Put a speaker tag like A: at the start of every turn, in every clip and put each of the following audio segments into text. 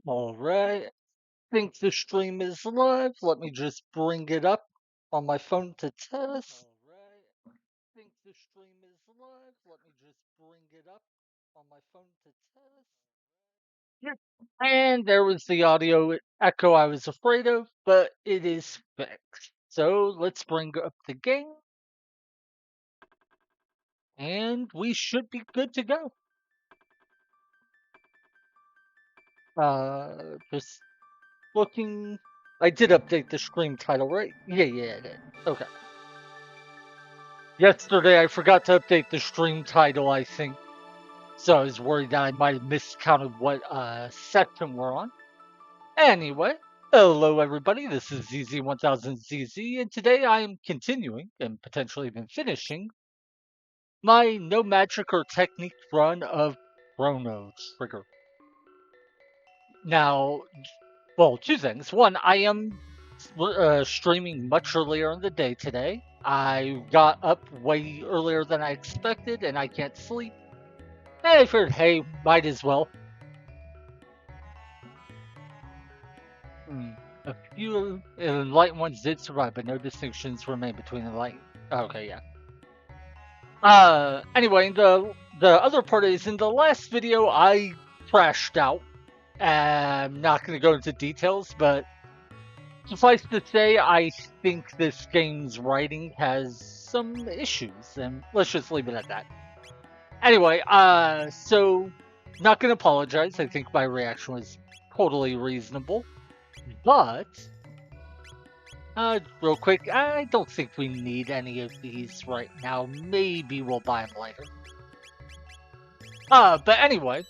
A: All right. Think the stream is live. Let me just bring it up on my phone to test. All right. Think the stream is live. Let me just bring it up on my phone to test. Yep. And there was the audio echo I was afraid of, but it is fixed. So let's bring up the game, and we should be good to go. Just looking. I did update the stream title, right? Yeah, I did. Okay. Yesterday, I forgot to update the stream title, I think. So I was worried that I might have miscounted what section we're on. Anyway, hello everybody, this is ZZ1000ZZ, and today I am continuing, and potentially even finishing, my no magic or technique run of Chrono Trigger. Now, well, two things. One, I am streaming much earlier in the day today. I got up way earlier than I expected, and I can't sleep. And I figured, hey, might as well. A few enlightened ones did survive, but no distinctions remain between enlightened. Okay, yeah. Anyway, the other part is in the last video I crashed out. I'm not going to go into details, but suffice to say, I think this game's writing has some issues, and let's just leave it at that. Anyway, so not going to apologize. I think my reaction was totally reasonable, but real quick, I don't think we need any of these right now. Maybe we'll buy them later. But anyway,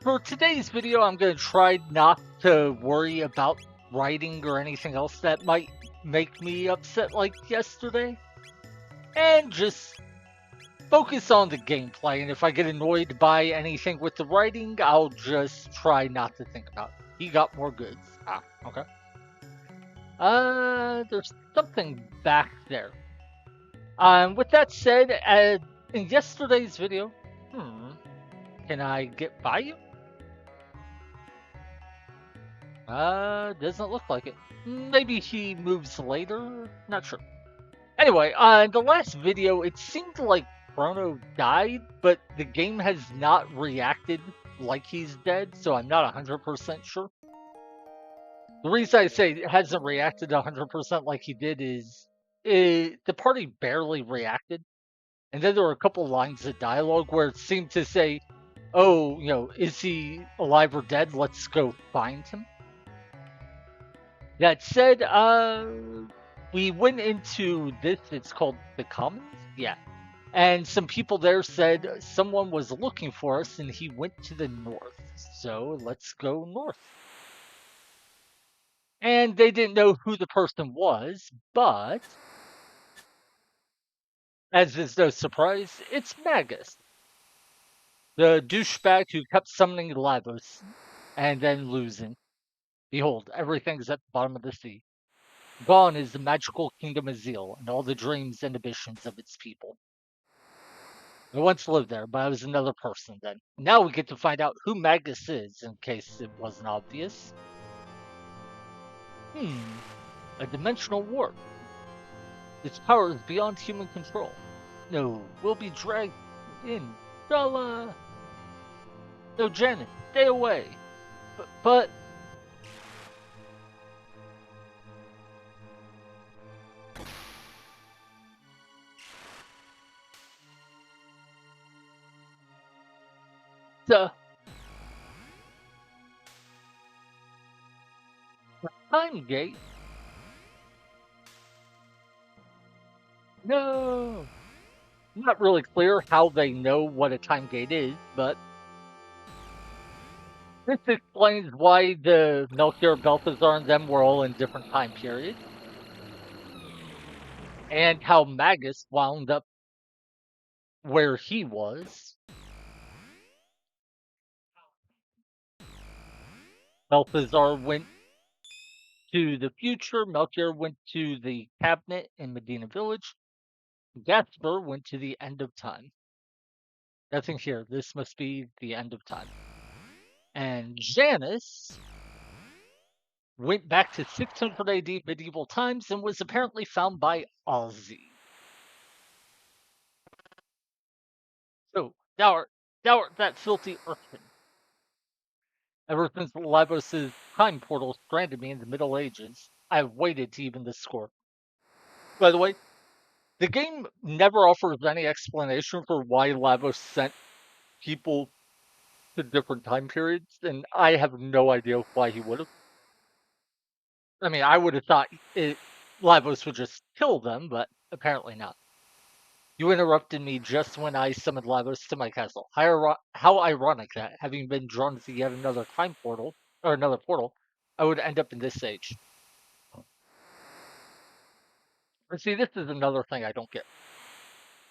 A: for today's video, I'm going to try not to worry about writing or anything else that might make me upset like yesterday. And just focus on the gameplay. And if I get annoyed by anything with the writing, I'll just try not to think about it. He got more goods. Ah, okay. There's something back there. With that said, in yesterday's video, can I get by you? Doesn't look like it. Maybe he moves later? Not sure. Anyway, in the last video, it seemed like Chrono died, but the game has not reacted like he's dead, so I'm not 100% sure. The reason I say it hasn't reacted 100% like he did is the party barely reacted. And then there were a couple lines of dialogue where it seemed to say, oh, is he alive or dead? Let's go find him. That said, we went into this, it's called the Commons? Yeah. And some people there said someone was looking for us and he went to the north. So let's go north. And they didn't know who the person was, but as is no surprise, it's Magus, the douchebag who kept summoning Lavos and then losing. Behold, everything's at the bottom of the sea. Gone is the magical kingdom of Zeal and all the dreams and ambitions of its people. I once lived there, but I was another person then. Now we get to find out who Magus is, in case it wasn't obvious. A dimensional warp. Its power is beyond human control. No, we'll be dragged in. Dala! No, Janet, stay away. But... The time gate? No! Not really clear how they know what a time gate is, but this explains why the Melchior, Balthazar, and them were all in different time periods. And how Magus wound up where he was. Balthazar went to the future, Melchior went to the cabinet in Medina Village, Gaspar went to the end of time. Nothing here. This must be the end of time. And Janus went back to 600 AD medieval times and was apparently found by Ozzy. So, thou art that filthy urchin. Ever since Lavos' time portal stranded me in the Middle Ages, I have waited to even the score. By the way, the game never offers any explanation for why Lavos sent people to different time periods, and I have no idea why he would have. I mean, I would have thought Lavos would just kill them, but apparently not. You interrupted me just when I summoned Lavos to my castle. How ironic that, having been drawn to yet another time portal, or another portal, I would end up in this age. But see, this is another thing I don't get.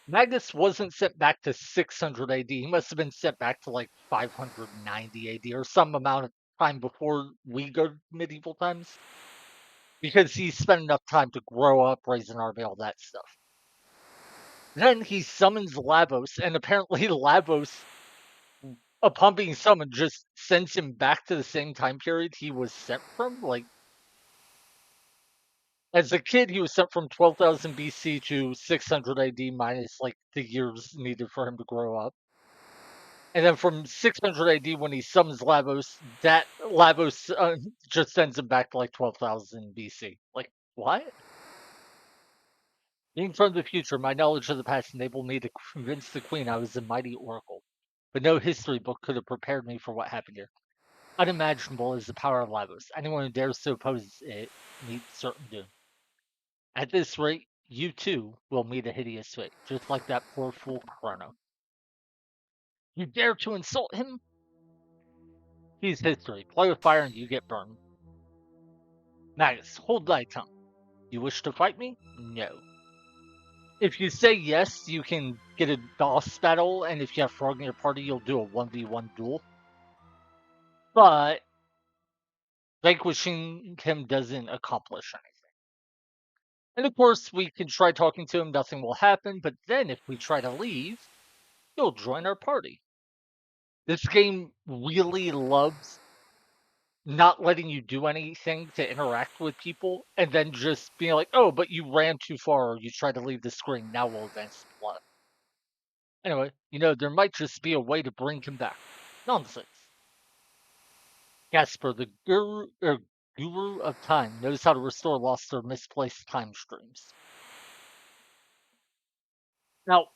A: Magnus wasn't sent back to 600 AD. He must have been sent back to like 590 AD or some amount of time before we go to medieval times. Because he spent enough time to grow up, raise an army, all that stuff. Then he summons Lavos, and apparently Lavos, upon being summoned, just sends him back to the same time period he was sent from. Like, as a kid, he was sent from 12,000 BC to 600 AD minus like the years needed for him to grow up. And then from 600 AD, when he summons Lavos, that Lavos just sends him back to like 12,000 BC. Like, what? Being from the future, my knowledge of the past enabled me to convince the Queen I was a mighty oracle. But no history book could have prepared me for what happened here. Unimaginable is the power of Lavos. Anyone who dares to oppose it meets certain doom. At this rate, you too will meet a hideous fate, just like that poor fool Chrono. You dare to insult him? He's history. Play with fire and you get burned. Magus, hold thy tongue. You wish to fight me? No. If you say yes, you can get a boss battle, and if you have Frog in your party, you'll do a 1v1 duel. But vanquishing him doesn't accomplish anything. And of course, we can try talking to him, nothing will happen, but then if we try to leave, he'll join our party. This game really loves not letting you do anything to interact with people, and then just being like, oh, but you ran too far, or you tried to leave the screen, now we'll advance the plot. Anyway, there might just be a way to bring him back. Nonsense. Casper, the guru of time, knows how to restore lost or misplaced time streams. Now,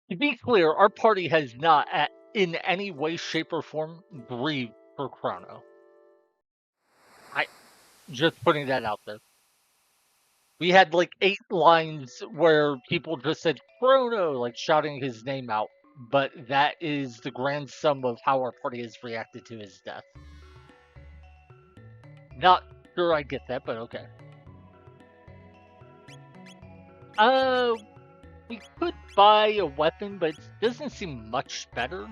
A: to be clear, our party has not, in any way, shape, or form, grieved for Chrono. I just putting that out there. We had like 8 lines where people just said Chrono, like shouting his name out. But that is the grand sum of how our party has reacted to his death. Not sure I get that, but okay. Uh, we could buy a weapon, but it doesn't seem much better.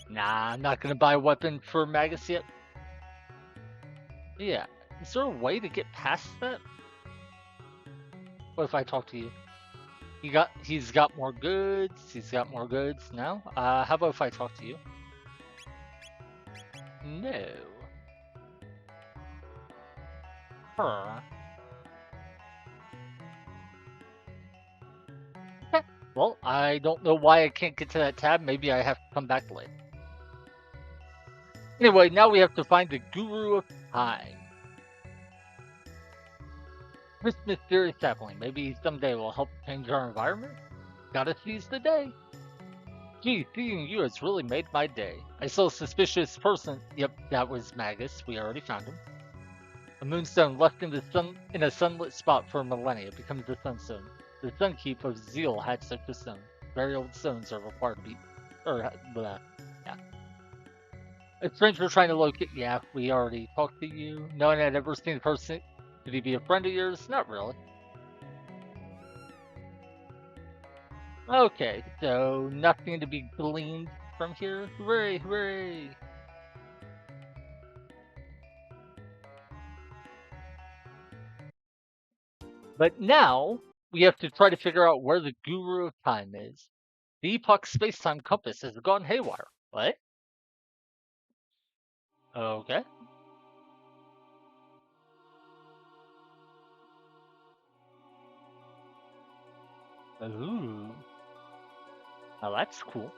A: Nah, I'm not gonna buy a weapon for Magus yet. Yeah, is there a way to get past that? What if I talk to you? He's got more goods. He's got more goods now. How about if I talk to you? No. Huh. Okay. Well, I don't know why I can't get to that tab. Maybe I have to come back later. Anyway, now we have to find the Guru of Time. This mysterious sapling. Maybe someday will help change our environment? Gotta seize the day. Gee, seeing you has really made my day. I saw a suspicious person. Yep, that was Magus. We already found him. A moonstone left in a sunlit spot for millennia becomes the sunstone. The Sunkeep of Zeal had such a stone. Very old stones are required to be, or blah. Yeah. A stranger trying to locate. Yeah, we already talked to you. No one had ever seen the person. Did he be a friend of yours? Not really. Okay, so nothing to be gleaned from here. Hooray, hooray! But now we have to try to figure out where the Guru of Time is. The epoch space-time compass has gone haywire. What? Okay. Ooh. Now that's cool.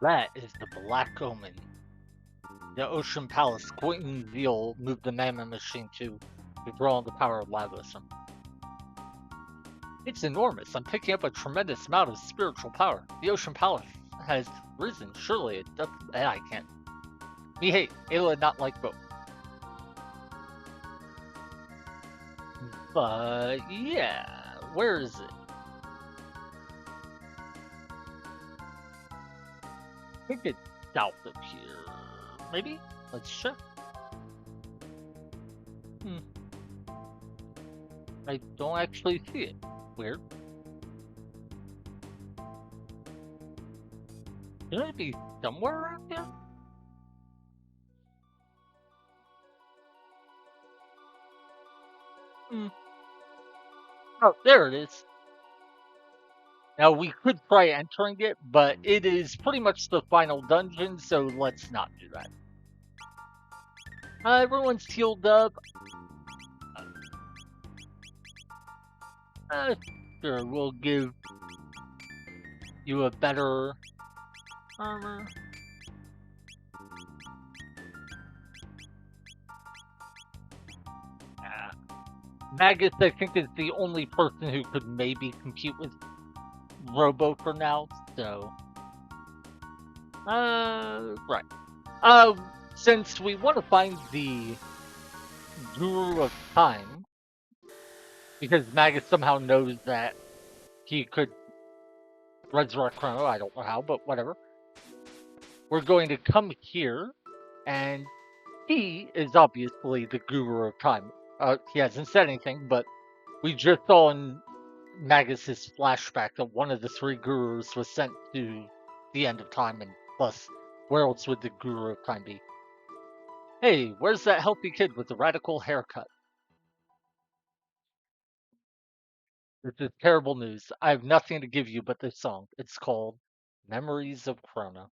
A: That is the Black Omen. The Ocean Palace. Quentin Veal moved the Mammoth machine to draw on the power of Lavos. It's enormous. I'm picking up a tremendous amount of spiritual power. The Ocean Palace has risen. Surely it does. I can't. Me hate. Ayla not like both. But yeah, where is it? I think it's south of here. Maybe? Let's check. Hmm. I don't actually see it. Weird. Should it be somewhere around here? Hmm. Oh, there it is. Now we could try entering it, but it is pretty much the final dungeon, so let's not do that. Everyone's healed up. Sure, we'll give you a better armor. Ah. Magus, I think, is the only person who could maybe compete with Robo for now, so. Right. Since we want to find the Guru of Time, because Magus somehow knows that he could resurrect Chrono, I don't know how, but whatever. We're going to come here, and he is obviously the Guru of Time. He hasn't said anything, but we just saw in Magus's flashback that one of the three gurus was sent to the end of time, and thus, where else would the Guru of Time be? Hey, where's that healthy kid with the radical haircut? This is terrible news. I have nothing to give you but this song. It's called Memories of Chrono.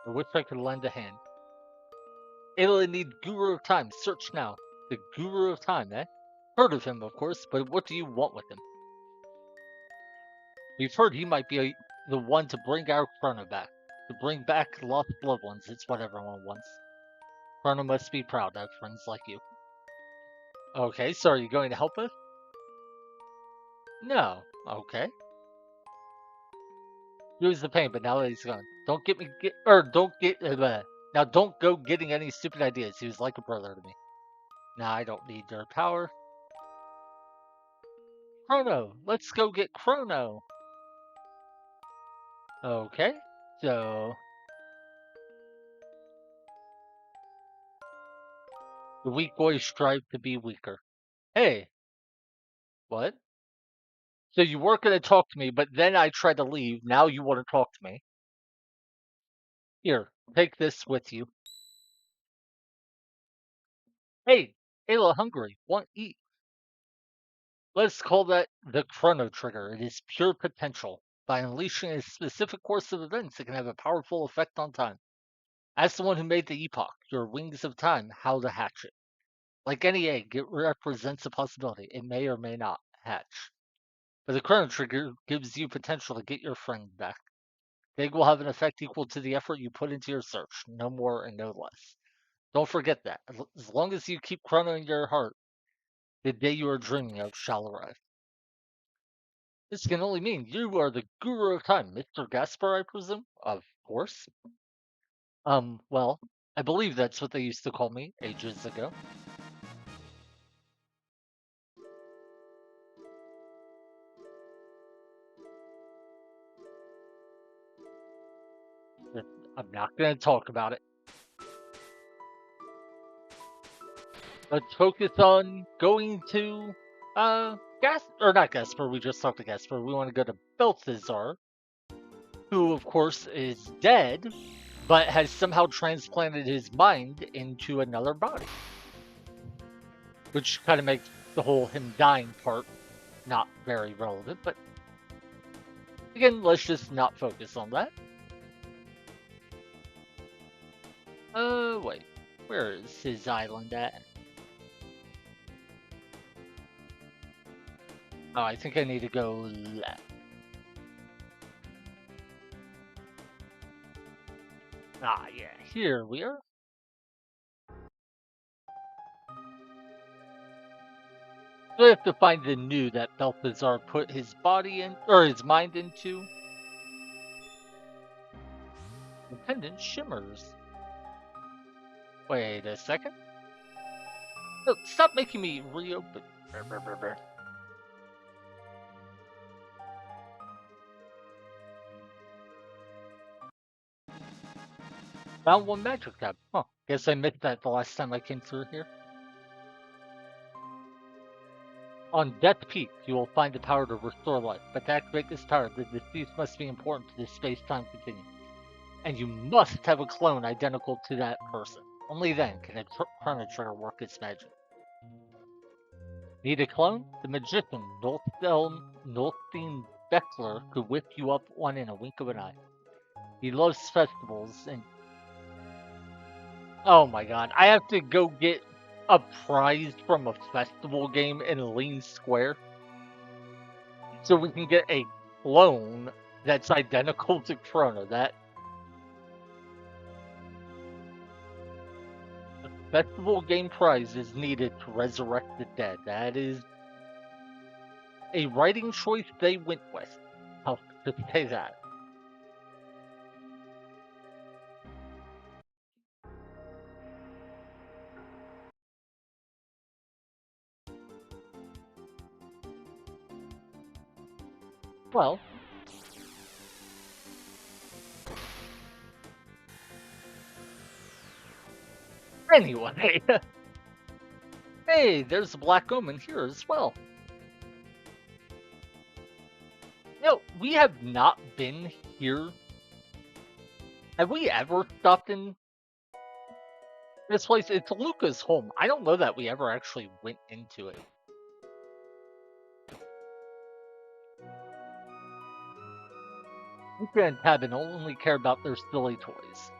A: I wish I could lend a hand. It'll need Guru of Time. Search now. The Guru of Time, eh? Heard of him, of course, but what do you want with him? We've heard he might be the one to bring our Chrono back. To bring back lost loved ones, it's what everyone wants. Chrono must be proud to have friends like you. Okay, so are you going to help us? No. Okay. He was the pain, but now that he's gone, don't get me get or don't get now. Don't go getting any stupid ideas. He was like a brother to me. Now I don't need their power. Chrono, let's go get Chrono. Okay, so the weak boys strive to be weaker. Hey, what? So you weren't going to talk to me, but then I tried to leave. Now you want to talk to me. Here, take this with you. Hey, Ayla hungry. Want eat? Let's call that the Chrono Trigger. It is pure potential. By unleashing a specific course of events, it can have a powerful effect on time. As the one who made the epoch, your wings of time, how to hatch it. Like any egg, it represents a possibility. It may or may not hatch. But the Chrono Trigger gives you potential to get your friend back. The egg will have an effect equal to the effort you put into your search, no more and no less. Don't forget that. As long as you keep Chrono in your heart, the day you are dreaming of shall arrive. This can only mean you are the guru of time, Mr. Gaspar, I presume? Of course. Well, I believe that's what they used to call me ages ago. I'm not going to talk about it. Let's focus on going to or not Gasper. We just talked to Gasper. We want to go to Balthazar, who of course is dead, but has somehow transplanted his mind into another body, which kind of makes the whole him dying part not very relevant. But again, let's just not focus on that. Wait, where is his island at? Oh, I think I need to go left. Ah, yeah, here we are. So we have to find the new that Balthazar put his body in, or his mind into. The pendant shimmers. Wait a second. No, stop making me reopen. Found one magic tab. Huh. Guess I missed that the last time I came through here. On Death Peak, you will find the power to restore life, but to activate this power, the deceased must be important to the space-time continuum. And you must have a clone identical to that person. Only then can a chrono trigger work its magic. Need a clone? The magician, Nolstein Beckler, could whip you up one in a wink of an eye. He loves festivals and... Oh my god, I have to go get a prize from a festival game in Lean Square so we can get a clone that's identical to Chrono. That festival game prize is needed to resurrect the dead. That is a writing choice they went with. I'll just say that. Well, anyway. Hey, there's a Black Omen here as well. No, we have not been here. Have we ever stopped in this place? It's Luca's home. I don't know that we ever actually went into it. Luca and Tabin only care about their silly toys.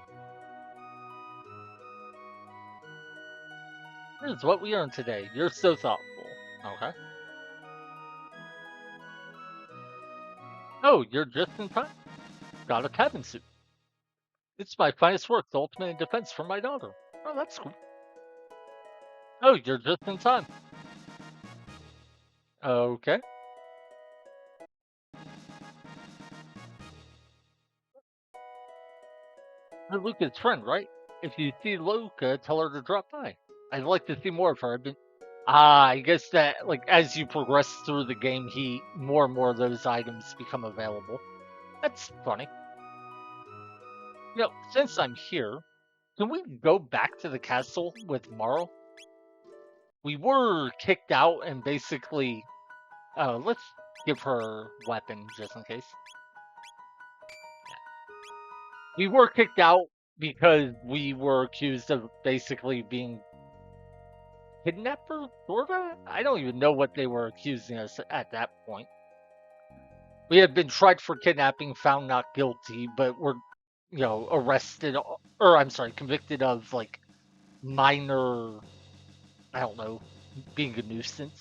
A: This is what we earned today. You're so thoughtful. Okay. Oh, you're just in time. Got a cabin suit. It's my finest work, the ultimate in defense for my daughter. Oh, that's cool. Oh, you're just in time. Okay. You're Luca's friend, right? If you see Luca, tell her to drop by. I'd like to see more of her. I guess that, like, as you progress through the game, more and more of those items become available. That's funny. You know, since I'm here, can we go back to the castle with Morrow? We were kicked out and basically... let's give her weapon just in case. We were kicked out because we were accused of basically being kidnapper, sorta? I don't even know what they were accusing us at that point. We had been tried for kidnapping, found not guilty, but were, arrested, or I'm sorry, convicted of like minor, I don't know, being a nuisance.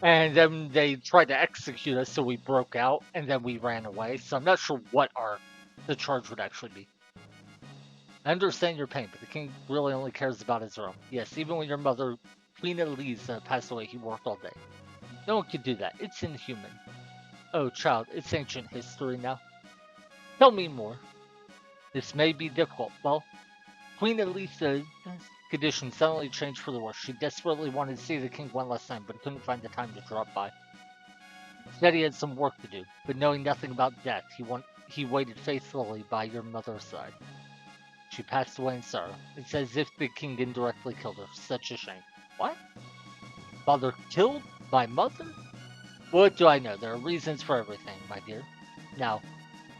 A: And then they tried to execute us, so we broke out, and then we ran away. So I'm not sure what the charge would actually be. I understand your pain, but the king really only cares about his own. Yes, even when your mother, Queen Elise, passed away, he worked all day. No one could do that. It's inhuman. Oh, child, it's ancient history now. Tell me more. This may be difficult. Well, Queen Elisa's condition suddenly changed for the worse. She desperately wanted to see the king one last time, but couldn't find the time to drop by. Said he had some work to do, but knowing nothing about death, he waited faithfully by your mother's side. She passed away in sorrow. It's as if the king indirectly killed her. Such a shame. What? Father killed my mother? What do I know? There are reasons for everything, my dear. Now,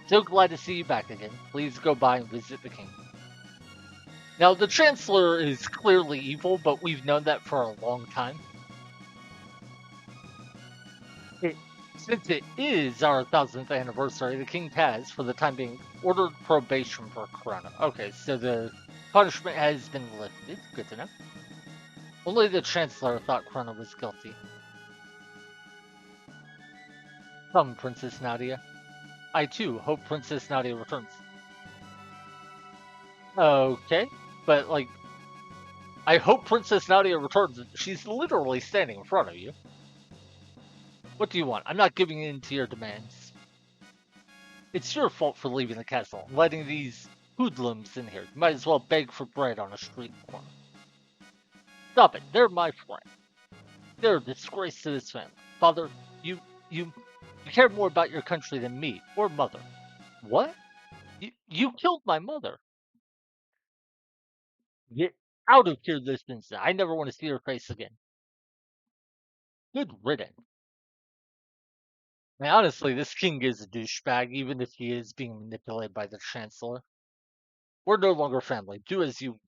A: so glad to see you back again. Please go by and visit the king. Now, the Chancellor is clearly evil, but we've known that for a long time. Since it is our 1000th anniversary, the king has, for the time being, ordered probation for Corona. Okay, so the punishment has been lifted. Good to know. Only the Chancellor thought Corona was guilty. Come, Princess Nadia. I too hope Princess Nadia returns. Okay, but like, I hope Princess Nadia returns. She's literally standing in front of you. What do you want? I'm not giving in to your demands. It's your fault for leaving the castle and letting these hoodlums in here. You might as well beg for bread on a street corner. Stop it. They're my friend. They're a disgrace to this family. Father, you care more about your country than me or mother. What? You killed my mother. Get out of here this instant. I never want to see her face again. Good riddance. I mean, honestly, this king is a douchebag, even if he is being manipulated by the chancellor. We're no longer family. Do as you wish.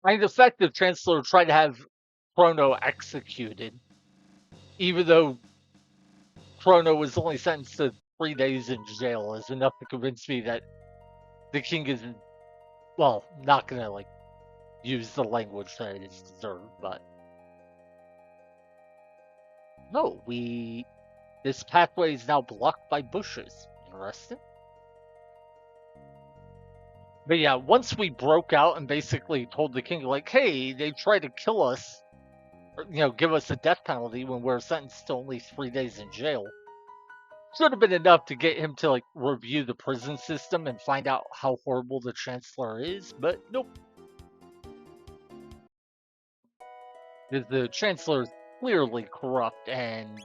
A: I mean, the fact that chancellor tried to have Chrono executed, even though Chrono was only sentenced to 3 days in jail, is enough to convince me that the king isn't, well, not gonna like use the language that it is deserved, but no, this pathway is now blocked by bushes. Interesting. But yeah, once we broke out and basically told the king, like, hey, they tried to kill us, or, give us a death penalty when we're sentenced to only 3 days in jail. Should have been enough to get him to like review the prison system and find out how horrible the chancellor is, but nope. The chancellor is clearly corrupt, and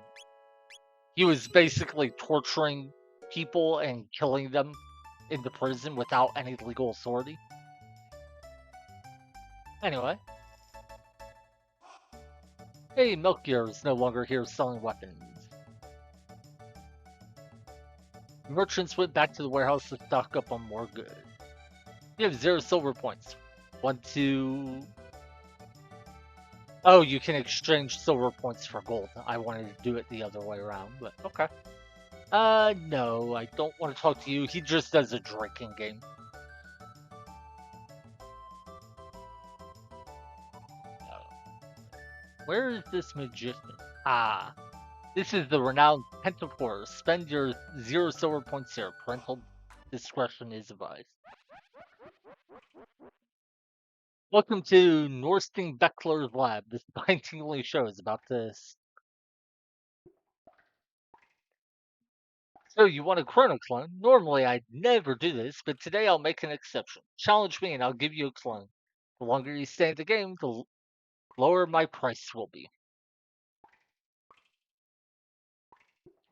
A: he was basically torturing people and killing them in the prison without any legal authority. Anyway, hey, Melchior is no longer here selling weapons. Merchants went back to the warehouse to stock up on more goods. You have 0 silver points. Want to... Oh, you can exchange silver points for gold. I wanted to do it the other way around, but okay. No, I don't want to talk to you. He just does a drinking game. Where is this magician? Ah, this is the renowned Pentafor. Spend your 0 silver points here. Parental discretion is advised. Welcome to Norstein Beckler's lab. This spine-tingling show is about this. So you want a chrono clone? Normally I'd never do this, but today I'll make an exception. Challenge me and I'll give you a clone. The longer you stay in the game, the lower my price will be.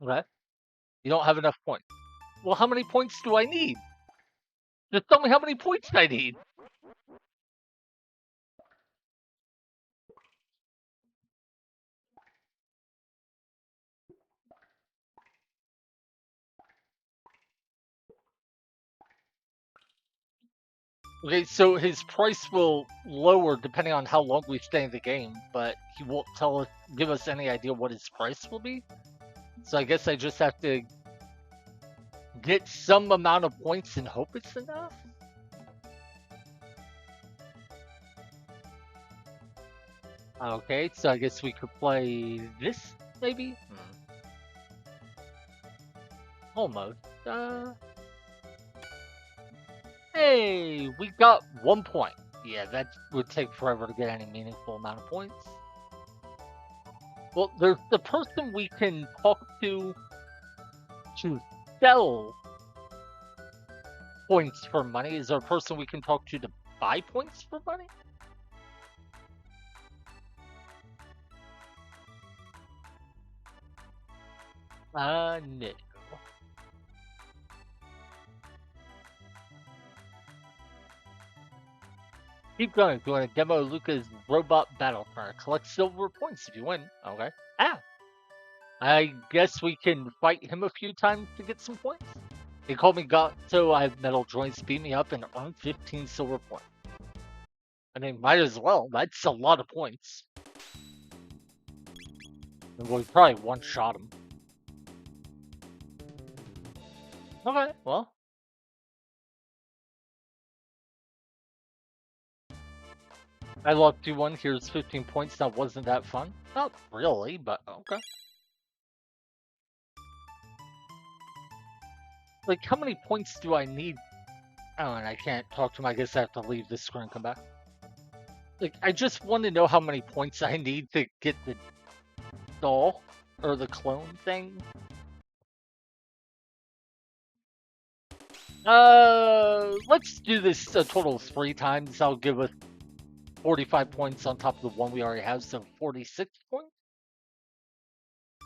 A: Okay? You don't have enough points. Well, how many points do I need? Just tell me how many points I need. Okay, so his price will lower depending on how long we stay in the game, but he won't give us any idea what his price will be. So I guess I just have to get some amount of points and hope it's enough. Okay, so I guess we could play this, maybe? Almost. Hey, we got 1 point. Yeah, that would take forever to get any meaningful amount of points. Well, there's the person we can talk to sell points for money. Is there a person we can talk to buy points for money? No. Keep going. If you want to demo Luca's robot battle car, collect silver points if you win. Okay. Ah, I guess we can fight him a few times to get some points. He called me Gato, I have metal joints, beat me up, and earn 15 silver points. I mean, might as well. That's a lot of points. And we probably one-shot him. Okay, well. I lost you one. Here's 15 points. That wasn't that fun. Not really, but okay. Like, how many points do I need? Oh, and I can't talk to him. I guess I have to leave this screen and come back. Like, I just want to know how many points I need to get the doll or the clone thing. Let's do this a total of 3 times. I'll give us 45 points on top of the one we already have, so 46 points.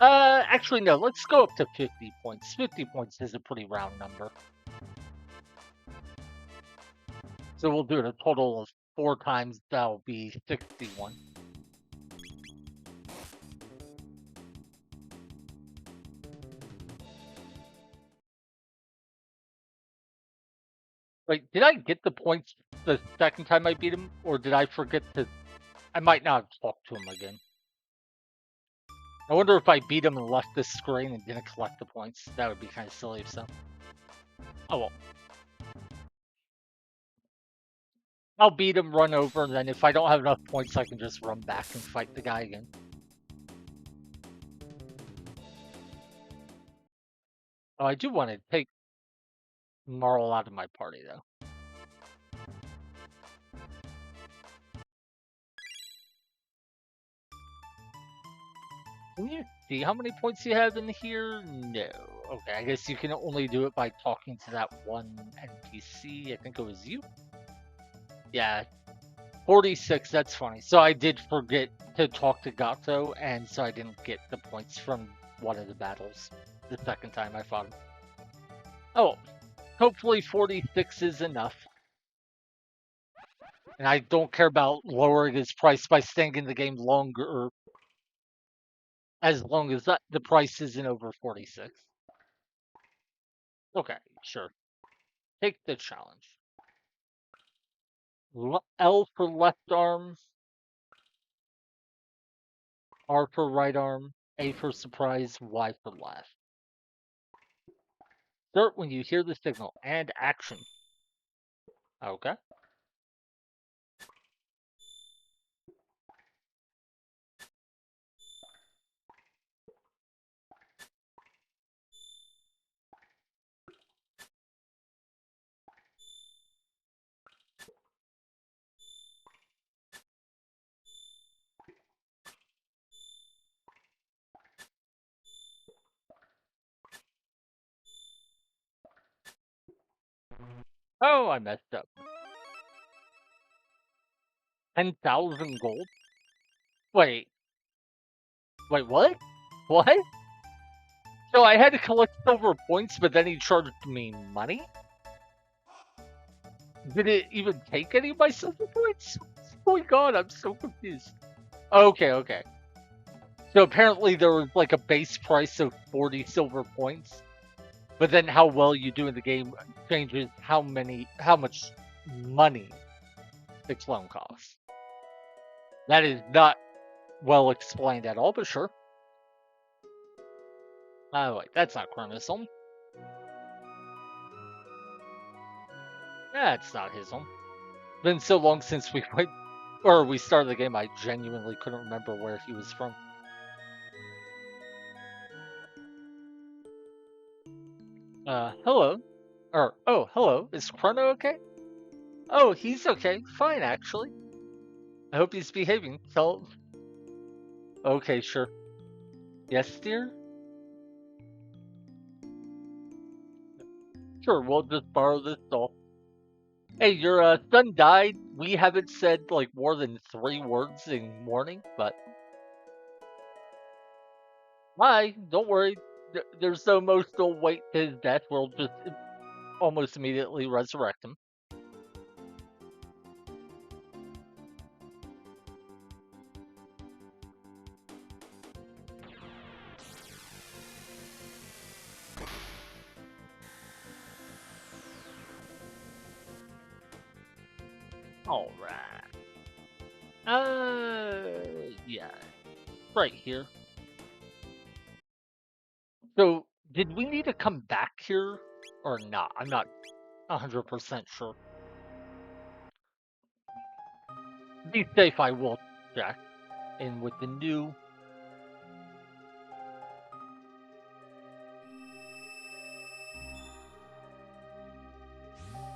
A: Actually, no, let's go up to 50 points. 50 points is a pretty round number. So we'll do it a total of 4 times. That'll be 61. Wait, did I get the points the second time I beat him, or did I forget to? I might not have talked to him again. I wonder if I beat him and left the screen and didn't collect the points. That would be kind of silly if so. Oh well. I'll beat him, run over, and then if I don't have enough points, I can just run back and fight the guy again. Oh, I do want to take Marl out of my party, though. Can you see how many points you have in here? No. Okay, I guess you can only do it by talking to that one NPC. I think it was you. Yeah, 46. That's funny. So I did forget to talk to Gato, and so I didn't get the points from one of the battles the second time I fought him. Oh, hopefully 46 is enough. And I don't care about lowering his price by staying in the game longer, as long as the price isn't over 46. Okay, sure. Take the challenge. L for left arm, R for right arm, A for surprise, Y for laugh. Start when you hear the signal, and action. Okay. Oh, I messed up. 10,000 gold? Wait, wait, what? What? So I had to collect silver points, but then he charged me money? Did it even take any of my silver points? Oh my god, I'm so confused. Okay, okay. So apparently there was like a base price of 40 silver points, but then how well you do in the game changes how much money the clone costs. That is not well explained at all, but sure. Oh wait, that's not Chronos home. That's not his home. Been so long since we played, or we started the game, I genuinely couldn't remember where he was from. Hello. Oh, hello. Is Chrono okay? Oh, he's okay. Fine, actually. I hope he's behaving. Tell. Okay, sure. Yes, dear? Sure, we'll just borrow this doll. Hey, your son died. We haven't said like more than 3 words in mourning, but why? Don't worry. There's no emotional weight to his death. We'll just almost immediately resurrect him. Alright. Yeah, right here. So, did we need to come back here or not? I'm not 100% sure. Be safe, I will check. And with the new...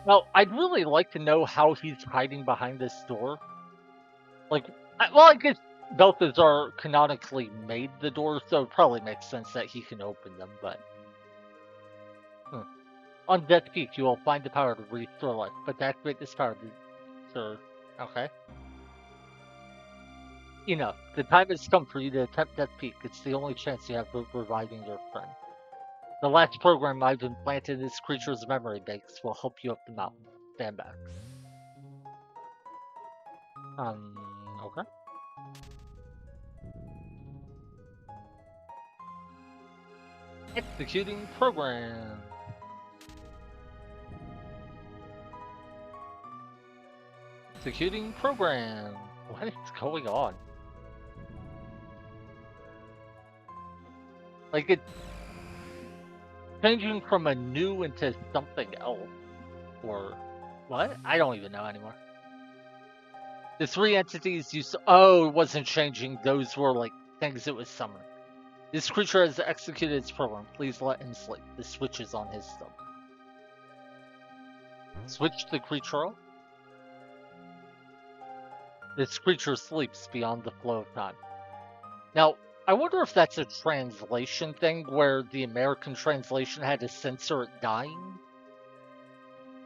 A: Well, I'd really like to know how he's hiding behind this door. Like, well, I guess Balthazar canonically made the door, so it probably makes sense that he can open them, but... On Death Peak, you will find the power to restore life, but to activate this power, sure, okay. Enough. The time has come for you to attempt Death Peak. It's the only chance you have of reviving your friend. The last program I've implanted in this creature's memory banks will help you up the mountain. Stand back. Okay. Executing program. Executing program. What is going on? Like, it's changing from a new into something else. Or what? I don't even know anymore. The three entities you saw. Oh, it wasn't changing. Those were like things it was summoning. This creature has executed its program. Please let him sleep. The switch is on his stomach. Switch the creature off. This creature sleeps beyond the flow of time. Now, I wonder if that's a translation thing where the American translation had to censor it dying.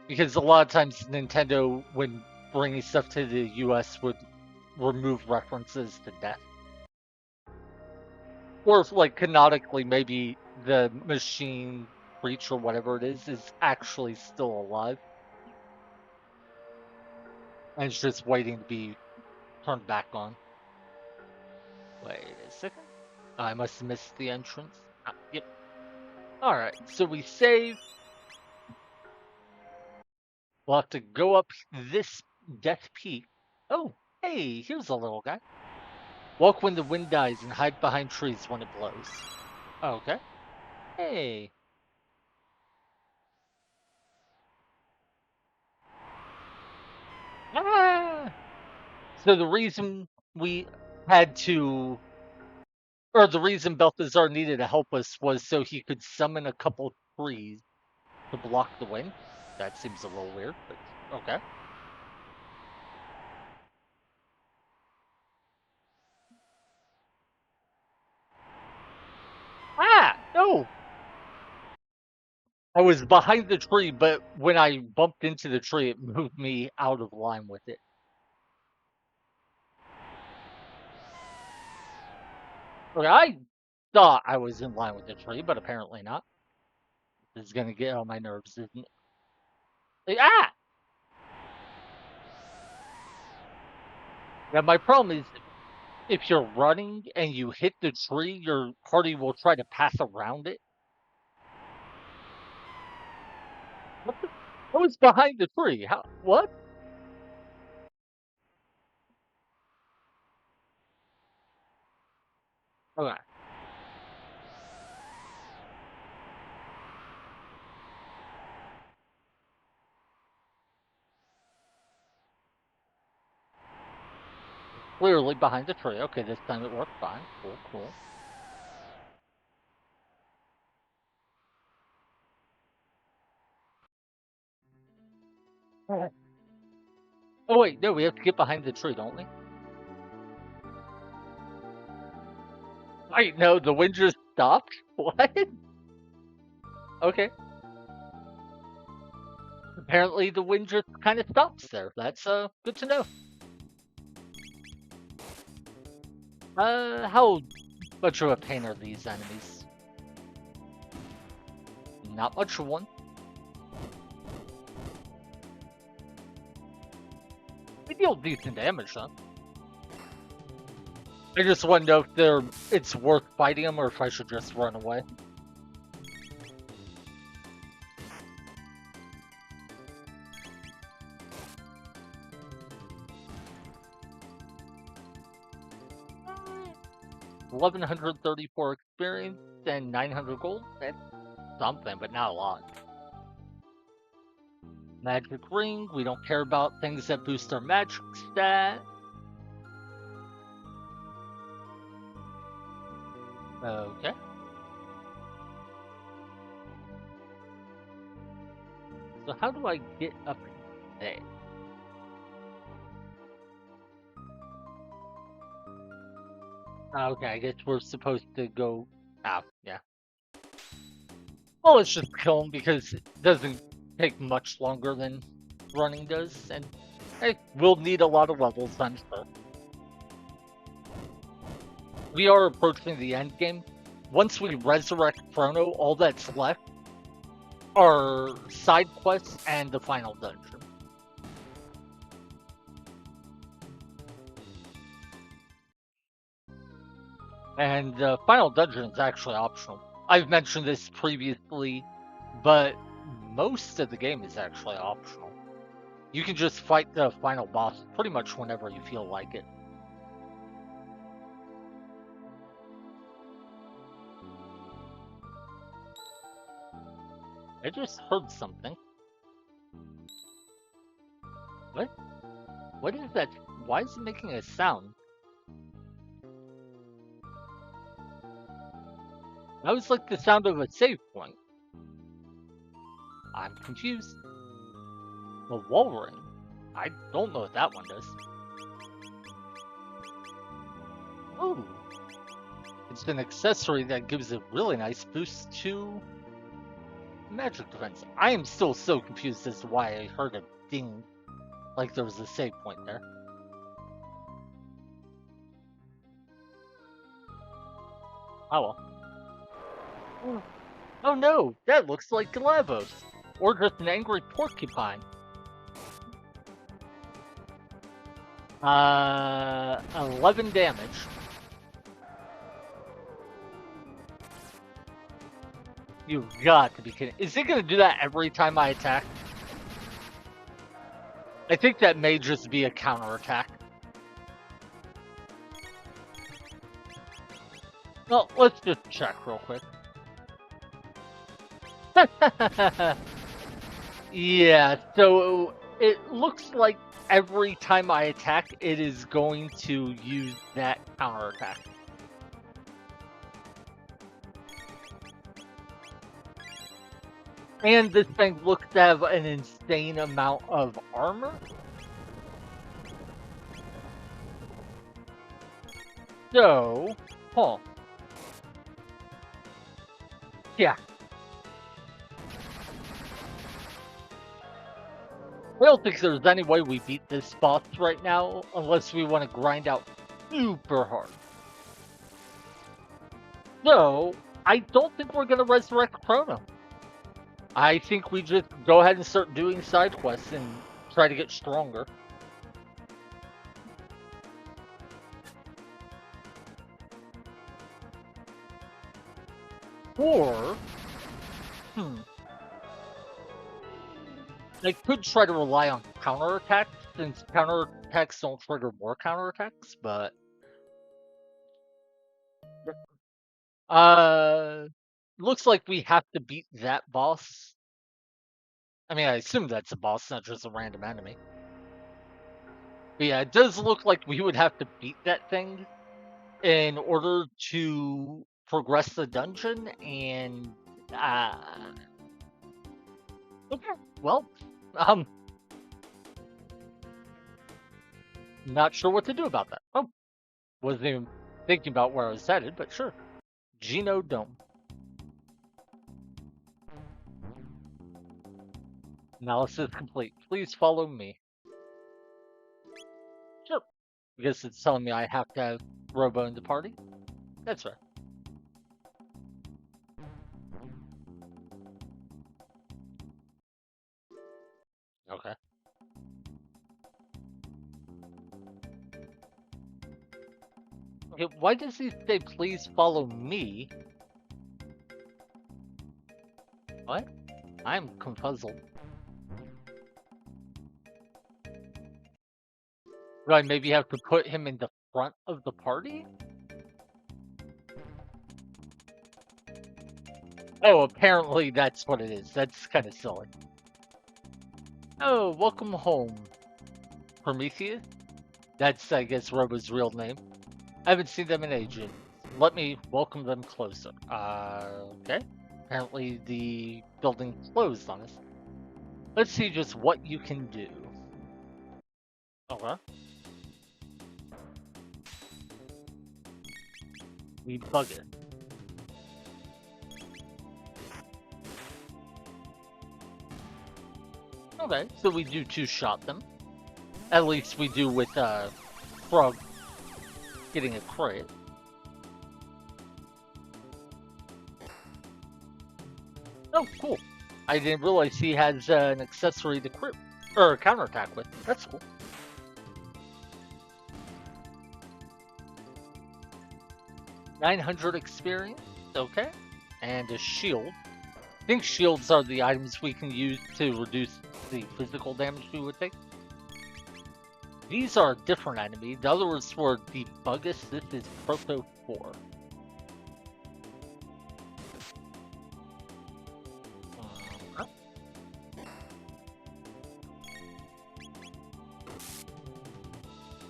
A: Because a lot of times Nintendo, when bringing stuff to the US, would remove references to death. Or if, like, canonically, maybe the machine creature, whatever it is actually still alive. And it's just waiting to be turned back on. Wait a second. I must have missed the entrance. Yep. Alright, so we save. We'll have to go up this Death Peak. Oh, hey, here's a little guy. Walk when the wind dies and hide behind trees when it blows. Okay. Hey. Ah! So the reason we had to, or the reason Balthazar needed to help us was so he could summon a couple trees to block the wind. That seems a little weird, but okay. Ah! No! I was behind the tree, but when I bumped into the tree, it moved me out of line with it. Okay, I thought I was in line with the tree, but apparently not. This is gonna get on my nerves, isn't it? Like, ah! Now, my problem is if you're running and you hit the tree, your party will try to pass around it. What the? I was behind the tree. How? What? Okay. Clearly behind the tree. Okay, this time it worked fine. Cool, cool. Okay. Oh, wait, no, we have to get behind the tree, don't we? Wait, no, the wind just stopped? What? Okay. Apparently the wind just kind of stops there. That's good to know. How much of a pain are these enemies? Not much of one. They deal decent damage, though. I just want to know if it's worth fighting them or if I should just run away. 1134 experience and 900 gold. That's something, but not a lot. Magic ring. We don't care about things that boost our magic stat. Okay. So how do I get up there? Okay, I guess we're supposed to go. Ah, yeah. Well, let's just kill him because it doesn't take much longer than running does, and hey, we'll need a lot of levels, I'm sure. We are approaching the end game. Once we resurrect Chrono, all that's left are side quests and the final dungeon. And the final dungeon is actually optional. I've mentioned this previously, but most of the game is actually optional. You can just fight the final boss pretty much whenever you feel like it. I just heard something. What? What is that? Why is it making a sound? That was like the sound of a save point. I'm confused. The wall ring? I don't know what that one does. Oh, it's an accessory that gives a really nice boost to magic defense. I am still so confused as to why I heard a ding like there was a save point there. Oh well. Oh no, that looks like Galavos. Or just an angry porcupine. 11 damage. You've got to be kidding. Is it going to do that every time I attack? I think that may just be a counterattack. Well, let's just check real quick. Yeah, so it looks like every time I attack, it is going to use that counterattack. And this thing looks to have an insane amount of armor. So, huh. Yeah. I don't think there's any way we beat this boss right now unless we want to grind out super hard. So, I don't think we're going to resurrect Chrono. I think we just go ahead and start doing side quests and try to get stronger. Or, I could try to rely on counterattacks, since counterattacks don't trigger more counterattacks, but... Looks like we have to beat that boss. I mean, I assume that's a boss, not just a random enemy. But yeah, it does look like we would have to beat that thing in order to progress the dungeon, and okay, well, not sure what to do about that. Oh, wasn't even thinking about where I was headed, but sure. Geno Dome. Analysis complete. Please follow me. Sure. I guess it's telling me I have to have Robo in the party. That's right. Okay. Okay, why does he say please follow me? What? I'm confuzzled. Do I maybe have to put him in the front of the party? Oh, apparently that's what it is. That's kind of silly. Oh, welcome home, Prometheus. That's, I guess, Robo's real name. I haven't seen them in ages. Let me welcome them closer. Okay. Apparently the building closed on us. Let's see just what you can do. Okay. We bug it. Okay, so we do two-shot them. At least we do with, Frog getting a crit. Oh, cool. I didn't realize he has an accessory to crit, or counterattack with. That's cool. 900 experience, okay. And a shield. I think shields are the items we can use to reduce the physical damage we would take. These are a different enemy. The other was for Debuggus. This is Proto 4.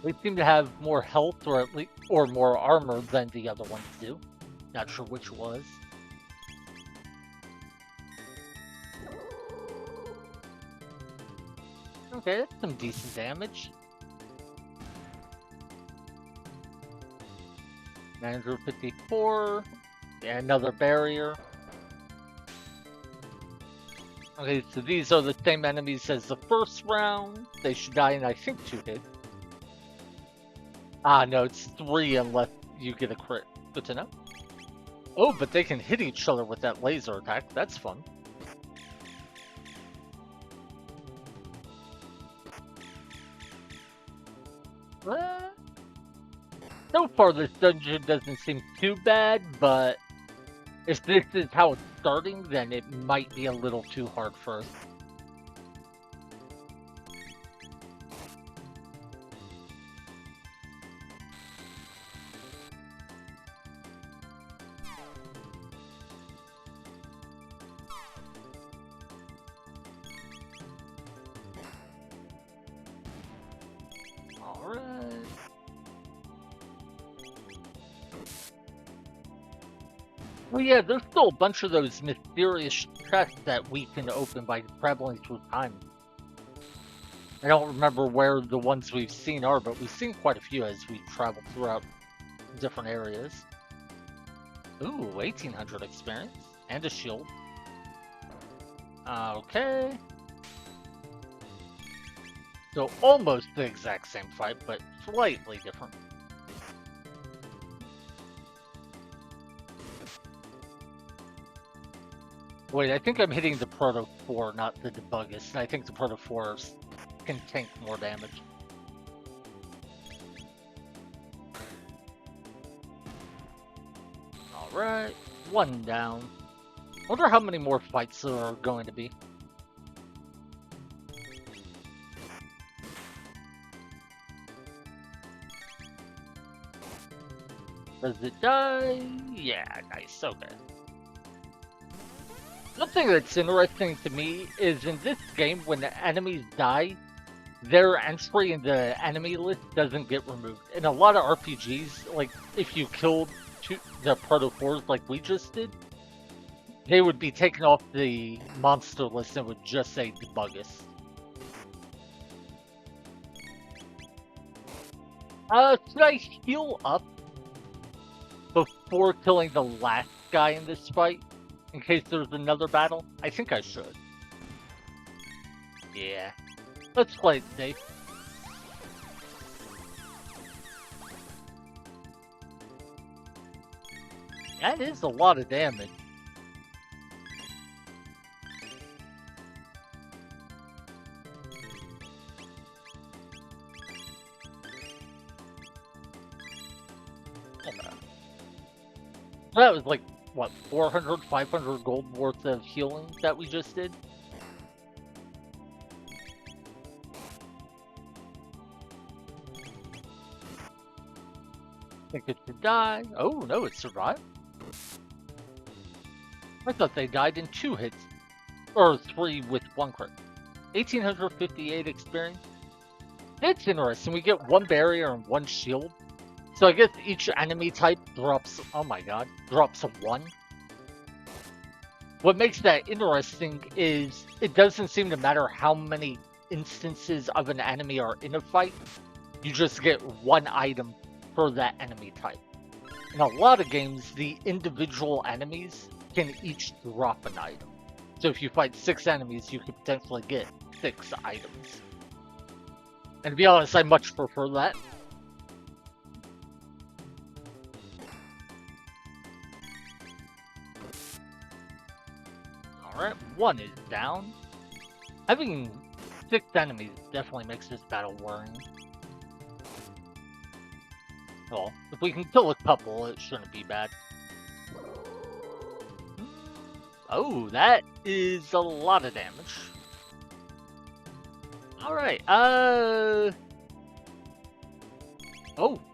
A: They seem to have more health, or at least, or more armor than the other ones do. Not sure which was. Okay, that's some decent damage. 954. Yeah, another barrier. Okay, so these are the same enemies as the first round. They should die in, I think, 2 hits. Ah, no, it's 3 unless you get a crit. Good to know. Oh, but they can hit each other with that laser attack. That's fun. So far, this dungeon doesn't seem too bad, but if this is how it's starting, then it might be a little too hard for us. Alright. Well, yeah, there's still a bunch of those mysterious chests that we can open by traveling through time. I don't remember where the ones we've seen are, but we've seen quite a few as we travel throughout different areas. Ooh, 1800 experience. And a shield. Okay. So almost the exact same fight, but slightly different. Wait, I think I'm hitting the Proto 4, not the Debuggus. I think the Proto 4s can tank more damage. Alright, 1 down. Wonder how many more fights there are going to be. Does it die? Yeah, nice, okay. One thing that's interesting to me is in this game, when the enemies die, their entry in the enemy list doesn't get removed. In a lot of RPGs, like if you killed the Proto 4s like we just did, they would be taken off the monster list and would just say Debuggus. Should I heal up before killing the last guy in this fight? In case there's another battle? I think I should. Yeah. Let's play it safe. That is a lot of damage. Okay. That was like, what, 400, 500 gold worth of healing that we just did? Think it should die. Oh, no, it survived. I thought they died in 2 hits. Or 3 with 1 crit. 1858 experience. That's interesting. We get 1 barrier and 1 shield. So I guess each enemy type drops, oh my god, drops a 1. What makes that interesting is it doesn't seem to matter how many instances of an enemy are in a fight. You just get 1 item for that enemy type. In a lot of games, the individual enemies can each drop an item. So if you fight 6 enemies, you could potentially get 6 items. And to be honest, I much prefer that. Alright, 1 is down. Having 6 enemies definitely makes this battle worrying. Well, if we can kill a couple, it shouldn't be bad. Oh, that is a lot of damage. Alright, oh,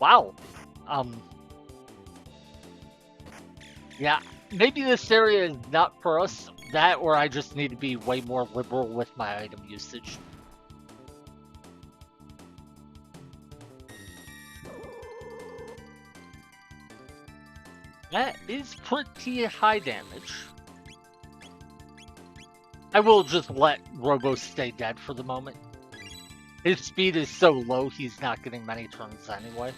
A: wow. Yeah, maybe this area is not for us. That, or I just need to be way more liberal with my item usage. That is pretty high damage. I will just let Robo stay dead for the moment. His speed is so low, he's not getting many turns anyway.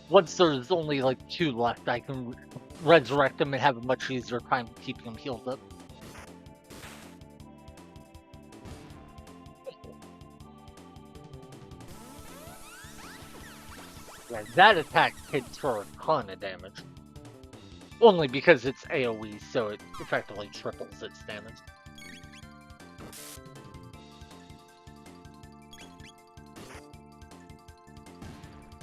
A: Once there's only like 2 left, I can resurrect him and have a much easier time keeping him healed up. Yeah, that attack hits for a ton of damage. Only because it's AoE, so it effectively triples its damage.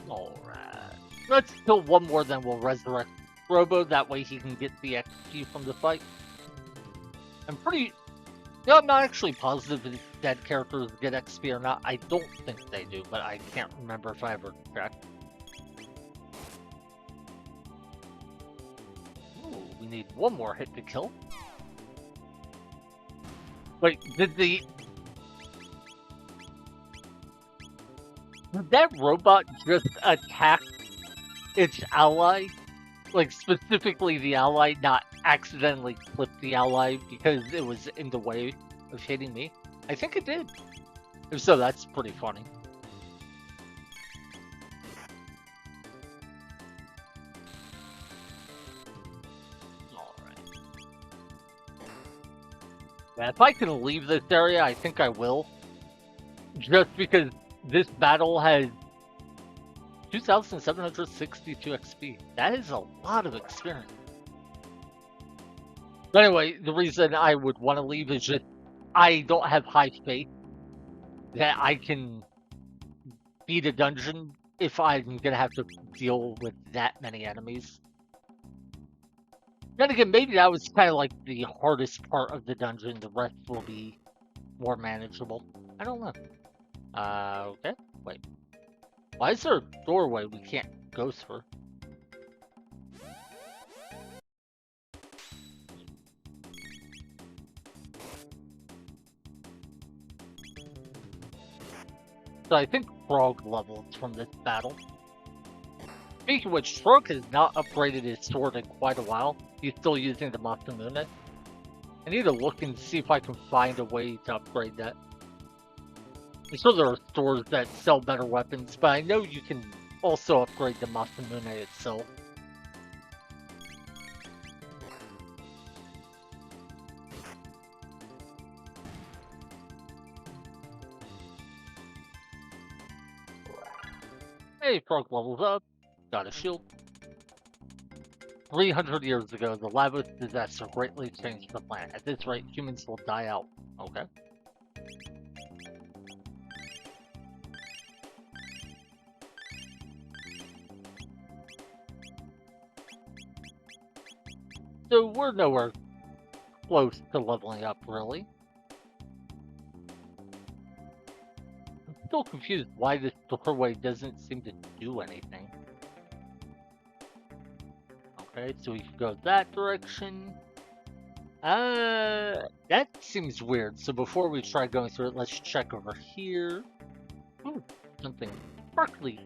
A: Alright. Let's kill 1 more, then we'll resurrect Robo. That way he can get the XP from the fight. I'm not actually positive if dead characters get XP or not. I don't think they do, but I can't remember if I ever checked. Ooh, we need 1 more hit to kill. Wait, did that robot just attack its ally? Like, specifically the ally, not accidentally clip the ally because it was in the way of hitting me? I think it did. If so, that's pretty funny. Alright. Yeah, if I can leave this area, I think I will. Just because this battle has 2,762 XP. That is a lot of experience. But anyway, the reason I would want to leave is just I don't have high faith that I can beat a dungeon if I'm gonna have to deal with that many enemies. Then again, maybe that was kind of like the hardest part of the dungeon. The rest will be more manageable. I don't know. Okay. Wait. Why is there a doorway we can't go through? So I think Frog leveled from this battle. Speaking of which, Frog has not upgraded his sword in quite a while. He's still using the Masamune. I need to look and see if I can find a way to upgrade that. I'm sure there are stores that sell better weapons, but I know you can also upgrade the Masamune itself. Hey, Frog levels up. Got a shield. 300 years ago, the Lavos disaster greatly changed the planet. At this rate, humans will die out. Okay. So we're nowhere close to leveling up, really. still confused why this doorway doesn't seem to do anything. Okay, so we can go that direction. That seems weird. So before we try going through it, let's check over here. Ooh, something sparkly.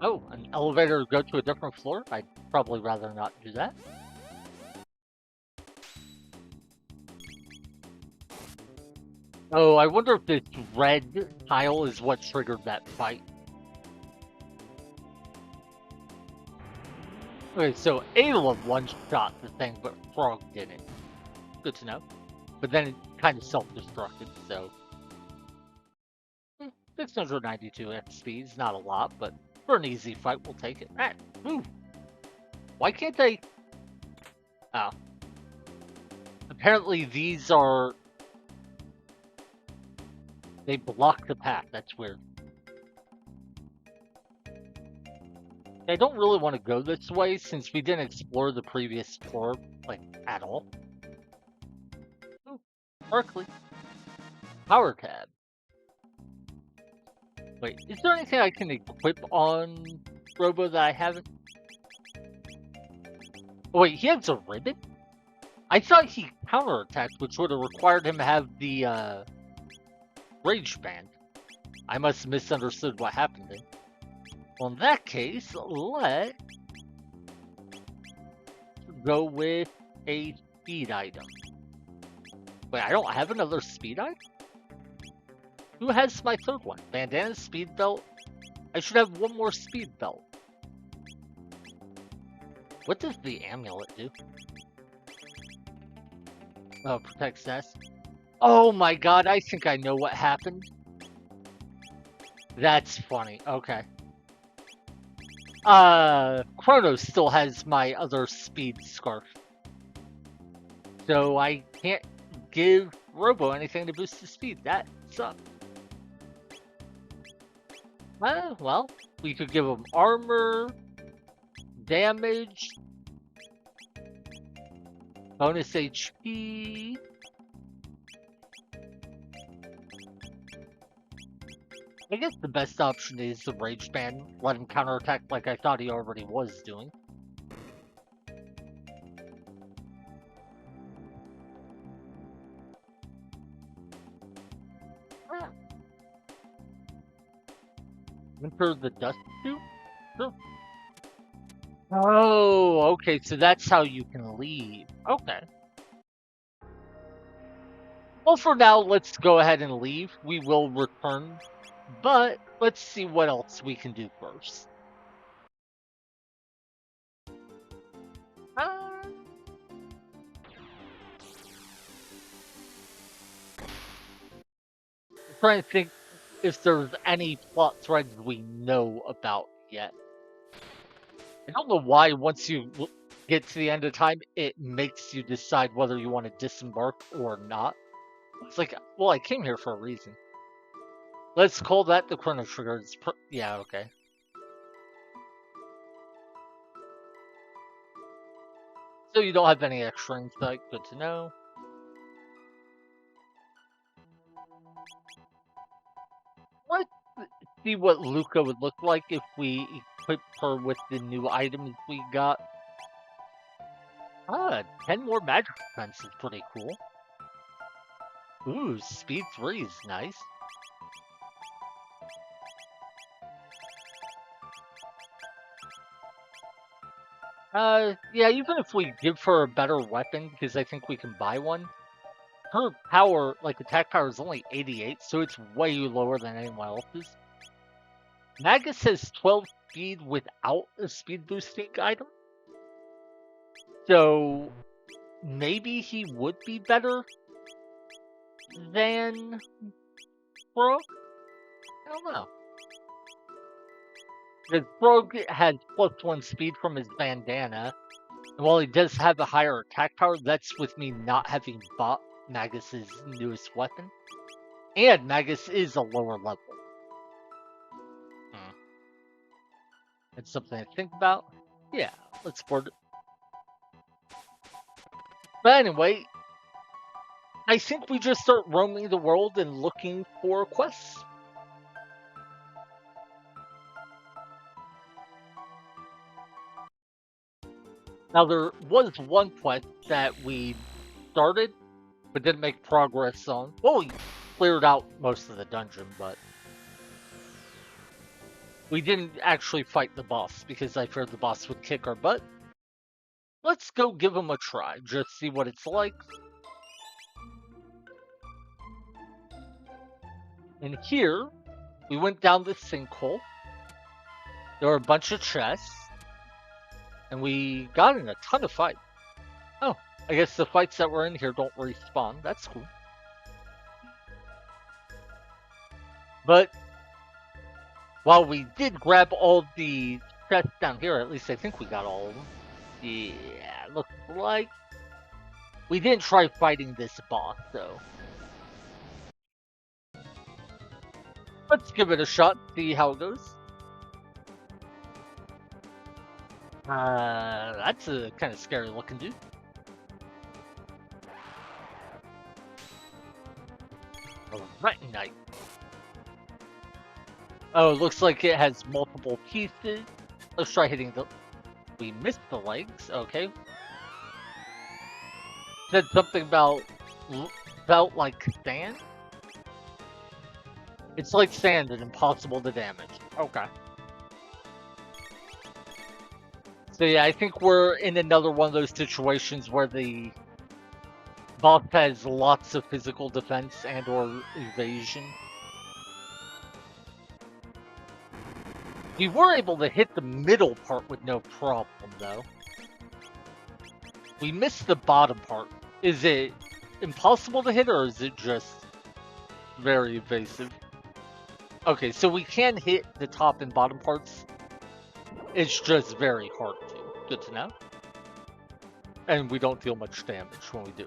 A: Oh, an elevator to go to a different floor? I'd probably rather not do that. Oh, I wonder if this red tile is what triggered that fight. Okay, so Ayla one-shot the thing, but Frog didn't. Good to know. But then it kind of self-destructed, so... 692 XP is not a lot, but for an easy fight, we'll take it. Ah, ooh. Why can't they... Oh. Apparently these are... They block the path. That's weird. I don't really want to go this way since we didn't explore the previous floor, like, at all. Ooh, Berkeley. Power tab. Wait, is there anything I can equip on Robo that I haven't? Oh, wait, he has a ribbon? I thought he counterattacked, which would have required him to have the, Rage Band. I must have misunderstood what happened then. Well, in that case, let's go with a speed item. Wait, I don't have another speed item? Who has my third one? Bandana, speed belt? I should have one more speed belt. What does the amulet do? Oh, protects nest. Oh my god, I think I know what happened. That's funny. Okay. Chronos still has my other speed scarf. So I can't give Robo anything to boost his speed. That sucks. Well, we could give him armor, damage, bonus HP. I guess the best option is the Rage Band. Let him counterattack like I thought he already was doing. Enter the dust suit? Sure. Oh, okay, so that's how you can leave. Okay. Well, for now, let's go ahead and leave. We will return, but let's see what else we can do first. I'm trying to think if there's any plot threads we know about yet. I don't know why once you get to the end of time, it makes you decide whether you want to disembark or not. It's like, well, I came here for a reason. Let's call that the Chrono Trigger. Yeah, okay. So you don't have any extra insight. Good to know. Let's see what Luca would look like if we equip her with the new items we got. 10 more magic defense is pretty cool. Ooh, speed 3 is nice. Yeah, even if we give her a better weapon, because I think we can buy one, her power, like attack power, is only 88, so it's way lower than anyone else's. Magus has 12 speed without a speed boosting item. So maybe he would be better than Frog? I don't know. Because Frog has +1 speed from his bandana. And while he does have a higher attack power, that's with me not having bought Magus's newest weapon. And Magus is a lower level. It's something to think about. Yeah, let's board it. But anyway, I think we just start roaming the world and looking for quests. Now, there was one quest that we started, but didn't make progress on. Well, we cleared out most of the dungeon, but we didn't actually fight the boss because I feared the boss would kick our butt. Let's go give him a try, just see what it's like. And here, we went down this sinkhole. There were a bunch of chests, and we got in a ton of fights. Oh, I guess the fights that were in here don't respawn. That's cool. But while we did grab all the chests down here, at least I think we got all of them. Yeah, looks like we didn't try fighting this boss, though. Let's give it a shot, see how it goes. That's a kind of scary looking dude. Right night. Oh, it looks like it has multiple pieces. Let's try hitting the... We missed the legs, okay. Said something about... Felt like sand? It's like sand and impossible to damage. Okay. So yeah, I think we're in another one of those situations where the boss has lots of physical defense and or evasion. We were able to hit the middle part with no problem, though. We missed the bottom part. Is it impossible to hit, or is it just very evasive? Okay, so we can hit the top and bottom parts. It's just very hard to. Good to know. And we don't deal much damage when we do.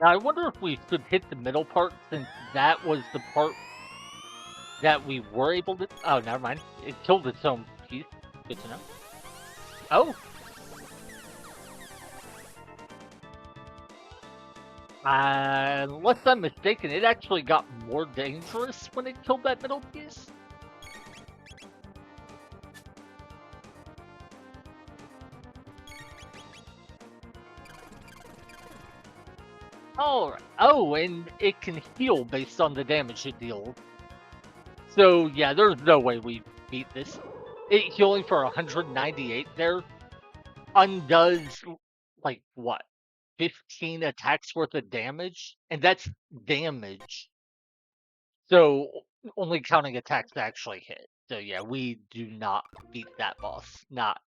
A: Now, I wonder if we could hit the middle part, since that was the part that we were able to... Oh, never mind. It killed its own piece. Good to know. Oh! Unless I'm mistaken, it actually got more dangerous when it killed that middle piece. Alright. Oh, and it can heal based on the damage it deals. So, yeah, there's no way we beat this. It healing for 198 there undoes, like, what? 15 attacks worth of damage? And that's damage. So, only counting attacks that actually hit. So, yeah, we do not beat that boss. Not,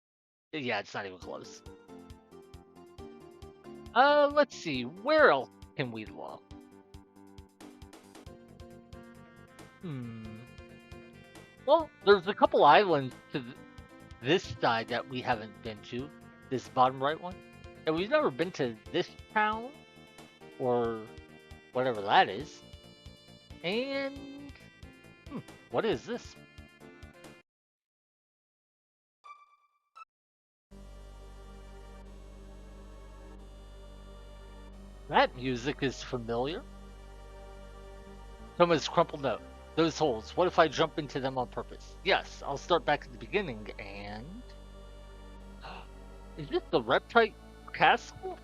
A: yeah, it's not even close. Let's see. Where else can we look? Well, there's a couple islands to this side that we haven't been to. This bottom right one. And we've never been to this town. Or whatever that is. And... what is this? That music is familiar. Someone's crumpled note. Those holes, what if I jump into them on purpose? Yes, I'll start back at the beginning and... Is this the Reptite Castle?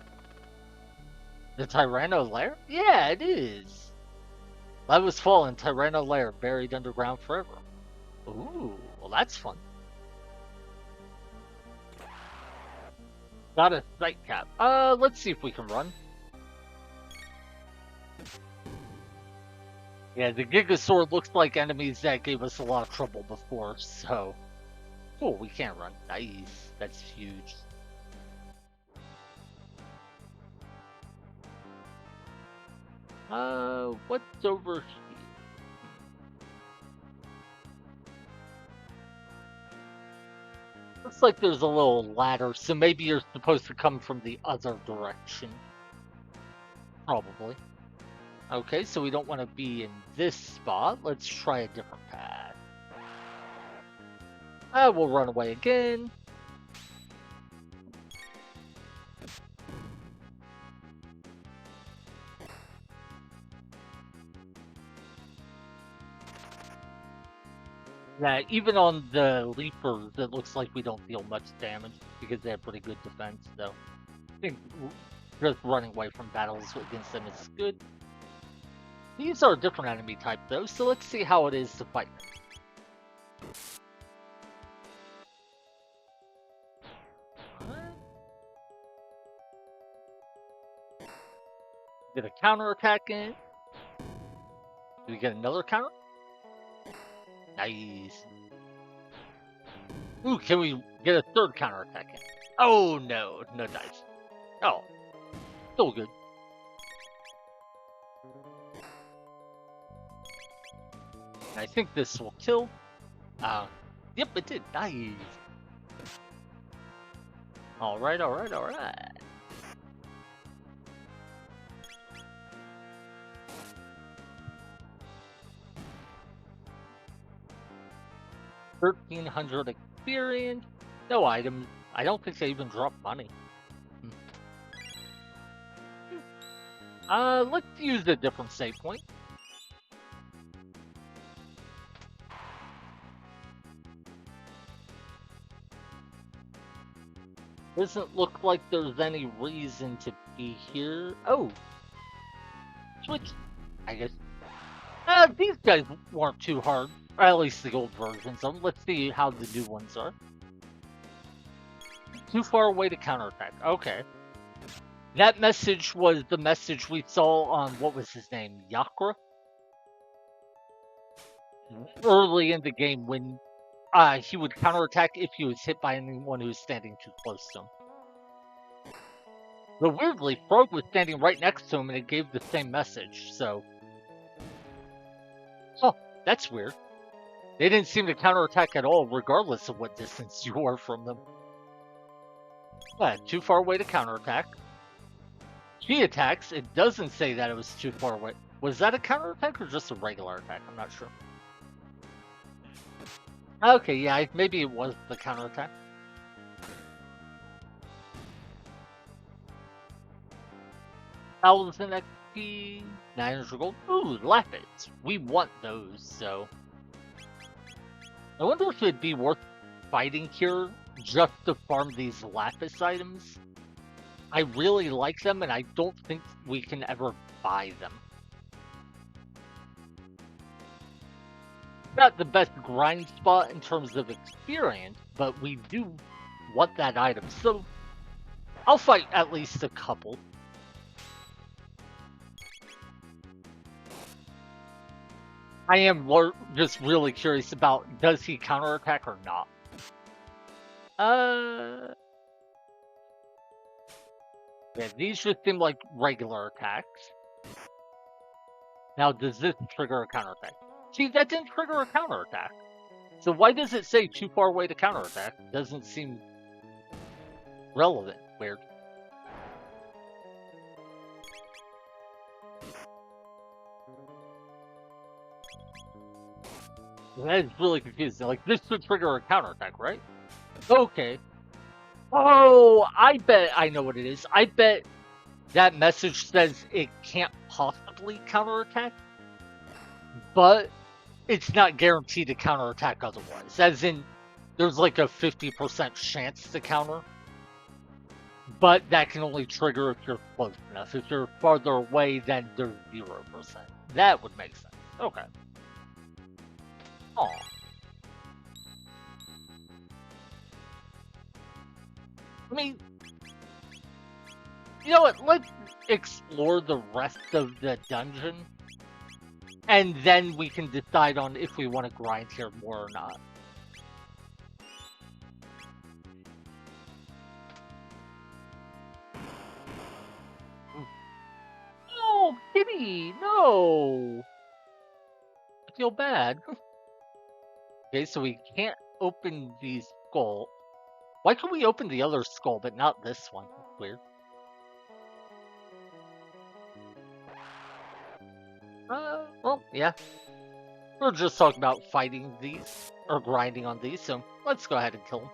A: The Tyranno Lair? Yeah, it is. Lava's fallen, Tyranno Lair, buried underground forever. Ooh, well that's fun. Got a sight cap. Let's see if we can run. Yeah, the Gigasaur looks like enemies that gave us a lot of trouble before, so... Cool, we can't run. Nice. That's huge. What's over here? Looks like there's a little ladder, so maybe you're supposed to come from the other direction. Probably. Okay, so we don't want to be in this spot. Let's try a different path. We'll run away again. Yeah, even on the Leapers, it looks like we don't deal much damage because they have pretty good defense, so I think just running away from battles against them is good. These are a different enemy type, though, so let's see how it is to fight them. Get a counter attack in. Do we get another counter? Nice. Ooh, can we get a third counter attack in? Oh no, no dice. Oh, still good. I think this will kill. Yep, it did. Nice. Alright, alright, alright. $1,300 experience. No items. I don't think they even drop money. Let's use a different save point. Doesn't look like there's any reason to be here. Oh! Switch. I guess. These guys weren't too hard. Or at least the old versions of them. Let's see how the new ones are. Too far away to counterattack. Okay. That message was the message we saw on, what was his name? Yakra? Early in the game when he would counterattack if he was hit by anyone who was standing too close to him. But weirdly, Frog was standing right next to him and it gave the same message, so... Oh, that's weird. They didn't seem to counterattack at all, regardless of what distance you were from them. Too far away to counterattack. She attacks. It doesn't say that it was too far away. Was that a counterattack or just a regular attack? I'm not sure. Okay, yeah, maybe it was the counterattack. Owls in XP, 900 gold. Ooh, Lapis. We want those, so... I wonder if it'd be worth fighting here just to farm these Lapis items. I really like them, and I don't think we can ever buy them. Not the best grind spot in terms of experience, but we do want that item, so I'll fight at least a couple. I am just really curious about, does he counterattack or not? Yeah, these just seem like regular attacks. Now, does this trigger a counterattack? See, that didn't trigger a counterattack. So why does it say too far away to counterattack? Doesn't seem relevant. Weird. That is really confusing. Like, this should trigger a counterattack, right? Okay. Oh, I bet I know what it is. I bet that message says it can't possibly counterattack, but it's not guaranteed to counterattack otherwise. As in, there's like a 50% chance to counter, but that can only trigger if you're close enough. If you're farther away, then there's 0%. That would make sense. Okay. Aw. I mean, you know what? Let's explore the rest of the dungeon, and then we can decide on if we want to grind here more or not. Oh, Kitty! No! I feel bad. Okay, so we can't open the skull. Why can we open the other skull, but not this one? Weird. Well, yeah. We're just talking about fighting these, or grinding on these, so let's go ahead and kill them.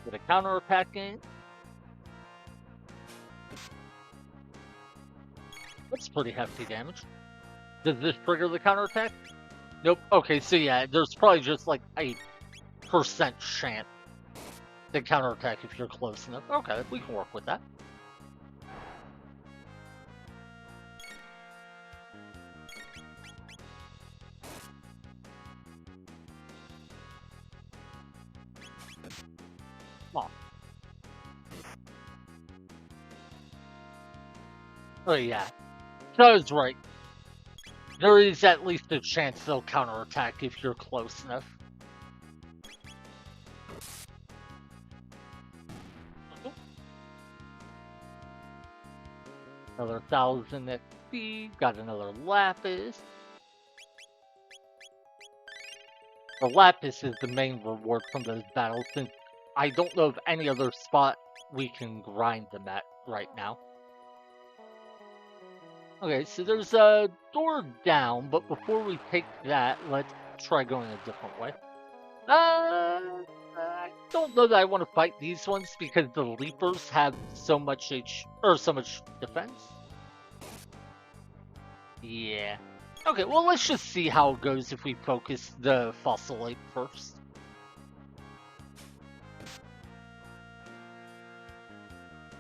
A: Get a counterattack in. That's pretty hefty damage. Does this trigger the counterattack? Nope. Okay, so yeah, there's probably just like a % chance to counterattack if you're close enough. Okay, we can work with that. Come on. Oh yeah, so I was right. There is at least a chance they'll counterattack if you're close enough. Another 1,000 XP, got another Lapis. The Lapis is the main reward from those battles, since I don't know of any other spot we can grind them at right now. Okay, so there's a door down, but before we take that, let's try going a different way. I don't know that I want to fight these ones because the Leapers have so much so much defense. Yeah. Okay, well let's just see how it goes if we focus the Fossil Ape first.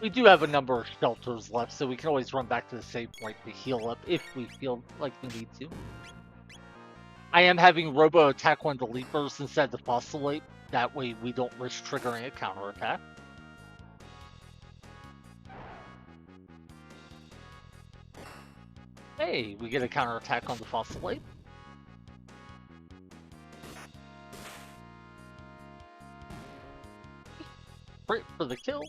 A: We do have a number of shelters left, so we can always run back to the save point to heal up if we feel like we need to. I am having Robo attack one of the Leapers instead of the Fossil Ape. That way we don't risk triggering a counterattack. Hey, we get a counterattack on the Fossil Ape. Great for the kill.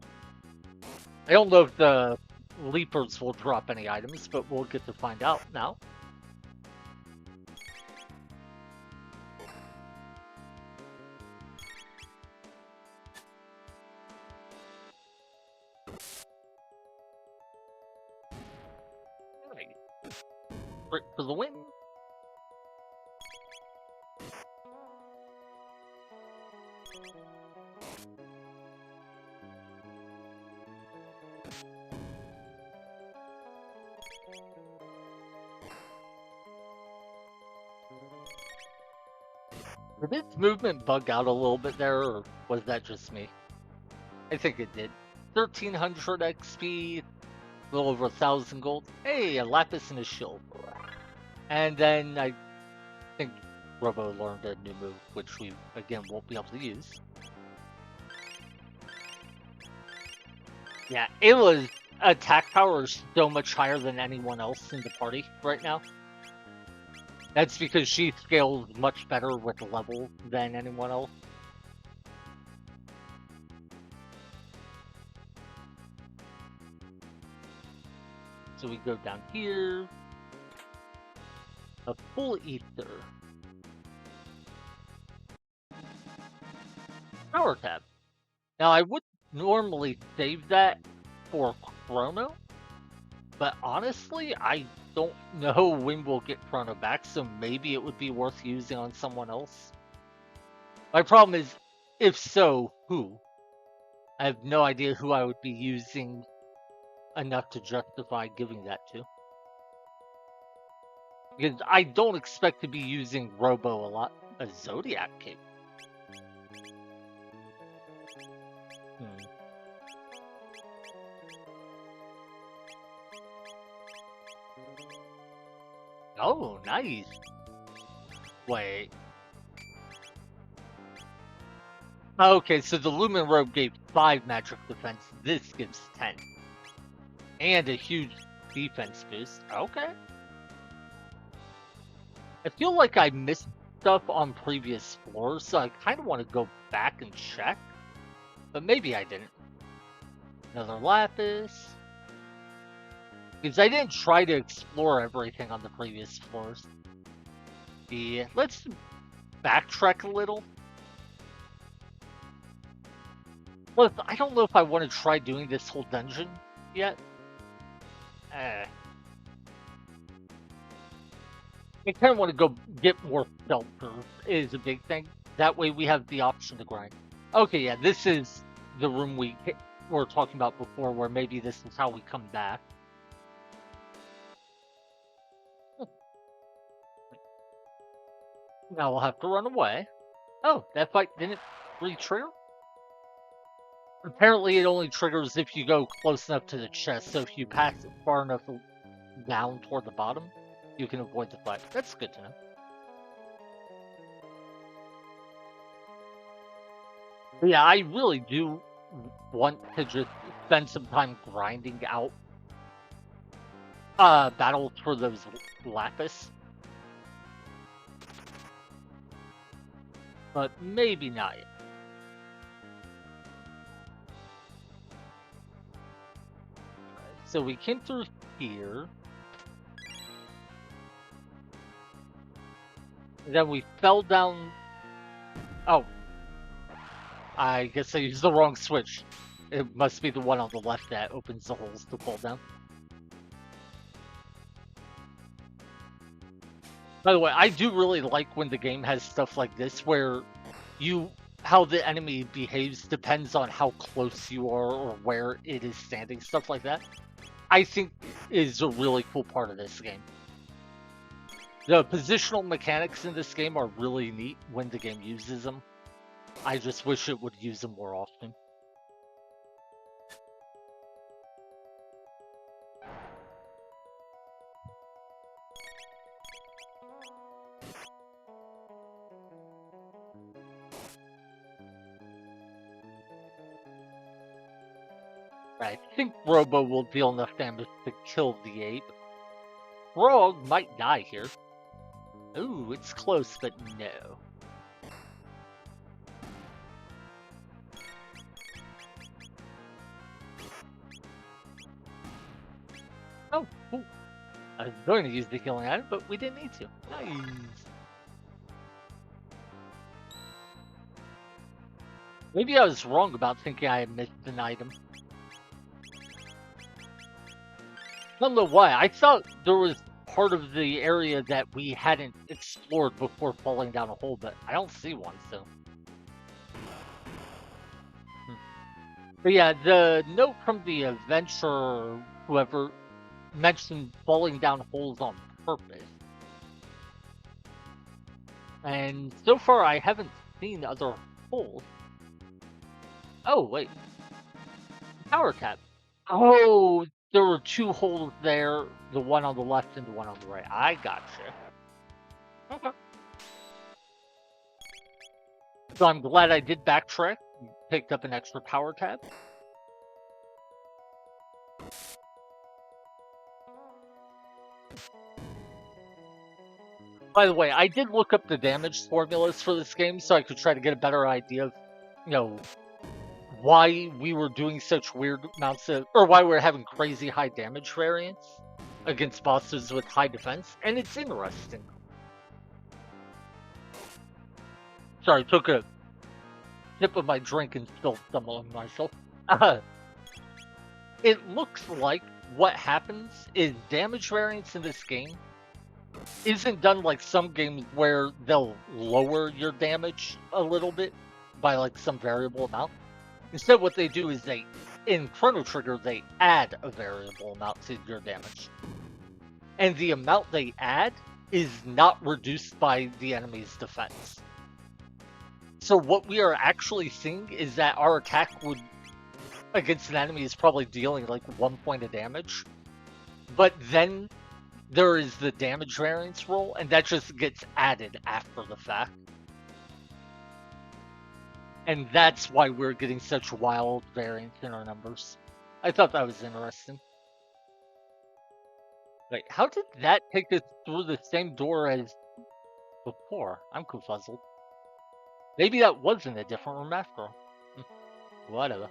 A: I don't know if the Leapers will drop any items, but we'll get to find out now. Great for the win. Did its movement bug out a little bit there, or was that just me? I think it did. 1,300 XP, a little over 1,000 gold. Hey, a Lapis and a shield. And then I think Robo learned a new move, which we, again, won't be able to use. Yeah, Ayla's attack power is so much higher than anyone else in the party right now. That's because she scales much better with level than anyone else. So we go down here. A full ether. Power tab. Now I would normally save that for Chrono, but honestly, I don't know when we'll get Chrono back, so maybe it would be worth using on someone else. My problem is, if so, who? I have no idea who I would be using enough to justify giving that to. Because I don't expect to be using Robo a lot. A Zodiac cape. Oh, nice. Wait. Okay, so the Lumen Robe gave 5 magic defense. This gives 10. And a huge defense boost. Okay. I feel like I missed stuff on previous floors, so I kind of want to go back and check. But maybe I didn't. Another Lapis. Because I didn't try to explore everything on the previous floors. Yeah, let's backtrack a little. Plus, I don't know if I want to try doing this whole dungeon yet. Eh. I kind of want to go get more filters is a big thing. That way we have the option to grind. Okay, yeah, this is the room we were talking about before, where maybe this is how we come back. Now we'll have to run away. Oh, that fight didn't re-trigger? Apparently it only triggers if you go close enough to the chest, so if you pass it far enough down toward the bottom, you can avoid the fight. That's good to know. But yeah, I really do want to just spend some time grinding out battles for those lapis. But maybe not yet. So we came through here. Then we fell down. Oh, I guess I used the wrong switch. It must be the one on the left that opens the holes to fall down. By the way, I do really like when the game has stuff like this where how the enemy behaves depends on how close you are or where it is standing, stuff like that. I think is a really cool part of this game. The positional mechanics in this game are really neat when the game uses them. I just wish it would use them more often. I think Robo will deal enough damage to kill the ape. Frog might die here. Ooh, it's close, but no. Oh, ooh. I was going to use the healing item, but we didn't need to. Nice. Maybe I was wrong about thinking I had missed an item. I don't know why. I thought there was part of the area that we hadn't explored before falling down a hole, but I don't see one, so. But yeah, the note from the adventurer, whoever, mentioned falling down holes on purpose. And so far, I haven't seen other holes. Oh, wait. Power tap. Oh, there were two holes there, the one on the left and the one on the right. I gotcha. Okay. So I'm glad I did backtrack, picked up an extra power tab. By the way, I did look up the damage formulas for this game so I could try to get a better idea of, you know, why we were doing such weird amounts of, or why we were having crazy high damage variance against bosses with high defense, and it's interesting. Sorry, took a sip of my drink and still stumbling myself. It looks like what happens is damage variance in this game isn't done like some games where they'll lower your damage a little bit by like some variable amount. Instead, what they do is in Chrono Trigger, they add a variable amount to your damage. And the amount they add is not reduced by the enemy's defense. So what we are actually seeing is that our attack against an enemy is probably dealing like 1 point of damage. But then there is the damage variance roll, and that just gets added after the fact. And that's why we're getting such wild variance in our numbers. I thought that was interesting. Wait, how did that take us through the same door as before? I'm confuzzled. Maybe that wasn't a different room after all. Whatever.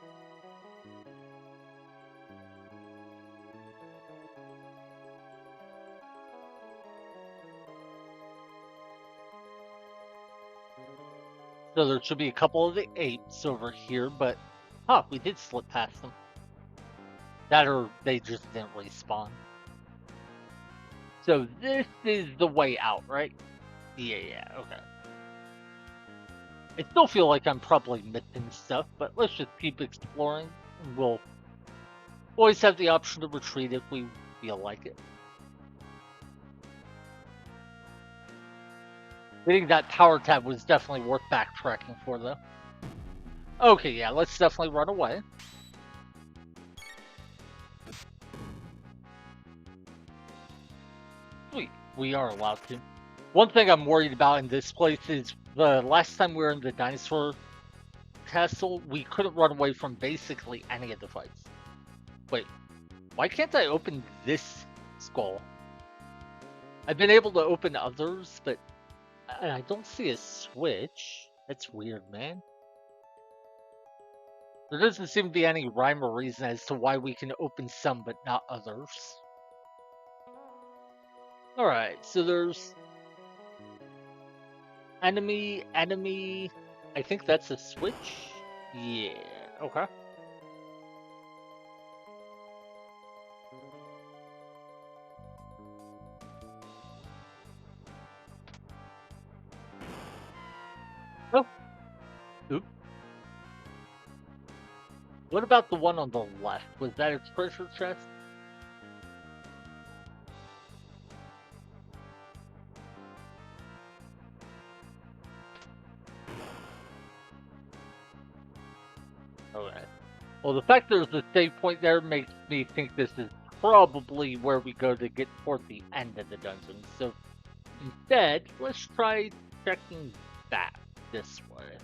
A: So there should be a couple of the apes over here, but Huh, we did slip past them. That or they just didn't respawn. So this is the way out, right? Yeah, okay. I still feel like I'm probably missing stuff, but let's just keep exploring. And we'll always have the option to retreat if we feel like it. I think that power tab was definitely worth backtracking for, though. Okay, yeah, let's definitely run away. Sweet, we are allowed to. One thing I'm worried about in this place is the last time we were in the dinosaur castle, we couldn't run away from basically any of the fights. Wait, why can't I open this skull? I've been able to open others, but I don't see a switch. That's weird, man. There doesn't seem to be any rhyme or reason as to why we can open some but not others. Alright, so there's enemy. I think that's a switch? Yeah, okay. Oh, oop. What about the one on the left? Was that a treasure chest? Okay. Well, the fact there's a save point there makes me think this is probably where we go to get toward the end of the dungeon. So instead, let's try checking back this way.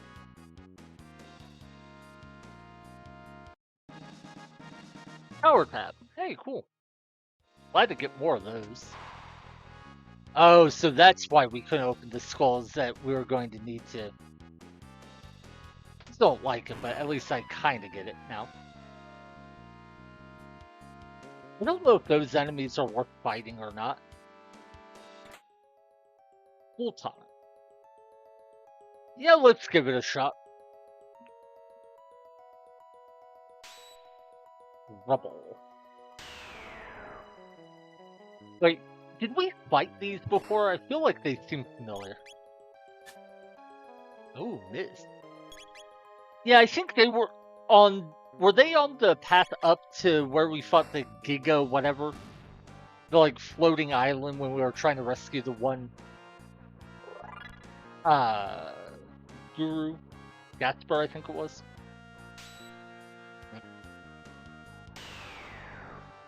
A: Power tab. Hey, cool. Glad to get more of those. Oh, so that's why we couldn't open the skulls, that we were going to need to. Still don't like it, but at least I kind of get it now. I don't know if those enemies are worth fighting or not. Full time. Yeah, let's give it a shot. Rubble. Wait, did we fight these before? I feel like they seem familiar. Oh, missed. Yeah, I think they were on. Were they on the path up to where we fought the Giga whatever? The like floating island when we were trying to rescue the one Guru Gaspar, I think it was.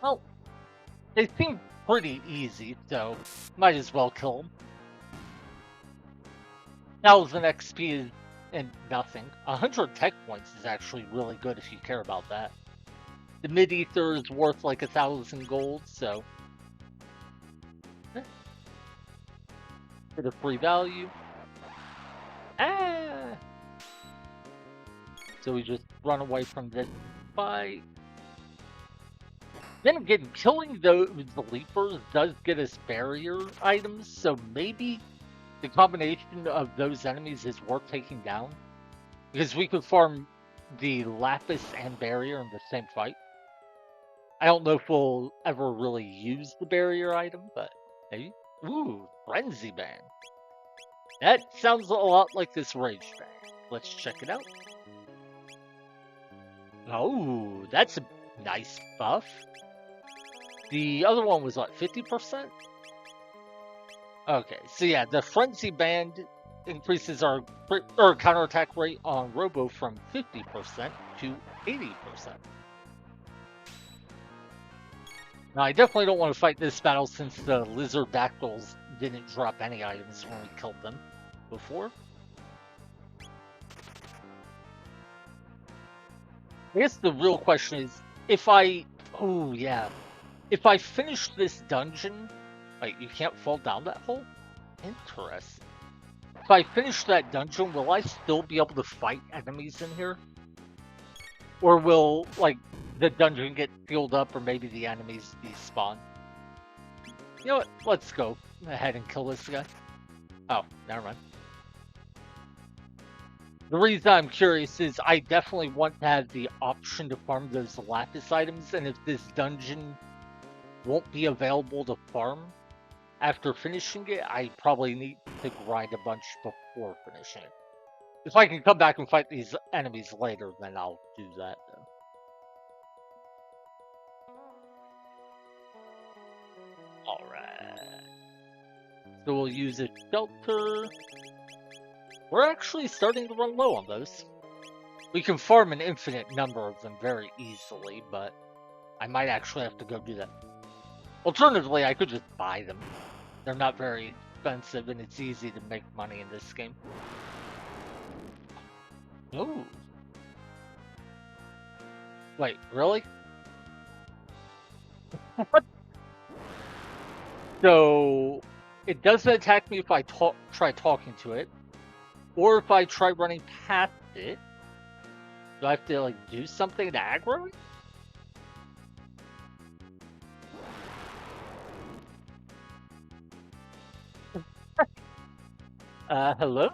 A: Well, they seem pretty easy, so might as well kill them. 1,000 XP is and nothing. 100 tech points is actually really good if you care about that. The mid-ether is worth like 1,000 gold, so for the free value. Ah! So we just run away from this fight. Then again, killing those leapers does get us barrier items, so maybe the combination of those enemies is worth taking down. Because we could farm the lapis and barrier in the same fight. I don't know if we'll ever really use the barrier item, but maybe. Ooh, frenzy band. That sounds a lot like this rage band. Let's check it out. Oh, that's a nice buff. The other one was what, 50%? Okay, so yeah, the frenzy band increases our counterattack rate on Robo from 50% to 80%. Now, I definitely don't want to fight this battle since the lizard dactyls didn't drop any items when we killed them before. I guess the real question is, if I... Oh, yeah. If I finish this dungeon... Wait, you can't fall down that hole? Interesting. If I finish that dungeon, will I still be able to fight enemies in here? Or will, like, the dungeon get filled up, or maybe the enemies despawn? You know what? Let's go ahead and kill this guy. Oh, never mind. The reason I'm curious is I definitely want to have the option to farm those lapis items, and if this dungeon won't be available to farm after finishing it, I probably need to grind a bunch before finishing it. If I can come back and fight these enemies later, then I'll do that. Though. Alright. So we'll use a shelter. We're actually starting to run low on those. We can farm an infinite number of them very easily, but I might actually have to go do that. Alternatively, I could just buy them. They're not very expensive, and it's easy to make money in this game. Ooh. Wait, really? What? So, it doesn't attack me if I try talking to it, or if I try running past it. Do I have to, like, do something to aggro it? Hello?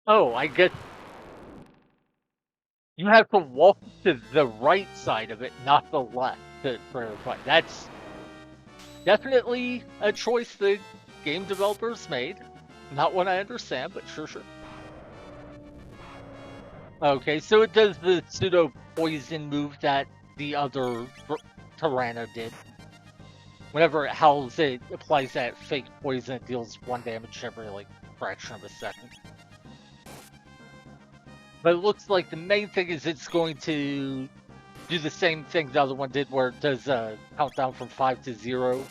A: Oh, I guess you have to walk to the right side of it, not the left, for a fight. That's definitely a choice the game developers made. Not one I understand, but sure. Okay, so it does the pseudo poison move that the other Tyranno did. Whenever it howls, it applies that fake poison. It deals 1 damage every, like, fraction of a second. But it looks like the main thing is it's going to do the same thing the other one did, where it does a countdown from 5 to 0.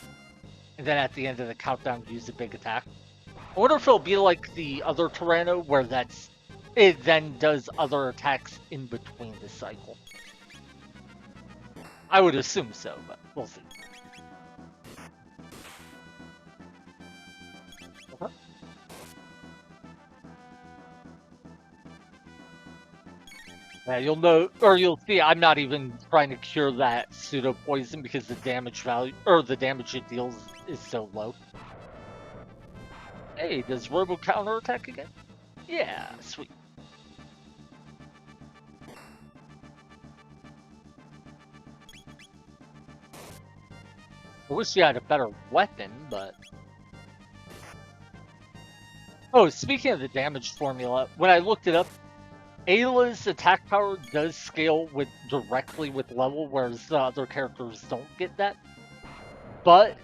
A: And then at the end of the countdown, use a big attack. I wonder if it'll be like the other Tyranno, where it then does other attacks in between the cycle. I would assume so, but we'll see. Yeah, you'll know, or you'll see, I'm not even trying to cure that pseudo poison because the damage value, or the damage it deals is so low. Hey, does Robo counter attack again? Yeah, sweet. I wish you had a better weapon, but... Oh, speaking of the damage formula, when I looked it up, Ayla's attack power does scale directly with level, whereas the other characters don't get that. But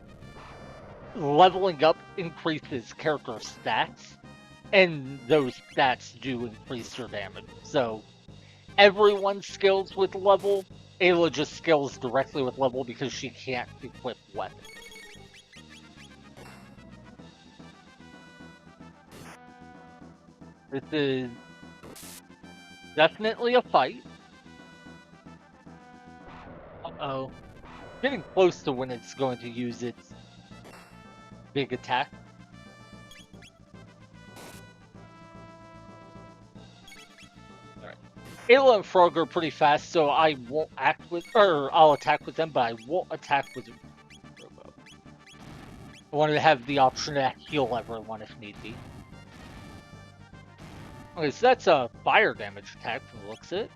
A: leveling up increases character stats, and those stats do increase your damage. So everyone scales with level. Ayla just scales directly with level because she can't equip weapons. This is definitely a fight. Uh-oh. Getting close to when it's going to use its big attack. Alright. Ayla and Frog are pretty fast, so I won't I'll attack with them, but I won't attack with Robo. I wanted to have the option to heal everyone if need be. Okay, so that's a fire damage attack from the looks of it.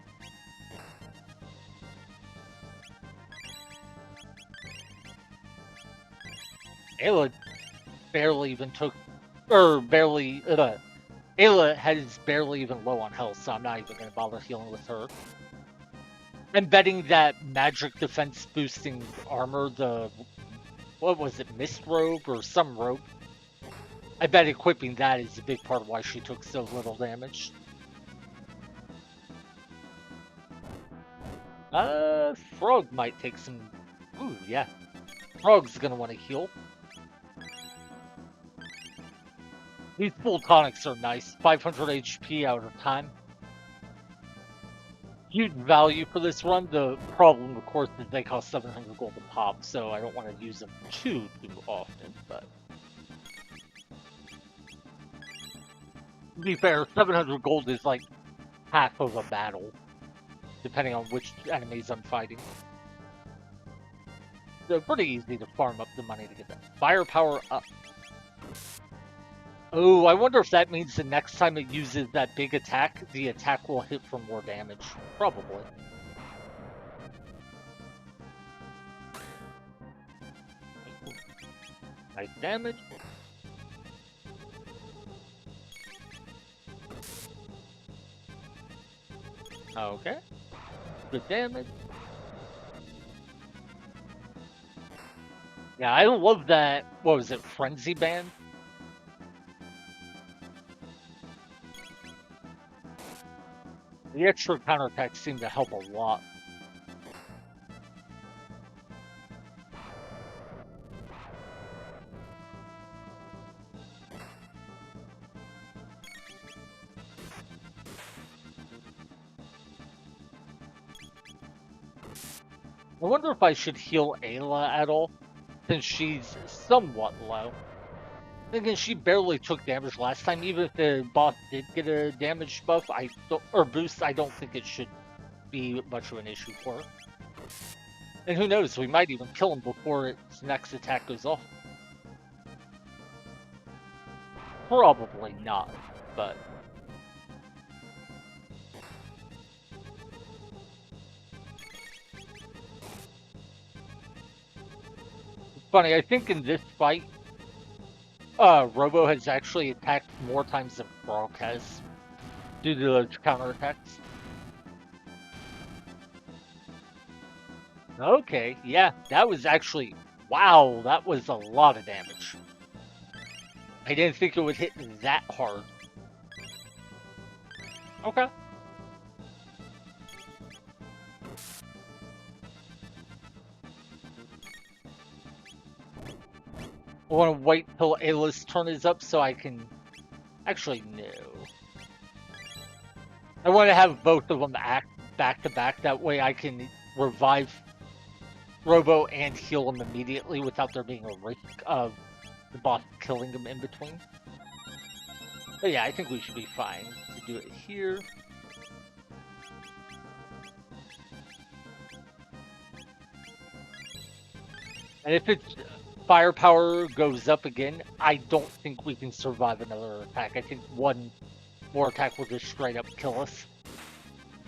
A: Ayla barely even Ayla has barely even low on health, so I'm not even going to bother healing with her. I'm betting that magic defense boosting armor, what was it, Mist Robe or some robe? I bet equipping that is a big part of why she took so little damage. Frog might take some... Ooh, yeah. Frog's gonna want to heal. These full tonics are nice. 500 HP out of time. Huge value for this run. The problem, of course, is they cost 700 gold to pop, so I don't want to use them too often, but... To be fair, 700 gold is like half of a battle, depending on which enemies I'm fighting. So pretty easy to farm up the money to get that. Firepower up. Oh, I wonder if that means the next time it uses that big attack, the attack will hit for more damage. Probably. Nice damage. Okay. Good damage. Yeah, I love that. What was it? Frenzy Band? The extra counterattacks seem to help a lot. I wonder if I should heal Ayla at all, since she's somewhat low. Again, she barely took damage last time. Even if the boss did get a damage buff, or boost, I don't think it should be much of an issue for her. And who knows, we might even kill him before its next attack goes off. Probably not, but... It's funny, I think in this fight, Robo has actually attacked more times than Brock has, due to those counterattacks. Okay, yeah, that was actually... Wow, that was a lot of damage. I didn't think it would hit that hard. Okay. I want to wait till Ayla's turn is up so I can... Actually, no. I want to have both of them act back to back. That way I can revive Robo and heal him immediately without there being a risk of the boss killing him in between. But yeah, I think we should be fine to do it here. And if its firepower goes up again, I don't think we can survive another attack. I think one more attack will just straight up kill us.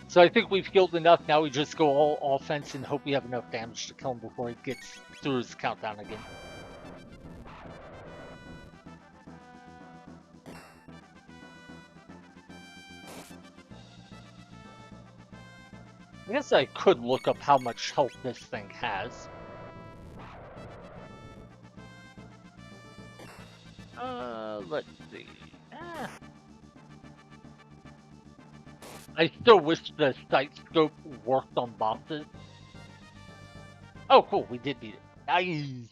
A: So I think we've healed enough. Now we just go all offense and hope we have enough damage to kill him before he gets through his countdown again. I guess I could look up how much health this thing has. Let's see. I still wish the sight scope worked on bosses. Oh, cool, we did beat it. Nice.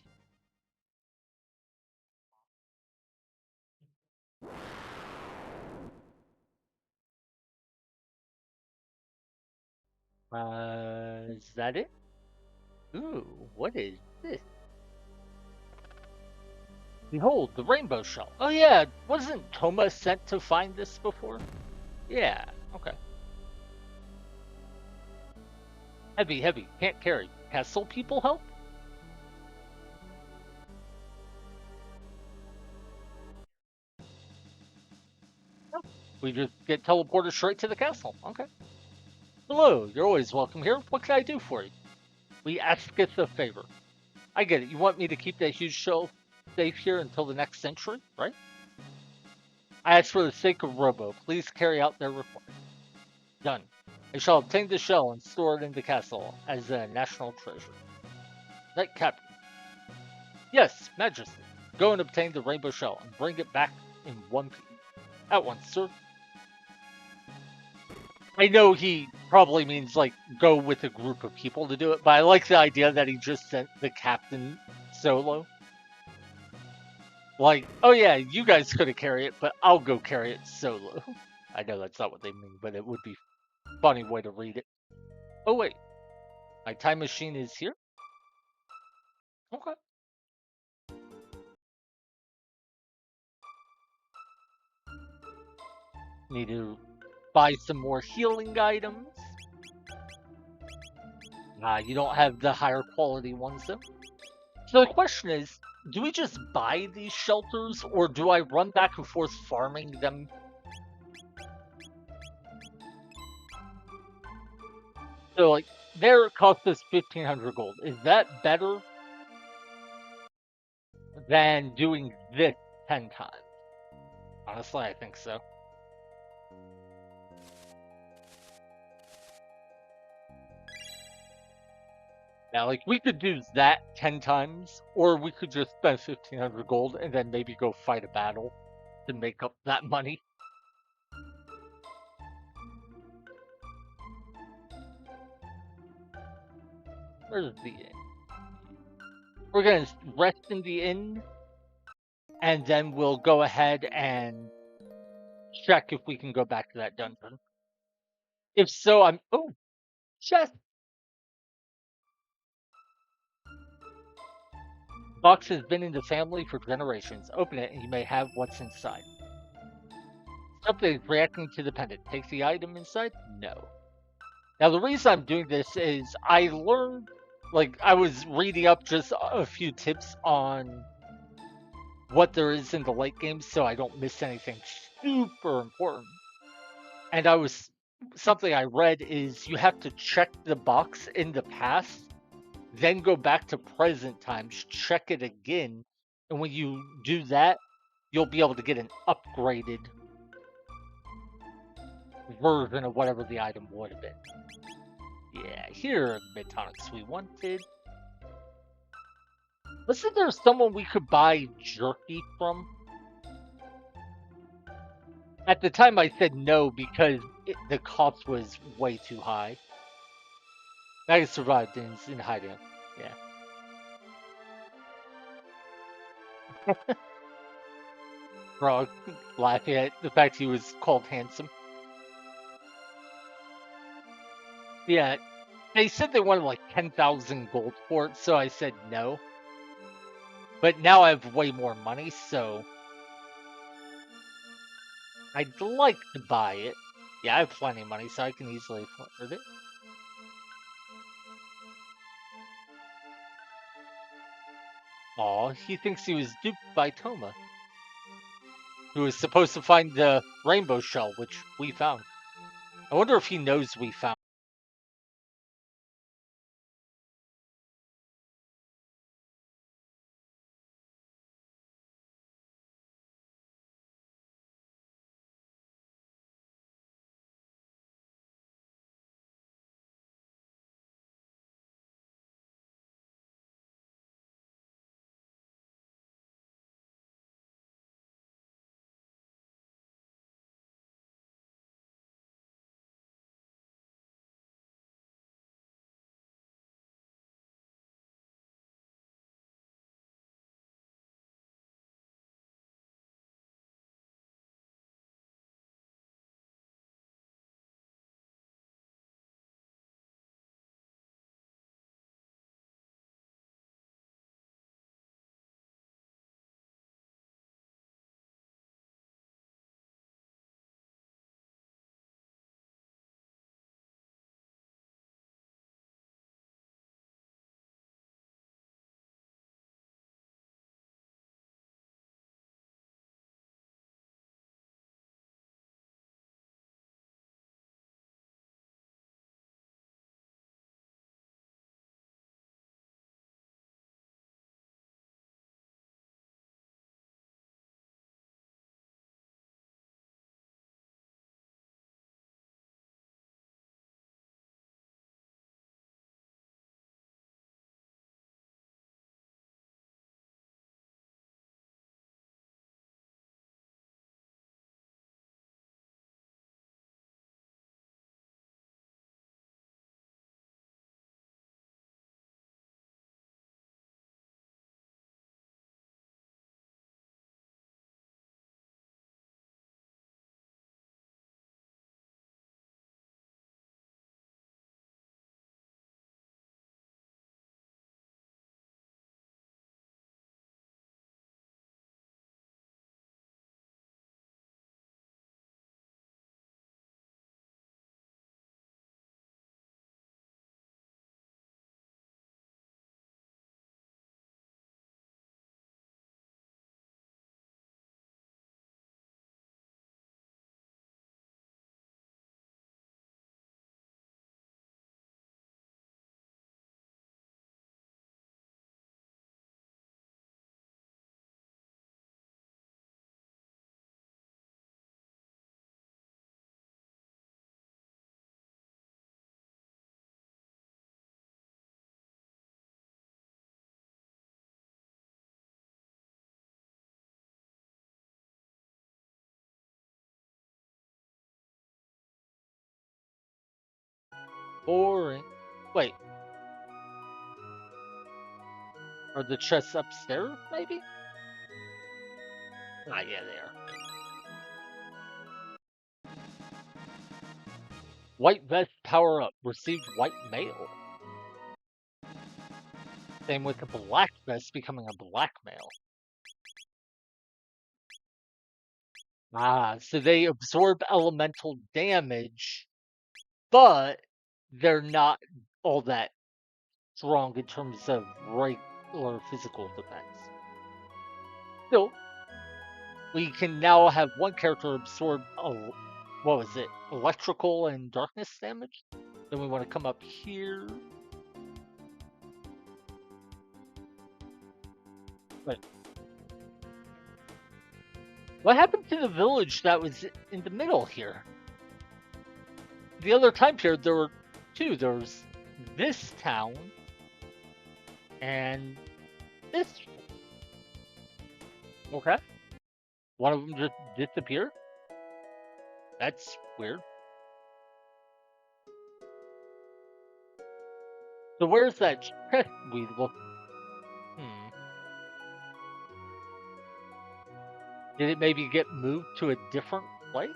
A: Is that it? Ooh, what is this? Behold, the rainbow shell. Oh yeah, wasn't Toma sent to find this before? Yeah, okay. Heavy, heavy, can't carry. Castle people help? Nope. We just get teleported straight to the castle. Okay. Hello, you're always welcome here. What can I do for you? We asketh a favor. I get it. You want me to keep that huge shell safe here until the next century, right? I ask for the sake of Robo. Please carry out their request. Done. I shall obtain the shell and store it in the castle as a national treasure. Knight Captain. Yes, Majesty. Go and obtain the rainbow shell and bring it back in one piece. At once, sir. I know he probably means, like, go with a group of people to do it, but I like the idea that he just sent the captain solo. Like, oh yeah, you guys could have carried it, but I'll go carry it solo. I know that's not what they mean, but it would be a funny way to read it. Oh wait, my time machine is here? Okay. Need to buy some more healing items. You don't have the higher quality ones though. So the question is, do we just buy these shelters, or do I run back and forth farming them? So, like, there it cost us 1,500 gold. Is that better than doing this 10 times? Honestly, I think so. Yeah, like, we could do that 10 times, or we could just spend 1,500 gold and then maybe go fight a battle to make up that money. Where's the inn? We're gonna rest in the inn, and then we'll go ahead and check if we can go back to that dungeon. If so, I'm. Oh, chest! Box has been in the family for generations. Open it, and you may have what's inside. Something is reacting to the pendant. Take the item inside? No. Now, the reason I'm doing this is I learned, like, I was reading up just a few tips on what there is in the late game so I don't miss anything super important. And something I read is you have to check the box in the past, then go back to present times, check it again. And when you do that, you'll be able to get an upgraded version of whatever the item would have been. Yeah, here are the tonics we wanted. Wasn't there someone we could buy jerky from? At the time, I said no because the cost was way too high. I survived in hiding. Yeah. Frog laughing at the fact he was called handsome. Yeah, they said they wanted like 10,000 gold for it, so I said no. But now I have way more money, so I'd like to buy it. Yeah, I have plenty of money, so I can easily afford it. Aw, he thinks he was duped by Toma, who was supposed to find the rainbow shell, which we found. I wonder if he knows we found Boring. Wait, are the chests upstairs, maybe? Ah, yeah, they are. White vest power up. Received white mail. Same with the black vest becoming a black mail. Ah, so they absorb elemental damage, but they're not all that strong in terms of regular physical defense. Still, we can now have one character absorb what was it? Electrical and darkness damage. Then we want to come up here. But what happened to the village that was in the middle here? The other time period, there were two. There was this town and this. Okay. One of them just disappeared. That's weird. So where's that chest we look? Hmm. Did it maybe get moved to a different place?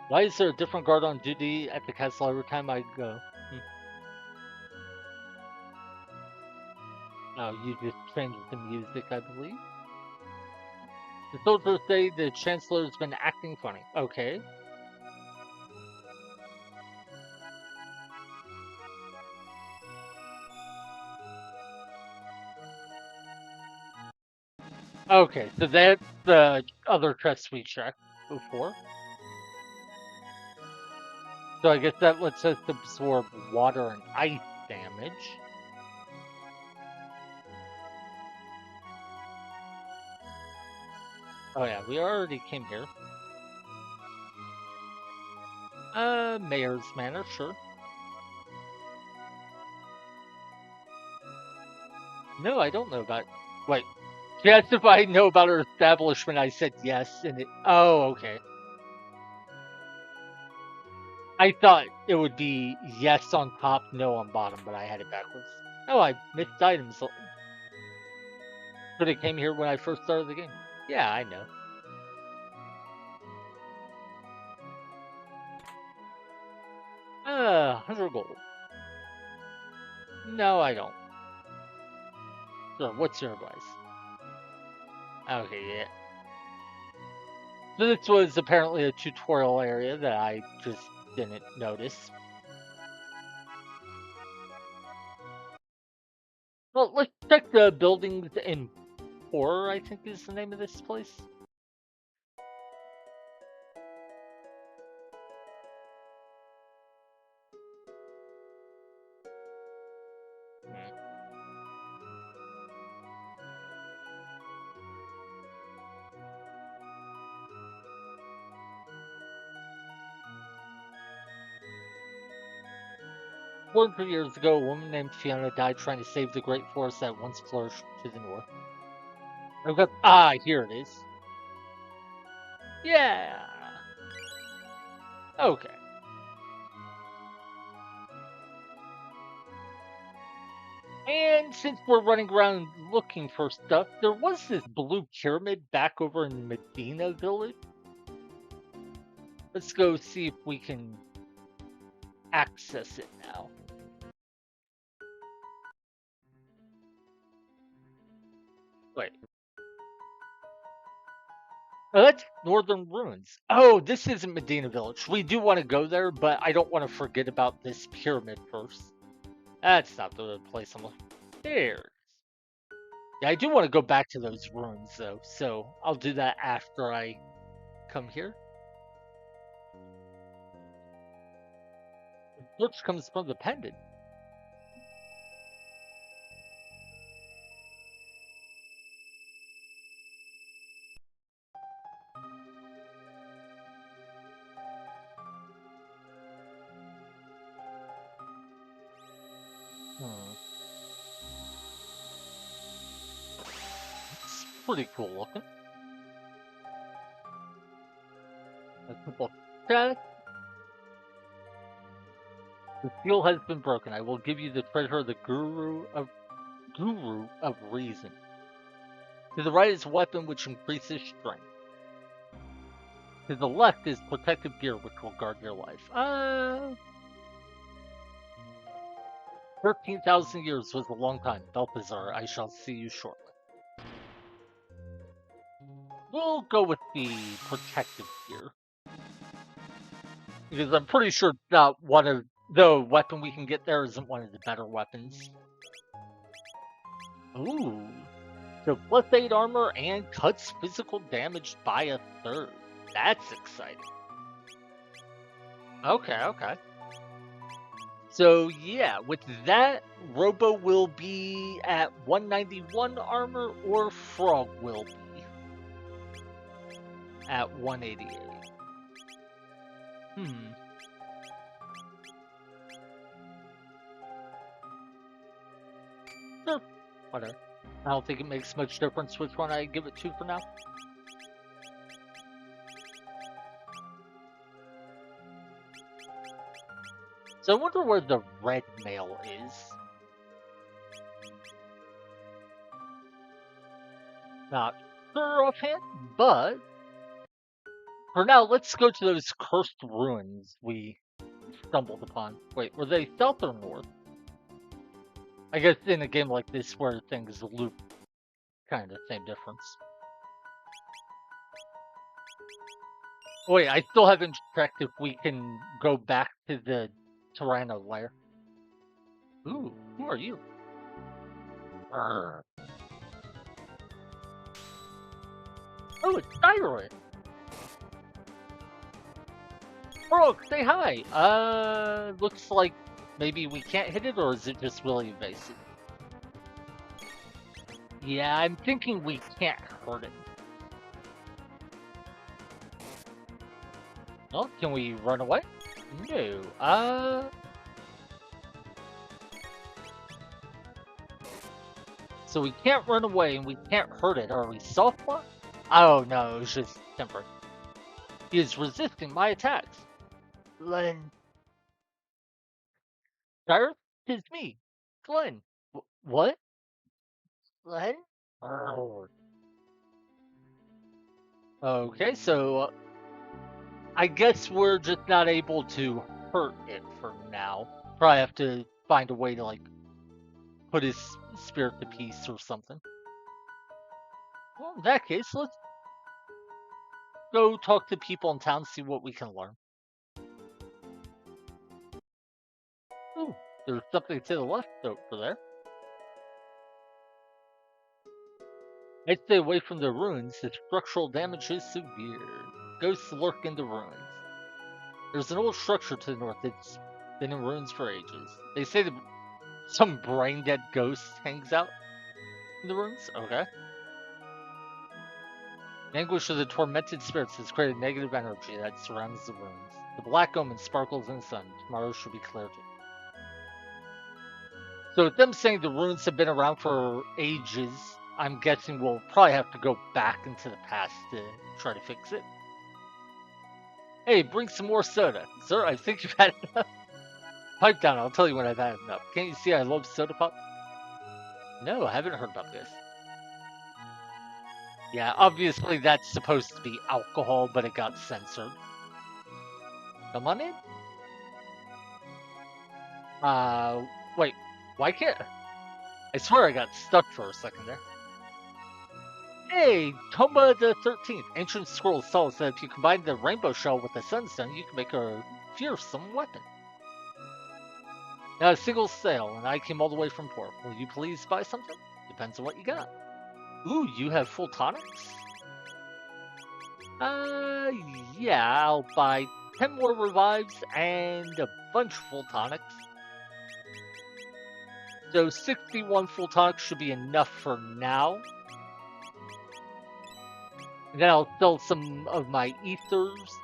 A: Why is there a different guard on duty at the castle every time I go? Hmm. Oh, you just changed the music, I believe. The soldiers say the chancellor's been acting funny. Okay. Okay, so that's the other chest we checked before. So I guess that lets us absorb water and ice damage. Oh yeah, we already came here. Mayor's Manor, sure. No, I don't know about. Wait, she asked if I know about her establishment. I said yes, and it. Oh, okay. I thought it would be yes on top, no on bottom, but I had it backwards. Oh, I missed items. But it came here when I first started the game. Yeah, I know. 100 gold. No, I don't. Sure, what's your advice? Okay, yeah. So this was apparently a tutorial area that I just didn't notice. Well, let's check the buildings in Horror, I think is the name of this place. Hmm. 400 years ago, a woman named Fiona died trying to save the great forest that once flourished to the north. Okay. Ah, here it is. Yeah. Okay. And since we're running around looking for stuff, there was this blue pyramid back over in Medina Village. Let's go see if we can access it now. Wait. Oh, that's Northern Ruins. Oh, this isn't Medina Village. We do want to go there, but I don't want to forget about this pyramid first. That's not the place I'm looking. There. Yeah, I do want to go back to those ruins though, so I'll do that after I come here. The torch comes from the pendant. Hmm. pretty cool looking. A couple chests. The seal has been broken. I will give you the treasure of the Guru of Reason. To the right is a weapon which increases strength. To the left is protective gear which will guard your life. 13,000 years was a long time. Balthazar, I shall see you shortly. We'll go with the protective gear. Because I'm pretty sure that one of the weapon we can get there isn't one of the better weapons. Ooh. So plus 8 armor and cuts physical damage by a third. That's exciting. Okay. So yeah, with that, Robo will be at 191 armor, or Frog will be at 188. Sure, whatever. I don't think it makes much difference which one I give it to for now. So I wonder where the red mail is. Not sure offhand, but for now, let's go to those cursed ruins we stumbled upon. Wait, were they south or north? I guess in a game like this where things loop, kind of same difference. Wait, I still haven't checked if we can go back to the Tyranno lair. Ooh, who are you? Arrgh. Oh, it's Tyrant! Frog, say hi! Looks like maybe we can't hit it, or is it just really evasive? Yeah, I'm thinking we can't hurt it. Oh, can we run away? No. So we can't run away and we can't hurt it. Are we soft locked? Oh no, it was just temporary. He is resisting my attacks. Glenn. Gareth? 'Tis me. Glenn. What? Glenn? Oh. Okay, so I guess we're just not able to hurt it for now. Probably have to find a way to like put his spirit to peace or something. Well, in that case, let's go talk to people in town, see what we can learn. Ooh, there's something to the left over there. I'd stay away from the ruins. The structural damage is severe. Ghosts lurk in the ruins. There's an old structure to the north that's been in ruins for ages. They say that some brain-dead ghost hangs out in the ruins? Okay. The anguish of the tormented spirits has created negative energy that surrounds the ruins. The black omen sparkles in the sun. Tomorrow should be clear too. So with them saying the ruins have been around for ages, I'm guessing we'll probably have to go back into the past to try to fix it. Hey, bring some more soda. Sir, I think you've had enough. Pipe down, I'll tell you when I've had enough. Can't you see I love soda pop? No, I haven't heard about this. Yeah, obviously that's supposed to be alcohol, but it got censored. Come on in. Wait, why can't... I swear I got stuck for a second there. Hey, Toma the 13th. Ancient scrolls tell us that if you combine the rainbow shell with the sunstone, you can make a fearsome weapon. Now a single sale, and I came all the way from port. Will you please buy something? Depends on what you got. Ooh, you have full tonics? Yeah, I'll buy 10 more revives and a bunch of full tonics. So 61 full tonics should be enough for now. And then I'll sell some of my ethers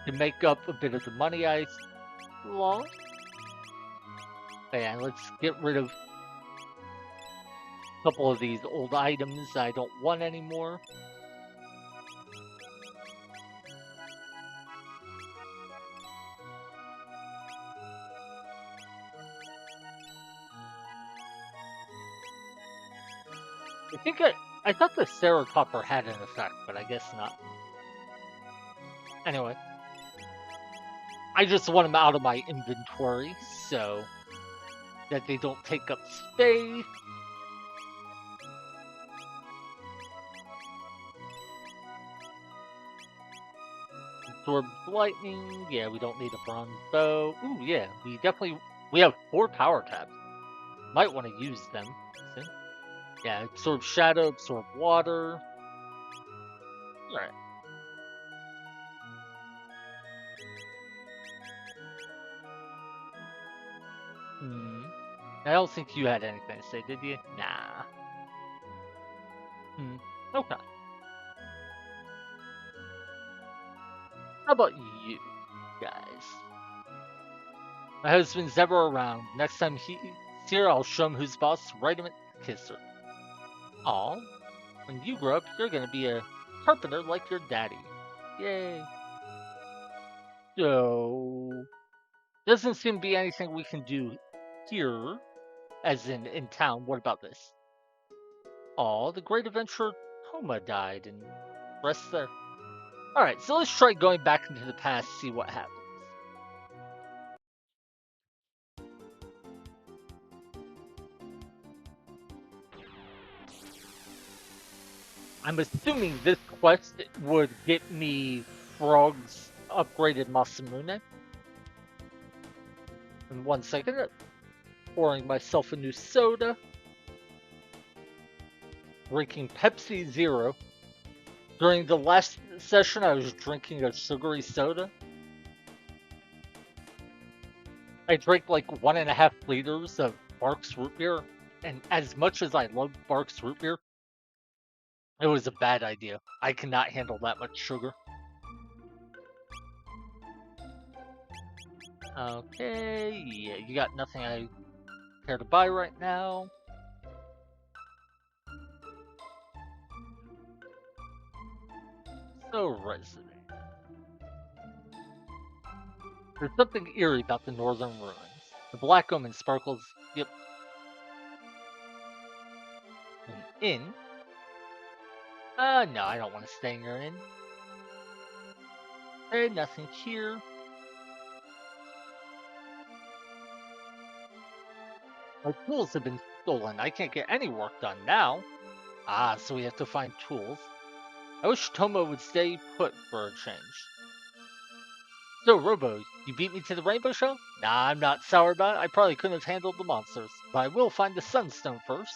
A: to make up a bit of the money I lost. And let's get rid of... couple of these old items I don't want anymore. I thought the Ceratopper had an effect, but I guess not. Anyway, I just want them out of my inventory so that they don't take up space. Absorb lightning. Yeah, we don't need a bronze bow. Ooh, yeah, we have 4 power tabs. Might want to use them. See? Yeah, absorb shadow, absorb water. Alright. I don't think you had anything to say, did you? Nah. Okay. How about you guys? My husband's never around. Next time he's here, I'll show him who's boss. Write him a kisser. Aw. When you grow up, you're gonna be a carpenter like your daddy. Yay. So, doesn't seem to be anything we can do here, as in town. What about this? Aw, the great adventurer Toma died and rests there. Alright, so let's try going back into the past, see what happens. I'm assuming this quest would get me Frog's upgraded Masamune. In 1 second, pouring myself a new soda. Drinking Pepsi Zero. During the last session, I was drinking a sugary soda. I drank like 1.5 liters of Barks root beer, and as much as I love Barks root beer, it was a bad idea. I cannot handle that much sugar. Okay, yeah, you got nothing I care to buy right now. So, resident. There's something eerie about the northern ruins. The black omen sparkles. Yep. An inn? No, I don't want to stay in your inn. Hey, nothing here. My tools have been stolen. I can't get any work done now. Ah, so we have to find tools. I wish Tomo would stay put for a change. So, Robo, you beat me to the Rainbow Show? Nah, I'm not sour about it. I probably couldn't have handled the monsters. But I will find the Sunstone first.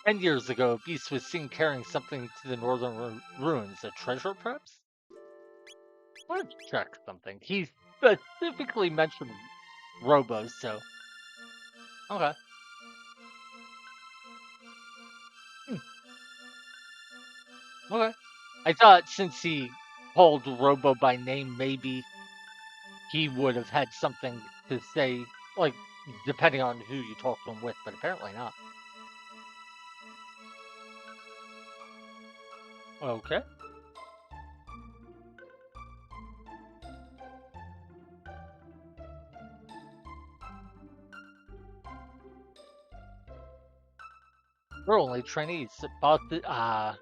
A: Ten years ago, Beast was seen carrying something to the northern ruins. A treasure, perhaps? Let's check something. He specifically mentioned Robo, so... Okay. Okay. I thought since he called Robo by name, maybe he would have had something to say, like, depending on who you talk to him with, but apparently not. Okay. We're only trainees. Yeah.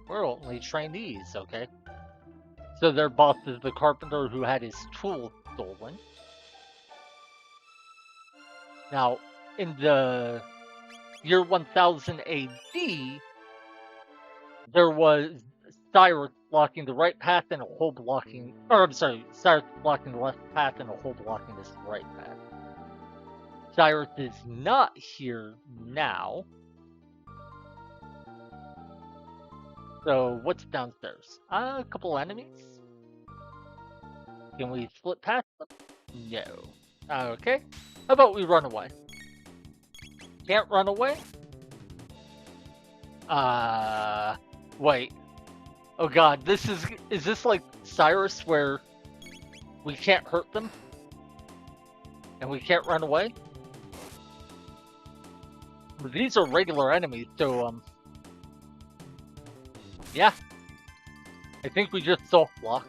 A: We're only trainees, okay? So their boss is the carpenter who had his tool stolen. Now, in the year 1000 AD, there was Cyrus blocking the right path and a hole blocking, or I'm sorry, Cyrus blocking the left path and a hole blocking this right path. Cyrus is not here now. So what's downstairs? A couple enemies. Can we split past them? No. Okay. How about we run away? Can't run away? Wait. Oh god, is this like Cyrus where we can't hurt them? And we can't run away? These are regular enemies, so, yeah. I think we just soft block.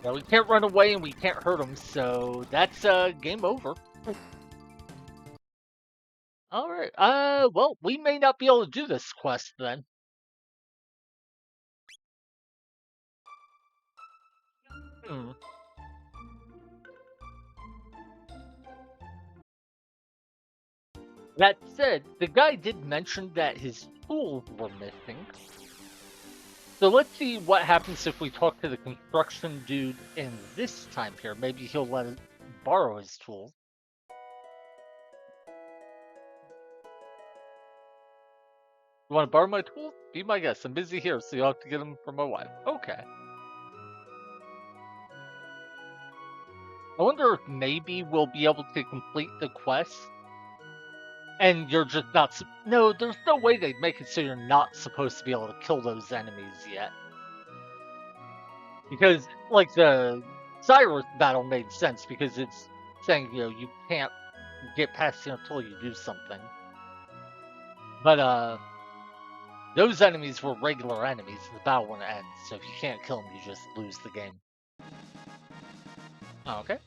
A: Yeah, we can't run away and we can't hurt them, so that's, game over. Alright, well, we may not be able to do this quest then. Hmm. That said, the guy did mention that his tools were missing. So let's see what happens if we talk to the construction dude in this time here. Maybe he'll let us borrow his tools. You want to borrow my tools? Be my guest. I'm busy here, so you'll have to get them from my wife. Okay. I wonder if maybe we'll be able to complete the quest and you're just not. No, there's no way they'd make it so you're not supposed to be able to kill those enemies yet. Because, like, the Cyrus battle made sense because it's saying, you can't get past here until you do something. But, those enemies were regular enemies. The battle wouldn't end. So if you can't kill them, you just lose the game. Oh, okay.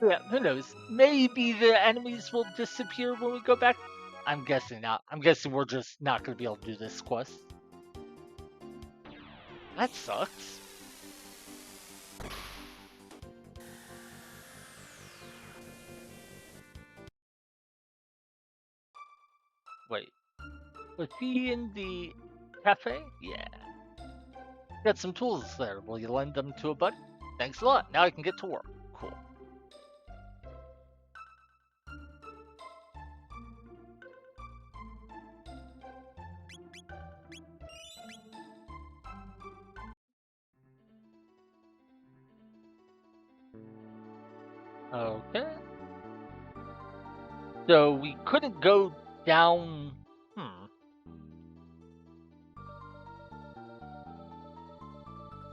A: Yeah, who knows? Maybe the enemies will disappear when we go back. I'm guessing not. I'm guessing we're just not going to be able to do this quest. That sucks. Wait. Was he in the cafe? Yeah. Got some tools there. Will you lend them to a buddy? Thanks a lot. Now I can get to work. Cool. Okay. So we couldn't go down.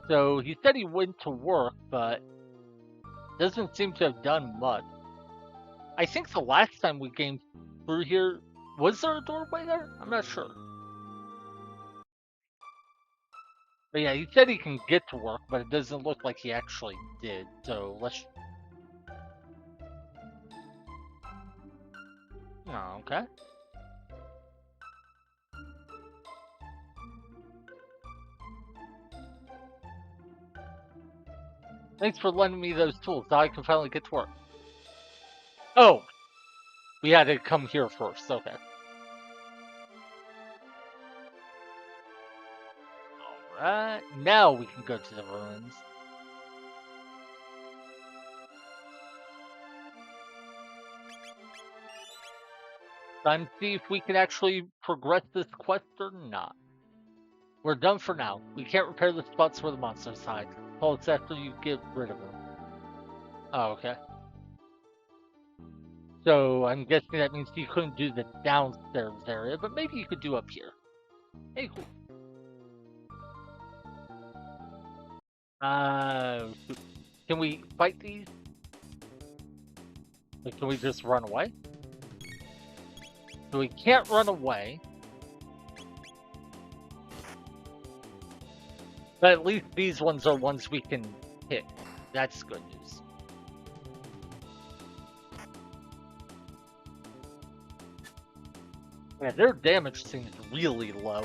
A: So he said he went to work, but doesn't seem to have done much. I think the last time we came through here, was there a doorway there? I'm not sure. But yeah, he said he can get to work, but it doesn't look like he actually did. So let's. Oh, okay. Thanks for lending me those tools. Now I can finally get to work. Oh, we had to come here first. Okay. Alright, now we can go to the ruins. Time to see if we can actually progress this quest or not. We're done for now. We can't repair the spots where the monsters hide. Call us after you get rid of them. Oh, okay. So I'm guessing that means you couldn't do the downstairs area, but maybe you could do up here. Hey, cool. Can we fight these? Like, can we just run away? So we can't run away. But at least these ones are ones we can hit. That's good news. Yeah, their damage seems really low.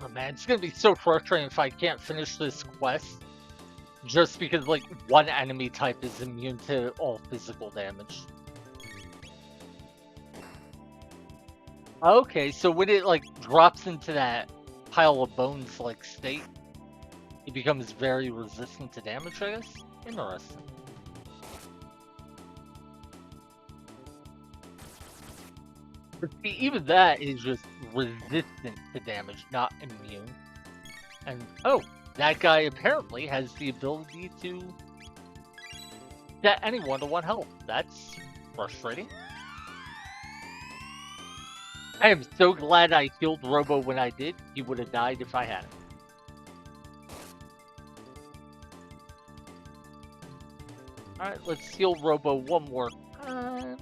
A: Oh man, it's gonna be so frustrating if I can't finish this quest. Just because, like, one enemy type is immune to all physical damage. Okay, so when it, like, drops into that pile of bones, like, state, it becomes very resistant to damage, I guess? Interesting. But see, even that is just resistant to damage, not immune. And, oh, that guy apparently has the ability to reset anyone to 1 health. That's frustrating. I am so glad I killed Robo when I did. He would have died if I hadn't. Alright, let's heal Robo one more time.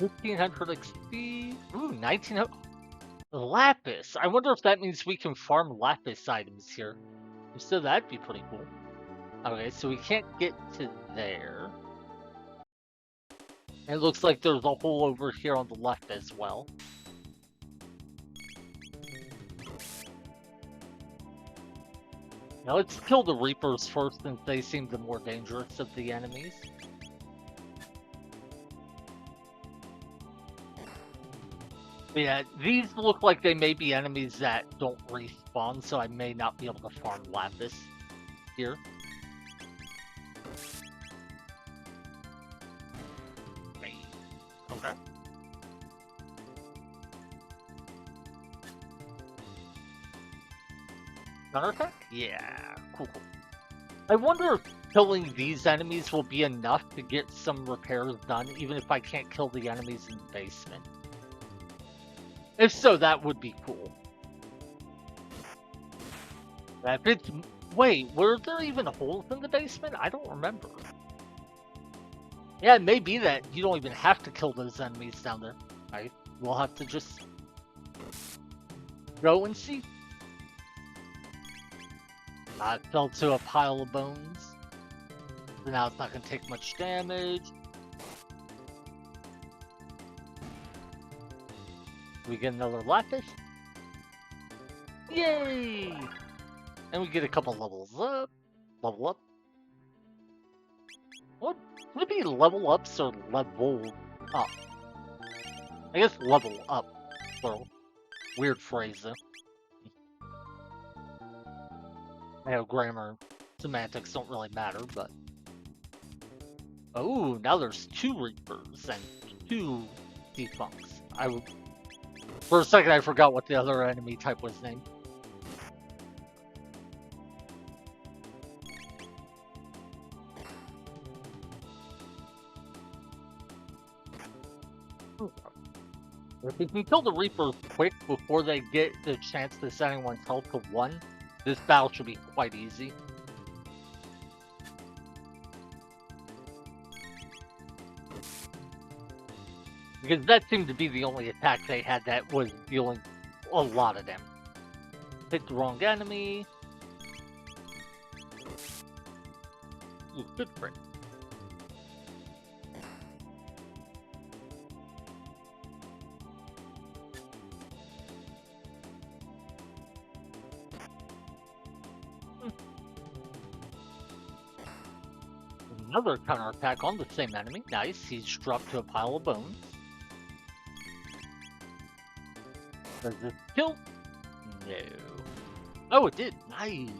A: $1,500 XP. Ooh, 1900. Lapis. I wonder if that means we can farm Lapis items here. If so, that'd be pretty cool. Okay, so we can't get to there. And it looks like there's a hole over here on the left as well. Now let's kill the Reapers first, since they seem the more dangerous of the enemies. Yeah, these look like they may be enemies that don't respawn, so I may not be able to farm Lapis here. Okay. Counter attack? Yeah, cool. I wonder if killing these enemies will be enough to get some repairs done, even if I can't kill the enemies in the basement. If so, that would be cool. If it's... Wait, were there even holes in the basement? I don't remember. Yeah, it may be that you don't even have to kill those enemies down there. We'll have to just go and see. It fell to a pile of bones. So now it's not going to take much damage. We get another Lapis. Yay! And we get a couple levels up. Level up. What? Would it be level ups or level up? I guess level up. Plural. Weird phrase though. I know grammar semantics don't really matter, but... Oh, now there's 2 Reapers and 2 Defuncts. For a second I forgot what the other enemy type was named. If we can kill the Reapers quick before they get the chance to set anyone's health to 1, this battle should be quite easy. Because that seemed to be the only attack they had that was dealing a lot of damage. Hit the wrong enemy. Ooh, good crit. Another counterattack on the same enemy. Nice, he's dropped to a pile of bones. Does this kill? No. Oh, it did. Nice.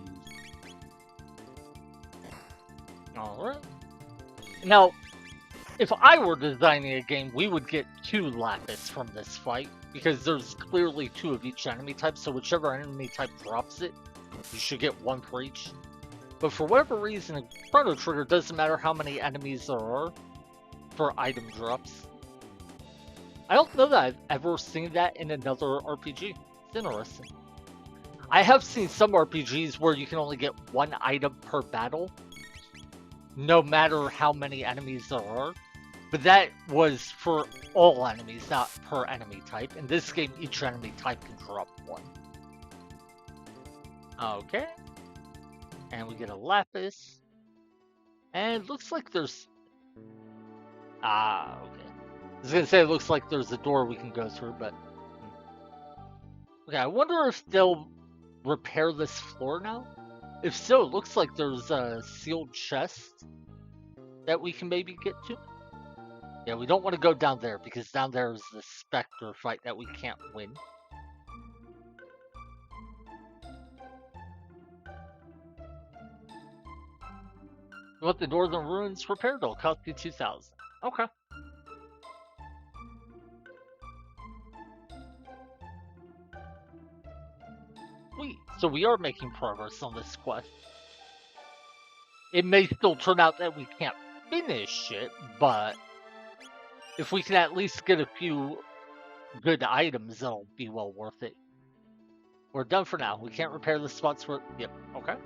A: Alright. Now, if I were designing a game, we would get 2 Lapis from this fight, because there's clearly 2 of each enemy type, so whichever enemy type drops it, you should get 1 for each. But for whatever reason, in Chrono Trigger, doesn't matter how many enemies there are for item drops. I don't know that I've ever seen that in another RPG. It's interesting. I have seen some RPGs where you can only get 1 item per battle, no matter how many enemies there are. But that was for all enemies, not per enemy type. In this game, each enemy type can drop 1. Okay. And we get a Lapis. And it looks like there's... Ah, okay. I was gonna say it looks like there's a door we can go through, but... Okay, I wonder if they'll repair this floor now? If so, it looks like there's a sealed chest that we can maybe get to. Yeah, we don't want to go down there, because down there is the Spectre fight that we can't win. You want the northern ruins repaired? It'll cost you 2,000. Okay. Sweet. So we are making progress on this quest. It may still turn out that we can't finish it, but if we can at least get a few good items, that'll be well worth it. We're done for now. We can't repair the spots where... Yep, okay.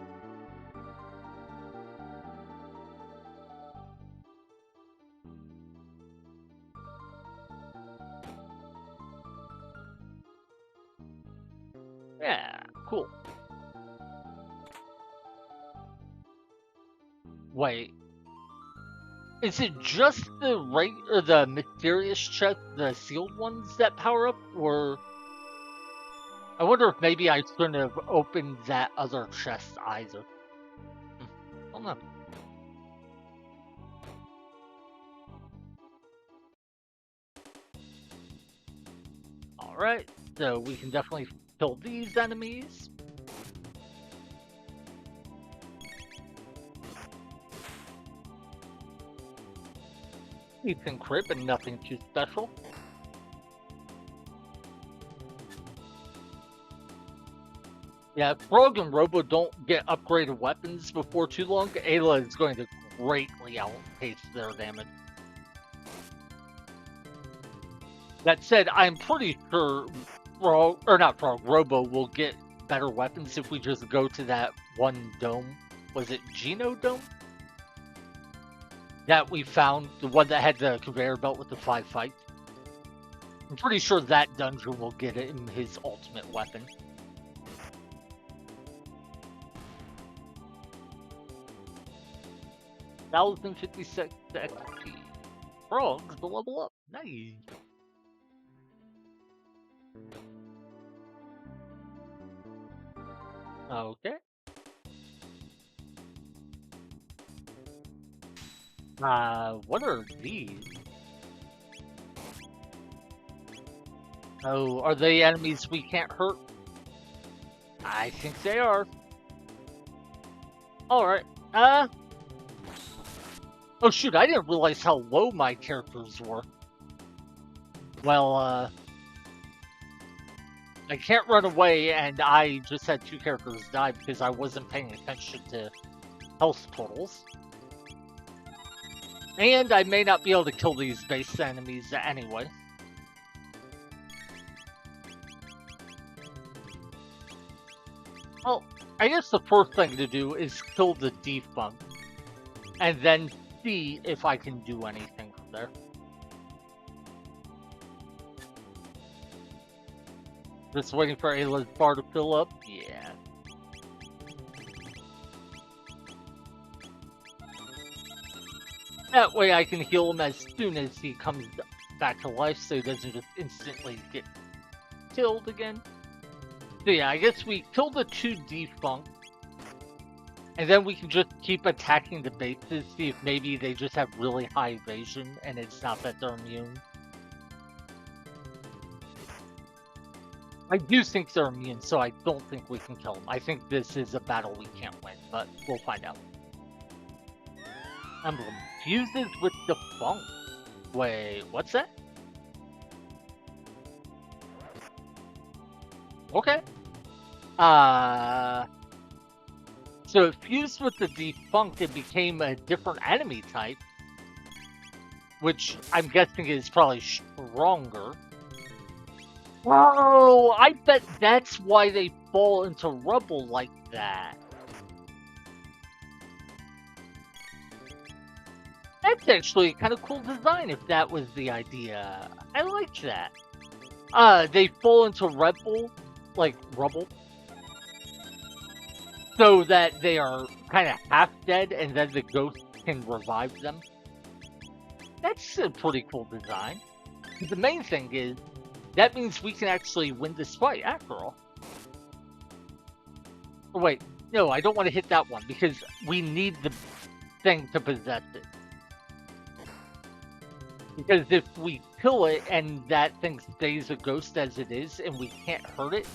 A: Yeah, cool. Wait. Is it just the mysterious chest, the sealed ones that power up, or... I wonder if maybe I shouldn't have opened that other chest either. I don't know. Alright, so we can definitely kill these enemies. Decent crit, but nothing too special. Yeah, if Frog and Robo don't get upgraded weapons before too long, Ayla is going to greatly outpace their damage. That said, I'm pretty sure Robo will get better weapons if we just go to that one dome. Was it Geno Dome? That we found, the one that had the conveyor belt with the 5 fights. I'm pretty sure that dungeon will get him his ultimate weapon. $1,056 XP. Frogs to level up. Nice. Okay. What are these? Oh, are they enemies we can't hurt? I think they are. Alright, oh shoot, I didn't realize how low my characters were. Well, I can't run away, and I just had 2 characters die because I wasn't paying attention to health totals. And I may not be able to kill these base enemies anyway. Well, I guess the first thing to do is kill the defunct, and then see if I can do anything from there. Just waiting for Ayla's bar to fill up? Yeah. That way I can heal him as soon as he comes back to life so he doesn't just instantly get killed again. So yeah, I guess we kill the 2 defunct, and then we can just keep attacking the bases, see if maybe they just have really high evasion and it's not that they're immune. I do think they're immune, so I don't think we can kill them. I think this is a battle we can't win, but we'll find out. Emblem fuses with defunct. Wait, what's that? Okay. So it fused with the defunct, it became a different enemy type, which I'm guessing is probably stronger. Oh, I bet that's why they fall into rubble like that. That's actually a kind of cool design if that was the idea. I like that. They fall into rubble, like rubble, so that they are kind of half dead and then the ghost can revive them. That's a pretty cool design. The main thing is, that means we can actually win this fight after all. Oh, wait, no, I don't want to hit that one because we need the thing to possess it. Because if we kill it and that thing stays a ghost as it is and we can't hurt it,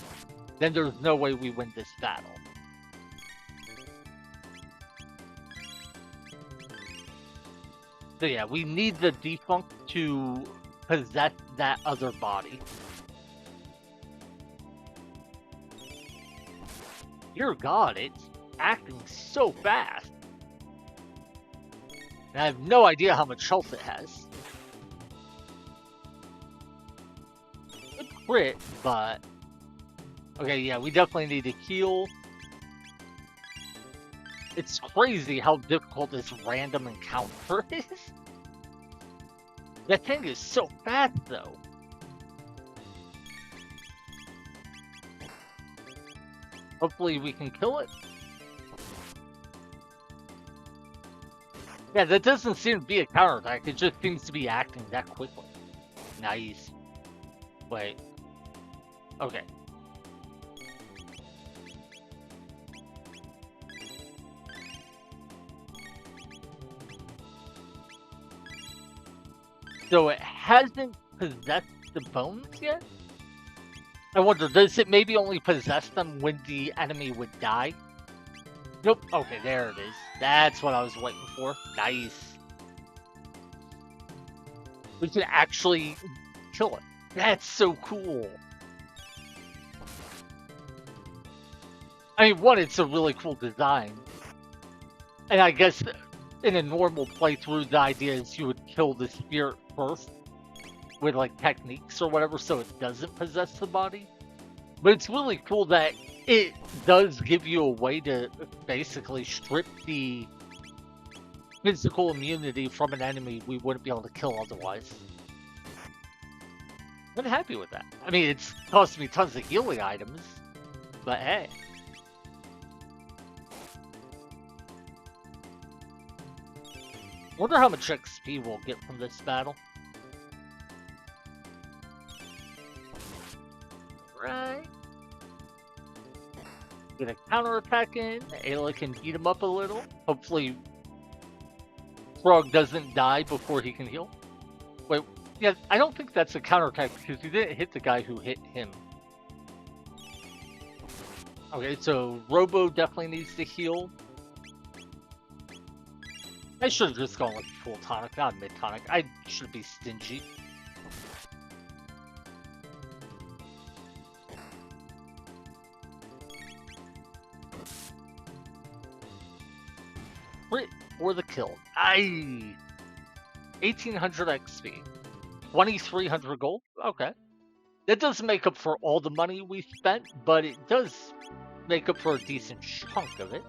A: then there's no way we win this battle. So yeah, we need the defunct to possess that other body. Dear God, it's acting so fast. And I have no idea how much health it has. Good crit, but... Okay, yeah, we definitely need to heal. It's crazy how difficult this random encounter is. That thing is so fast, though. Hopefully we can kill it. Yeah, that doesn't seem to be a counterattack. It just seems to be acting that quickly. Nice. Wait. Okay. So it hasn't possessed the bones yet? I wonder, does it maybe only possess them when the enemy would die? Nope. Okay, there it is. That's what I was waiting for. Nice. We can actually kill it. That's so cool. I mean, one, it's a really cool design. And I guess in a normal playthrough, the idea is you would kill the spirit first with like techniques or whatever so it doesn't possess the body. But it's really cool that it does give you a way to basically strip the physical immunity from an enemy we wouldn't be able to kill otherwise. I'm happy with that. I mean, it's cost me tons of healing items, but hey. Wonder how much XP we'll get from this battle. Right. Get a counterattack in. Ayla can beat him up a little. Hopefully, Frog doesn't die before he can heal. Wait, yeah, I don't think that's a counterattack because he didn't hit the guy who hit him. Okay, so Robo definitely needs to heal. I should have just gone with full tonic, not mid tonic. I should be stingy. Crit for the kill. 1800 XP. 2300 gold. Okay. That doesn't make up for all the money we spent, but it does make up for a decent chunk of it.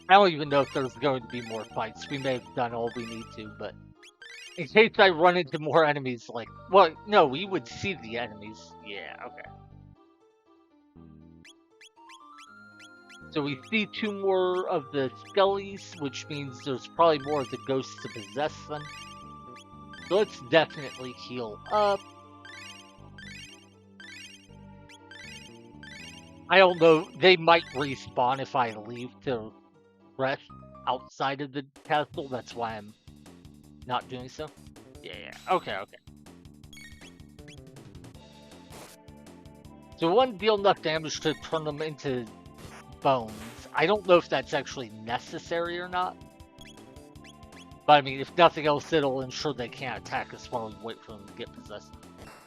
A: I don't even know if there's going to be more fights. We may have done all we need to, but in case I run into more enemies, like, well, no, we would see the enemies. Yeah, okay. So we see 2 more of the skellies, which means there's probably more of the ghosts to possess them. So let's definitely heal up. I don't know, they might respawn if I leave to rest outside of the castle. That's why I'm not doing so. Yeah, okay. So one deal enough damage to turn them into bones. I don't know if that's actually necessary or not. But I mean, if nothing else, it'll ensure they can't attack us while we wait for them to get possessed.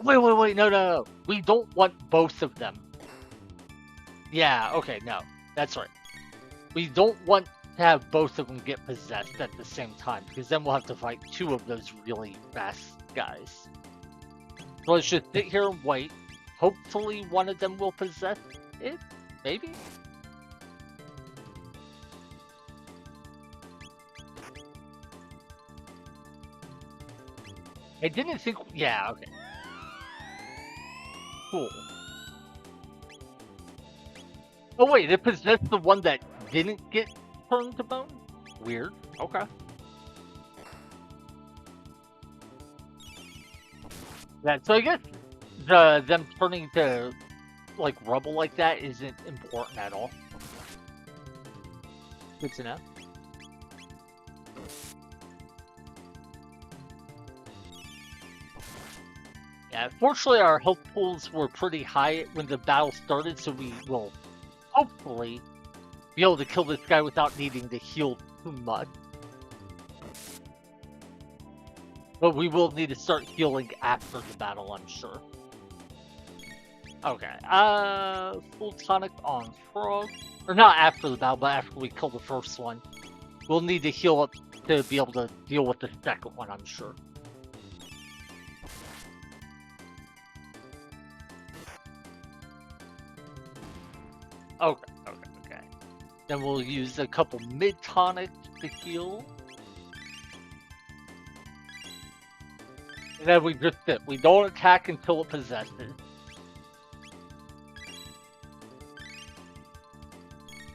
A: Wait, no. We don't want both of them. Yeah, okay, no. That's right. We don't want to have both of them get possessed at the same time, because then we'll have to fight 2 of those really fast guys. So let's just sit here and wait. Hopefully one of them will possess it? Maybe? I didn't think... Yeah, okay. Cool. Oh wait, it possessed the one that didn't get turned to bone? Weird. Okay. Yeah, so I guess them turning to like rubble like that isn't important at all. Good to know. Yeah, fortunately our health pools were pretty high when the battle started, so we will hopefully be able to kill this guy without needing to heal too much. But we will need to start healing after the battle, I'm sure. Okay, full tonic on Frog. Or not after the battle, but after we kill the first one. We'll need to heal up to be able to deal with the second one, I'm sure. Okay. Then we'll use a couple mid-tonics to heal. And then we just sit. We don't attack until it possesses.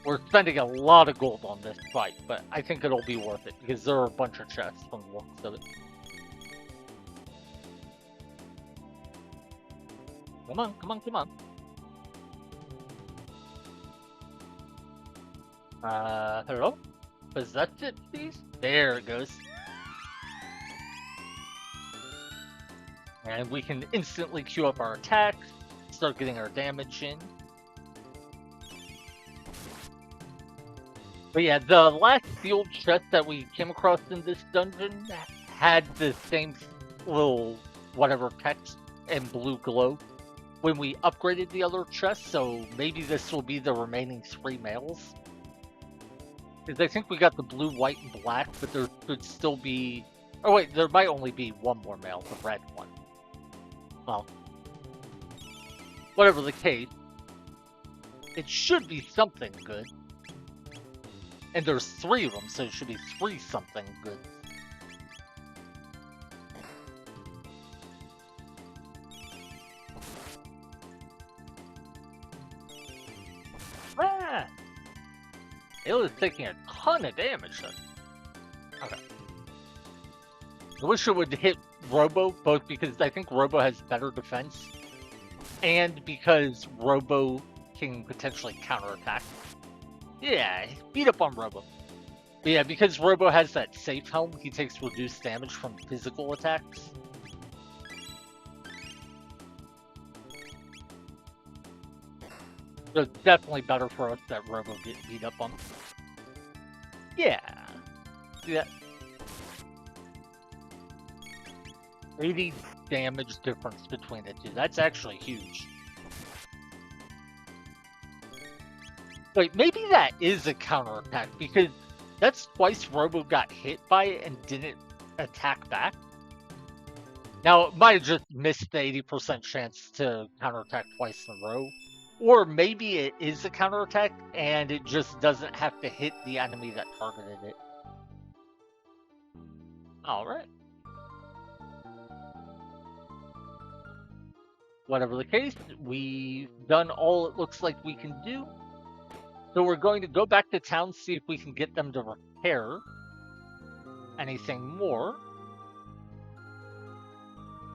A: We're spending a lot of gold on this fight, but I think it'll be worth it because there are a bunch of chests from the looks of it. Come on. Hello? Possess it, please? There it goes. And we can instantly queue up our attacks, start getting our damage in. But yeah, the last field chest that we came across in this dungeon had the same little whatever text and blue glow when we upgraded the other chest, so maybe this will be the remaining 3 males. Because I think we got the blue, white, and black, but there could still be... Oh wait, there might only be one more male, the red one. Well, whatever the case, it should be something good. And there's 3 of them, so it should be 3 something good. Ah! It was taking a ton of damage then. Okay. I wish it would hit Robo, both because I think Robo has better defense, and because Robo can potentially counterattack. Yeah, beat up on Robo. But yeah, because Robo has that safe helm, he takes reduced damage from physical attacks. So it's definitely better for us that Robo get beat up on. Yeah. See that? 80 damage difference between the two. That's actually huge. Wait, maybe that is a counterattack, because that's twice Robo got hit by it and didn't attack back. Now, it might have just missed the 80% chance to counterattack twice in a row. Or maybe it is a counterattack and it just doesn't have to hit the enemy that targeted it. Alright. Whatever the case, we've done all it looks like we can do. So we're going to go back to town, see if we can get them to repair anything more.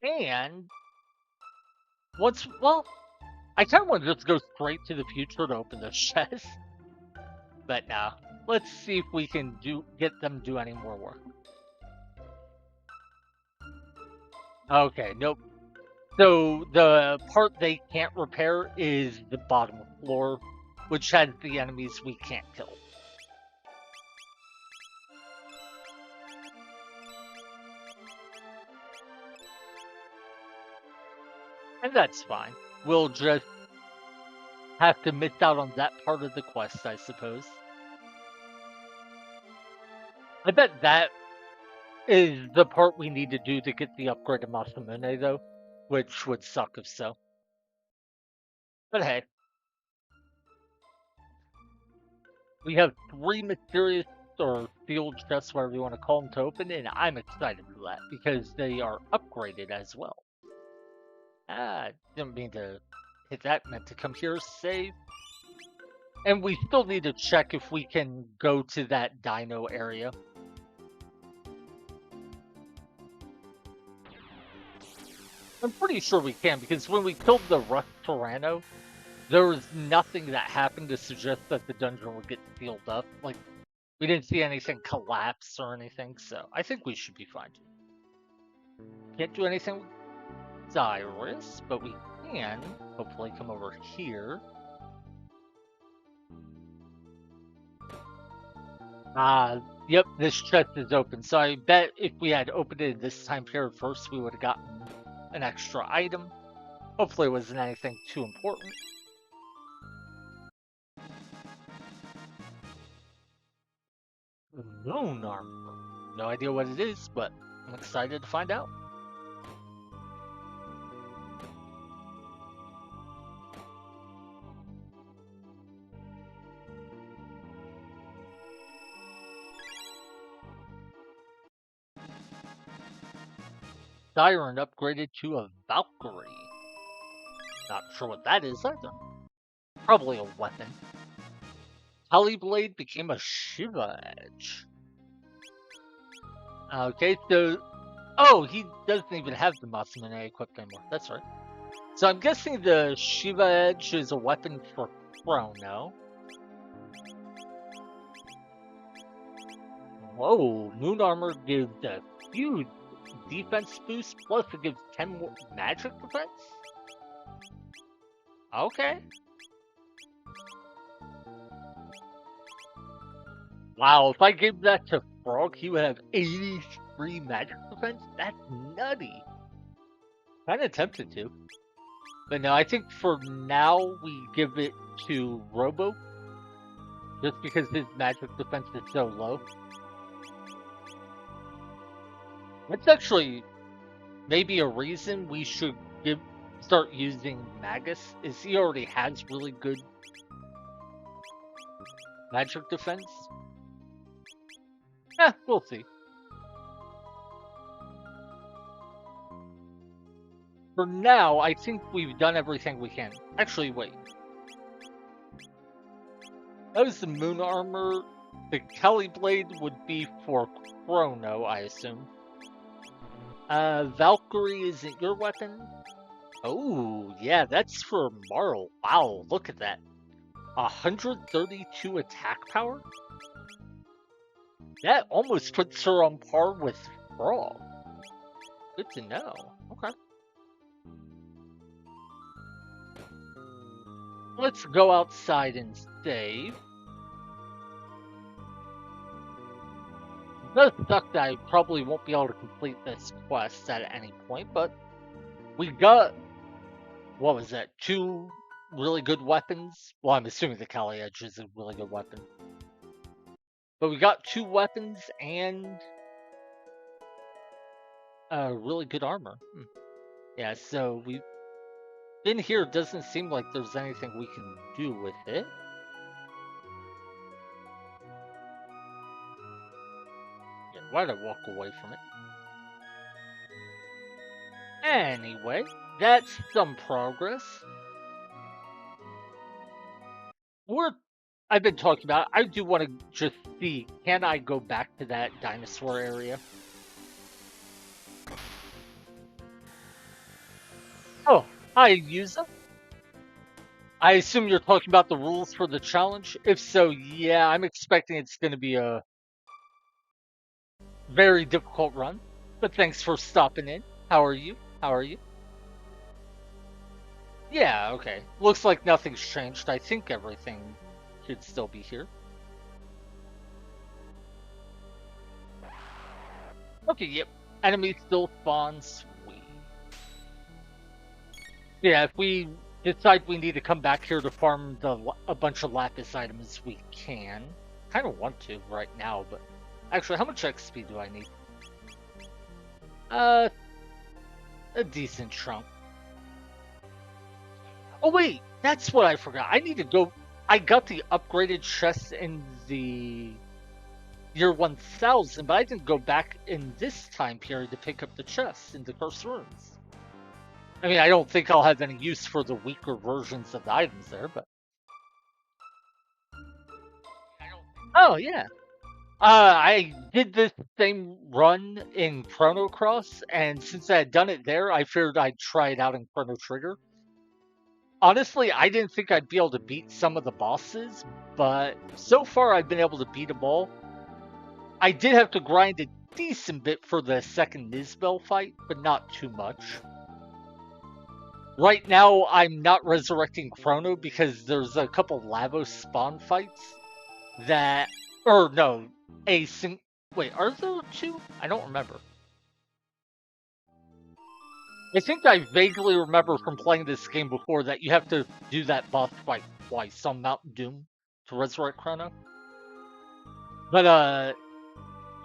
A: And once, well, I kind of want to just go straight to the future to open this chest. But no, let's see if we can get them to do any more work. Okay, nope. So the part they can't repair is the bottom floor, which has the enemies we can't kill. And that's fine. We'll just have to miss out on that part of the quest, I suppose. I bet that is the part we need to do to get the upgrade to Masamune, though, which would suck if so. But hey. We have 3 mysterious or field chests, whatever you want to call them, to open, and I'm excited for that, because they are upgraded as well. Ah, didn't mean to hit that, meant to come here, save. And we still need to check if we can go to that dino area. I'm pretty sure we can, because when we killed the Rust Tyranno, there was nothing that happened to suggest that the dungeon would get sealed up. Like, we didn't see anything collapse or anything, so I think we should be fine. Can't do anything with Cyrus, but we can hopefully come over here. Yep, this chest is open. So I bet if we had opened it this time period first, we would have gotten an extra item. Hopefully it wasn't anything too important. Moon armor. No idea what it is, but I'm excited to find out. Siren upgraded to a Valkyrie. Not sure what that is either. Probably a weapon. Blade became a Shiva Edge. Okay, so... Oh, he doesn't even have the Masamune equipped anymore. That's right. So I'm guessing the Shiva Edge is a weapon for Chrono. Whoa, Moon Armor gives a huge defense boost, plus it gives 10 more magic defense? Okay. Wow, if I gave that to Frog, he would have 83 magic defense? That's nutty. Kinda tempted to. But no, I think for now we give it to Robo. Just because his magic defense is so low. That's actually maybe a reason we should start using Magus, is he already has really good magic defense. We'll see. For now, I think we've done everything we can. Actually, wait. That was the Moon Armor. The Kelly Blade would be for Chrono, I assume. Valkyrie isn't your weapon? Oh, yeah, that's for Marl. Wow, look at that. 132 attack power? That almost puts her on par with Frog. Good to know. Okay. Let's go outside and save. It does suck that I probably won't be able to complete this quest at any point, but we got, what was that, 2 really good weapons? Well, I'm assuming the Kali Edge is a really good weapon. But we got 2 weapons and really good armor. Yeah, so we've been here. Doesn't seem like there's anything we can do with it. Yeah, why'd I walk away from it? Anyway, that's some progress. I've been talking about it. I do want to just see, can I go back to that dinosaur area? Oh, hi, Yuza. I assume you're talking about the rules for the challenge? If so, yeah, I'm expecting it's going to be a very difficult run. But thanks for stopping in. How are you? How are you? Yeah, okay. Looks like nothing's changed. I think everything should still be here. Okay, yep. Enemy still spawns. Sweet. Yeah, if we decide we need to come back here to farm a bunch of lapis items, we can. Kind of want to right now, but actually, how much XP do I need? A decent chunk. Oh wait, that's what I forgot. I need to go. I got the upgraded chest in the year 1000, but I didn't go back in this time period to pick up the chest in the Cursed Ruins. I mean, I don't think I'll have any use for the weaker versions of the items there, but... Oh, yeah. I did this same run in Chrono Cross, and since I had done it there, I figured I'd try it out in Chrono Trigger. Honestly, I didn't think I'd be able to beat some of the bosses, but so far I've been able to beat them all. I did have to grind a decent bit for the second Nizbel fight, but not too much. Right now, I'm not resurrecting Chrono because there's a couple Lavos spawn fights that Or no, a sing. Wait, are there two? I don't remember. I think I vaguely remember from playing this game before that you have to do that boss fight twice on Mount Doom to resurrect Chrono. But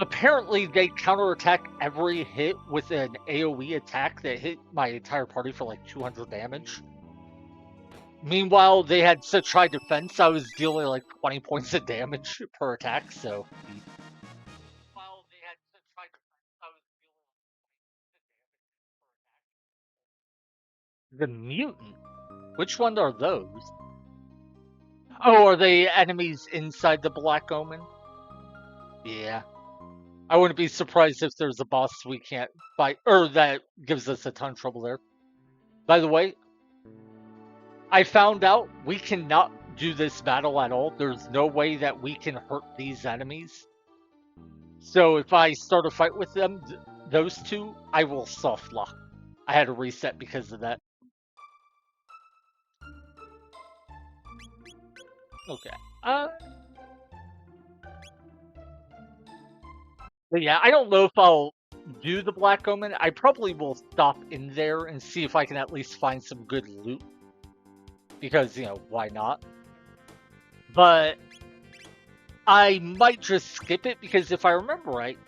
A: apparently they counterattack every hit with an AoE attack that hit my entire party for like 200 damage. Meanwhile, they had such high defense, I was dealing like 20 points of damage per attack, so. Meanwhile, they had such high defense, I was dealing like 20 points of damage per attack. The mutant? Which one are those? Oh, are they enemies inside the Black Omen? Yeah. I wouldn't be surprised if there's a boss we can't fight, or that gives us a ton of trouble there. By the way, I found out we cannot do this battle at all. There's no way that we can hurt these enemies. So if I start a fight with them, those two, I will soft lock. I had to reset because of that. Okay. Uh, but yeah, I don't know if I'll do the Black Omen. I probably will stop in there and see if I can at least find some good loot. Because, why not? But I might just skip it because if I remember right,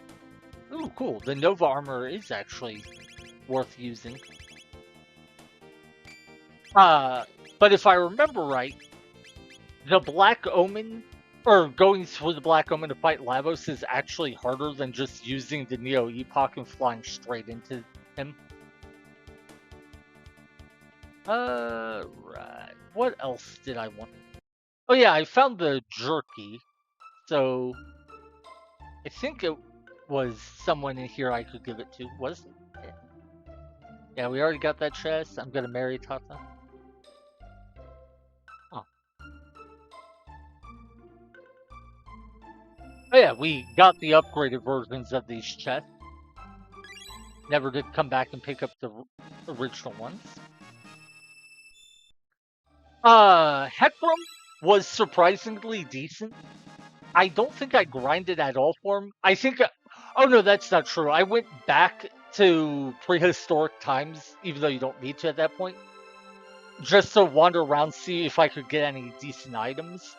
A: ooh, cool, the Nova armor is actually worth using. But if I remember right, the Black Omen, or going through the Black Omen to fight Lavos is actually harder than just using the Neo Epoch and flying straight into him. Right. What else did I want? Oh yeah, I found the jerky. So I think it was someone in here I could give it to. Was it? Yeah, we already got that chest. I'm gonna marry Tata. Oh. Oh yeah, we got the upgraded versions of these chests. Never did come back and pick up the original ones. Heckram was surprisingly decent. I don't think I grinded at all for him. I think. Oh no, that's not true. I went back to prehistoric times, even though you don't need to at that point, just to wander around, see if I could get any decent items.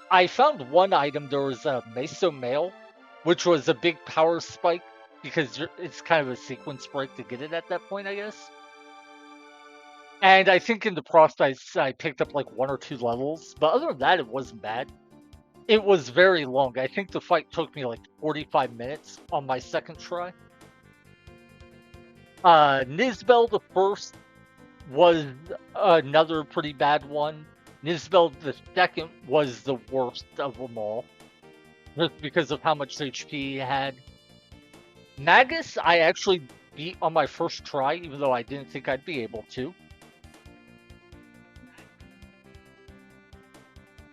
A: I found one item. There was a Meso Mail, which was a big power spike because it's kind of a sequence break to get it at that point, I guess. And I think in the process, I picked up like 1 or 2 levels, but other than that, it wasn't bad. It was very long. I think the fight took me like 45 minutes on my second try. Nizbel the first was another pretty bad one. Nizbel the second was the worst of them all, just because of how much HP he had. Magus, I actually beat on my first try, even though I didn't think I'd be able to.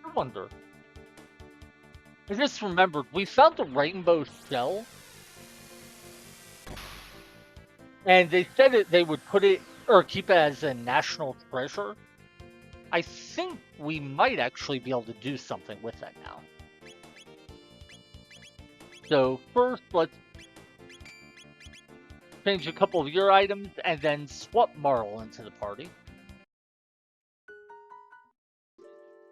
A: I wonder. I just remembered, we found the rainbow shell, and they said they would put it, or keep it as a national treasure. I think we might actually be able to do something with that now. So first, let's change a couple of your items, and then swap Marl into the party.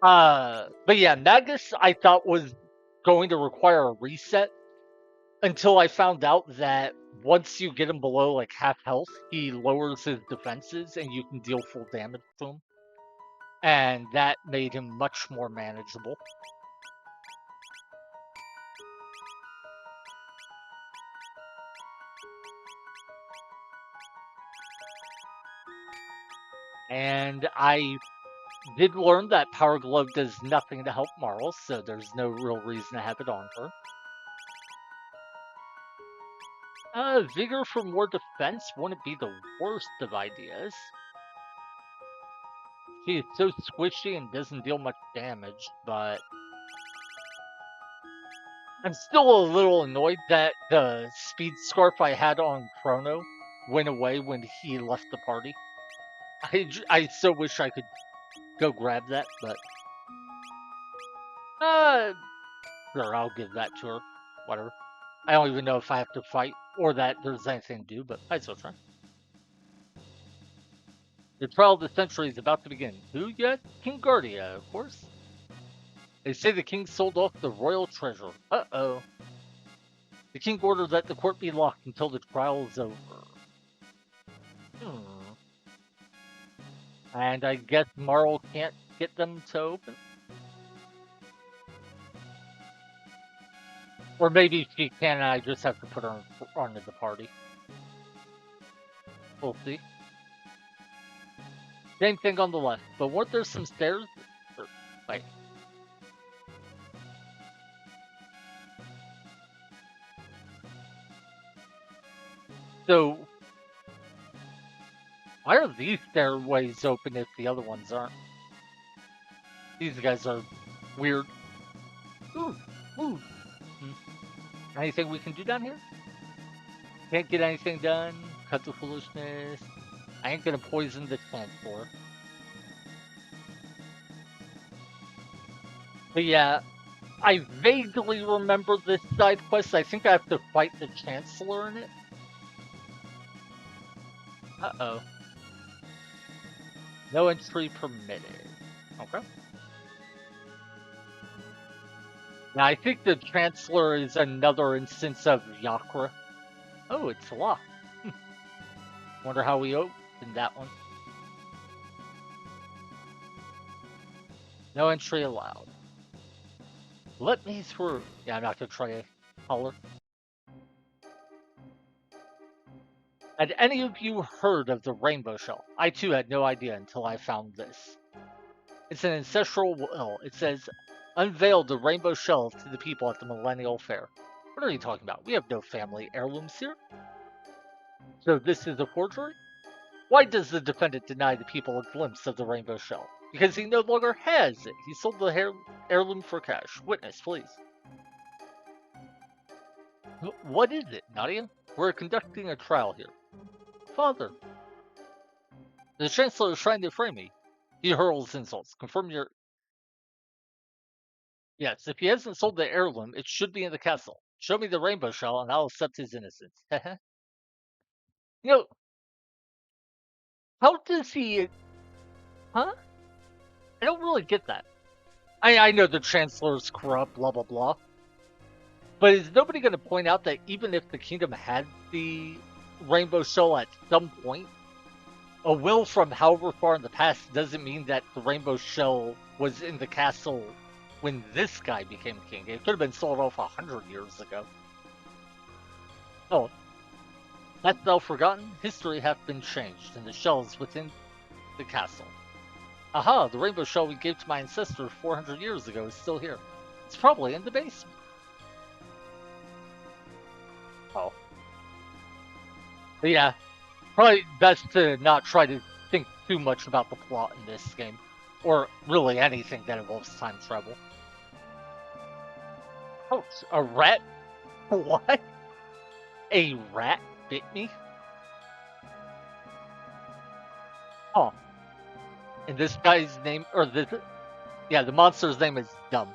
A: But yeah, Magus I thought was going to require a reset until I found out that once you get him below like half health, he lowers his defenses and you can deal full damage to him. And that made him much more manageable. And I did learn that Power Glove does nothing to help Marl, so there's no real reason to have it on her. Vigor for more defense wouldn't be the worst of ideas. She is so squishy and doesn't deal much damage, but I'm still a little annoyed that the speed scarf I had on Chrono went away when he left the party. I so wish I could go grab that, but Sure, I'll give that to her. Whatever. I don't even know if I have to fight or that there's anything to do, but I'd still try. The trial of the century is about to begin. Who yet? King Guardia, of course. They say the king sold off the royal treasure. Uh-oh. The king ordered that the court be locked until the trial is over. Hmm. And I guess Marl can't get them to open? Or maybe she can and I just have to put her onto the party. We'll see. Same thing on the left, but weren't there some stairs? Wait. So, why are these stairways open if the other ones aren't? These guys are weird. Ooh, ooh. Anything we can do down here? Can't get anything done. Cut the foolishness. I ain't gonna poison the Chancellor. But yeah, I vaguely remember this side quest. I think I have to fight the Chancellor in it. Uh-oh. No entry permitted. Okay. Now, I think the Chancellor is another instance of Yakra. Oh, it's locked. Wonder how we opened that one. No entry allowed. Let me through. Yeah, I'm not gonna try a color. Had any of you heard of the rainbow shell? I too had no idea until I found this. It's an ancestral will. It says, unveil the rainbow shell to the people at the Millennial Fair. What are you talking about? We have no family heirlooms here. So this is a forgery? Why does the defendant deny the people a glimpse of the rainbow shell? Because he no longer has it. He sold the heirloom for cash. Witness, please. What is it, Nadia? We're conducting a trial here. Father. The Chancellor is trying to frame me. He hurls insults. Confirm your... Yes, if he hasn't sold the heirloom, it should be in the castle. Show me the rainbow shell and I'll accept his innocence. you know, how does he... Huh? I don't really get that. I know the Chancellor's corrupt, blah, blah, blah. But is nobody going to point out that even if the kingdom had the rainbow shell at some point, a will from however far in the past doesn't mean that the rainbow shell was in the castle when this guy became king. It could have been sold off 100 years ago. Oh, hast thou forgotten? History hath been changed, and the shells within the castle. Aha, the rainbow shell we gave to my ancestor 400 years ago is still here. It's probably in the basement. Oh. But yeah, probably best to not try to think too much about the plot in this game. Or really anything that involves time travel. Oh, a rat? What? A rat bit me? Oh. And this guy's name, or the monster's name is Dumb.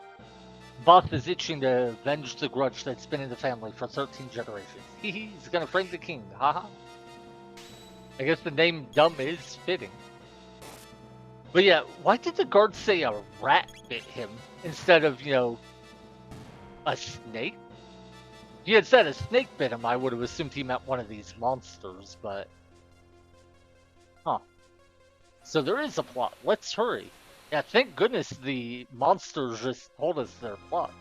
A: Boss is itching to avenge the grudge that's been in the family for 13 generations. He's gonna frame the king, haha. I guess the name Dumb is fitting. But yeah, why did the guard say a rat bit him instead of, a snake? If he had said a snake bit him, I would have assumed he meant one of these monsters, but... Huh. So there is a plot. Let's hurry. Yeah, thank goodness the monsters just told us their plot.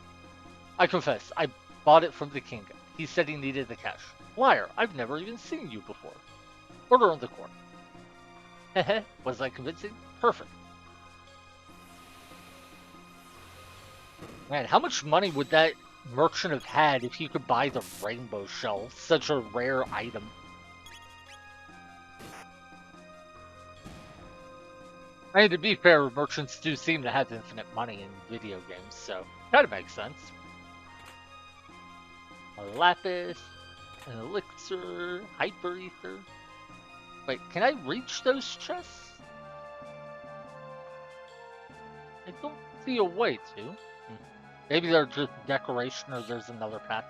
A: I confess, I bought it from the king. He said he needed the cash. Liar, I've never even seen you before. Order on the court. Heh. Was I convincing? Perfect. Man, how much money would that merchant have had if he could buy the rainbow shell? Such a rare item. I mean, to be fair, merchants do seem to have infinite money in video games, so that makes sense. A lapis, an elixir, hyper ether. Wait, can I reach those chests? I don't see a way to. Maybe they're just decoration or there's another path.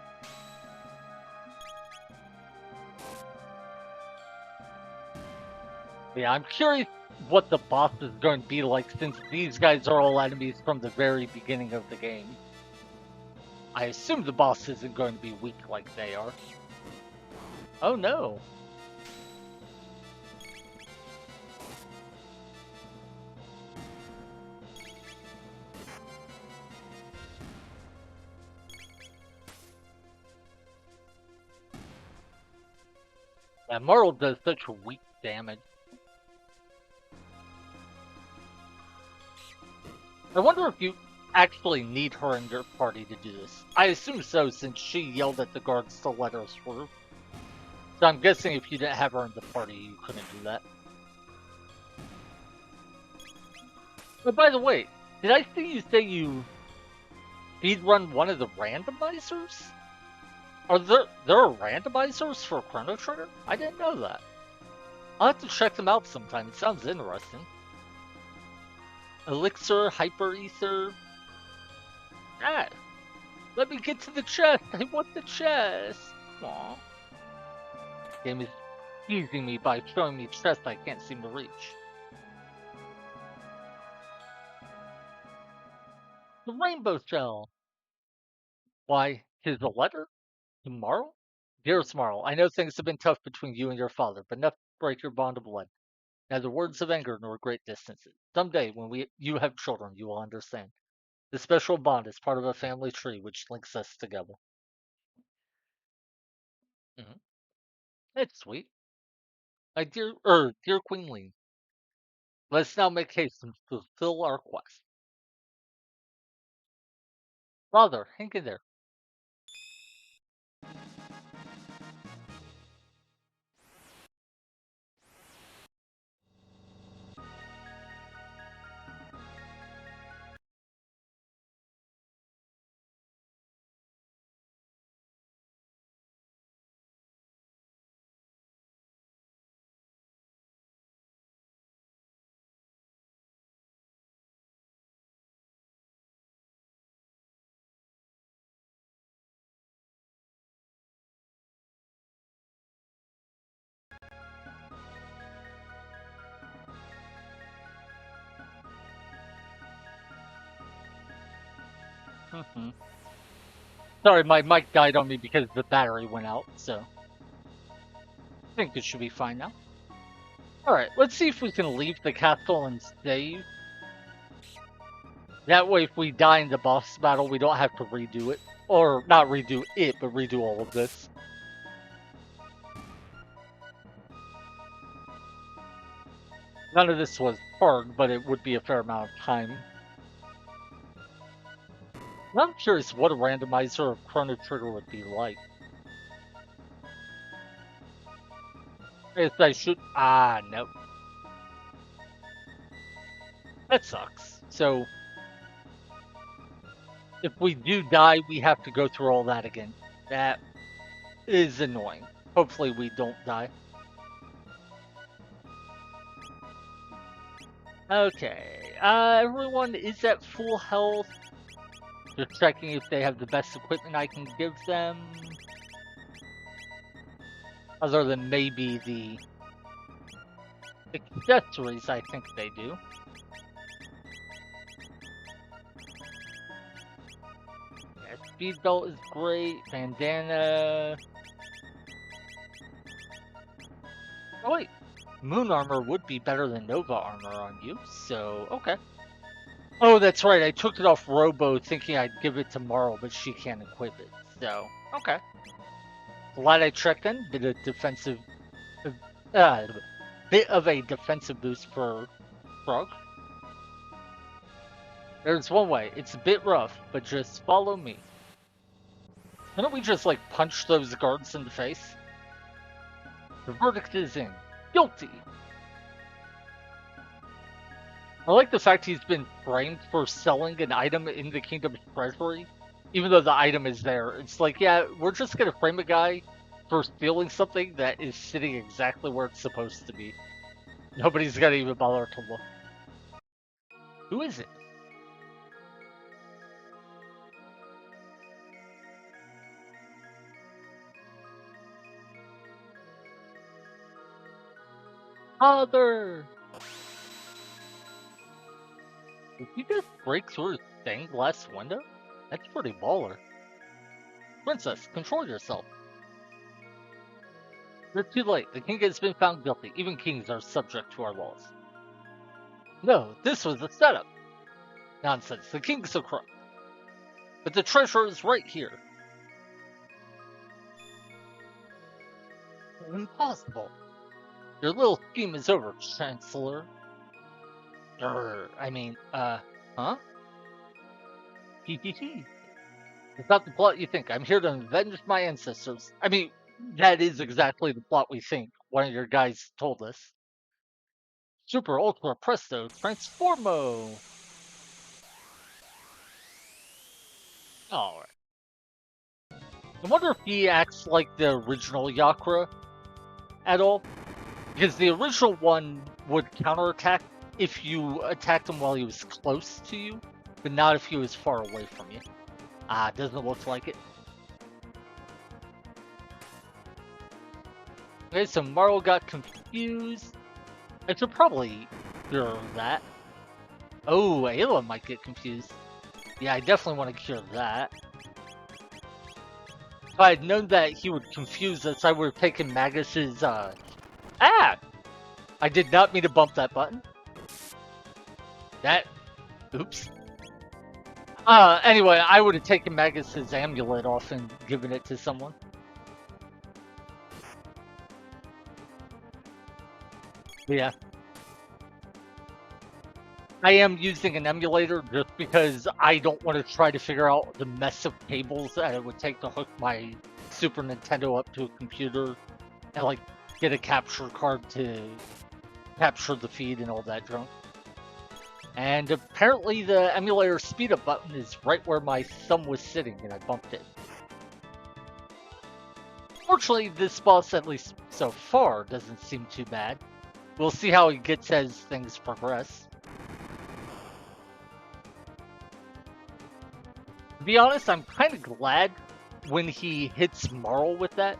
A: Yeah, I'm curious what the boss is going to be like since these guys are all enemies from the very beginning of the game. I assume the boss isn't going to be weak like they are. Oh no. That Marl does such weak damage. I wonder if you actually need her in your party to do this. I assume so since she yelled at the guards to let us through. So I'm guessing if you didn't have her in the party, you couldn't do that. But by the way, did I see you say you speed run one of the randomizers? Are there are randomizers for Chrono Trigger? I didn't know that. I'll have to check them out sometime. It sounds interesting. Elixir, Hyper Ether. Ah, let me get to the chest. I want the chest. Aww. Game is teasing me by showing me chests I can't seem to reach. The rainbow shell. Why, 'tis a letter? Tomorrow? Dearest Marl, I know things have been tough between you and your father, but enough to break your bond of blood. Neither words of anger nor great distances. Someday, when you have children, you will understand. This special bond is part of a family tree which links us together. Hmm. It's sweet. My dear Queenling, let's now make haste and fulfill our quest. Father, hang in there. Hmm. Sorry, my mic died on me because the battery went out, so I think it should be fine now. Alright, let's see if we can leave the castle and save. That way, if we die in the boss battle, we don't have to redo it. Or, not redo it, but redo all of this. None of this was hard, but it would be a fair amount of time. Now I'm curious what a randomizer of Chrono Trigger would be like. If I should... Ah, no. That sucks. So, if we do die, we have to go through all that again. That is annoying. Hopefully we don't die. Okay, everyone is at full health. Just checking if they have the best equipment I can give them. Other than maybe the accessories, I think they do. Yeah, speed belt is great. Bandana. Oh wait, moon armor would be better than Nova armor on you, so okay. Oh, that's right. I took it off Robo thinking I'd give it to Marl, but she can't equip it. So, okay. Glad I checked in. Uh, bit of a defensive boost for Frog. There's one way. It's a bit rough, but just follow me. Why don't we just like punch those guards in the face? The verdict is in. Guilty. I like the fact he's been framed for selling an item in the Kingdom's treasury, even though the item is there. It's like, yeah, we're just gonna frame a guy for stealing something that is sitting exactly where it's supposed to be. Nobody's gonna even bother to look. Who is it? Father! Did you just break through a stained glass window? That's pretty baller. Princess, control yourself. It's too late. The king has been found guilty. Even kings are subject to our laws. No, this was a setup. Nonsense. The king's so corrupt. But the treasure is right here. Impossible. Your little scheme is over, Chancellor. Huh? Hee. It's not the plot you think. I'm here to avenge my ancestors. I mean, that is exactly the plot we think. One of your guys told us. Super Ultra Presto Transformo! Alright. I wonder if he acts like the original Yakra at all. Because the original one would counterattack if you attacked him while he was close to you, but not if he was far away from you. Doesn't look like it. Okay, so Marl got confused. I should probably cure that. Oh, Ayla might get confused. Yeah, I definitely want to cure that. If I had known that he would confuse us, I would have taken Magus's, I did not mean to bump that button. Oops. Anyway, I would have taken Magus's amulet off and given it to someone. Yeah. I am using an emulator just because I don't want to try to figure out the mess of cables that it would take to hook my Super Nintendo up to a computer and, like, get a capture card to capture the feed and all that junk. And apparently the emulator speed up button is right where my thumb was sitting and I bumped it. Fortunately, this boss, at least so far, doesn't seem too bad. We'll see how he gets as things progress. To be honest, I'm kind of glad when he hits Marl with that,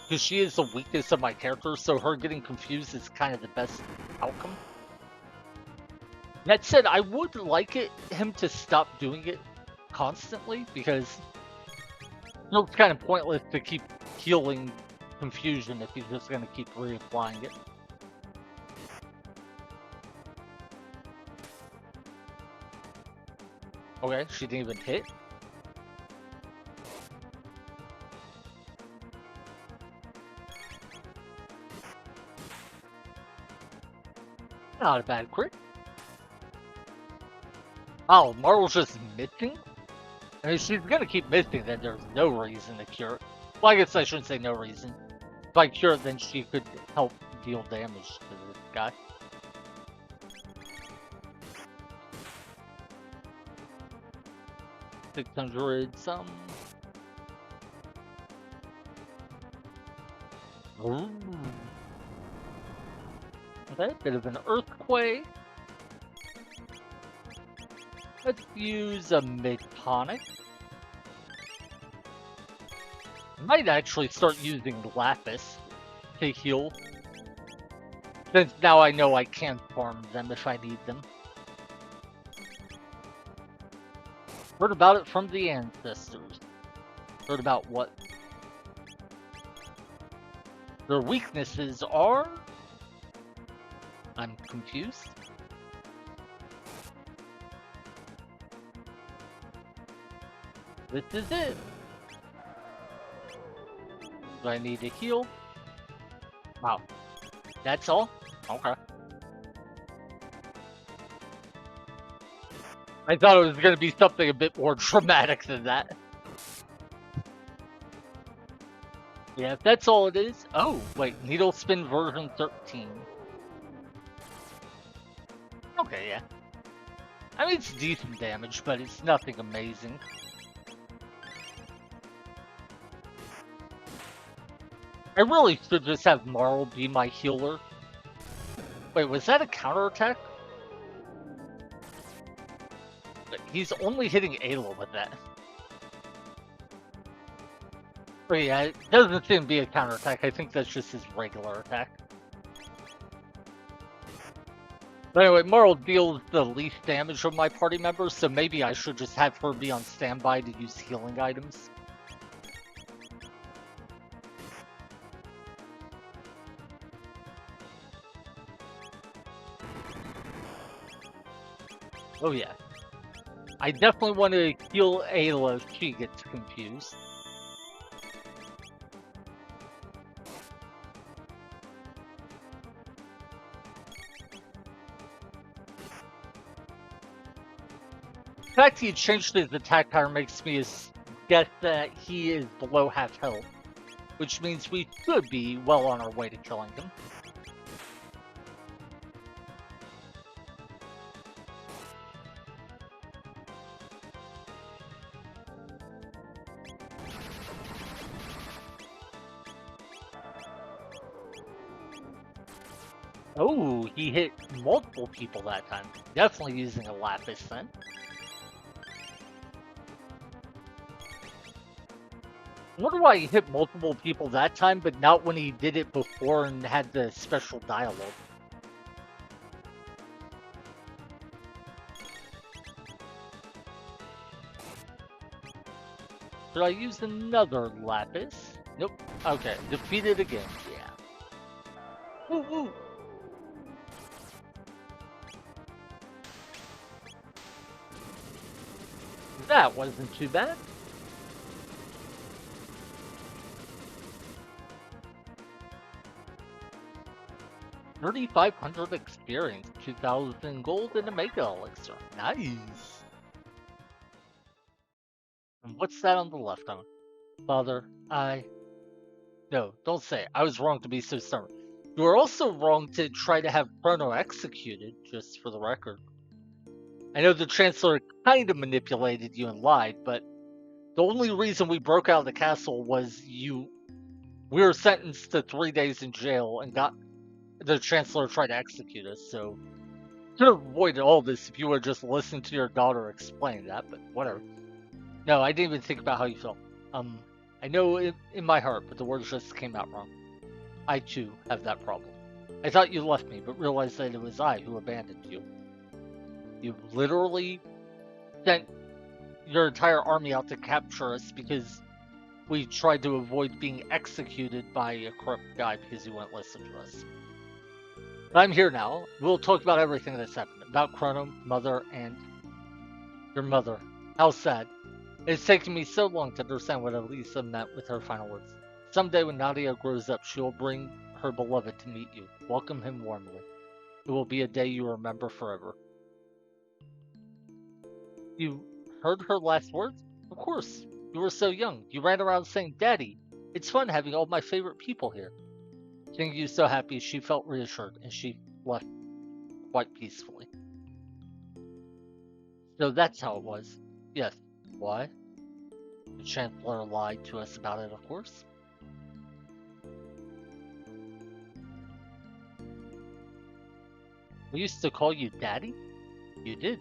A: because she is the weakness of my character, so her getting confused is kind of the best outcome. That said, I would like him to stop doing it constantly, because it's kind of pointless to keep healing confusion if he's just going to keep reapplying it. Okay, she didn't even hit. Not a bad crit. Oh, Marvel's just missing? I mean, she's gonna keep missing, then there's no reason to cure it. Well, I guess I shouldn't say no reason. If I cure it, then she could help deal damage to this guy. $600 some. Ooh. Okay, bit of an earthquake. Let's use a mid-tonic. Might actually start using Lapis to heal, since now I know I can farm them if I need them. Heard about it from the ancestors. Heard about what their weaknesses are? I'm confused. This is it. Do I need to heal? Wow. That's all? Okay. I thought it was going to be something a bit more dramatic than that. Yeah, if that's all it is. Oh, wait. Needle Spin version 13. Okay, yeah. I mean, it's decent damage, but it's nothing amazing. I really should just have Marl be my healer. Wait, was that a counterattack? He's only hitting Ayla with that. But yeah, it doesn't seem to be a counterattack. I think that's just his regular attack. But anyway, Marl deals the least damage from my party members, so maybe I should just have her be on standby to use healing items. Oh yeah. I definitely want to heal Ayla if she gets confused. The fact he changed his attack power makes me guess that he is below half health, which means we should be well on our way to killing him. Oh, he hit multiple people that time. Definitely using a Lapis then. I wonder why he hit multiple people that time, but not when he did it before and had the special dialogue. Should I use another Lapis? Nope. Okay, defeated again. Yeah. Woo woo! That wasn't too bad. $3,500 experience, 2,000 gold, and a mega elixir. Nice. And what's that on the left arm? Father, No, don't say it. I was wrong to be so stubborn. You were also wrong to try to have Chrono executed, just for the record. I know the Chancellor kind of manipulated you and lied, but the only reason we broke out of the castle was we were sentenced to 3 days in jail and got the Chancellor tried to execute us, so could have avoided all this if you would just listen to your daughter explain that, but whatever. No, I didn't even think about how you felt. I know in my heart, but the words just came out wrong. I too have that problem. I thought you left me, but realized that it was I who abandoned you. You literally sent your entire army out to capture us because we tried to avoid being executed by a corrupt guy because he wouldn't listen to us. But I'm here now. We'll talk about everything that's happened. About Chrono, Mother, and your mother. How sad. It's taken me so long to understand what Elisa meant with her final words. Someday when Nadia grows up, she will bring her beloved to meet you. Welcome him warmly. It will be a day you remember forever. You heard her last words? Of course. You were so young. You ran around saying, Daddy. It's fun having all my favorite people here. Seeing you so happy, she felt reassured, and she left quite peacefully. So that's how it was. Yes. Why? The Chancellor lied to us about it, of course. We used to call you Daddy? You did.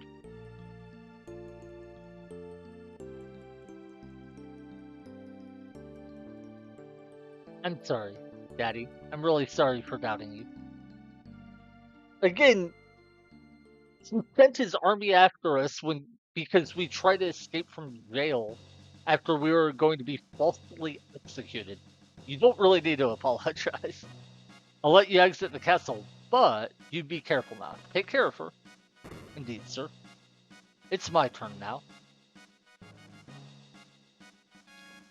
A: I'm sorry, Daddy. I'm really sorry for doubting you. Again, he sent his army after us because we tried to escape from jail after we were going to be falsely executed. You don't really need to apologize. I'll let you exit the castle, but you be careful now. Take care of her. Indeed, sir. It's my turn now.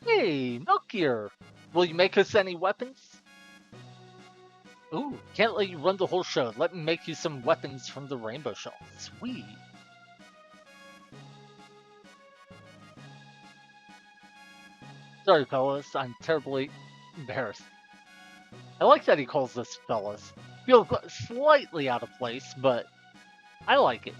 A: Hey, Milkier! Will you make us any weapons? Ooh, can't let you run the whole show. Let me make you some weapons from the rainbow shell. Sweet. Sorry, fellas. I'm terribly embarrassed. I like that he calls us fellas. Feels slightly out of place, but I like it.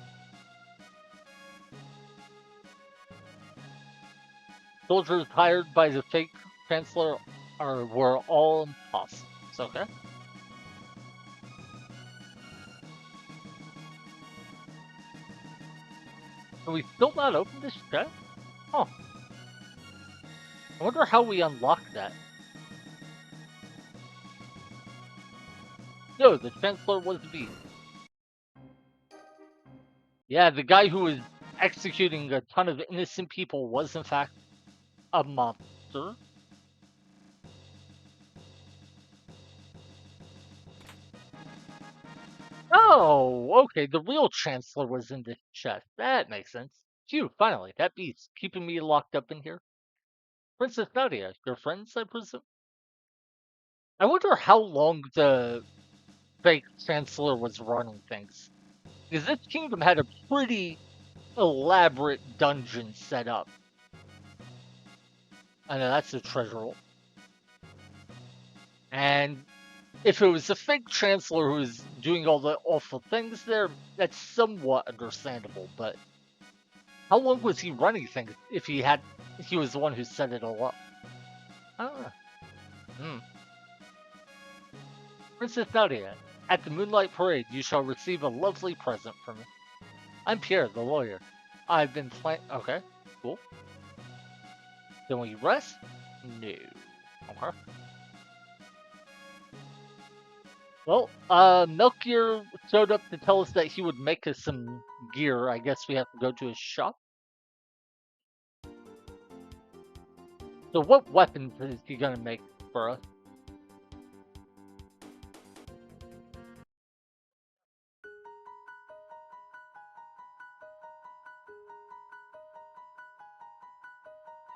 A: Soldiers hired by the fake Chancellor were all imposters. Okay. Can we still not open this chest? Huh. I wonder how we unlock that. No, the Chancellor was beat. Yeah, the guy who was executing a ton of innocent people was in fact a monster. Oh, okay. The real Chancellor was in this chest. That makes sense. Phew, finally. That beats keeping me locked up in here. Princess Nadia, your friends, I presume? I wonder how long the fake Chancellor was running things. Because this kingdom had a pretty elaborate dungeon set up. I know that's a treasure roll. And if it was a fake chancellor who was doing all the awful things there, that's somewhat understandable. But how long was he running things if he was the one who set it all up? Ah, hmm. Princess Nadia, at the Moonlight Parade, you shall receive a lovely present from me. I'm Pierre, the lawyer. I've been Okay, cool. Then we rest? No. Okay. Well, Melchior showed up to tell us that he would make us some gear. I guess we have to go to his shop. So what weapons is he gonna make for us?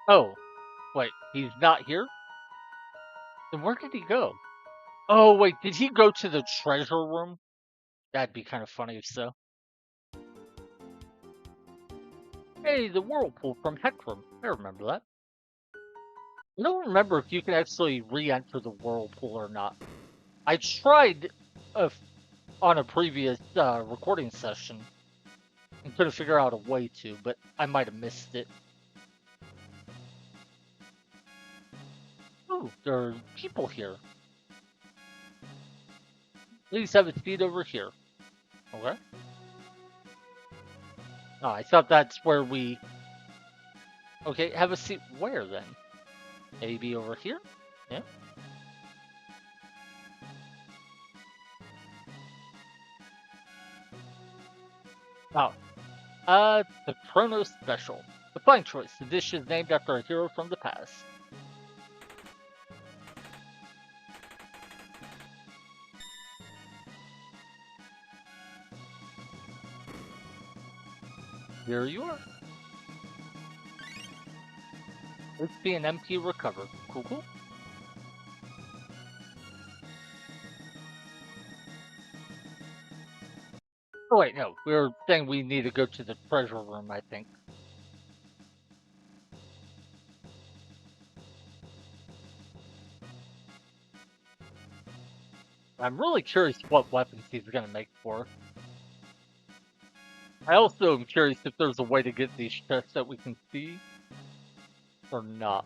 A: Oh, wait, he's not here? Then where did he go? Oh, wait, did he go to the treasure room? That'd be kind of funny if so. Hey, the whirlpool from Heckram. I remember that. I don't remember if you can actually re-enter the whirlpool or not. I tried uh, on a previous recording session and couldn't figure out a way to, but I might have missed it. Ooh, there are people here. Please have a seat over here. Okay. Oh, I thought that's where we... Okay, have a seat where then? Maybe over here? Yeah. Oh. The Chrono Special. A fine choice. The dish is named after a hero from the past. Here you are. Let's be an MP recovered. Cool, cool. Oh wait, no. We were saying we need to go to the treasure room, I think. I'm really curious what weapons he's gonna make for. I also am curious if there's a way to get these chests that we can see or not.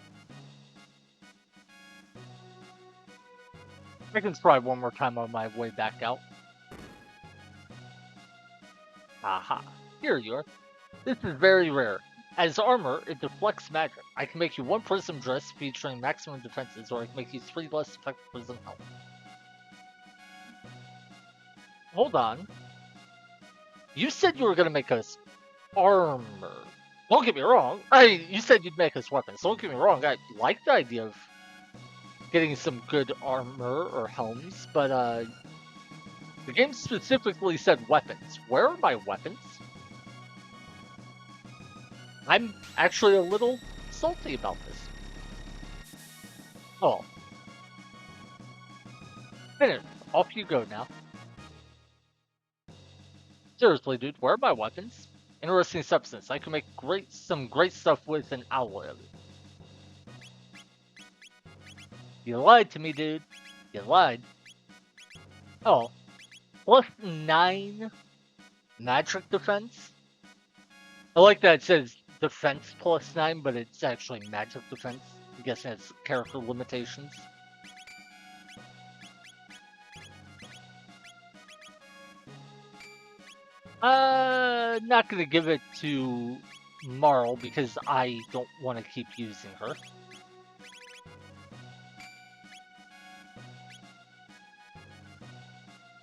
A: I can try one more time on my way back out. Aha. Here you are. This is very rare. As armor, it deflects magic. I can make you one prism dress featuring maximum defenses, or I can make you 3 less effective prism health. Hold on. You said you were gonna make us armor. Don't get me wrong. You said you'd make us weapons. Don't get me wrong. I like the idea of getting some good armor or helms, but the game specifically said weapons. Where are my weapons? I'm actually a little salty about this. Oh, finish. Off you go now. Seriously, dude, where are my weapons? Interesting substance. I can make some great stuff with an alloy of it. You lied to me, dude. You lied. Oh, +9 magic defense? I like that it says defense +9, but it's actually magic defense. I'm guessing it's character limitations. Not gonna give it to Marl because I don't want to keep using her.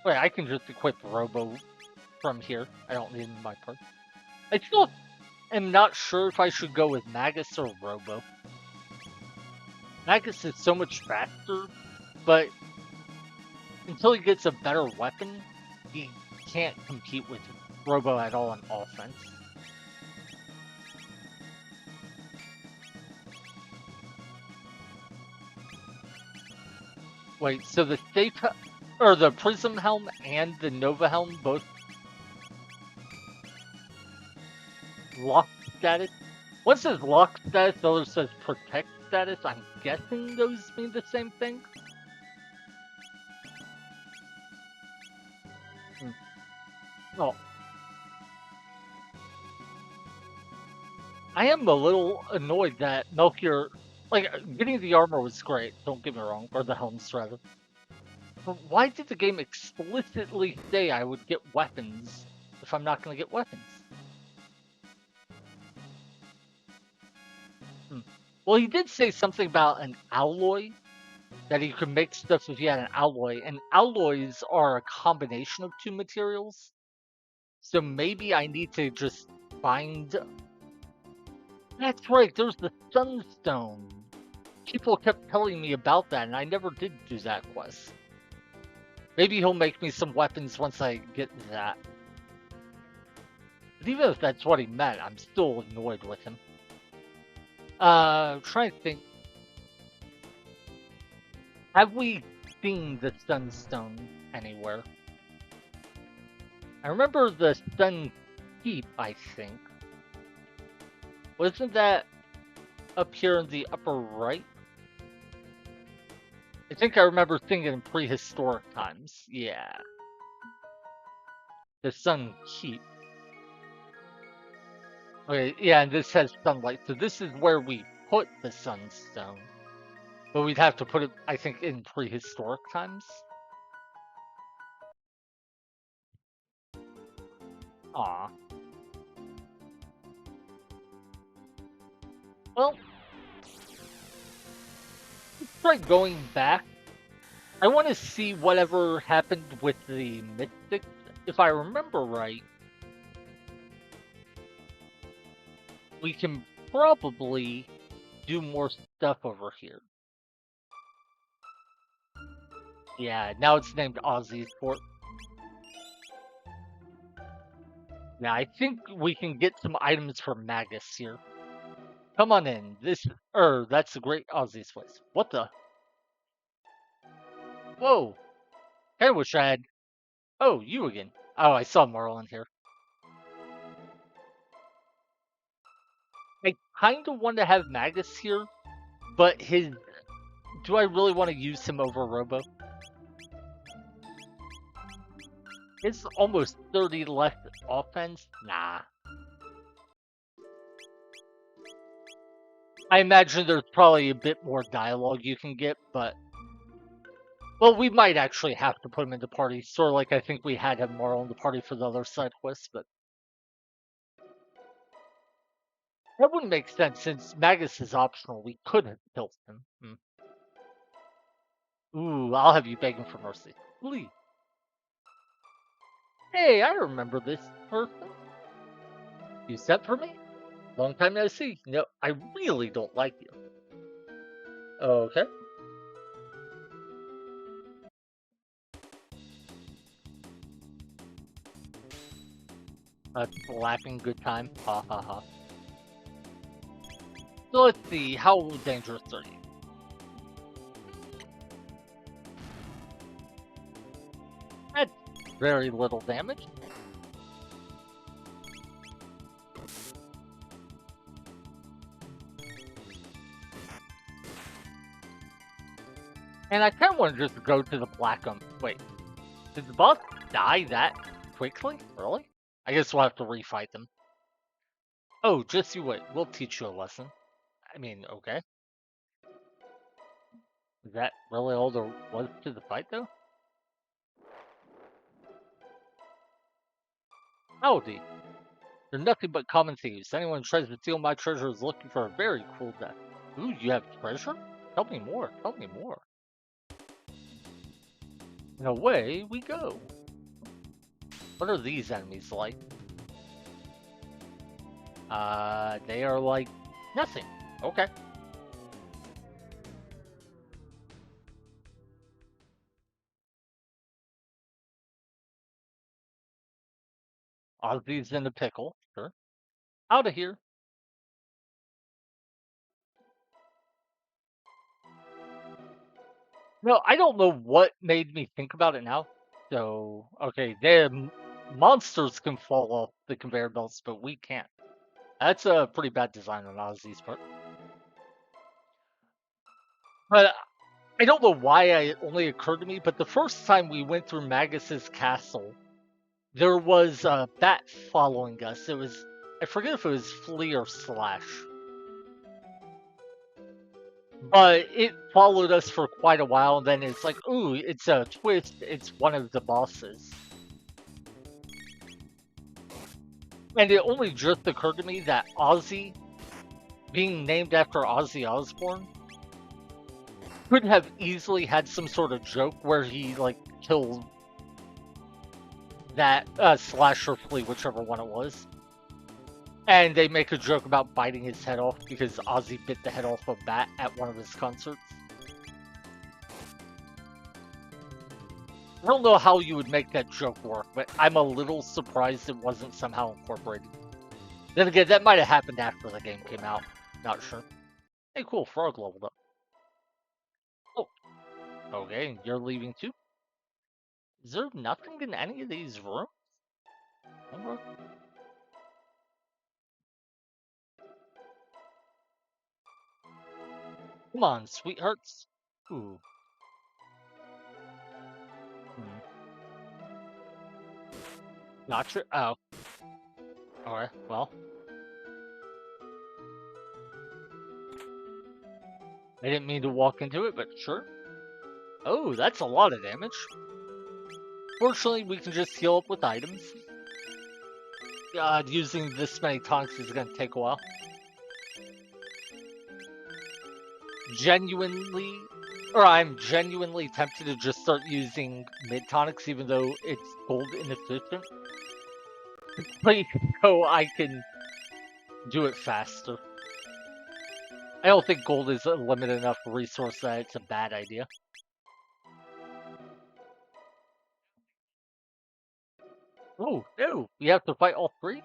A: Wait, I can just equip Robo from here. I don't need my part. I still am not sure if I should go with Magus or Robo. Magus is so much faster, but until he gets a better weapon, he can't compete with Robo at all on offense. Wait, so the or the Prism Helm and the Nova Helm both lock status? One says lock status, the other says protect status. I'm guessing those mean the same thing? Oh. I am a little annoyed that Melchior, like, getting the armor was great, don't get me wrong, or the helms rather. But why did the game explicitly say I would get weapons if I'm not going to get weapons? Well, he did say something about an alloy, that he could make stuff if he had an alloy, and alloys are a combination of two materials. So maybe I need to just find... That's right, there's the Sunstone. People kept telling me about that, and I never did do that quest. Maybe he'll make me some weapons once I get that. But even if that's what he meant, I'm still annoyed with him. I'm trying to think. Have we seen the Sunstone anywhere? I remember the Sun Keep, I think. Wasn't that up here in the upper right? I think I remember seeing it in prehistoric times. Yeah. The Sun Keep. Okay, yeah, and this has sunlight, so this is where we put the Sunstone. But we'd have to put it, I think, in prehistoric times. Aw. Well, let's try going back. I want to see whatever happened with the Mystics. If I remember right, we can probably do more stuff over here. Yeah, now it's named Ozzy's Fort. Yeah, I think we can get some items for Magus here. Come on in. That's a great Ozzy's place. What the? Whoa. I wish I had... Oh, you again. Oh, I saw Marlon here. I kind of want to have Magus here, but do I really want to use him over Robo? It's almost 30 less offense? Nah. I imagine there's probably a bit more dialogue you can get, but... Well, we might actually have to put him into party, sort of like I think we had him more on the party for the other side quests, but... That wouldn't make sense, since Magus is optional. We could have killed him. Ooh, I'll have you begging for mercy. Please. Hey, I remember this person. You sent for me? Long time no see. No, I really don't like you. Okay. Laughing good time. Ha ha ha. So let's see, how dangerous are you? That's very little damage. And I kind of want to just go to the Blackham. Wait, did the boss die that quickly? Really? I guess we'll have to refight them. Oh, just you wait. We'll teach you a lesson. I mean, okay. Is that really all there was to the fight, though? Howdy. They're nothing but common thieves. Anyone who tries to steal my treasure is looking for a very cruel death. Ooh, you have treasure? Tell me more. Tell me more. And away we go. What are these enemies like? They are like nothing. Okay. Ozzy's in a pickle. Sure. Out of here. No, I don't know what made me think about it now. So, okay, monsters can fall off the conveyor belts, but we can't. That's a pretty bad design on Ozzy's part. But I don't know why it only occurred to me, but the first time we went through Magus's castle, there was a bat following us. It was, I forget if it was Flea or Slash, but it followed us for quite a while. And then it's like, ooh, it's a twist. It's one of the bosses. And it only just occurred to me that Ozzy, being named after Ozzy Osbourne, could have easily had some sort of joke where he like killed that Slash or Flea, whichever one it was. And they make a joke about biting his head off because Ozzy bit the head off a bat at one of his concerts. I don't know how you would make that joke work, but I'm a little surprised it wasn't somehow incorporated. Then again, that might have happened after the game came out. Not sure. Hey, cool, Frog leveled up. Oh, okay, you're leaving too? Is there nothing in any of these rooms? Okay. Come on, sweethearts. Ooh. Hmm. Gotcha. Oh. Alright, well. I didn't mean to walk into it, but sure. Oh, that's a lot of damage. Fortunately, we can just heal up with items. God, using this many tonics is gonna take a while. I'm genuinely tempted to just start using mid tonics, even though it's gold inefficient. So I can do it faster. I don't think gold is a limited enough resource that it's a bad idea. Oh, no, we have to fight all three?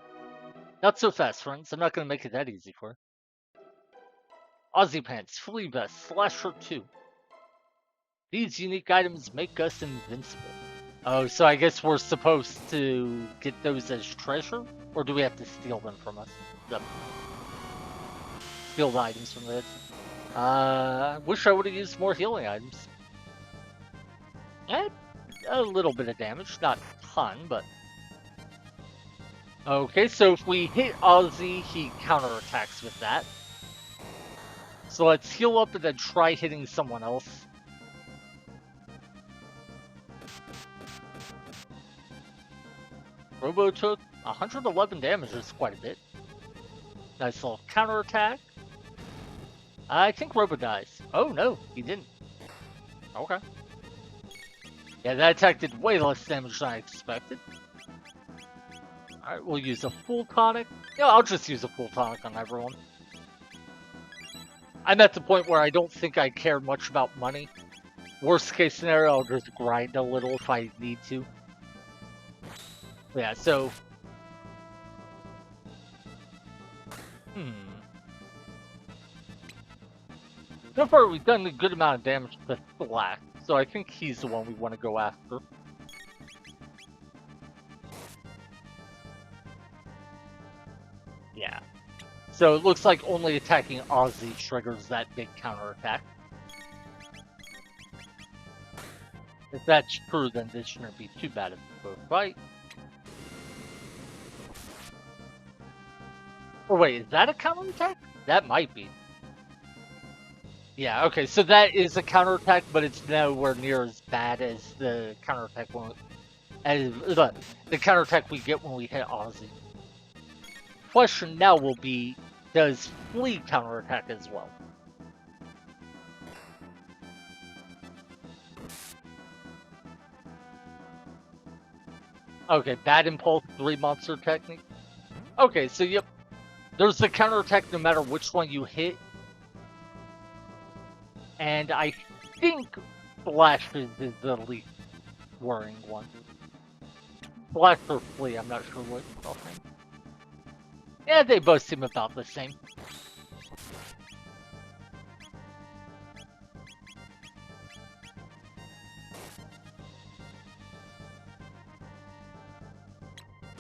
A: Not so fast, friends. I'm not gonna make it that easy for you. Aussie Pants, Flea Vest, Slasher 2. These unique items make us invincible. Oh, so I guess we're supposed to get those as treasure? Or do we have to steal them from us? Steal the items from this? Wish I would have used more healing items. Eh, a little bit of damage, not a ton, but... Okay, so if we hit Ozzy, he counterattacks with that. So let's heal up and then try hitting someone else. Robo took 111 damage, that's quite a bit. Nice little counterattack. I think Robo dies. Oh no, he didn't. Okay. Yeah, that attack did way less damage than I expected. Alright, we'll use a full tonic. Yeah, I'll just use a full tonic on everyone. I'm at the point where I don't think I care much about money. Worst case scenario, I'll just grind a little if I need to. Yeah, so... So far, we've done a good amount of damage to Black, so I think he's the one we want to go after. Yeah. So it looks like only attacking Ozzy triggers that big counterattack. If that's true, then this shouldn't be too bad of a fight. Oh wait, is that a counterattack? That might be. Yeah, okay, so that is a counterattack, but it's nowhere near as bad as the counterattack the counterattack we get when we hit Ozzy. Question now will be, does Flea counterattack as well? Okay, bad impulse, 3 monster technique. Okay, so yep, there's the counterattack no matter which one you hit, and I think Flashes is the least worrying one. Flash or Flea, I'm not sure what offhand. Yeah, they both seem about the same.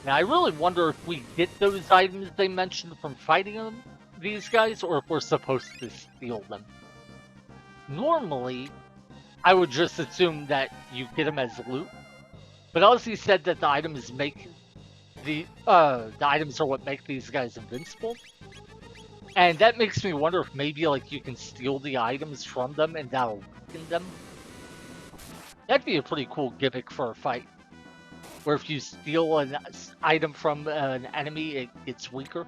A: Now, I really wonder if we get those items they mentioned from fighting them, these guys, or if we're supposed to steal them. Normally, I would just assume that you get them as loot, but Ozzy said that the items make the items are what make these guys invincible, and that makes me wonder if maybe like you can steal the items from them and that'll weaken them. That'd be a pretty cool gimmick for a fight, where if you steal an item from an enemy, it gets weaker.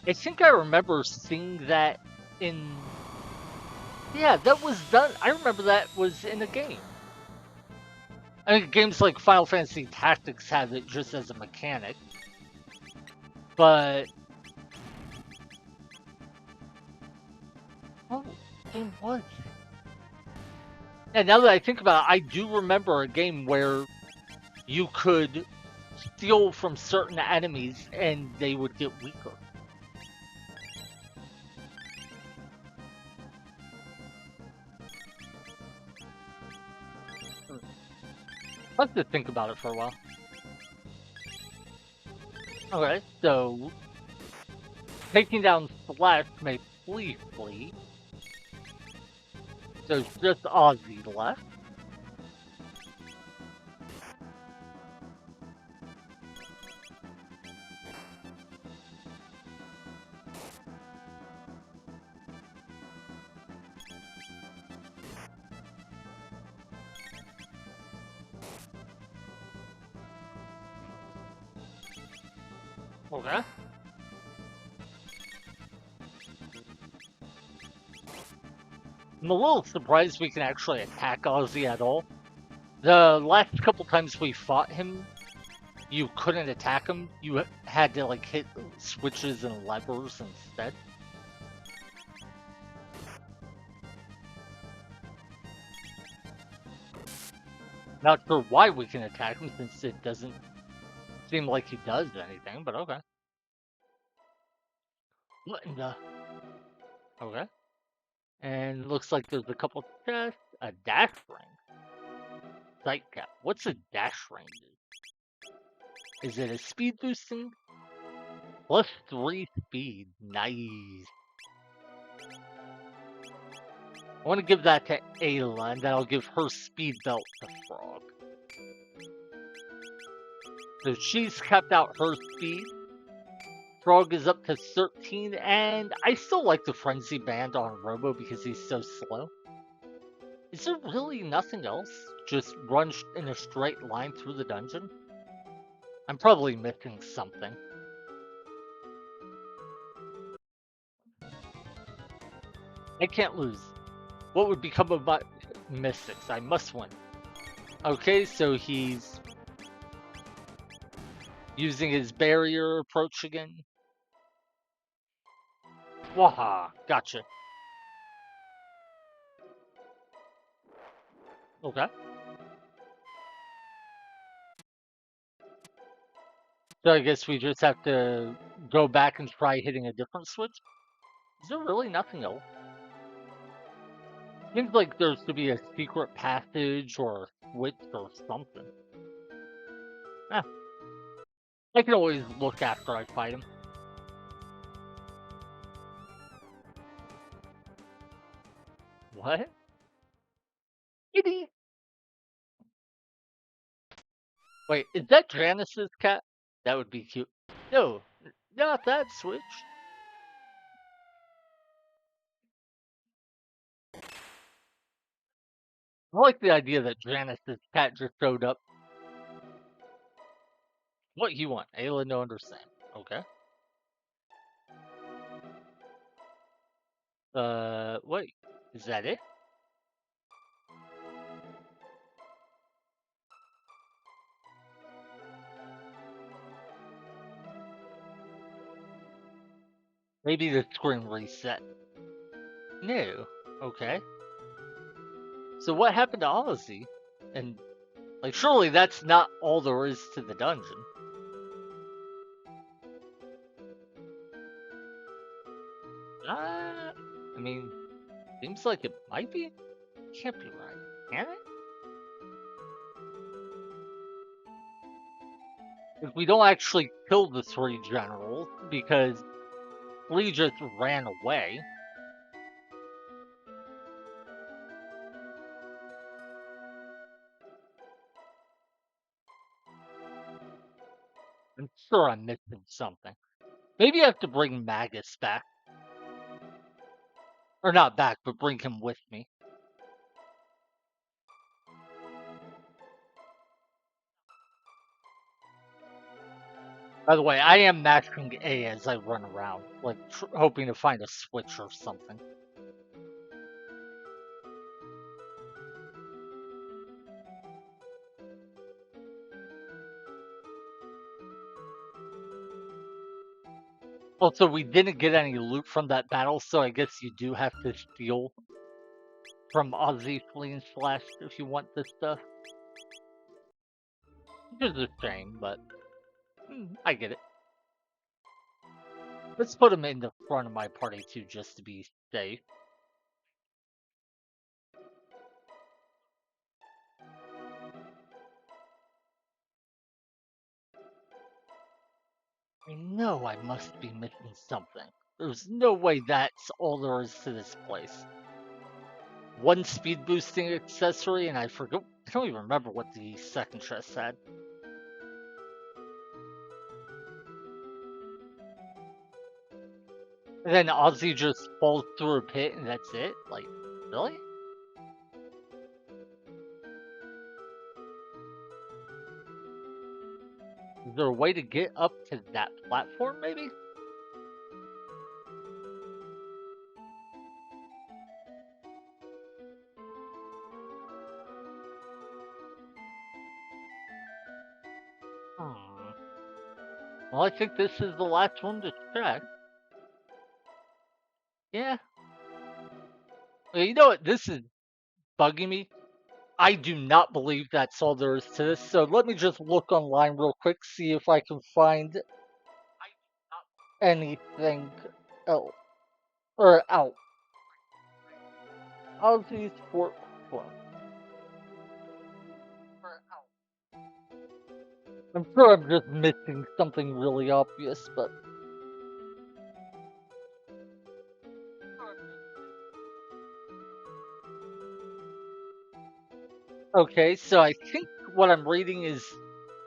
A: I think I remember seeing that in. Yeah, that was done. I remember that was in a game. I mean, games like Final Fantasy Tactics have it just as a mechanic, but oh, game was. And now that I think about it, I do remember a game where you could steal from certain enemies and they would get weaker. I have to think about it for a while. Okay, so taking down Slash makes Flea flee. So it's just Ozzy left. Okay. I'm a little surprised we can actually attack Ozzy at all. The last couple times we fought him, you couldn't attack him. You had to like hit switches and levers instead. Not sure why we can attack him since it doesn't seem like he does anything, but okay. What in the? Okay. And looks like there's a couple chests, a dash ring, sight cap. What's a dash ring? Is it a speed boosting? +3 speed. Nice. I want to give that to Ayla, and then I'll give her speed belt to Frog. So she's kept out her speed. Frog is up to 13, and I still like the Frenzy Band on Robo because he's so slow. Is there really nothing else? Just run in a straight line through the dungeon? I'm probably missing something. I can't lose. What would become of my Mystics? I must win. Okay, so he's using his barrier approach again. Waha, gotcha. Okay. So I guess we just have to go back and try hitting a different switch. Is there really nothing else? Seems like there's to be a secret passage or a switch or something. Eh, I can always look after I fight him. What? Kitty? Wait, is that Janice's cat? That would be cute. No, not that switch. I like the idea that Janice's cat just showed up. What you want? Ayla no understand. Okay. Wait. Is that it? Maybe the screen reset. No. Okay. So what happened to Ozzy? And, like, surely that's not all there is to the dungeon. I mean, seems like it might be. Can't be right. Can it? If we don't actually kill the three generals because Lee just ran away. I'm sure I'm missing something. Maybe I have to bring Magus back. Or not back, but bring him with me. By the way, I am mashing A as I run around, like hoping to find a switch or something. Also, we didn't get any loot from that battle, so I guess you do have to steal from Ozzy Fleeing Slash if you want this stuff. Which is a shame, but I get it. Let's put him in the front of my party too, just to be safe. I know I must be missing something. There's no way that's all there is to this place. One speed boosting accessory, and I forgot. I don't even remember what the second chest had. And then Ozzy just falls through a pit, and that's it? Like, really? Is there a way to get up to that platform, maybe? Hmm. Well, I think this is the last one to check. Yeah. Well, you know what? This is bugging me. I do not believe that's all there is to this, so let me just look online real quick, see if I can find anything else. Or out. Ozzy's Fort Club. I'm sure I'm just missing something really obvious, but okay, so I think what I'm reading is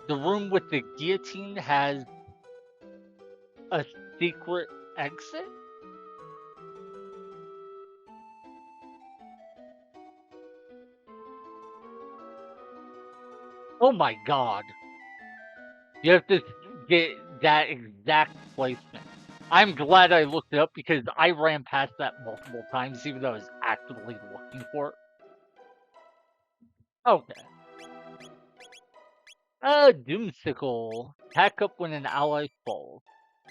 A: the room with the guillotine has a secret exit? Oh my god. You have to get that exact placement. I'm glad I looked it up because I ran past that multiple times, even though I was actively looking for it. Okay. Doomsicle. Pack up when an ally falls.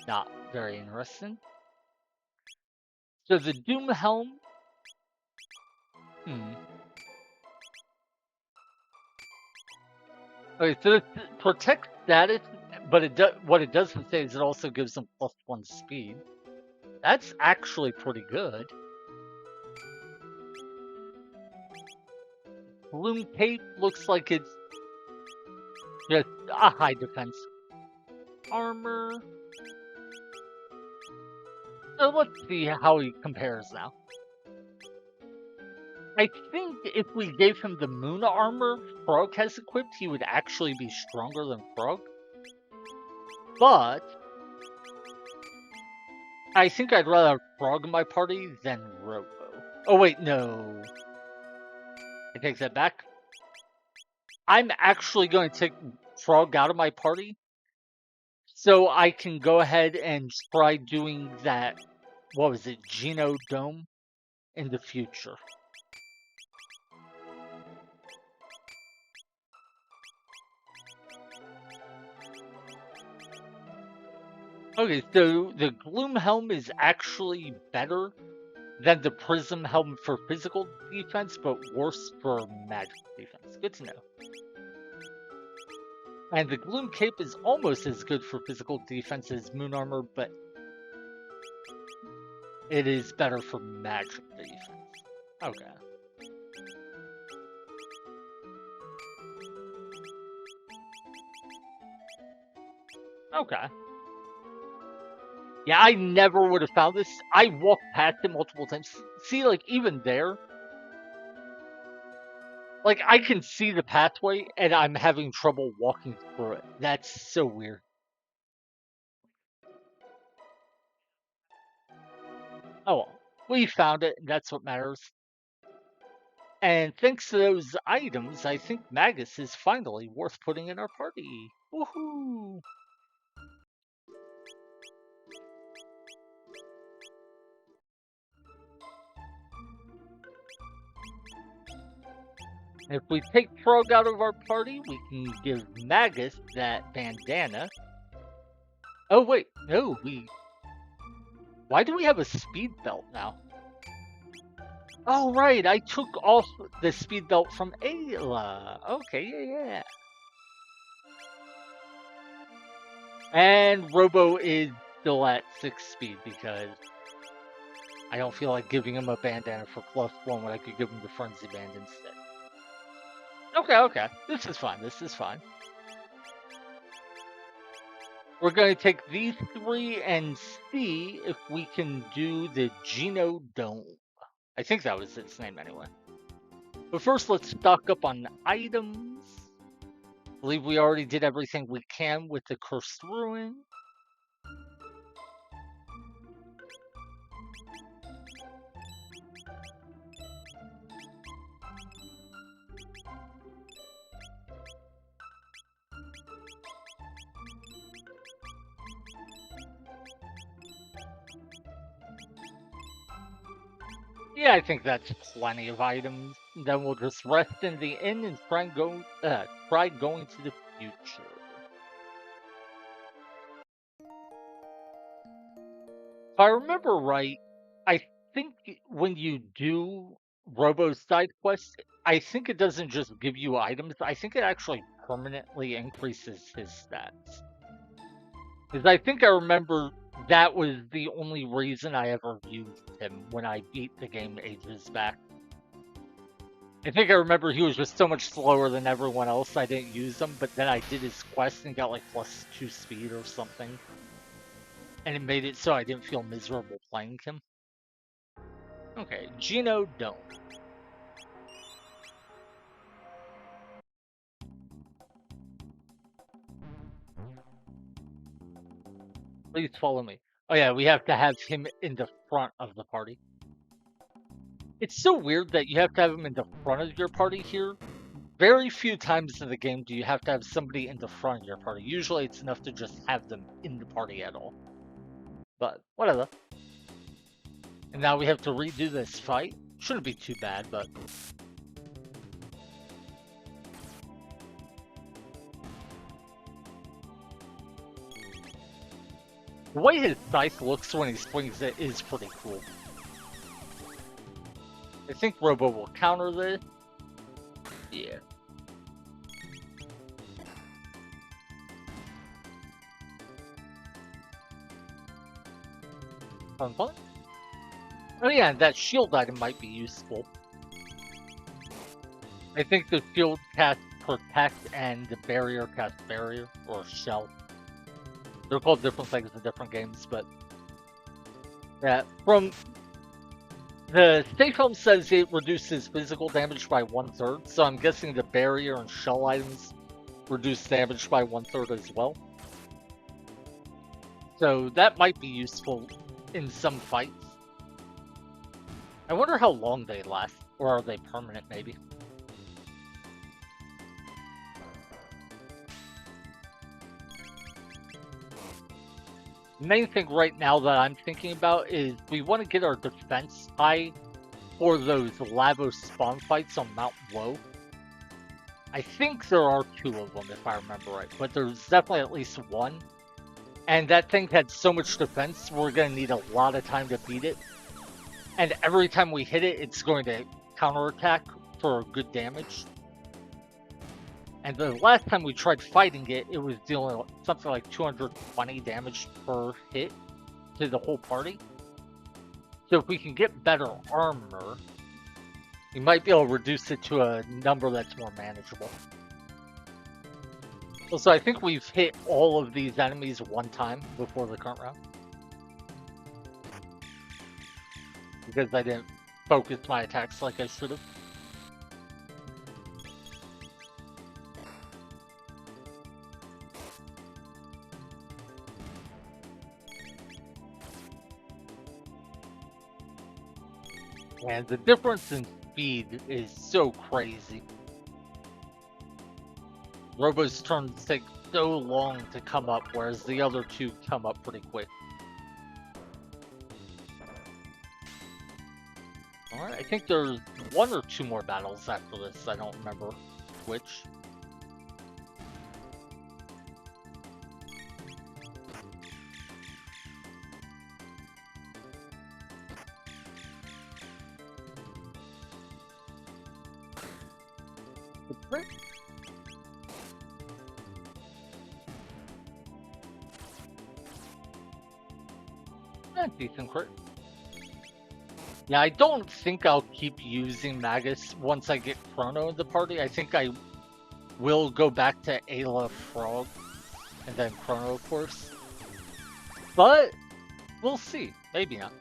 A: Not very interesting. So the Doom Helm. Hmm. Okay, so it protects status, but what it doesn't say is it also gives them +1 speed. That's actually pretty good. Bloom Cape looks like it's just a high defense armor. So let's see how he compares now. I think if we gave him the moon armor Frog has equipped, he would actually be stronger than Frog. But I think I'd rather have Frog in my party than Robo. Oh wait, no. I take that back. I'm actually going to take Frog out of my party so I can go ahead and try doing that, what was it, Geno Dome in the future. Okay, so the Gloom Helm is actually better than the Prism Helm for physical defense, but worse for magic defense. Good to know. And the Gloom Cape is almost as good for physical defense as Moon Armor, but it is better for magic defense. Okay. Okay. Yeah, I never would have found this. I walked past it multiple times. See, like, even there, like, I can see the pathway, and I'm having trouble walking through it. That's so weird. Oh well. We found it, and that's what matters. And thanks to those items, I think Magus is finally worth putting in our party. Woohoo! If we take Frog out of our party, we can give Magus that bandana. Oh wait, no, why do we have a speed belt now? Oh right, I took off the speed belt from Ayla. Okay, yeah. And Robo is still at 6 speed because I don't feel like giving him a bandana for +1 when I could give him the Frenzy Band instead. Okay. This is fine. We're going to take these 3 and see if we can do the Geno Dome. I think that was its name anyway. But first, let's stock up on items. I believe we already did everything we can with the Cursed Ruin. Yeah, I think that's plenty of items. Then we'll just rest in the inn and try going to the future. If I remember right, I think when you do Robo's side quest, I think it doesn't just give you items. I think it actually permanently increases his stats. Because I think I remember that was the only reason I ever used him when I beat the game ages back. I think I remember he was just so much slower than everyone else, I didn't use him, but then I did his quest and got like +2 speed or something. And it made it so I didn't feel miserable playing him. Okay, Geno Dome. Please follow me. Oh yeah, we have to have him in the front of the party. It's so weird that you have to have him in the front of your party here. Very few times in the game do you have to have somebody in the front of your party. Usually it's enough to just have them in the party at all. But whatever. And now we have to redo this fight. Shouldn't be too bad, but... The way his scythe looks when he swings it is pretty cool. I think Robo will counter this. Yeah. Fun. Oh yeah, that shield item might be useful. I think the shield casts Protect and the barrier casts Barrier, or Shell. They're called different things in different games, but... Yeah, from... The Safe Helm says it reduces physical damage by 1/3, so I'm guessing the Barrier and Shell items reduce damage by 1/3 as well. So that might be useful in some fights. I wonder how long they last, or are they permanent maybe? Main thing right now that I'm thinking about is we want to get our defense high for those Lavos spawn fights on Mount Woe. I think there are 2 of them if I remember right, but there's definitely at least one. And that thing had so much defense, we're going to need a lot of time to beat it. And every time we hit it, it's going to counterattack for good damage. And the last time we tried fighting it, it was dealing something like 220 damage per hit to the whole party. So if we can get better armor, we might be able to reduce it to a number that's more manageable. Also, I think we've hit all of these enemies one time before the current round. Because I didn't focus my attacks like I should have. And the difference in speed is so crazy. Robo's turns take so long to come up, whereas the other two come up pretty quick. Alright, I think there's one or two more battles after this. I don't remember which. Decent crit. Yeah, I don't think I'll keep using Magus once I get Chrono in the party. I think I will go back to Ayla Frog and then Chrono, of course. But we'll see. Maybe not.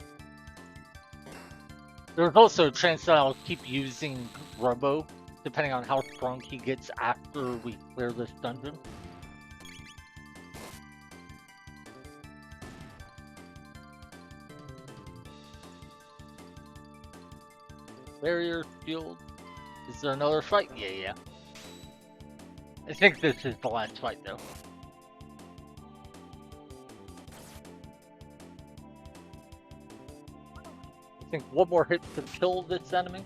A: There's also a chance that I'll keep using Robo, depending on how strong he gets after we clear this dungeon. Barrier field. Is there another fight? Yeah. I think this is the last fight, though. I think one more hit to kill this enemy.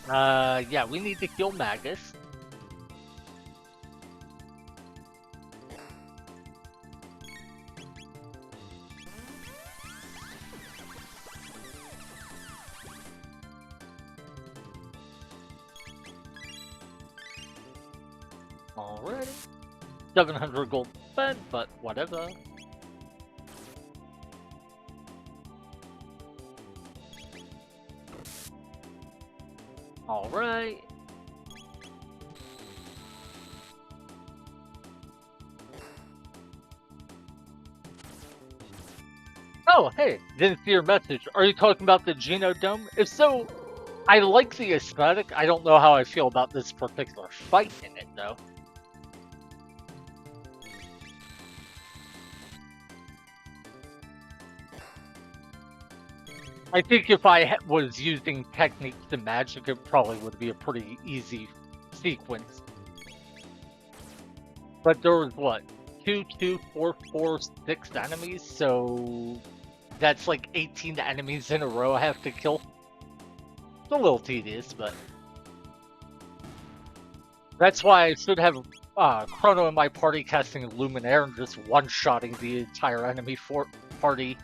A: Yeah, we need to kill Magus. Alrighty. 700 gold spent, but whatever. Alright. Oh, hey, didn't see your message. Are you talking about the Genodome? If so, I like the aesthetic. I don't know how I feel about this particular fight in it, though. I think if I was using techniques and magic, it probably would be a pretty easy sequence. But there was, what, 2, 2, 4, 4, 6 enemies, so that's like 18 enemies in a row I have to kill. It's a little tedious, but that's why I should have Chrono in my party casting Luminaire and just one-shotting the entire enemy party.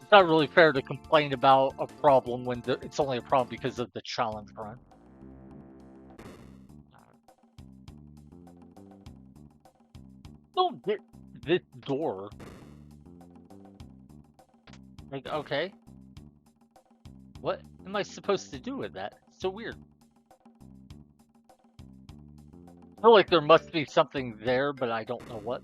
A: It's not really fair to complain about a problem when it's only a problem because of the challenge run. Don't get this door. Like, okay. What am I supposed to do with that? It's so weird. I feel like there must be something there, but I don't know what.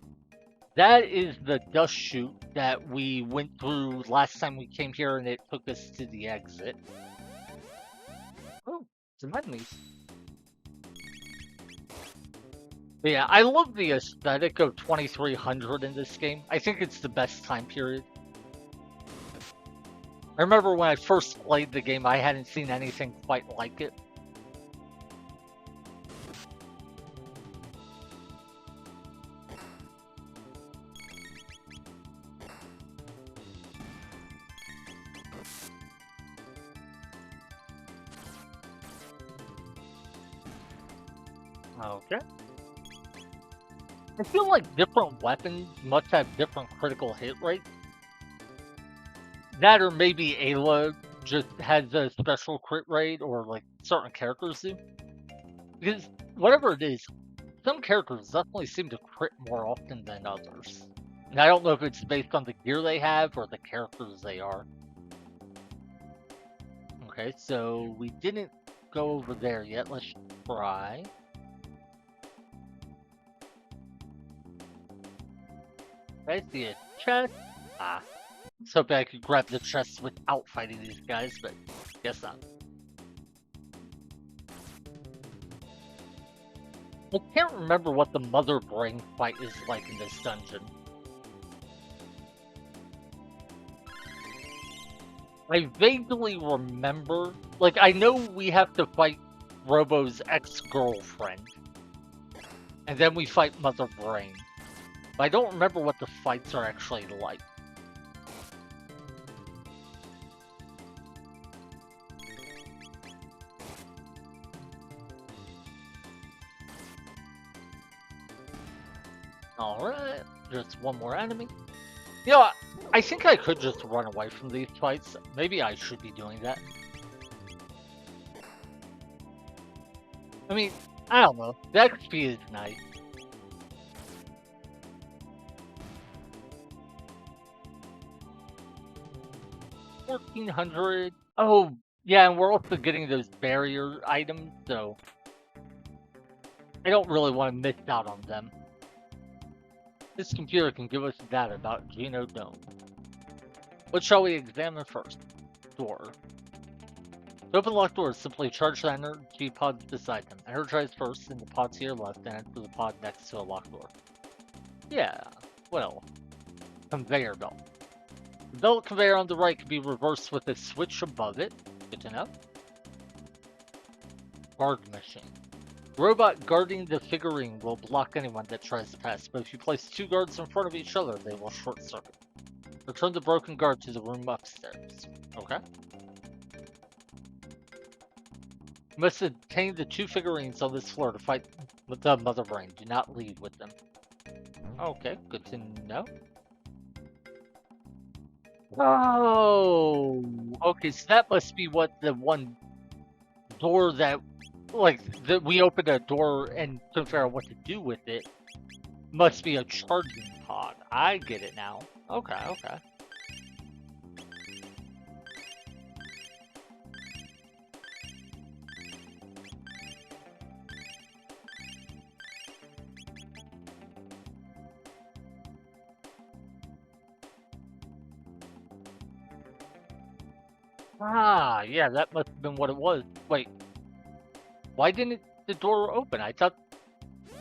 A: That is the dust chute that we went through last time we came here, and it took us to the exit. Oh, some enemies. But yeah, I love the aesthetic of 2300 in this game. I think it's the best time period. I remember when I first played the game, I hadn't seen anything quite like it. Okay. I feel like different weapons must have different critical hit rates. That or maybe Ayla just has a special crit rate, or like certain characters do. Because whatever it is, some characters definitely seem to crit more often than others. And I don't know if it's based on the gear they have or the characters they are. Okay, so we didn't go over there yet. Let's try. I see a chest. Ah, I was hoping I could grab the chest without fighting these guys, but guess not. I can't remember what the Mother Brain fight is like in this dungeon. I vaguely remember, like, I know we have to fight Robo's ex-girlfriend, and then we fight Mother Brain. But I don't remember what the fights are actually like. Alright, just one more enemy. You know, I think I could just run away from these fights. Maybe I should be doing that. I mean, I don't know. The XP is nice. 1400. Oh, yeah, and we're also getting those barrier items, so I don't really want to miss out on them. This computer can give us data about Geno Dome. What shall we examine first? Door. To open locked doors, simply charge the energy pods beside them. Energize first in the pod to your left, and enter the pod next to a locked door. Yeah, well, conveyor belt. The belt conveyor on the right can be reversed with a switch above it. Good to know. Guard machine. The robot guarding the figurine will block anyone that tries to pass, but if you place two guards in front of each other, they will short circuit. Return the broken guard to the room upstairs. Okay. You must obtain the two figurines on this floor to fight with the Mother Brain. Do not leave with them. Okay, good to know. Oh, okay, so that must be what the one door that, like, that we opened a door and couldn't figure out what to do with it. Must be a charging pod. I get it now. Okay, okay. Ah, yeah, that must have been what it was. Wait, why didn't the door open? I thought it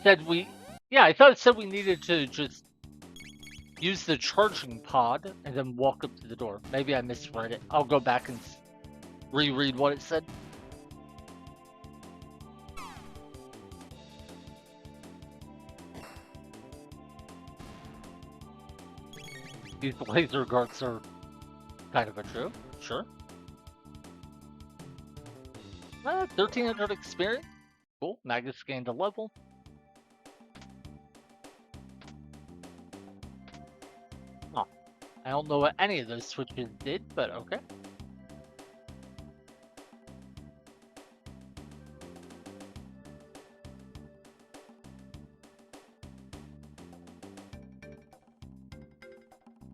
A: said we, yeah, I thought it said we needed to just use the charging pod and then walk up to the door. Maybe I misread it. I'll go back and reread what it said. These laser guards are kind of a true. Sure. 1300 experience. Cool. Magus gained a level. Oh, I don't know what any of those switches did, but okay.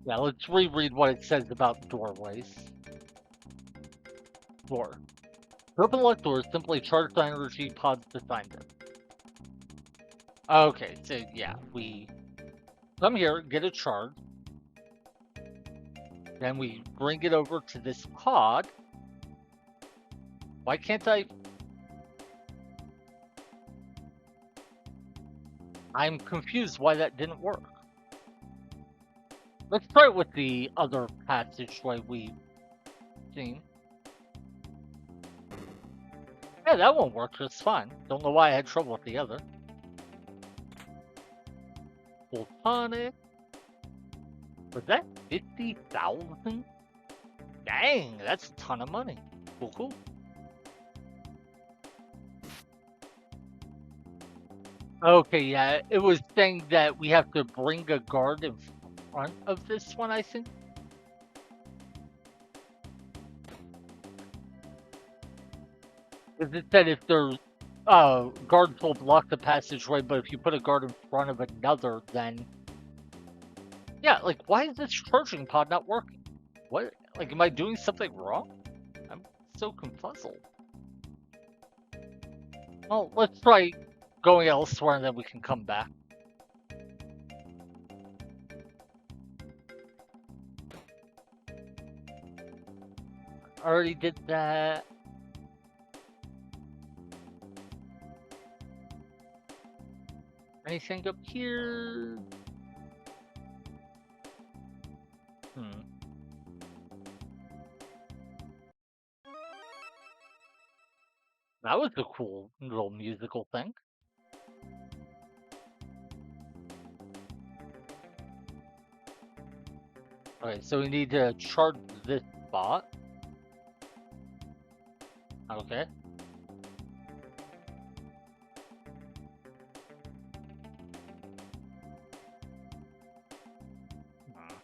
A: Yeah, let's reread what it says about doorways. Door. To open locked doors, simply charge the energy pods beside them. Okay, so yeah, we come here, get a charge. Then we bring it over to this pod. Why can't I? I'm confused why that didn't work. Let's start with the other passageway we've seen. Yeah, that one worked just fine. Don't know why I had trouble with the other. Plutonic. Was that 50,000? Dang, that's a ton of money. Cool, cool. Okay, yeah, it was saying that we have to bring a guard in front of this one, I think. Because it said if there's guards will block the passageway, but if you put a guard in front of another, then yeah, like why is this charging pod not working? What? Like, am I doing something wrong? I'm so confuzzled. Well, let's try going elsewhere and then we can come back. Already did that. Anything up here? Hmm. That was a cool little musical thing. Okay, so we need to charge this spot. Okay. Hmm.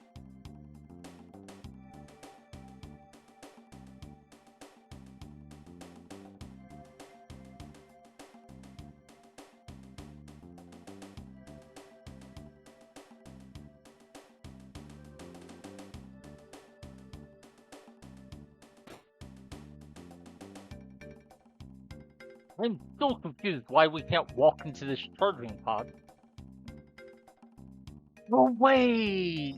A: I'm still confused why we can't walk into this charging pod. No way!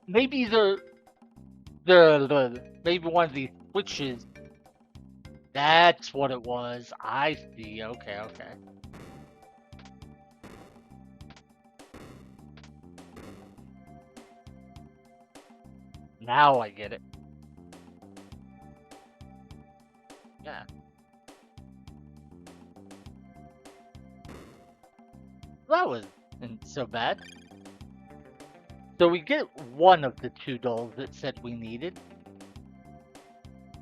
A: Maybe maybe one of these switches. That's what it was. I see. Okay, okay. Now I get it. Yeah. That wasn't so bad. So we get one of the two dolls that said we needed.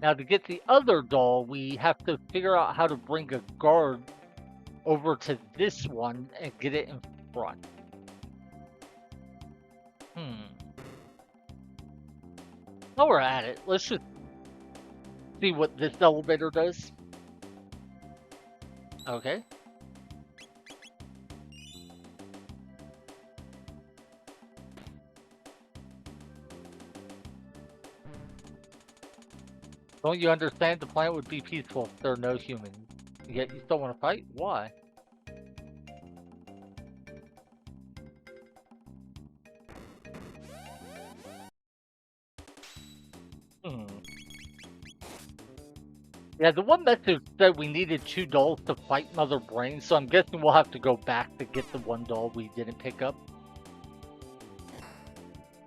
A: Now to get the other doll, we have to figure out how to bring a guard over to this one and get it in front. Hmm. While we're at it, let's just see what this elevator does. Okay. Don't you understand? The planet would be peaceful if there are no humans. Yet you still want to fight? Why? Hmm. Yeah, the one message said we needed two dolls to fight Mother Brain, so I'm guessing we'll have to go back to get the one doll we didn't pick up.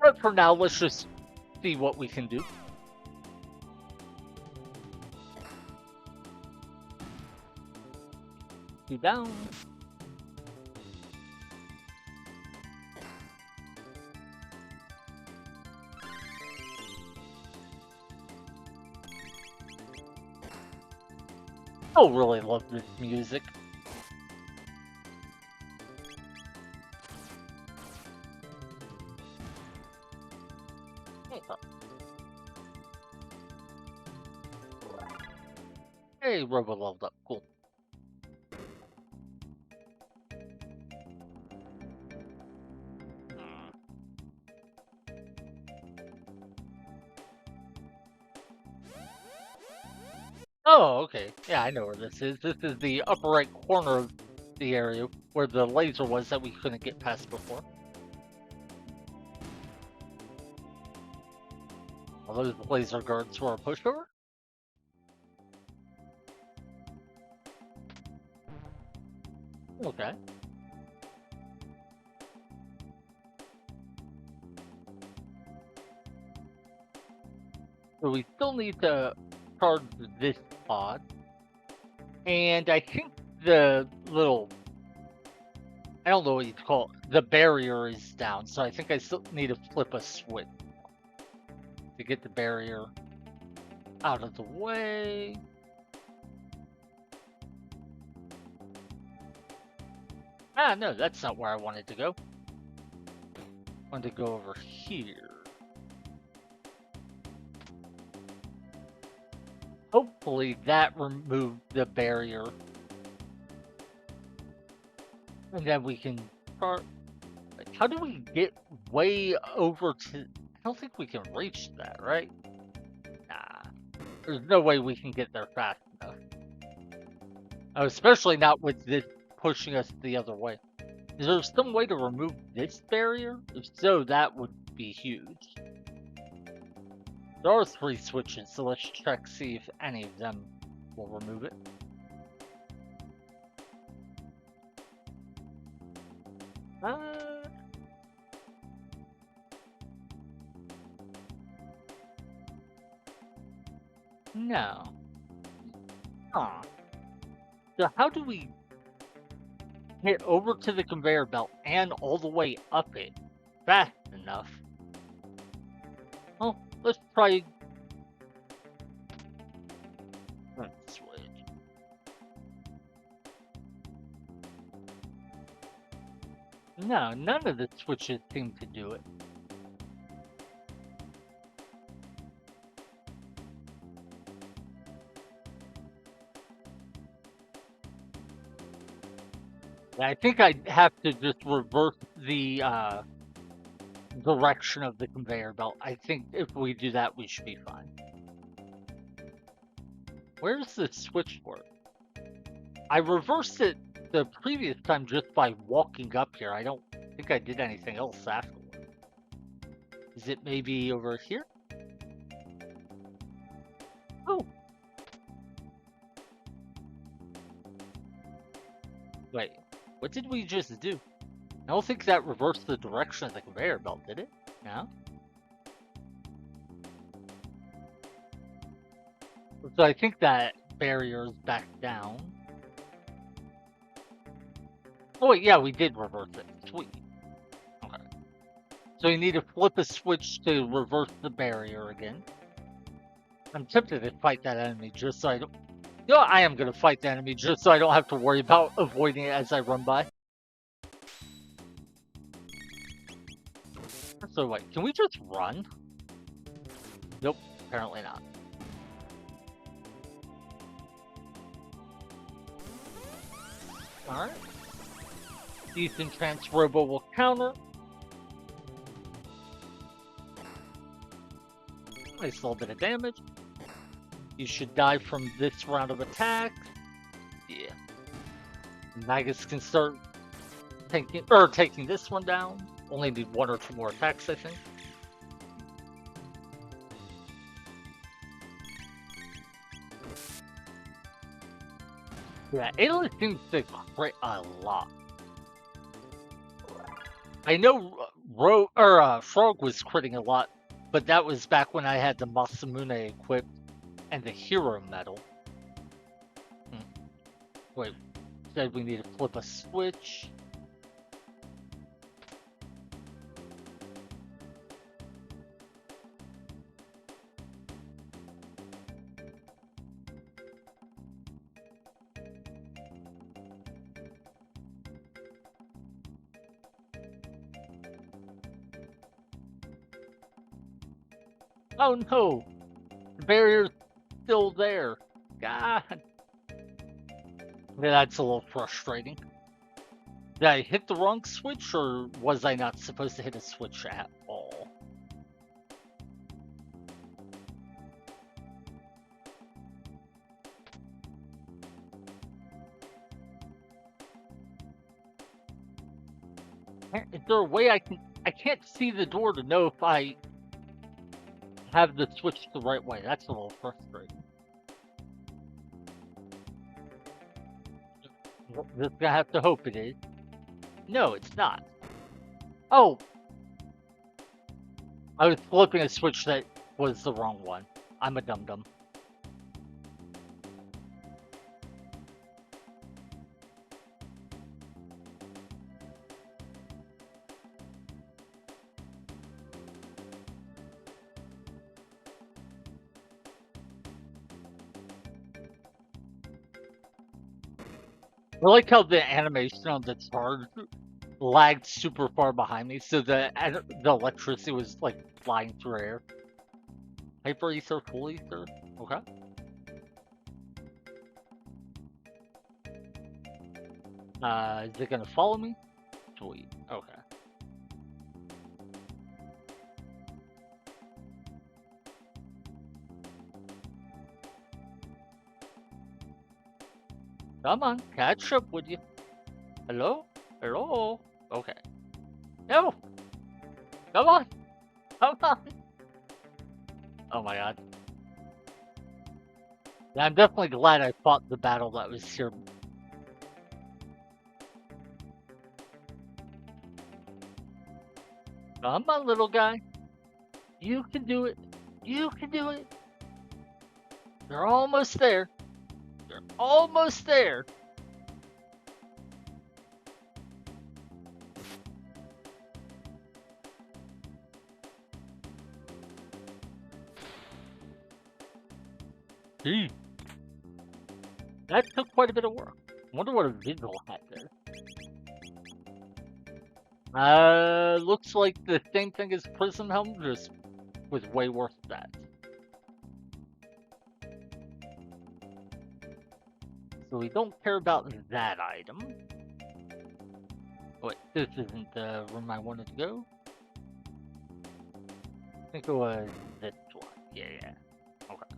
A: But for now, let's just see what we can do. You down. I really love this music. Hey, Robo leveled up. Cool. Oh, okay. Yeah, I know where this is. This is the upper right corner of the area where the laser was that we couldn't get past before. Are those laser guards for a pushover? Okay. So we still need to charge this pod. And I think the little, I don't know what you call it, the barrier is down. So I think I still need to flip a switch to get the barrier out of the way. Ah, no, that's not where I wanted to go. I wanted to go over here. Hopefully that removed the barrier. And then we can start. How do we get way over to... I don't think we can reach that, right? Nah. There's no way we can get there fast enough. Especially not with this pushing us the other way. Is there some way to remove this barrier? If so, that would be huge. There are 3 switches, so let's check, see if any of them will remove it. No. Huh. So how do we get over to the conveyor belt and all the way up it fast enough? Well, let's try... switch. No, none of the switches seem to do it. I think I have to just reverse the direction of the conveyor belt. I think if we do that, we should be fine. Where's the switch for it? I reversed it the previous time just by walking up here. I don't think I did anything else afterward. Is it maybe over here? Oh. Wait, what did we just do? I don't think that reversed the direction of the conveyor belt, did it? No? So I think that barrier is back down. Oh wait, yeah, we did reverse it. Sweet. Okay. So you need to flip a switch to reverse the barrier again. I'm tempted to fight that enemy just so I don't... You know, I am going to fight the enemy just so I don't have to worry about avoiding it as I run by. So wait, can we just run? Nope, apparently not. Alright. Decent transferable counter. Nice little bit of damage. You should die from this round of attack. Yeah. Magus can start taking this one down. Only need 1 or 2 more attacks, I think. Yeah, Ayla seems to crit a lot. I know Frog was critting a lot, but that was back when I had the Masamune equipped and the Hero Medal. Wait, said we need to flip a switch. Oh no! The barrier's still there. God. Yeah, that's a little frustrating. Did I hit the wrong switch, or was I not supposed to hit a switch at all? Is there a way I can't see the door to know if I have the switch the right way. That's a little frustrating. Just gonna have to hope it is. No, it's not. Oh! I was flipping a switch that was the wrong one. I'm a dum-dum. I like how the animation on the charge lagged super far behind me, so the electricity was like flying through air. Hyper ether, full ether. Okay. Is it gonna follow me? Sweet. Okay. Come on, catch up with you. Hello? Hello? Okay. No! Come on! Come on! Oh my god. Yeah, I'm definitely glad I fought the battle that was here. Come on, little guy. You can do it. You can do it. You're almost there. You're almost there. Gee. That took quite a bit of work. Wonder what a visual had there. Looks like the same thing as Prism Helm, just with way worse stats. So we don't care about that item. Wait, this isn't the room I wanted to go. I think it was this one. Yeah. Okay.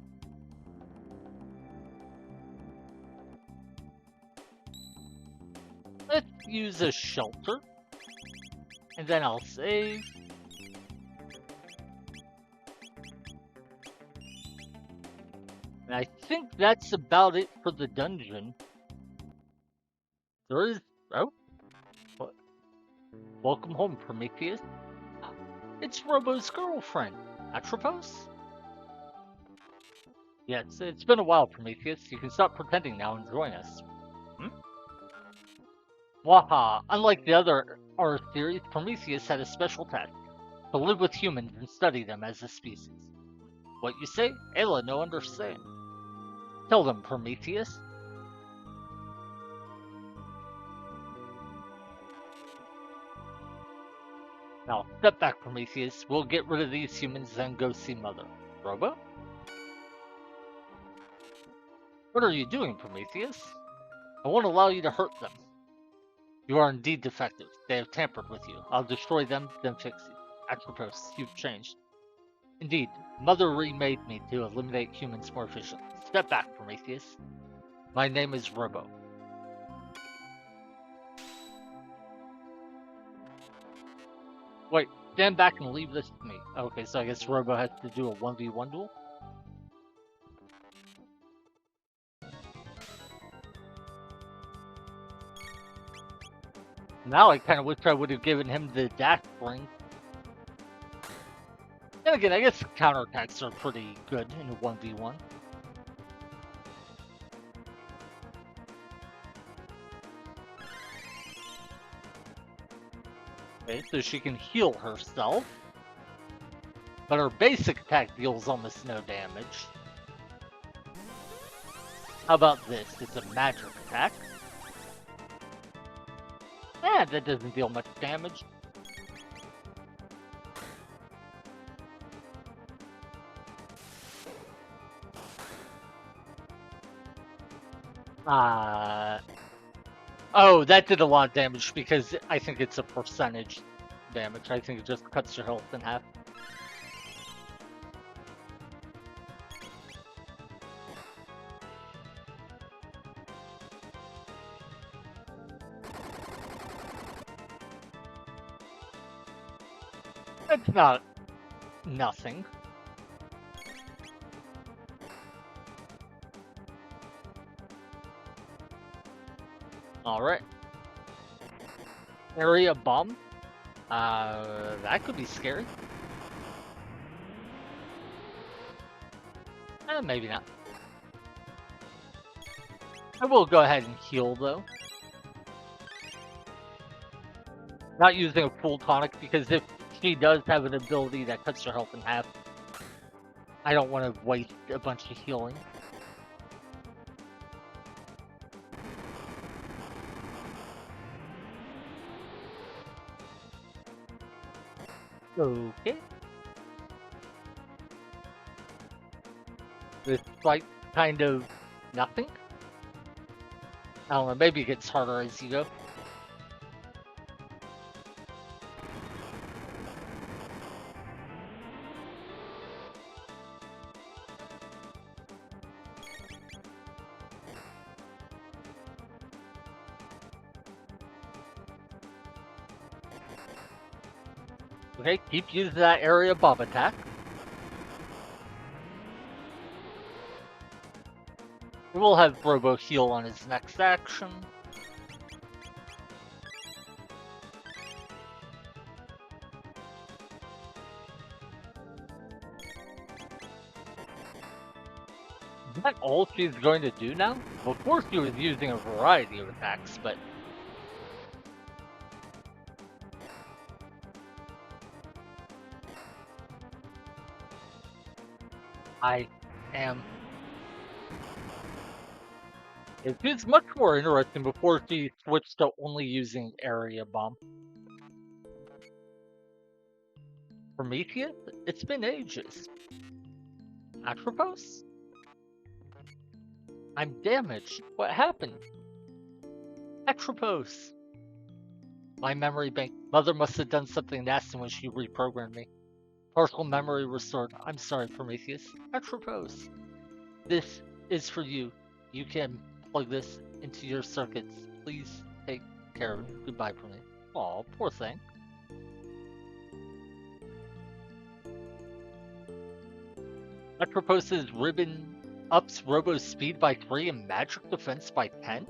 A: Let's use a shelter. And then I'll save. And I think that's about it for the dungeon. There is... Oh. What? Welcome home, Prometheus. It's Robo's girlfriend. Atropos? Yes, it's been a while, Prometheus. You can stop pretending now and join us. Waha! Unlike the other Earth series, Prometheus had a special task. To live with humans and study them as a species. What you say? Ayla no understand. Tell them, Prometheus. Now, step back, Prometheus. We'll get rid of these humans, then go see Mother. Robo? What are you doing, Prometheus? I won't allow you to hurt them. You are indeed defective. They have tampered with you. I'll destroy them, then fix you. Atropos, you've changed. Indeed, Mother remade me to eliminate humans more efficiently. Step back, Prometheus. My name is Robo. Wait, stand back and leave this to me. Okay, so I guess Robo has to do a 1v1 duel? Now I kind of wish I would have given him the dash ring. And again, I guess counterattacks are pretty good in a 1v1. Okay, so she can heal herself. But her basic attack deals almost no damage. How about this? It's a magic attack. Eh, that doesn't deal much damage. Oh, that did a lot of damage because I think it's a percentage damage. I think it just cuts your health in half. It's not nothing. Alright. Area bomb. That could be scary. Maybe not. I will go ahead and heal though. Not using a full tonic because if she does have an ability that cuts her health in half, I don't want to waste a bunch of healing. Okay. This fight kind of nothing. I don't know, maybe it gets harder as you go. Okay, keep using that area bomb attack. We'll have Robo heal on his next action. Is that all she's going to do now? Before she was using a variety of attacks, but... I am... It was much more interesting before she switched to only using area bomb. Prometheus? It's been ages. Atropos? I'm damaged. What happened? Atropos. My memory bank. Mother must have done something nasty when she reprogrammed me. Partial memory restored. I'm sorry, Prometheus. Atropos. This is for you. You can plug this into your circuits. Please take care of it. Goodbye, Prometheus. Aw, poor thing. Atropos' ribbon ups Robo's speed by 3 and magic defense by 10?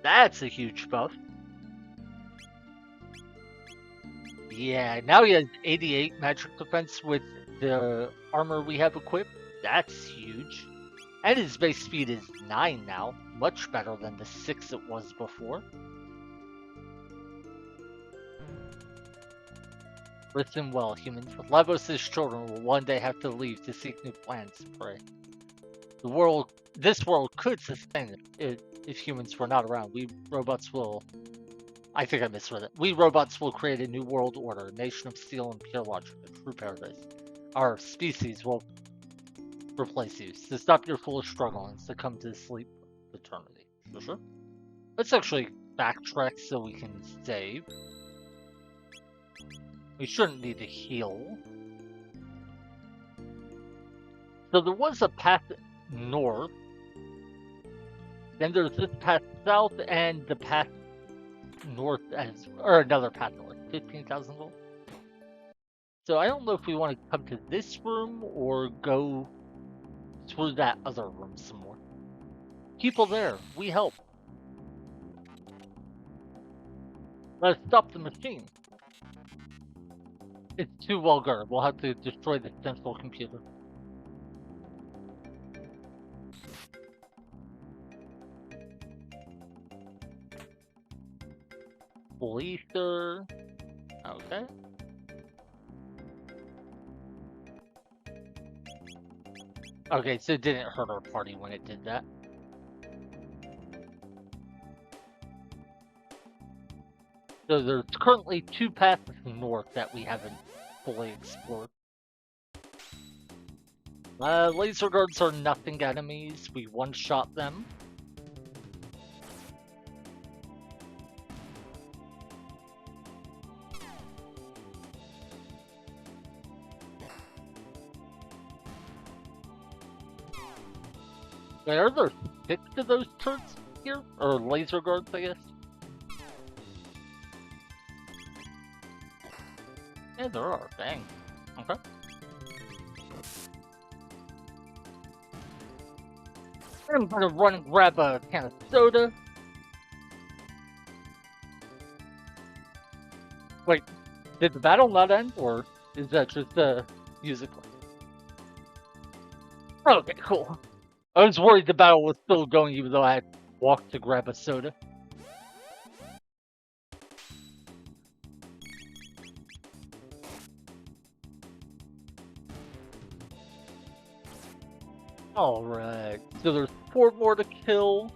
A: That's a huge buff. Yeah, now he has 88 magic defense with the armor we have equipped. That's huge. And his base speed is 9 now, much better than the 6 it was before. Listen well, humans. Lavos' children will one day have to leave to seek new planets to prey. This world could sustain it if humans were not around. We robots will... I think I misread it. We robots will create a new world order, a nation of steel and pure logic, a true paradise. Our species will replace you. So stop your foolish struggle and succumb to the sleep of eternity. Sure. Let's actually backtrack so we can save. We shouldn't need to heal. So there was a path north. Then there's this path south and the path north or another path north. 15,000 gold. So I don't know if we want to come to this room or go through that other room some more. People there, we help. Let's stop the machine. It's too well guarded. We'll have to destroy the central computer. Ether. Okay. Okay, so it didn't hurt our party when it did that. So there's currently 2 paths north that we haven't fully explored. Laser guards are nothing enemies. We one-shot them. Wait, are there 6 of those turrets here? Or laser guards, I guess? Yeah, there are. Dang. Okay. I'm gonna run and grab a can of soda. Wait, did the battle not end? Or is that just music? Okay, cool. I was worried the battle was still going even though I had walked to grab a soda. Alright, so there's 4 more to kill.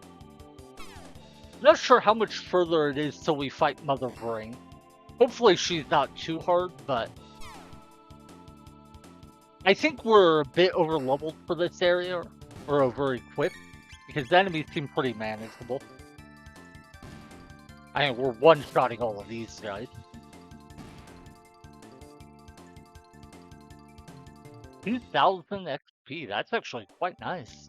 A: Not sure how much further it is till we fight Mother Brain. Hopefully she's not too hard, but I think we're a bit over leveled for this area, or over equipped, because the enemies seem pretty manageable. I mean, we're one-shotting all of these guys. 2,000 XP, that's actually quite nice.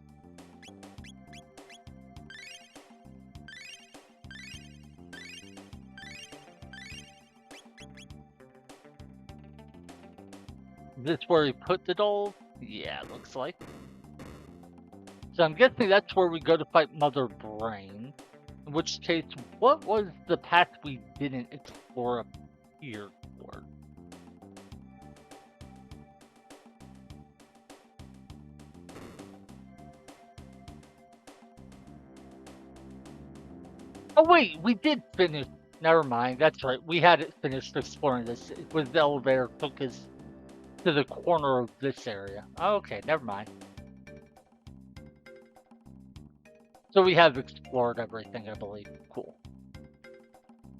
A: Is this where we put the dolls? Yeah, looks like. So I'm guessing that's where we go to fight Mother Brain. In which case, what was the path we didn't explore up here for? Oh wait, we did finish. Never mind, that's right. We had it finished exploring this. It was the elevator took us to the corner of this area. Okay, never mind. So we have explored everything, I believe. Cool.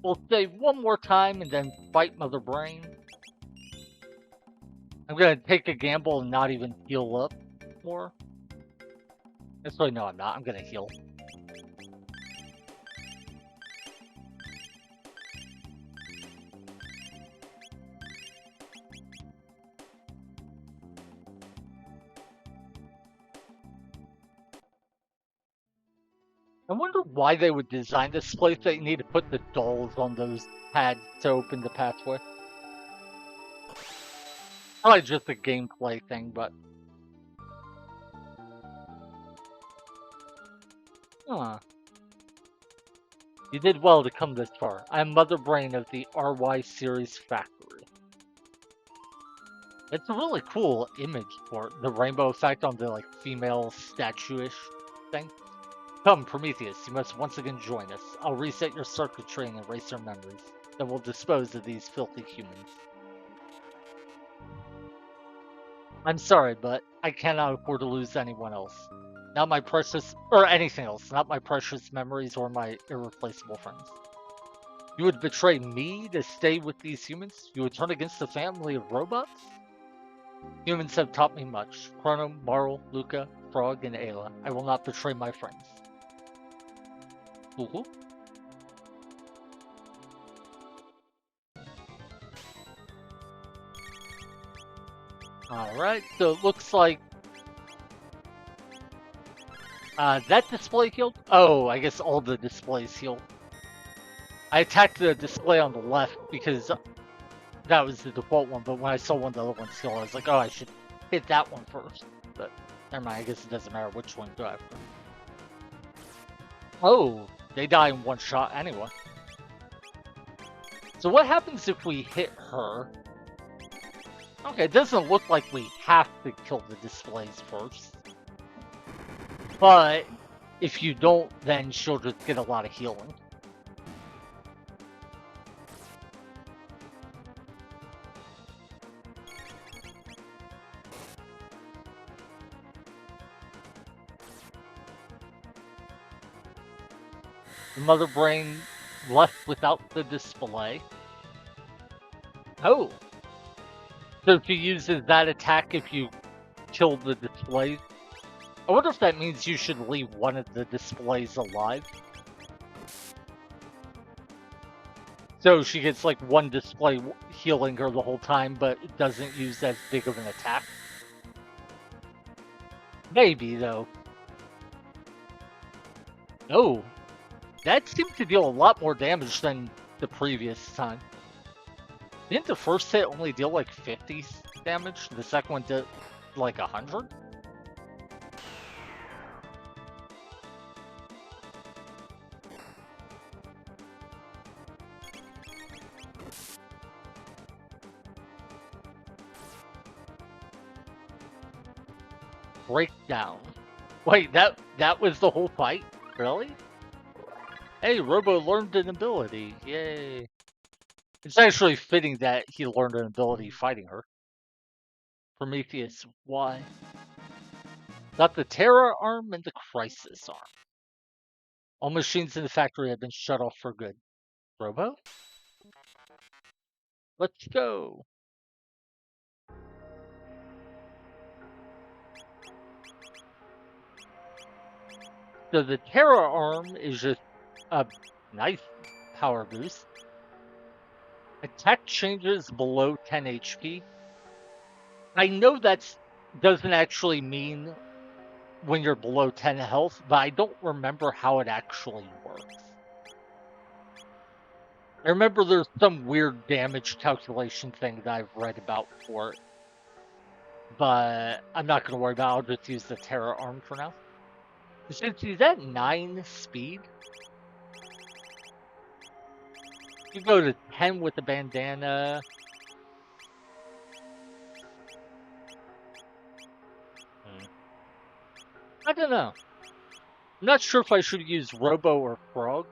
A: We'll save one more time and then fight Mother Brain. I'm gonna take a gamble and not even heal up more. Actually, no, I'm not. I'm gonna heal. I wonder why they would design this place that you need to put the dolls on those pads to open the pathway. Probably just a gameplay thing, but... Huh. You did well to come this far. I'm Mother Brain of the RY Series Factory. It's a really cool image for it. The rainbow effect on the, like, female statue-ish thing. Come, Prometheus, you must once again join us. I'll reset your circuitry and erase your memories. Then we'll dispose of these filthy humans. I'm sorry, but I cannot afford to lose anyone else. Not my precious, or anything else, not my precious memories or my irreplaceable friends. You would betray me to stay with these humans? You would turn against the family of robots? Humans have taught me much. Chrono, Marl, Luca, Frog, and Ayla. I will not betray my friends. Ooh. Alright, so it looks like that display healed? Oh, I guess all the displays healed. I attacked the display on the left because that was the default one, but when I saw one of the other ones heal, I was like, oh, I should hit that one first. But never mind, I guess it doesn't matter which one to go after. Oh, they die in one shot anyway. So what happens if we hit her? Okay, it doesn't look like we have to kill the displays first. But if you don't, then she'll just get a lot of healing. The Mother Brain left without the display. Oh. So she uses that attack if you kill the displays. I wonder if that means you should leave one of the displays alive. So she gets like one display healing her the whole time, but it doesn't use as big of an attack. Maybe, though. Oh, that seemed to deal a lot more damage than the previous time. Didn't the first hit only deal like 50 damage? The second one did like 100? Breakdown. Wait, that was the whole fight? Really? Hey, Robo learned an ability. Yay. It's actually fitting that he learned an ability fighting her. Prometheus, why? Got the Terra arm and the Crisis arm. All machines in the factory have been shut off for good. Robo? Let's go. So the Terra Arm is just a nice power boost. Attack changes below 10 HP. I know that doesn't actually mean when you're below 10 health, but I don't remember how it actually works. I remember there's some weird damage calculation thing that I've read about for it, but I'm not going to worry about it. I'll just use the Terra Arm for now. Since he's at 9 speed, you go to 10 with the bandana. I don't know. I'm not sure if I should use Robo or Frog.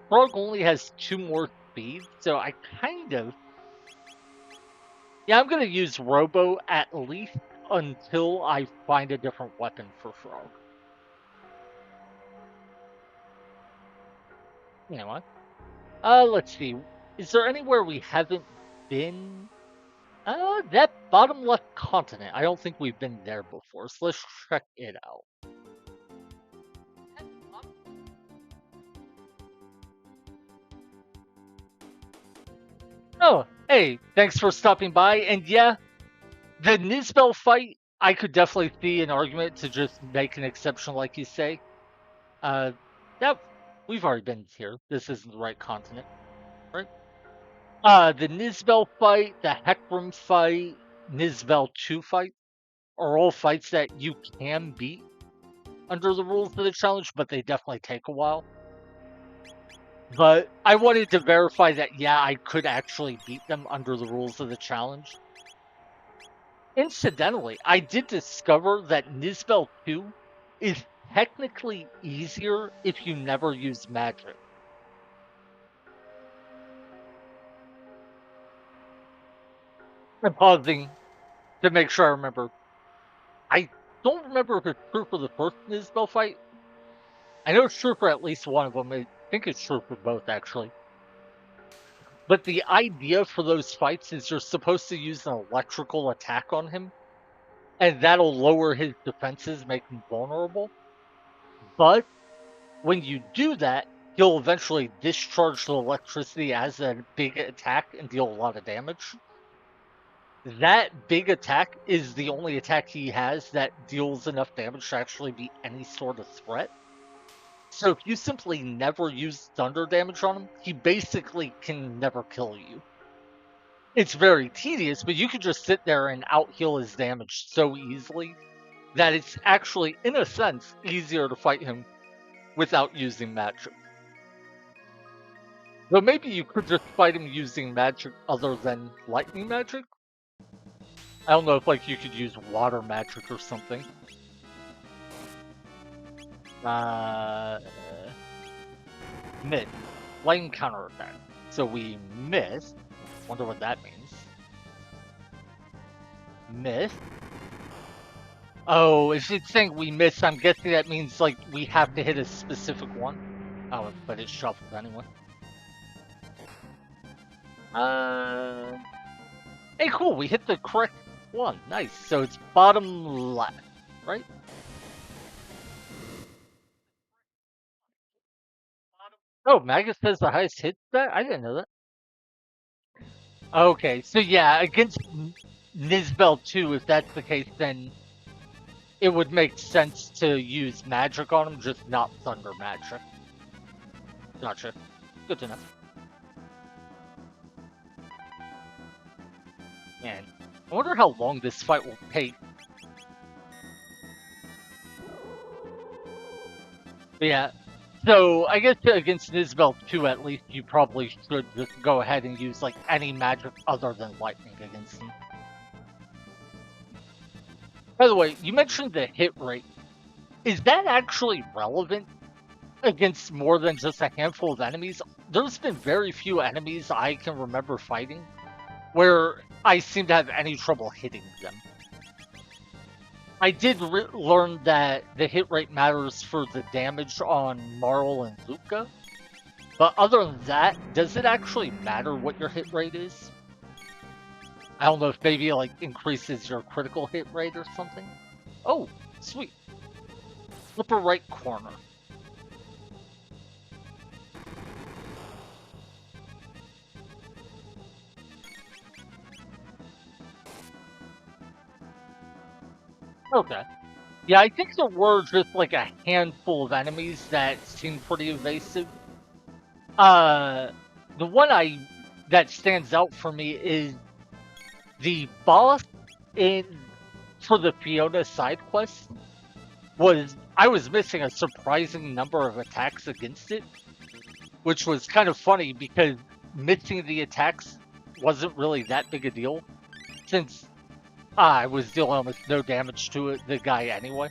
A: Frog only has 2 more speed, so I kind of... Yeah, I'm going to use Robo at least until I find a different weapon for Frog. Anyway. Let's see. Is there anywhere we haven't been? That bottom left continent. I don't think we've been there before, so let's check it out. Oh, hey, thanks for stopping by. And yeah, the Nizbel fight, I could definitely see an argument to just make an exception, like you say. That we've already been here. This isn't the right continent, right? The Nizbel fight, the Heckram fight, Nizbel 2 fight are all fights that you can beat under the rules of the challenge, but they definitely take a while. But I wanted to verify that, yeah, I could actually beat them under the rules of the challenge. Incidentally, I did discover that Nizbel 2 is technically easier if you never use magic. I'm pausing to make sure I remember. I don't remember if it's true for the first Nizbel fight. I know it's true for at least one of them. I think it's true for both, actually. But the idea for those fights is you're supposed to use an electrical attack on him, and that'll lower his defenses, make him vulnerable. But when you do that, he'll eventually discharge the electricity as a big attack and deal a lot of damage. That big attack is the only attack he has that deals enough damage to actually be any sort of threat. So if you simply never use thunder damage on him, he basically can never kill you. It's very tedious, but you could just sit there and out-heal his damage so easily that it's actually, in a sense, easier to fight him without using magic. Though maybe you could just fight him using magic other than lightning magic? I don't know if, like, you could use water magic or something. Miss. Lightning counterattack. So we miss. Wonder what that means. Miss. Oh, if it's saying we miss, I'm guessing that means, like, we have to hit a specific one. Oh, but it's shuffled anyway. Hey, cool, we hit the correct one. Nice. So it's bottom left, right? Oh, Magus has the highest hit stat? I didn't know that. Okay, so yeah, against Nizbel 2, if that's the case, then it would make sense to use magic on him, just not thunder magic. Gotcha. Good to know. Man, I wonder how long this fight will take. But yeah, so I guess against Nizbel 2 at least, you probably should just go ahead and use like any magic other than lightning against him. By the way, you mentioned the hit rate. Is that actually relevant against more than just a handful of enemies? There's been very few enemies I can remember fighting where I seem to have any trouble hitting them. I did learn that the hit rate matters for the damage on Marl and Luca, but other than that, does it actually matter what your hit rate is? I don't know if maybe it like increases your critical hit rate or something. Oh, sweet. Upper right corner. Okay. Yeah, I think there were just like a handful of enemies that seemed pretty evasive. Uh, the one that stands out for me is the boss in for the Fiona side quest. I was missing a surprising number of attacks against it, which was kind of funny because missing the attacks wasn't really that big a deal since I was dealing almost no damage to the guy anyway.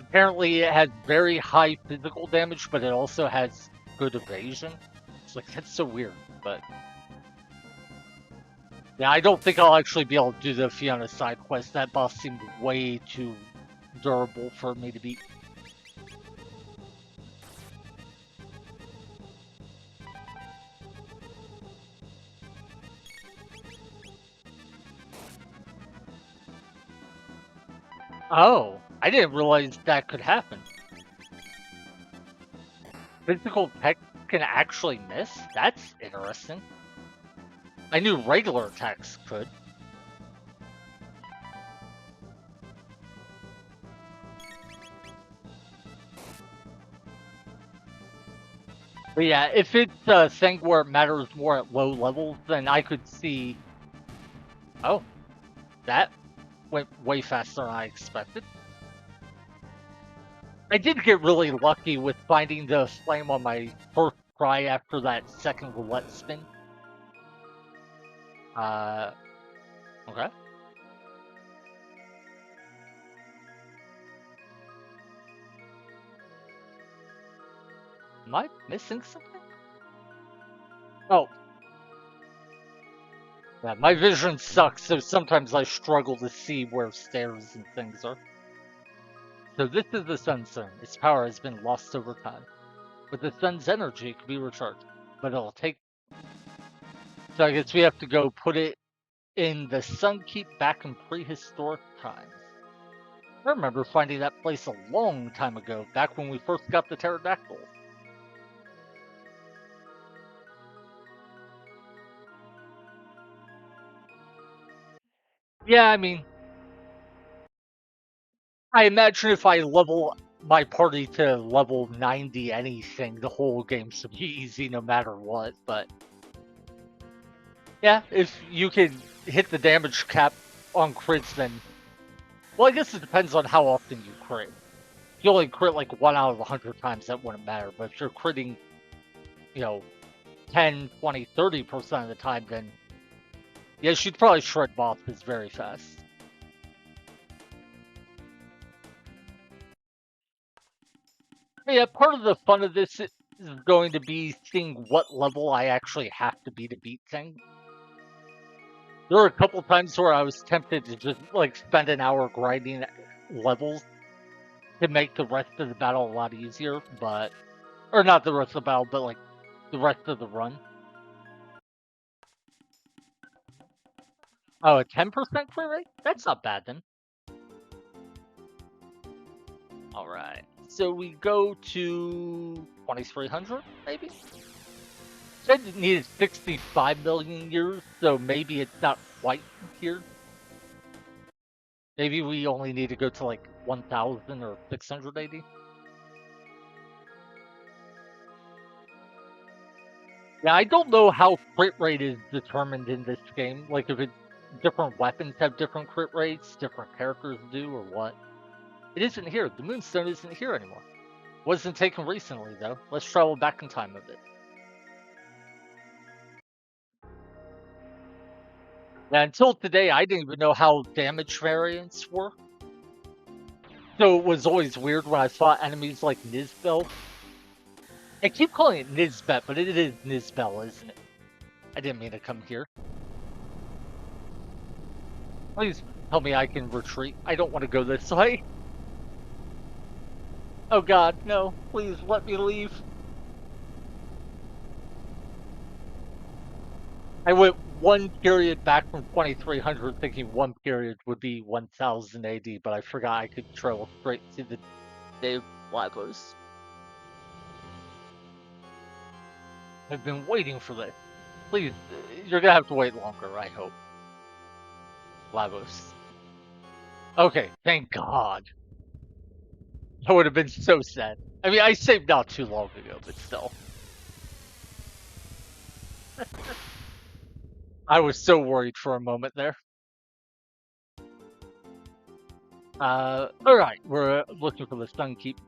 A: Apparently, it has very high physical damage, but it also has good evasion. It's like, that's so weird. But yeah, I don't think I'll actually be able to do the Fiona side quest. That boss seemed way too durable for me to beat. Oh, I didn't realize that could happen. Physical tech can actually miss? That's interesting. I knew regular attacks could. But yeah, if it's a thing where it matters more at low levels, then I could see. Oh, that went way faster than I expected. I did get really lucky with finding the flame on my first try after that second roulette spin. Okay. Am I missing something? Oh, yeah, my vision sucks, so sometimes I struggle to see where stairs and things are. So this is the sun stone. Its power has been lost over time. With the sun's energy, it can be recharged, but it'll take. So I guess we have to go put it in the Sun Keep back in prehistoric times. I remember finding that place a long time ago, back when we first got the pterodactyls. Yeah, I mean, I imagine if I level my party to level 90 anything, the whole game should be easy no matter what, but yeah, if you could hit the damage cap on crits, then, well, I guess it depends on how often you crit. If you only crit like 1 out of 100 times, that wouldn't matter, but if you're critting, you know, 10, 20, 30% of the time, then yeah, she'd probably shred bosses very fast. But yeah, part of the fun of this is going to be seeing what level I actually have to be to beat things. There were a couple times where I was tempted to just like spend an hour grinding levels to make the rest of the battle a lot easier, but or not the rest of the battle, but like the rest of the run. Oh, a 10% clear rate? That's not bad then. All right. So we go to 2300, maybe? Said it needed 65 million years, so maybe it's not quite here. Maybe we only need to go to like 1000 or 680. Yeah, I don't know how crit rate is determined in this game. Like if it's different weapons have different crit rates, different characters do, or what. It isn't here. The Moonstone isn't here anymore. Wasn't taken recently, though. Let's travel back in time a bit. Now, until today, I didn't even know how damage variants work. So it was always weird when I fought enemies like Nizbel. I keep calling it Nizbet, but it is Nizbel, isn't it? I didn't mean to come here. Please tell me I can retreat. I don't want to go this way. Oh god, no. Please let me leave. I went one period back from 2300 thinking one period would be 1000 AD, but I forgot I could travel straight to the day of Lavos. I've been waiting for this. Please, you're gonna have to wait longer, I hope. Lavos. Okay, thank God. That would have been so sad. I mean, I saved not too long ago, but still. I was so worried for a moment there. Alright, we're looking for the Sun Keep.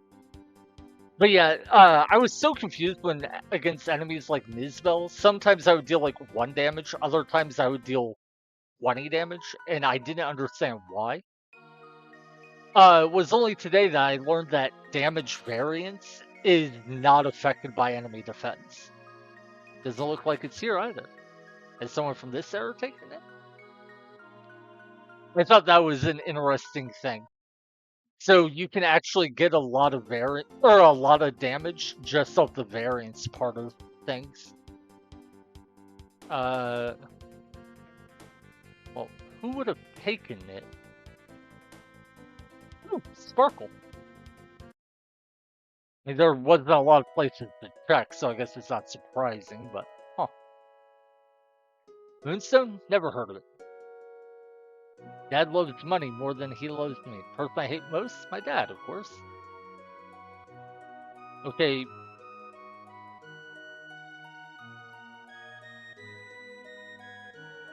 A: But yeah, I was so confused when against enemies like Nizbel. Sometimes I would deal like 1 damage, other times I would deal 20 damage, and I didn't understand why. It was only today that I learned that damage variance is not affected by enemy defense. Doesn't look like it's here either. Has someone from this era taken it? I thought that was an interesting thing. So you can actually get a lot of or a lot of damage just off the variance part of things. Well, who would have taken it? Ooh, Sparkle. I mean, there wasn't a lot of places to check, so I guess it's not surprising, but huh. Moonstone? Never heard of it. Dad loves money more than he loves me. Person I hate most? My dad, of course. Okay.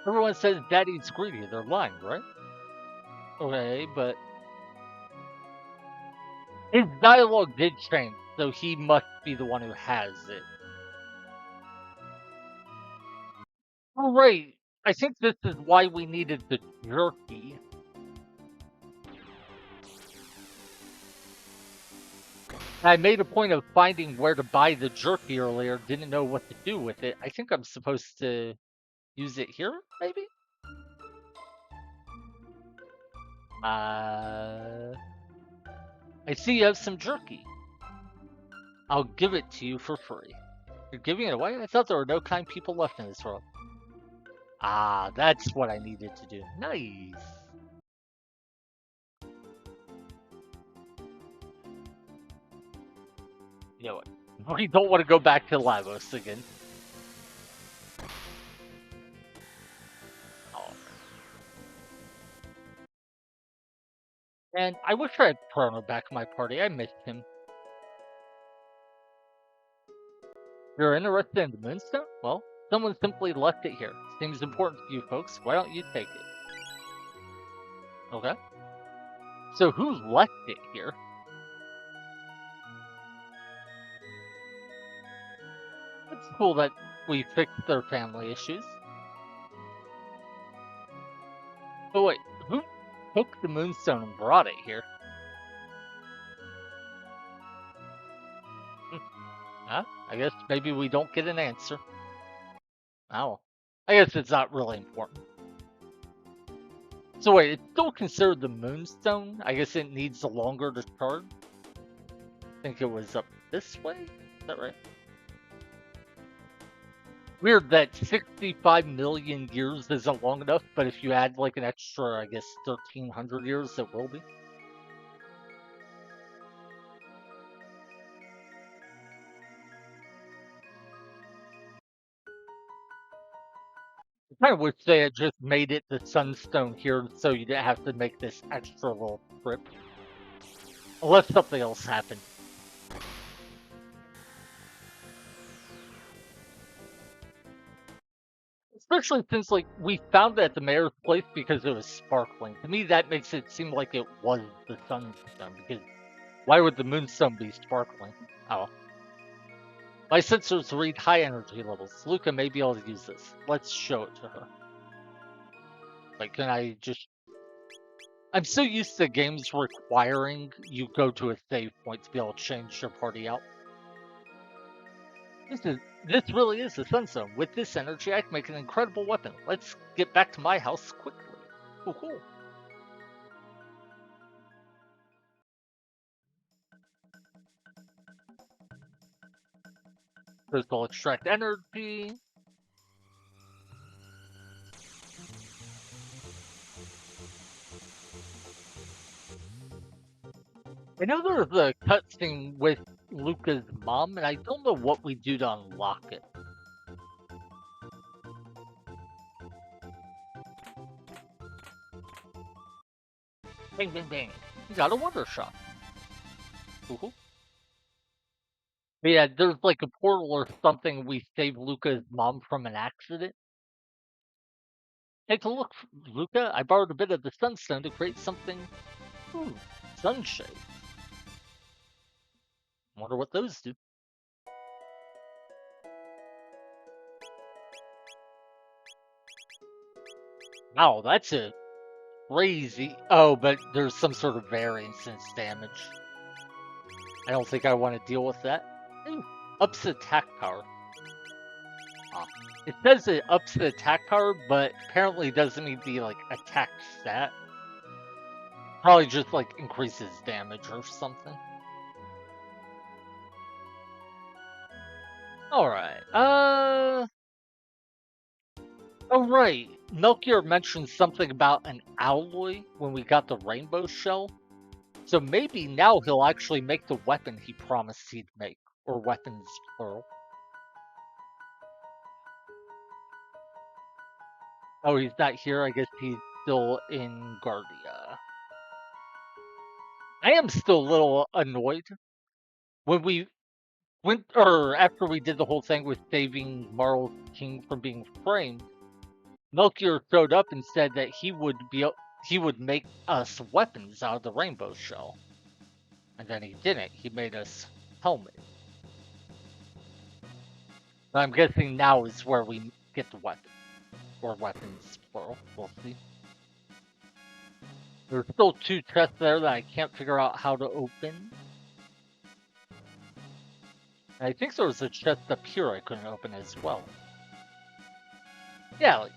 A: Everyone says Daddy's greedy. They're lying, right? Okay, but his dialogue did change, so he must be the one who has it. Oh, right. I think this is why we needed the jerky. I made a point of finding where to buy the jerky earlier, didn't know what to do with it. I think I'm supposed to use it here, maybe? I see you have some jerky. I'll give it to you for free. You're giving it away? I thought there were no kind people left in this world. Ah, that's what I needed to do. Nice. You know what? We don't want to go back to Lavos again. Oh. And I wish I had Chrono back in my party. I missed him. You're interested in the Moonstone? Well, someone simply left it here. Seems important to you folks. Why don't you take it? Okay. So who left it here? It's cool that we fixed their family issues. But wait, who took the Moonstone and brought it here? Huh? I guess maybe we don't get an answer. Oh. I guess it's not really important. So wait, it's still considered the Moonstone? I guess it needs longer to charge? I think it was up this way? Is that right? Weird that 65 million years isn't long enough, but if you add like an extra, I guess, 1300 years, it will be. I kind of wish they had just made it the Sunstone here so you didn't have to make this extra little trip. Unless something else happened. Especially since, like, we found it at the mayor's place because it was sparkling. To me, that makes it seem like it was the Sunstone, because why would the Moonstone be sparkling? Oh. My sensors read high energy levels. Luca may be able to use this. Let's show it to her. Like, can I just... I'm so used to games requiring you go to a save point to be able to change your party out. This really is the Sunstone. With this energy, I can make an incredible weapon. Let's get back to my house quickly. Cool. Crystal extract energy. I know there's a cutscene with Luca's mom, and I don't know what we do to unlock it. Bang, bang, bang. You got a wonder shot. Cool. But yeah, there's like a portal or something. We save Luca's mom from an accident. Take a look, Luca. I borrowed a bit of the sunstone to create something. Ooh, sunshade. Wonder what those do. Wow, that's a crazy. Oh, but there's some sort of variance in its damage. I don't think I want to deal with that. Ooh, ups the attack power. Ah. It says it ups the attack power, but apparently it doesn't need the like attack stat. Probably just like increases damage or something. Alright. Oh right. Melchior mentioned something about an alloy when we got the rainbow shell. So maybe now he'll actually make the weapon he promised he'd make. Or weapons, plural. Oh, he's not here. I guess he's still in Guardia. I am still a little annoyed. When we went, or after we did the whole thing with saving Marl's king from being framed, Melchior showed up and said that he would make us weapons out of the rainbow shell. And then he didn't. He made us helmets. But I'm guessing now is where we get the weapon. Or weapons, plural. We'll see. There's still two chests there that I can't figure out how to open. And I think there was a chest up here I couldn't open as well. Yeah, like,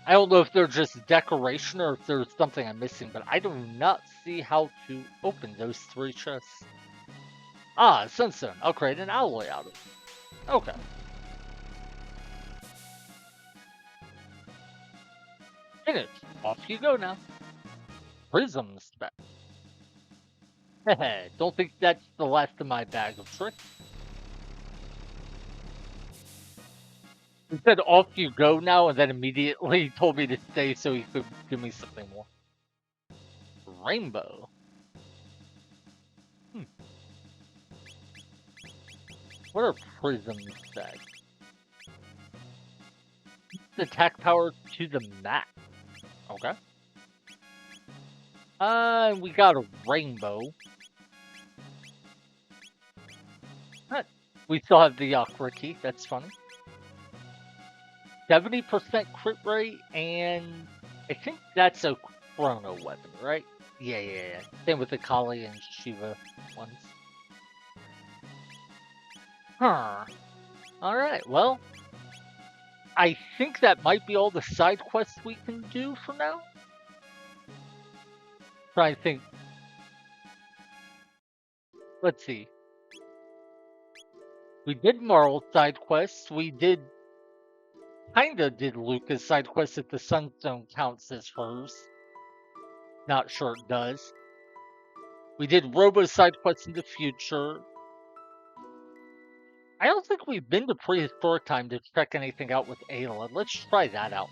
A: I don't know if they're just decoration or if there's something I'm missing, but I do not see how to open those three chests. Ah, sunstone. I'll create an alloy out of it. Okay. Finished. Off you go now. Prism spec. Heh, don't think that's the last of my bag of tricks. He said off you go now and then immediately told me to stay so he could give me something more. Rainbow. Hmm. What are prism specs? Attack power to the max. Okay. We got a rainbow. Huh. We still have the crit key. That's funny. 70% crit rate, and I think that's a chrono weapon, right? Yeah. Same with the Kali and Shiva ones. Huh. Alright, well, I think that might be all the side quests we can do for now. Trying to think. Let's see. We did Marl's side quests. We kinda did Luca's side quest if the Sunstone counts as hers. Not sure it does. We did Robo's side quests in the future. I don't think we've been to prehistoric time to check anything out with Ayla. Let's try that out.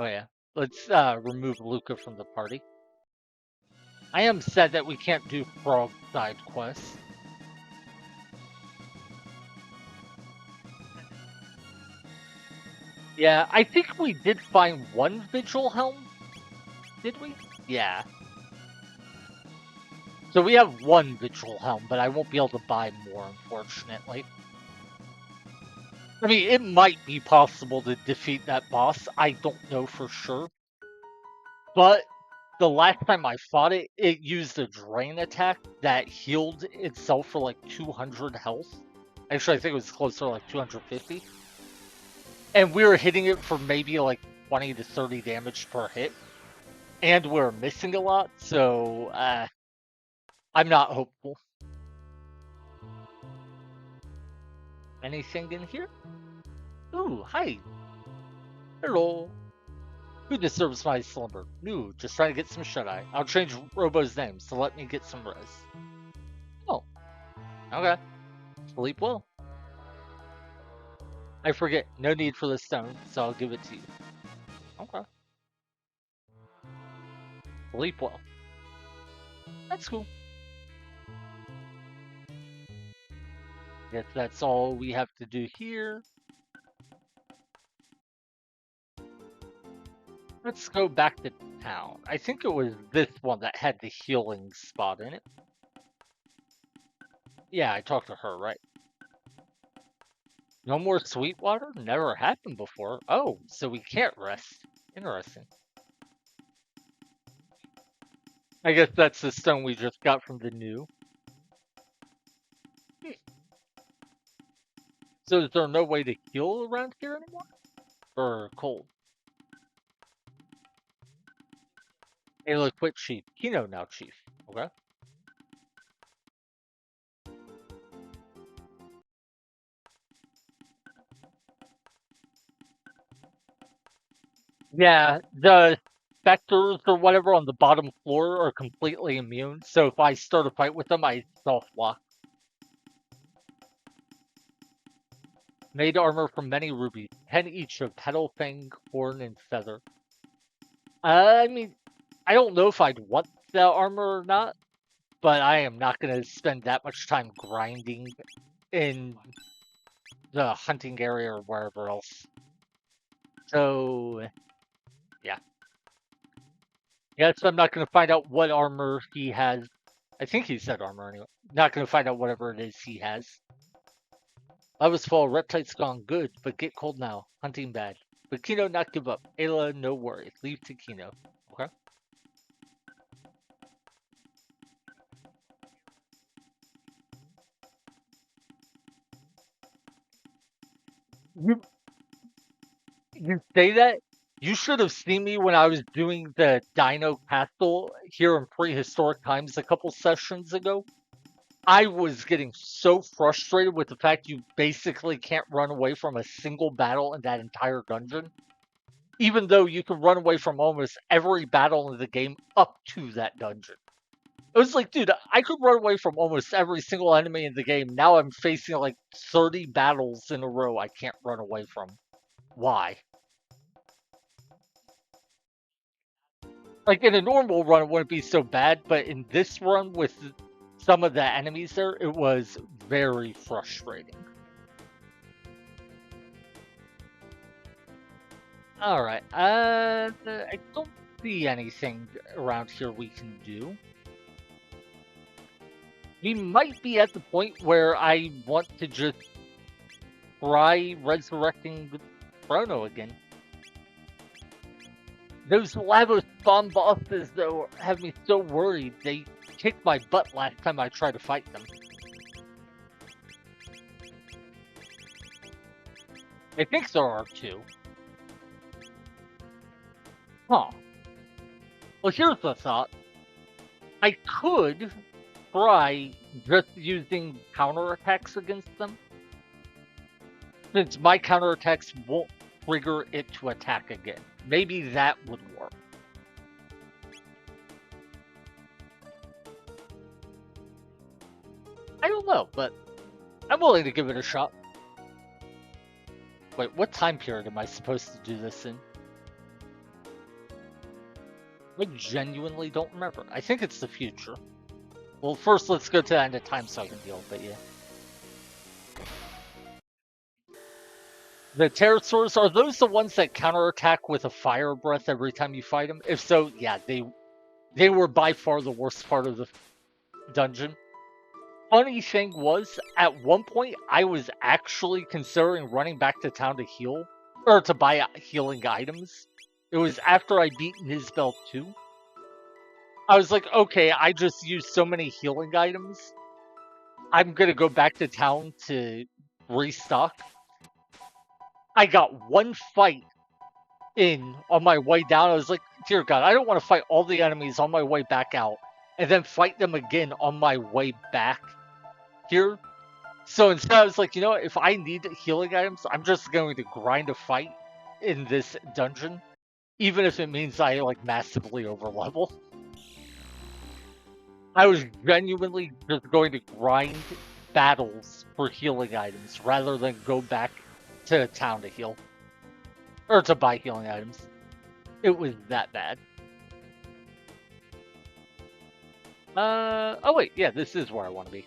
A: Oh yeah. Let's remove Luca from the party. I am sad that we can't do Frog side quests. Yeah, I think we did find one Vigil Helm. Did we? Yeah. So we have one Vigil Helm, but I won't be able to buy more, unfortunately. I mean, it might be possible to defeat that boss. I don't know for sure. But the last time I fought it, it used a drain attack that healed itself for like 200 health. Actually, I think it was closer to like 250. And we were hitting it for maybe like 20 to 30 damage per hit. And we're missing a lot, so I'm not hopeful. Anything in here? Ooh, hi. Hello. Who disturbs my slumber? New, just trying to get some shut-eye. I'll change Robo's name, so let me get some rest. Oh, okay. Sleep well. I forget, no need for the stone, so I'll give it to you. Okay. Sleep well. That's cool. Guess that's all we have to do here. Let's go back to town. I think it was this one that had the healing spot in it. Yeah, I talked to her, right? No more sweet water? Never happened before. Oh, so we can't rest. Interesting. I guess that's the stone we just got from the new. Hmm. So is there no way to heal around here anymore? Or cold? Hey, look, quit chief. Kino now, chief. Okay. Yeah, the specters or whatever on the bottom floor are completely immune. So if I start a fight with them, I soft lock. Made armor from many rubies, 10 each of petal, fang, horn, and feather. I mean, I don't know if I'd want the armor or not, but I am not going to spend that much time grinding in the hunting area or wherever else. So, yeah. Yes, I'm not going to find out what armor he has. I think he said armor anyway. Not going to find out whatever it is he has. I was full. Reptile's gone good, but get cold now. Hunting bad. But Kino not give up. Ayla, no worry. Leave to Kino. Okay. You you say that? You should have seen me when I was doing the Dino Castle here in prehistoric times a couple sessions ago. I was getting so frustrated with the fact you basically can't run away from a single battle in that entire dungeon, even though you can run away from almost every battle in the game up to that dungeon. It was like, dude, I could run away from almost every single enemy in the game. Now I'm facing like 30 battles in a row I can't run away from. Why? Like in a normal run, it wouldn't be so bad, but in this run with some of the enemies there, it was very frustrating. All right, I don't see anything around here we can do. We might be at the point where I want to just try resurrecting Chrono again. Those lava spawn bosses, though, have me so worried. They kicked my butt last time I tried to fight them. I think there are two. Huh. Well, here's the thought. I could try just using counterattacks against them, since my counterattacks won't trigger it to attack again. Maybe that would work. I don't know, but I'm willing to give it a shot. Wait, what time period am I supposed to do this in? I genuinely don't remember. I think it's the future. Well, first let's go to the end of time so I can deal with it, yeah. The pterosaurs, are those the ones that counterattack with a fire breath every time you fight them? If so, yeah, they were by far the worst part of the dungeon. Funny thing was, at one point, I was actually considering running back to town to heal, or to buy healing items. It was after I beat Nizbel 2. I was like, okay, I just used so many healing items. I'm gonna go back to town to restock. I got one fight in on my way down. I was like, dear God, I don't want to fight all the enemies on my way back out and then fight them again on my way back here. So instead, I was like, you know what? If I need healing items, I'm just going to grind a fight in this dungeon. even if it means I like massively overlevel. I was genuinely just going to grind battles for healing items rather than go back to town to heal or to buy healing items. It was that bad. Oh wait, yeah, this is where I want to be.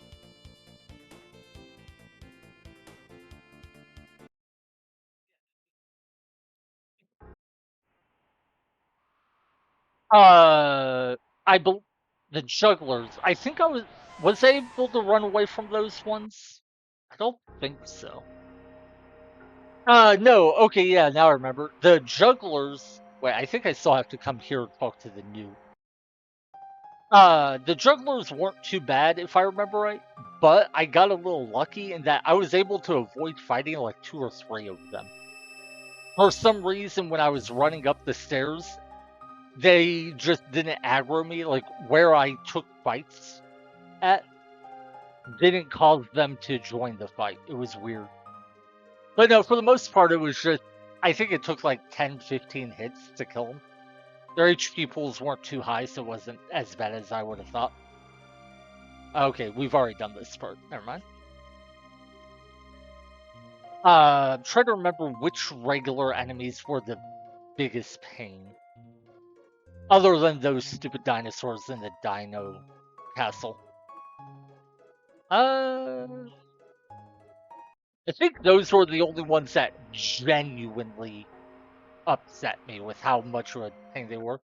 A: I bel the jugglers. I think I was able to run away from those ones. I don't think so. No. Okay, yeah, now I remember. The jugglers. Wait, I think I still have to come here and talk to the new. The jugglers weren't too bad if I remember right, but I got a little lucky in that I was able to avoid fighting like two or three of them. For some reason, when I was running up the stairs, they just didn't aggro me. Like where I took fights at didn't cause them to join the fight. It was weird. But no, for the most part, it was just, I think it took like 10, 15 hits to kill them. Their HP pools weren't too high, so it wasn't as bad as I would have thought. Okay, we've already done this part. Never mind. Try to remember which regular enemies were the biggest pain. Other than those stupid dinosaurs in the Dino Castle. Uh, I think those were the only ones that genuinely upset me with how much of a pain they were.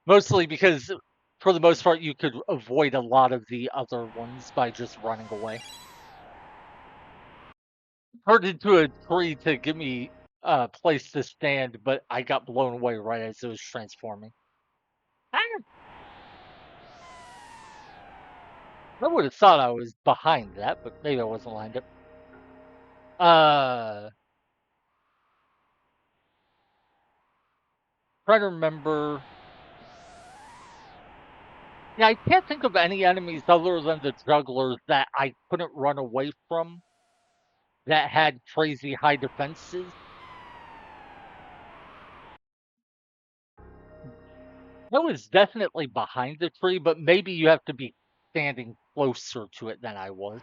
A: Mostly because, for the most part, you could avoid a lot of the other ones by just running away. Turned into a tree to give me a place to stand, but I got blown away right as it was transforming. Ah, I would have thought I was behind that, but maybe I wasn't lined up. Uh, Trying to remember. Yeah, I can't think of any enemies other than the jugglers that I couldn't run away from that had crazy high defenses. I was definitely behind the tree, but maybe you have to be standing closer to it than I was.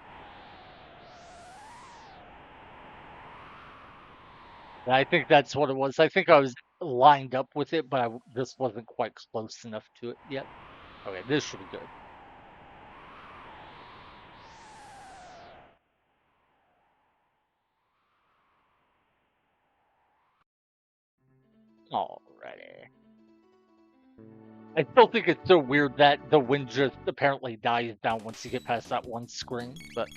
A: And I think that's what it was. I think I was lined up with it, but just wasn't quite close enough to it yet. Okay, this should be good. Alrighty. I still think it's so weird that the wind just apparently dies down once you get past that one screen, but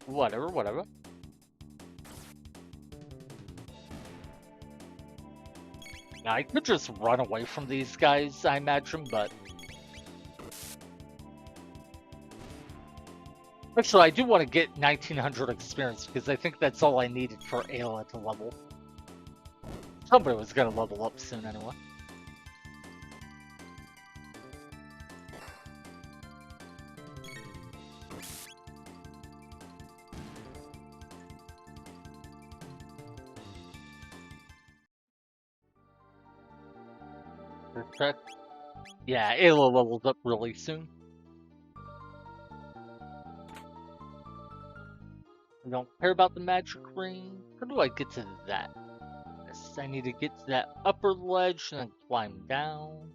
A: whatever, whatever. Now, I could just run away from these guys, I imagine, but actually, I do want to get 1900 experience because I think that's all I needed for Ayla to level. Somebody was going to level up soon anyway. Check. Yeah, Ayla levels up really soon. I don't care about the magic ring. How do I get to that? Yes, I need to get to that upper ledge and then climb down.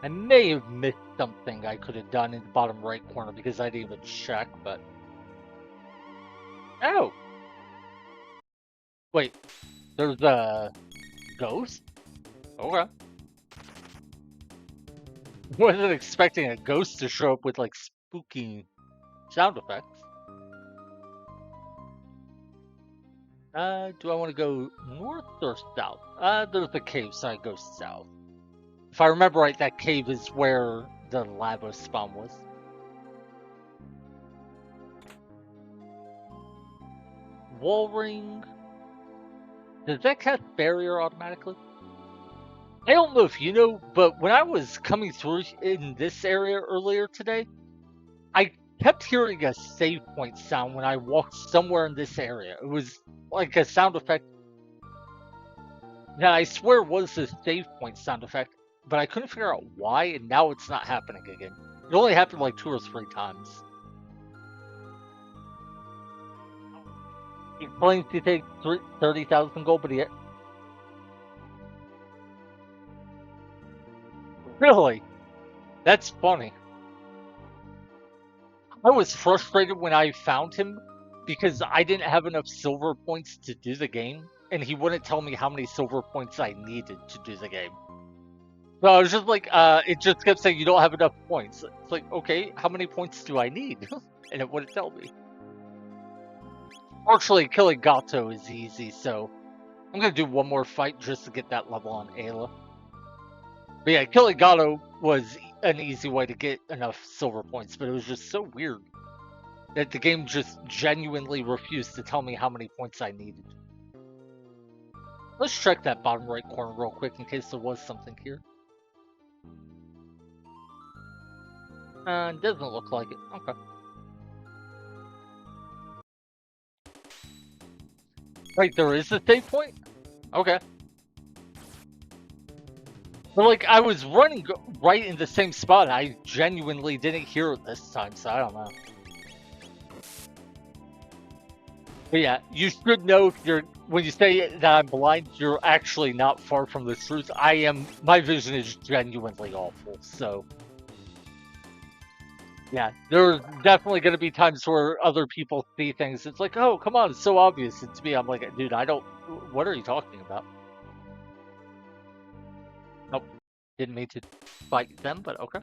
A: I may have missed something I could have done in the bottom right corner because I didn't even check, but... Oh! Wait, there's a ghost? Okay. Wasn't expecting a ghost to show up with, like, spooky sound effects. Do I want to go north or south? There's a cave, so I go south. If I remember right, that cave is where the lava spawn was. Wall ring. Does that cast barrier automatically? I don't know if you know, but when I was coming through in this area earlier today, I kept hearing a save point sound when I walked somewhere in this area. It was like a sound effect that I swear was the save point sound effect, but I couldn't figure out why, and now it's not happening again. It only happened like 2 or 3 times. He claims to take 30,000 gold, but he really, that's funny. I was frustrated when I found him because I didn't have enough silver points to do the game, and he wouldn't tell me how many silver points I needed to do the game. So I was just like, it just kept saying you don't have enough points. It's like, okay, how many points do I need? And it wouldn't tell me. Fortunately, killing Gato is easy, so I'm gonna do one more fight just to get that level on Ayla. But yeah, killing Gato was an easy way to get enough silver points, but it was just so weird that the game just genuinely refused to tell me how many points I needed. Let's check that bottom right corner real quick in case there was something here. It doesn't look like it. Okay. Right, there is a save point? Okay. But like, I was running right in the same spot. I genuinely didn't hear it this time, so I don't know. But yeah, you should know if you're, when you say that I'm blind, you're actually not far from the truth. My vision is genuinely awful, so. Yeah, there's definitely going to be times where other people see things. It's like, oh, come on, it's so obvious. And to me, I'm like, dude, what are you talking about? Nope, didn't mean to fight them, but okay.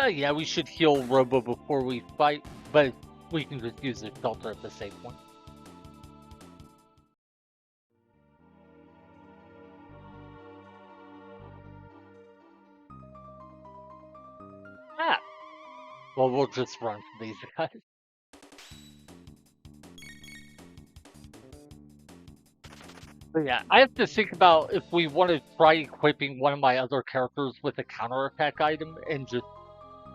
A: Yeah, we should heal Robo before we fight, but we can just use the shelter at the same point. Ah, well, we'll just run from these guys. But yeah, I have to think about if we want to try equipping one of my other characters with a counterattack item and just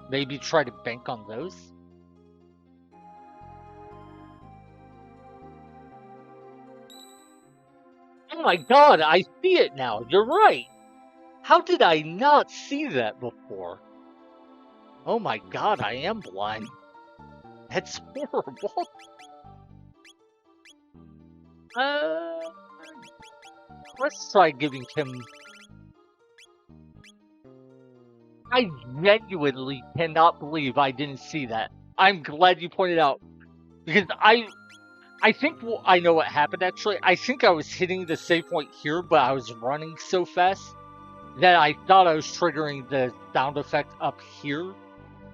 A: maybe try to bank on those. Oh my god, I see it now. You're right. How did I not see that before? Oh my god, I am blind. That's horrible. Uh, let's try giving him. I genuinely cannot believe I didn't see that. I'm glad you pointed out because I think I know what happened actually. I think I was hitting the save point here, but I was running so fast that I thought I was triggering the sound effect up here.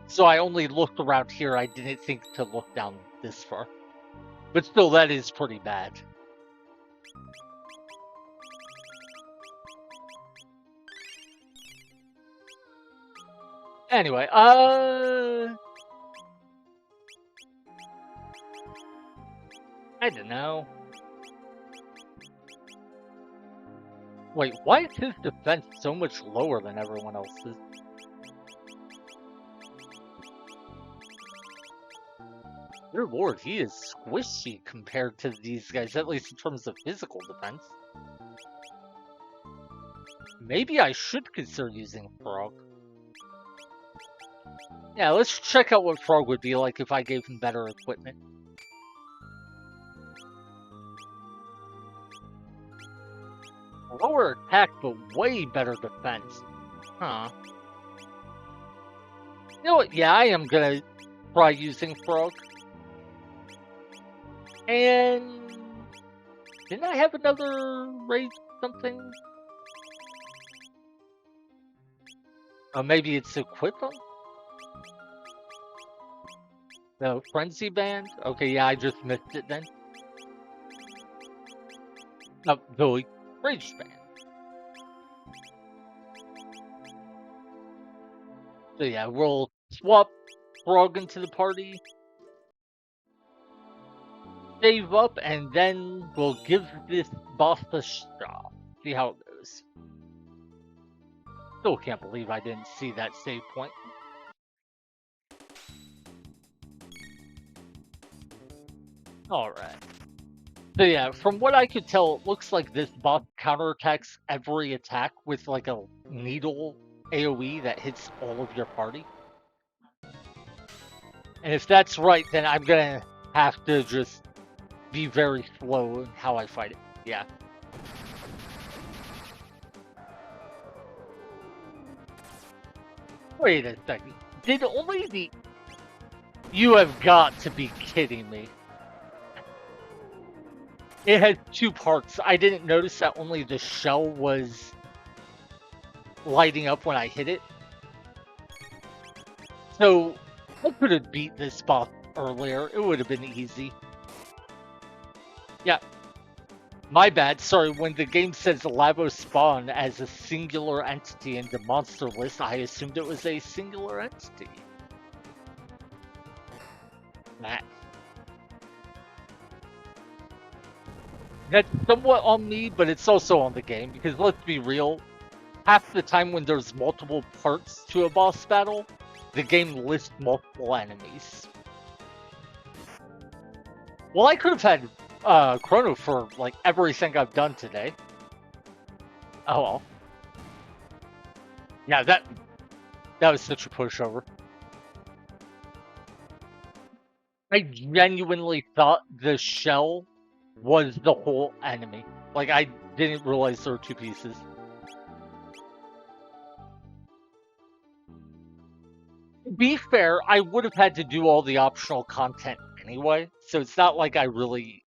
A: So I only looked around here. I didn't think to look down this far. But still, that is pretty bad. Anyway, I don't know. Wait, why is his defense so much lower than everyone else's? Dear lord, he is squishy compared to these guys, at least in terms of physical defense. Maybe I should consider using Frog. Yeah, let's check out what Frog would be like if I gave him better equipment. Lower attack, but way better defense. Huh. You know what? Yeah, I am gonna try using Frog. And didn't I have another raid something? Oh, maybe it's equip them? No, Frenzy Band? Okay, yeah, I just missed it then. No, the Rage Band. So yeah, we'll swap Frog into the party. save up, and then we'll give this boss a shot. See how it goes. Still can't believe I didn't see that save point. Alright. So yeah, from what I could tell, it looks like this boss counterattacks every attack with like a needle AoE that hits all of your party. And if that's right, then I'm gonna have to just be very slow in how I fight it. Yeah. Wait a second. Did only the... You have got to be kidding me. It has two parts. I didn't notice that only the shell was lighting up when I hit it. So I could have beat this boss earlier. It would have been easy. Yeah. My bad. Sorry, when the game says Lavo spawn as a singular entity in the monster list, I assumed it was a singular entity. Nah. That's somewhat on me, but it's also on the game, because let's be real, half the time when there's multiple parts to a boss battle, the game lists multiple enemies. Well, I could have had Chrono for like everything I've done today. Oh well. Yeah, that was such a pushover. I genuinely thought the shell was the whole enemy. Like, I didn't realize there were two pieces. To be fair, I would have had to do all the optional content anyway, so it's not like I really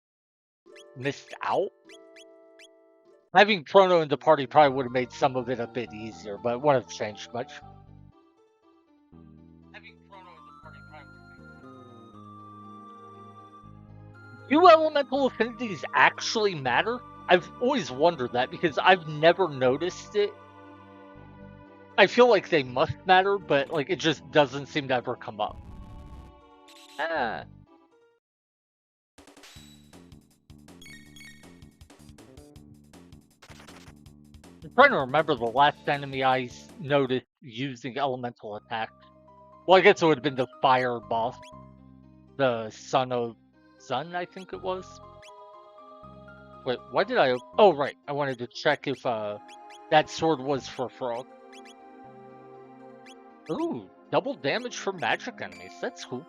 A: missed out. Having Chrono in the party probably would have made some of it a bit easier, but it wouldn't have changed much. Having Chrono in the party probably do elemental affinities actually matter? I've always wondered that because I've never noticed it. I feel like they must matter, but like it just doesn't seem to ever come up. Ah. I'm trying to remember the last enemy I noticed using elemental attacks. Well, I guess it would have been the fire boss. The Son of Sun, I think it was. Wait, why did I... Oh, right. I wanted to check if that sword was for Frog. Ooh, double damage for magic enemies. That's cool.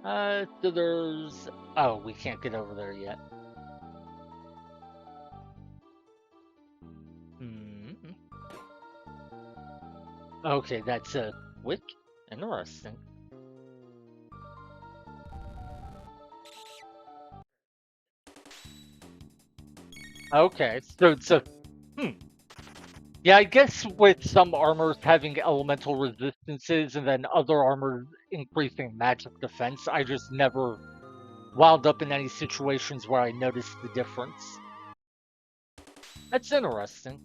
A: So there's... Oh, we can't get over there yet. Okay, that's a wick. Interesting. Okay, so it's a... Yeah, I guess with some armors having elemental resistances and then other armors increasing magic defense, I just never wound up in any situations where I noticed the difference. That's interesting.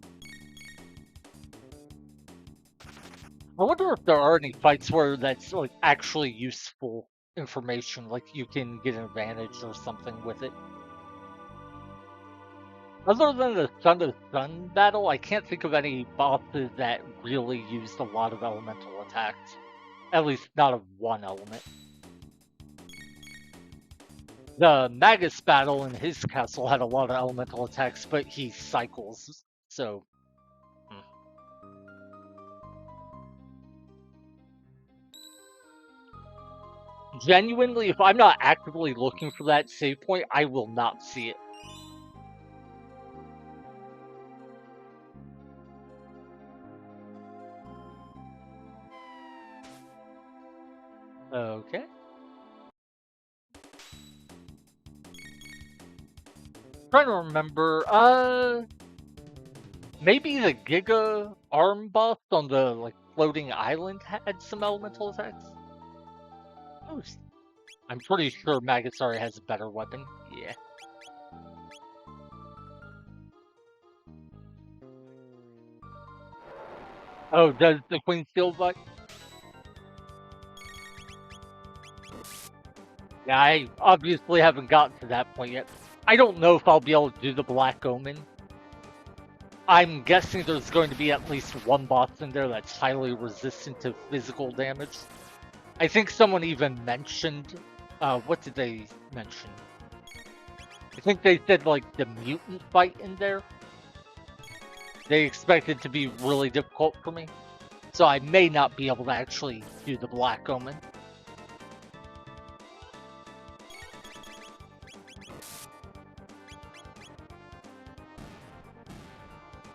A: I wonder if there are any fights where that's like actually useful information, like you can get an advantage or something with it. Other than the Son to Sun battle, I can't think of any bosses that really used a lot of elemental attacks. At least not of one element. The Magus battle in his castle had a lot of elemental attacks, but he cycles, so... Genuinely, if I'm not actively looking for that save point, I will not see it. Okay. Trying to remember, maybe the Giga arm boss on the, like, floating island had some elemental attacks? Oh, I'm pretty sure Magasari has a better weapon. Yeah. Oh, does the Queen Steel bite? Yeah, I obviously haven't gotten to that point yet. I don't know if I'll be able to do the Black Omen. I'm guessing there's going to be at least one boss in there that's highly resistant to physical damage. I think someone even mentioned, what did they mention? I think they said, like, the mutant fight in there. They expect it to be really difficult for me. So I may not be able to actually do the Black Omen.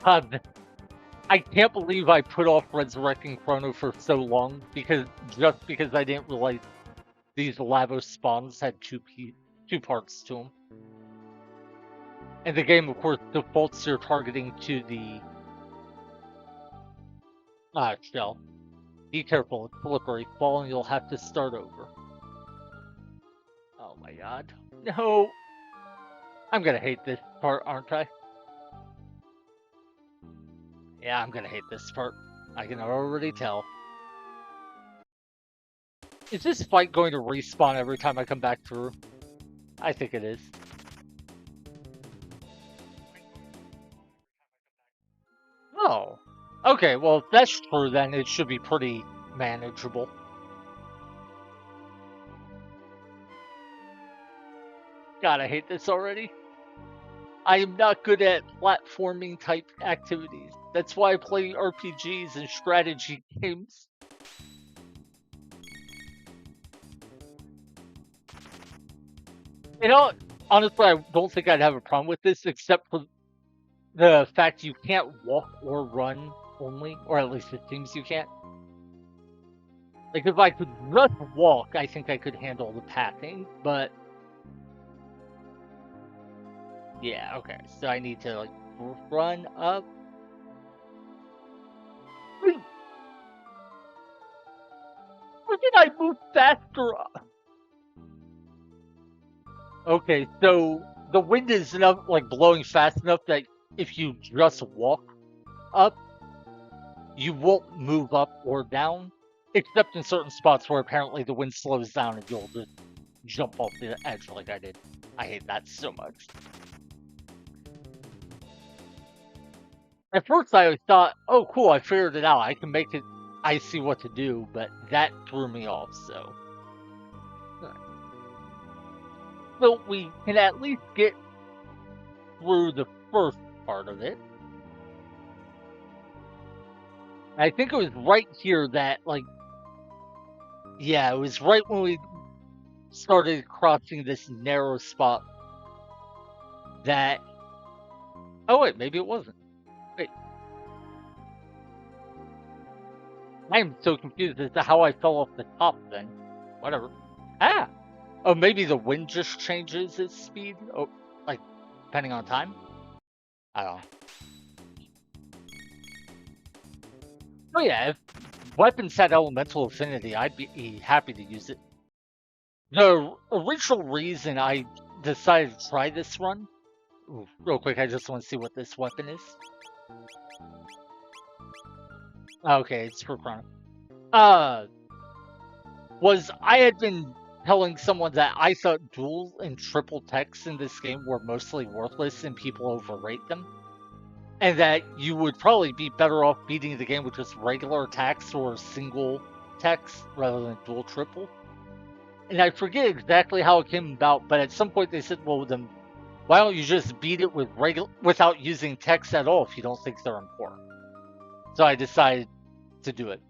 A: I can't believe I put off resurrecting Chrono for so long just because I didn't realize these Lavos spawns had two parts to them. And the game, of course, defaults your targeting to the shell. Be careful, it's slippery. Falling, you'll have to start over. Oh my god. No! I'm gonna hate this part, aren't I? Yeah, I'm gonna hate this part. I can already tell. Is this fight going to respawn every time I come back through? I think it is. Oh. Okay, well, if that's true, then it should be pretty manageable. God, I hate this already. I am not good at platforming type activities. That's why I play RPGs and strategy games. You know, honestly, I don't think I'd have a problem with this, except for the fact you can't walk or run only, or at least it seems you can't. Like, if I could just walk, I think I could handle the pathing, but... Yeah, okay, so I need to, like, run up. Why did I move faster? Okay, so the wind is enough, like, blowing fast enough that if you just walk up, you won't move up or down, except in certain spots where apparently the wind slows down and you'll just jump off the edge like I did. I hate that so much. At first I thought, oh cool, I figured it out. I can make it, I see what to do, but that threw me off, so. So we can at least get through the first part of it. I think it was right here that, like, yeah, it was right when we started crossing this narrow spot that... Oh wait, maybe it wasn't. Wait. I am so confused as to how I fell off the top then. Whatever. Ah! Oh, maybe the wind just changes its speed? Oh, like, depending on time? I don't know. Oh yeah, if weapons had elemental affinity, I'd be happy to use it. The original reason I decided to try this run... Ooh, real quick, I just want to see what this weapon is. Okay, it's for Chrono. Was I had been telling someone that I thought dual and triple techs in this game were mostly worthless and people overrate them. And that you would probably be better off beating the game with just regular attacks or single techs rather than dual triple. And I forget exactly how it came about, but at some point they said, well, then why don't you just beat it with without using techs at all if you don't think they're important? So I decided to do it.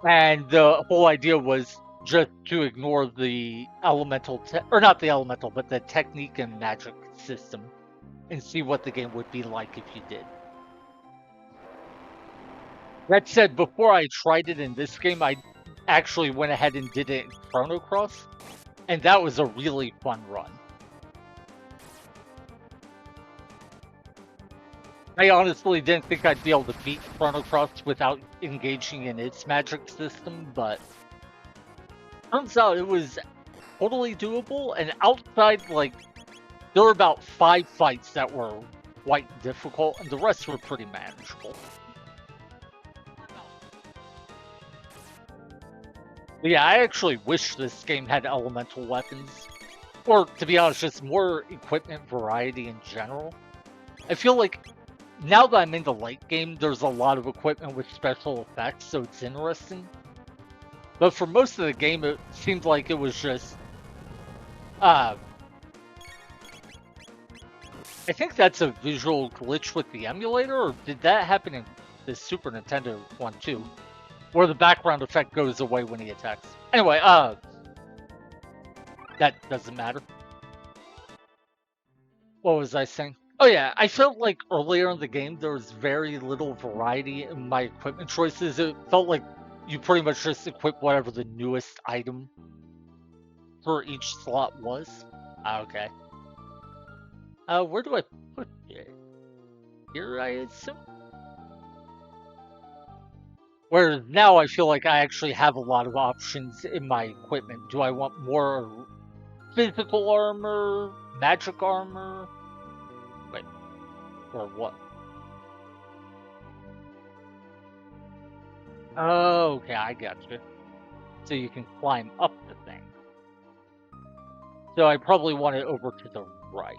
A: And the whole idea was just to ignore the elemental, or not the elemental, but the technique and magic system, and see what the game would be like if you did. That said, before I tried it in this game, I actually went ahead and did it in Chrono Cross, and that was a really fun run. I honestly didn't think I'd be able to beat Chrono Cross without engaging in its magic system, but turns out it was totally doable, and outside, like, there were about 5 fights that were quite difficult, and the rest were pretty manageable. But yeah, I actually wish this game had elemental weapons. Or, to be honest, just more equipment variety in general. I feel like now that I'm in the late game, there's a lot of equipment with special effects, so it's interesting. But for most of the game, it seemed like it was just, uh, I think that's a visual glitch with the emulator, or did that happen in the Super Nintendo one too? Where the background effect goes away when he attacks. Anyway, that doesn't matter. What was I saying? Oh yeah, I felt like earlier in the game there was very little variety in my equipment choices. It felt like you pretty much just equip whatever the newest item for each slot was. Okay. Where do I put it? Here, I assume. Whereas now I feel like I actually have a lot of options in my equipment. Do I want more physical armor, magic armor? Wait, or what? Oh, okay, I got you. So you can climb up the thing. So I probably want it over to the right.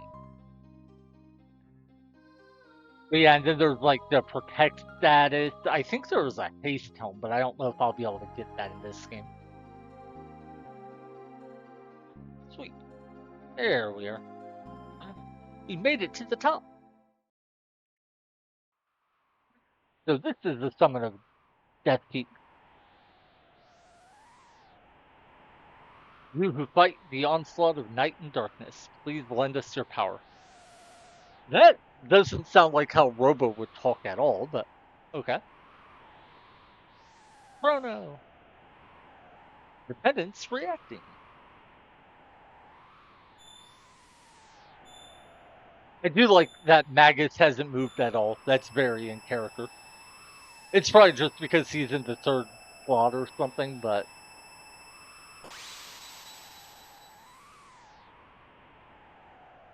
A: But yeah, and then there's like the protect status. I think there was a haste helm, but I don't know if I'll be able to get that in this game. Sweet. There we are. We made it to the top. So this is the summit of Death Peak. You who fight the onslaught of night and darkness, please lend us your power. That doesn't sound like how Robo would talk at all, but okay. Chrono. Dependence reacting. I do like that Magus hasn't moved at all. That's very in character. It's probably just because he's in the third slot or something, but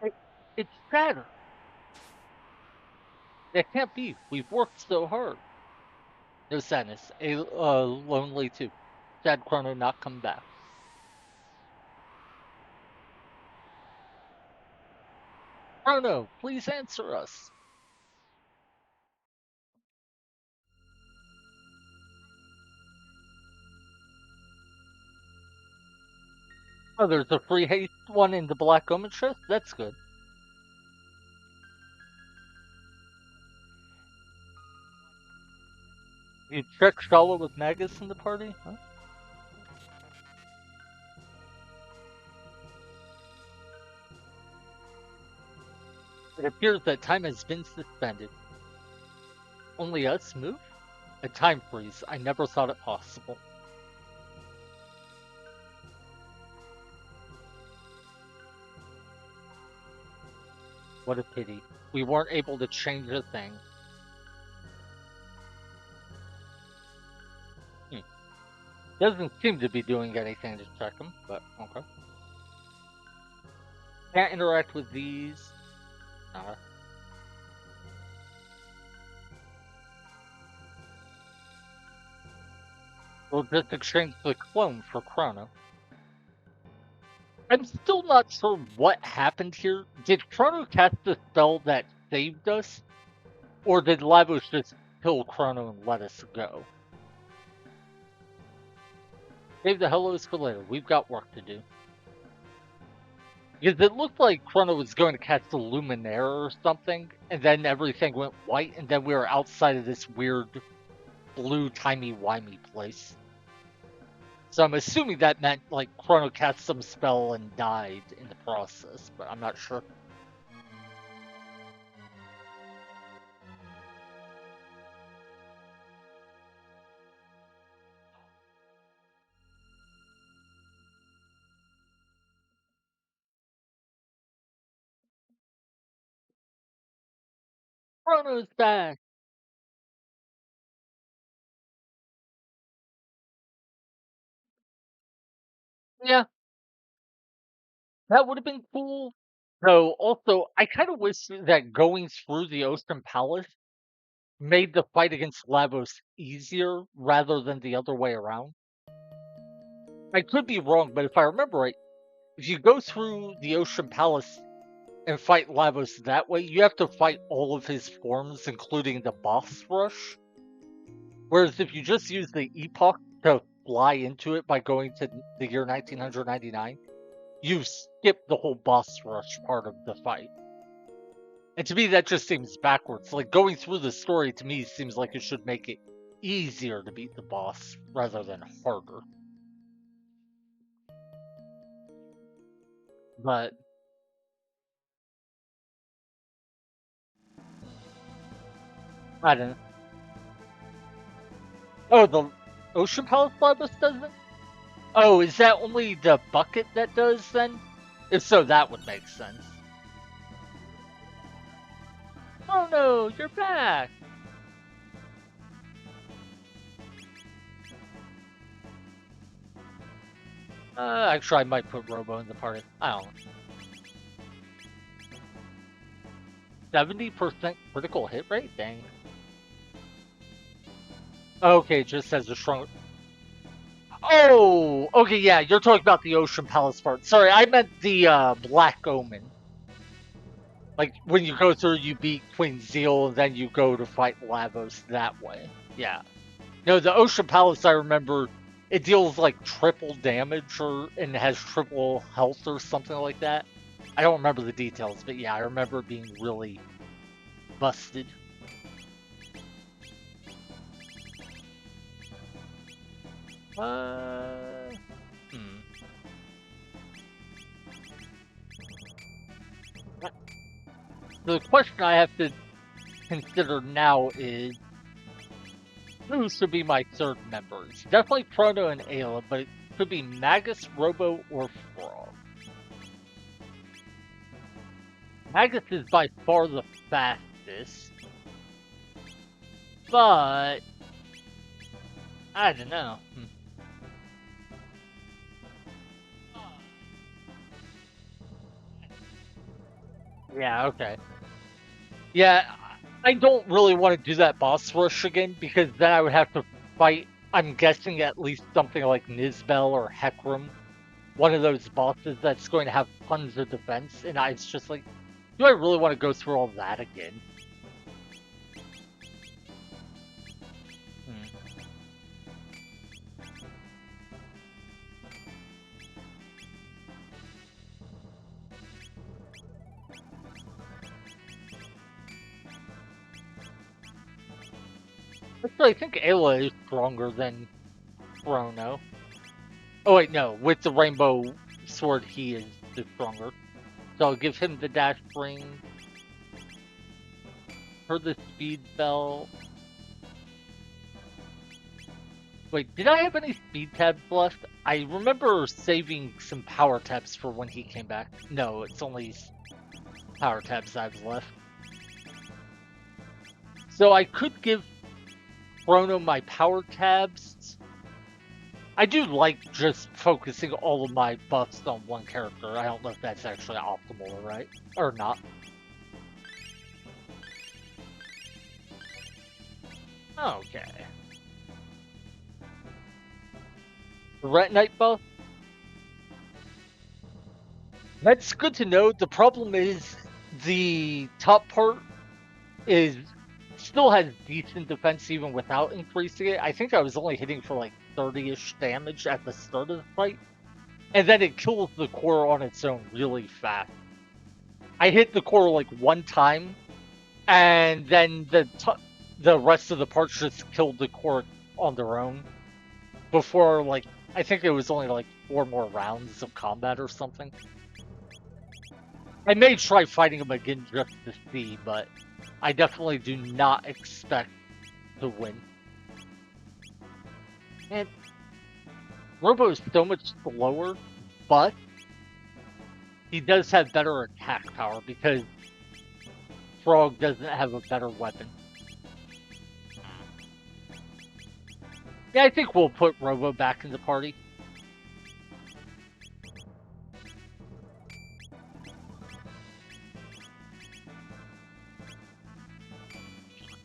A: it, it's sadder. That can't be. We've worked so hard. No sadness. A lonely too. Sad Chrono not come back. Chrono, please answer us. Oh, there's a free haste one in the Black Omen chest? That's good. You check Shala with Magus in the party? Huh? It appears that time has been suspended. Only us move? A time freeze. I never thought it possible. What a pity. We weren't able to change a thing. Hmm. Doesn't seem to be doing anything to check them, but okay. Can't interact with these. Uh, we'll just exchange the clone for Chrono. I'm still not sure what happened here. Did Chrono cast the spell that saved us? Or did Lavos just kill Chrono and let us go? Save the hellos for later. We've got work to do. Because it looked like Chrono was going to cast the Luminaire or something, and then everything went white, and then we were outside of this weird blue timey-wimey place. So I'm assuming that meant like Chrono cast some spell and died in the process, but I'm not sure. Chrono's back. Yeah, that would have been cool. So also, I kind of wish that going through the Ocean Palace made the fight against Lavos easier rather than the other way around. I could be wrong, but if I remember right, if you go through the Ocean Palace and fight Lavos that way, you have to fight all of his forms, including the boss rush. Whereas if you just use the Epoch to fly into it by going to the year 1999, you skip the whole boss rush part of the fight. And to me, that just seems backwards. Like, going through the story, to me, seems like it should make it easier to beat the boss rather than harder. But I don't know. Oh, the Ocean Palace Libus does it? Oh, is that only the bucket that does then? If so, that would make sense. Oh no, you're back! Actually, I might put Robo in the party. I don't know. 70% critical hit rate? Dang. Okay, just as a strong. Oh, okay, yeah, you're talking about the Ocean Palace part. Sorry, I meant the Black Omen. Like, when you go through, you beat Queen Zeal, and then you go to fight Lavos that way. Yeah. No, the Ocean Palace, I remember, it deals like triple damage and has triple health or something like that. I don't remember the details, but yeah, I remember it being really busted. Uh, hmm. The question I have to consider now is who should be my third member? It's definitely Chrono and Ayla, but it could be Magus, Robo, or Frog. Magus is by far the fastest, but I don't know. Yeah, okay. Yeah, I don't really want to do that boss rush again because then I would have to fight, I'm guessing, at least something like Nizbel or Hecarim, one of those bosses that's going to have tons of defense, and it's just like, do I really want to go through all that again? Hmm. Actually, I think Ayla is stronger than Chrono. Oh wait, no, with the Rainbow Sword, he is the stronger. So I'll give him the Dash Ring, her the Speed Belt. Wait, did I have any speed tabs left? I remember saving some power tabs for when he came back. No, it's only power tabs I've left. So I could give Chrono my power tabs. I do like just focusing all of my buffs on one character. I don't know if that's actually optimal, right? Or not. Okay. Retinite buff? That's good to know. The problem is the top part is still has decent defense even without increasing it. I think I was only hitting for like 30-ish damage at the start of the fight. And then it kills the core on its own really fast. I hit the core like one time, and then the rest of the parts just killed the core on their own. Before, like, I think it was only like 4 more rounds of combat or something. I may try fighting him again just to see, but I definitely do not expect to win. And Robo is so much slower, but he does have better attack power because Frog doesn't have a better weapon. Yeah, I think we'll put Robo back in the party.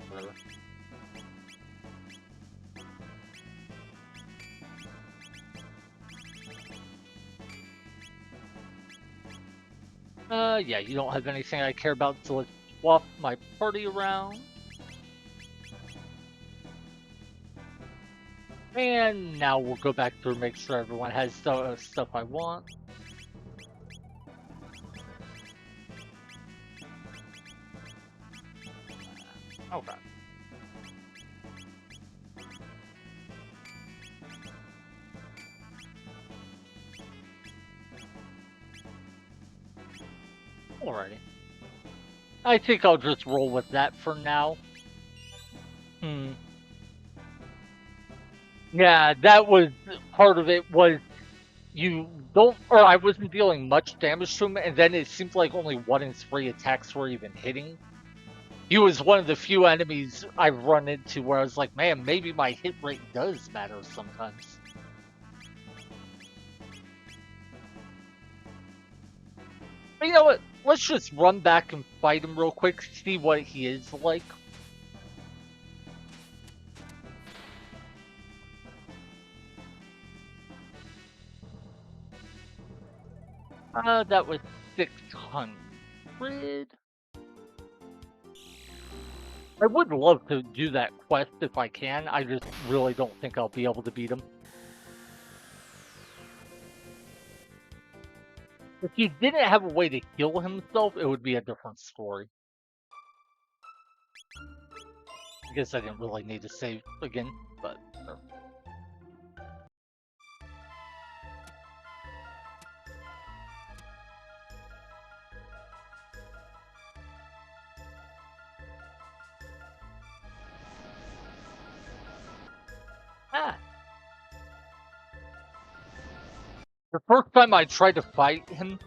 A: Whatever. Yeah, you don't have anything I care about, so let's swap my party around. And now we'll go back through, make sure everyone has stuff I want. Okay. Alrighty. I think I'll just roll with that for now. Yeah, that was part of it was you don't, or I wasn't dealing much damage to him, and then it seemed like only 1 in 3 attacks were even hitting. He was one of the few enemies I've run into where I was like, man, maybe my hit rate does matter sometimes. But you know what? Let's just run back and fight him real quick, see what he is like. That was 600. I would love to do that quest if I can. I just really don't think I'll be able to beat him. If he didn't have a way to heal himself, it would be a different story. I guess I didn't really need to save again, but sure. Ah. The first time I tried to fight him,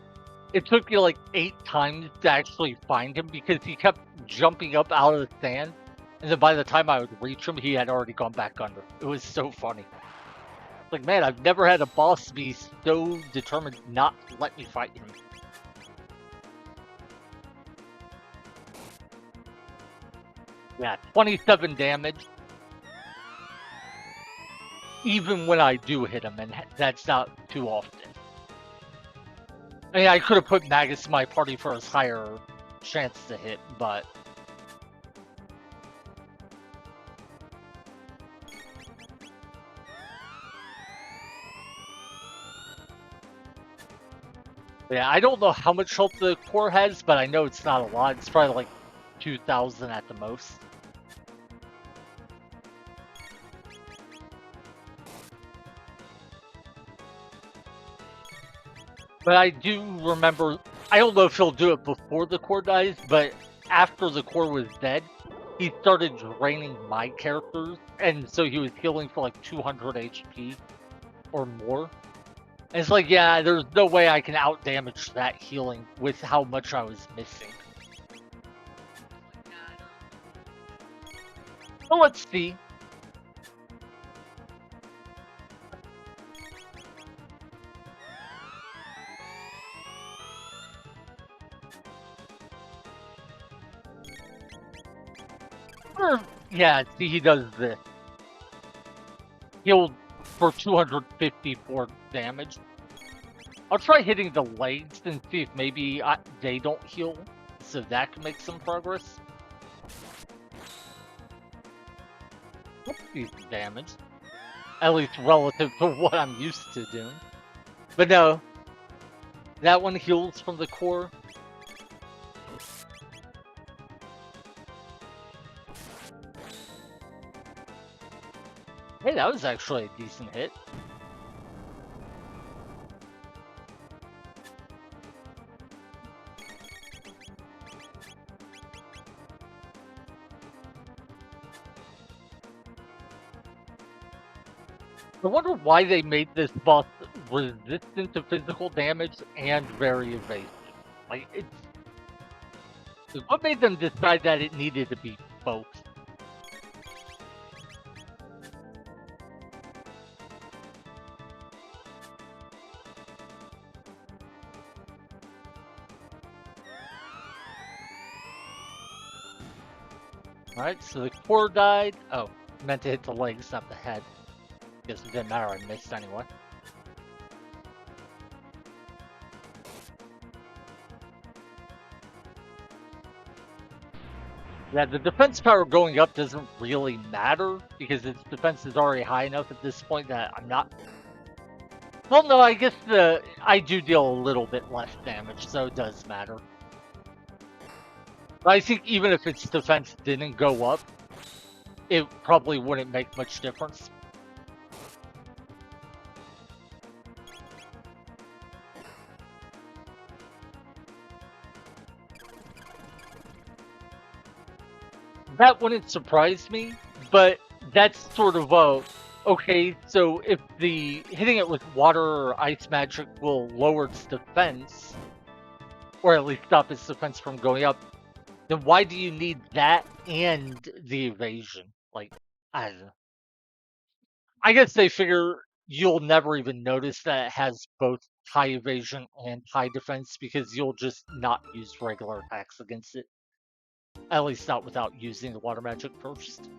A: it took me like 8 times to actually find him because he kept jumping up out of the sand. And then by the time I would reach him, he had already gone back under. It was so funny. Like, man, I've never had a boss be so determined not to let me fight him. Yeah, 27 damage. Even when I do hit him, and that's not too often. I mean, I could have put Magus in my party for his higher chance to hit, but... Yeah, I don't know how much health the core has, but I know it's not a lot. It's probably like 2,000 at the most. But I do remember, I don't know if he'll do it before the core dies, but after the core was dead, he started draining my characters, and so he was healing for like 200 HP or more. And it's like, yeah, there's no way I can out-damage that healing with how much I was missing. Well, let's see. Yeah, see, he does this. Healed for 254 damage. I'll try hitting the legs and see if maybe they don't heal, so that can make some progress. That's decent damage. At least relative to what I'm used to doing. But no, that one heals from the core. Hey, that was actually a decent hit. I wonder why they made this boss resistant to physical damage and very evasive. Like, what made them decide that it needed to be both? Alright, so the core died. Oh, meant to hit the legs, not the head. Guess it didn't matter, I missed anyway. Yeah, the defense power going up doesn't really matter because its defense is already high enough at this point that I'm not. Well, no, I guess I do deal a little bit less damage, so it does matter. But I think even if its defense didn't go up, it probably wouldn't make much difference. That wouldn't surprise me, but that's sort of okay, so if the hitting it with water or ice magic will lower its defense, or at least stop its defense from going up, then why do you need that and the evasion? Like, I don't know. I guess they figure you'll never even notice that it has both high evasion and high defense because you'll just not use regular attacks against it. At least not without using the water magic first.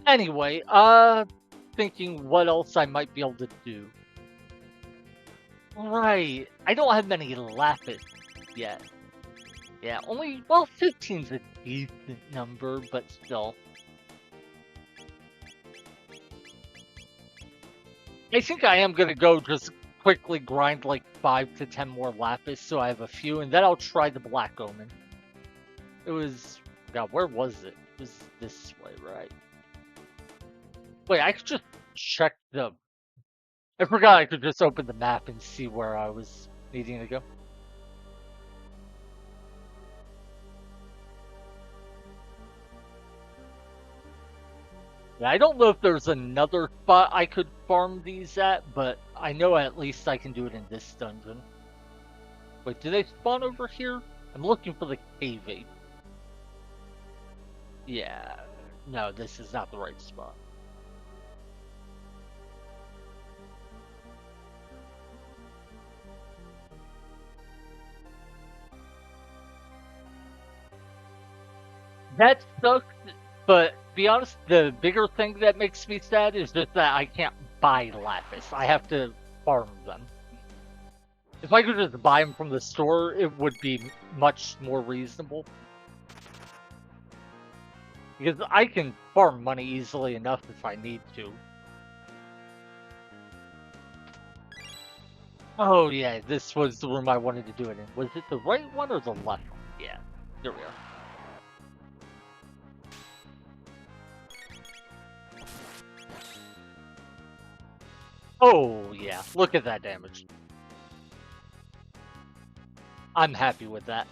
A: Anyway, thinking what else I might be able to do. Right, I don't have many lapis yet. Yeah, only, well, 15's a decent number, but still. I think I am gonna go just quickly grind like 5 to 10 more lapis so I have a few, and then I'll try the Black Omen. It was, God, where was it? It was this way, right? Wait, I could just check the, I forgot I could just open the map and see where I was needing to go. Yeah, I don't know if there's another spot I could farm these at, but I know at least I can do it in this dungeon. Wait, do they spawn over here? I'm looking for the cave ape. Yeah, no, this is not the right spot. That sucks, but to be honest, the bigger thing that makes me sad is just that I can't buy lapis. I have to farm them. If I could just buy them from the store, it would be much more reasonable. Because I can farm money easily enough if I need to. Oh yeah, this was the room I wanted to do it in. Was it the right one or the left one? Yeah, there we are. Oh yeah, look at that damage. I'm happy with that.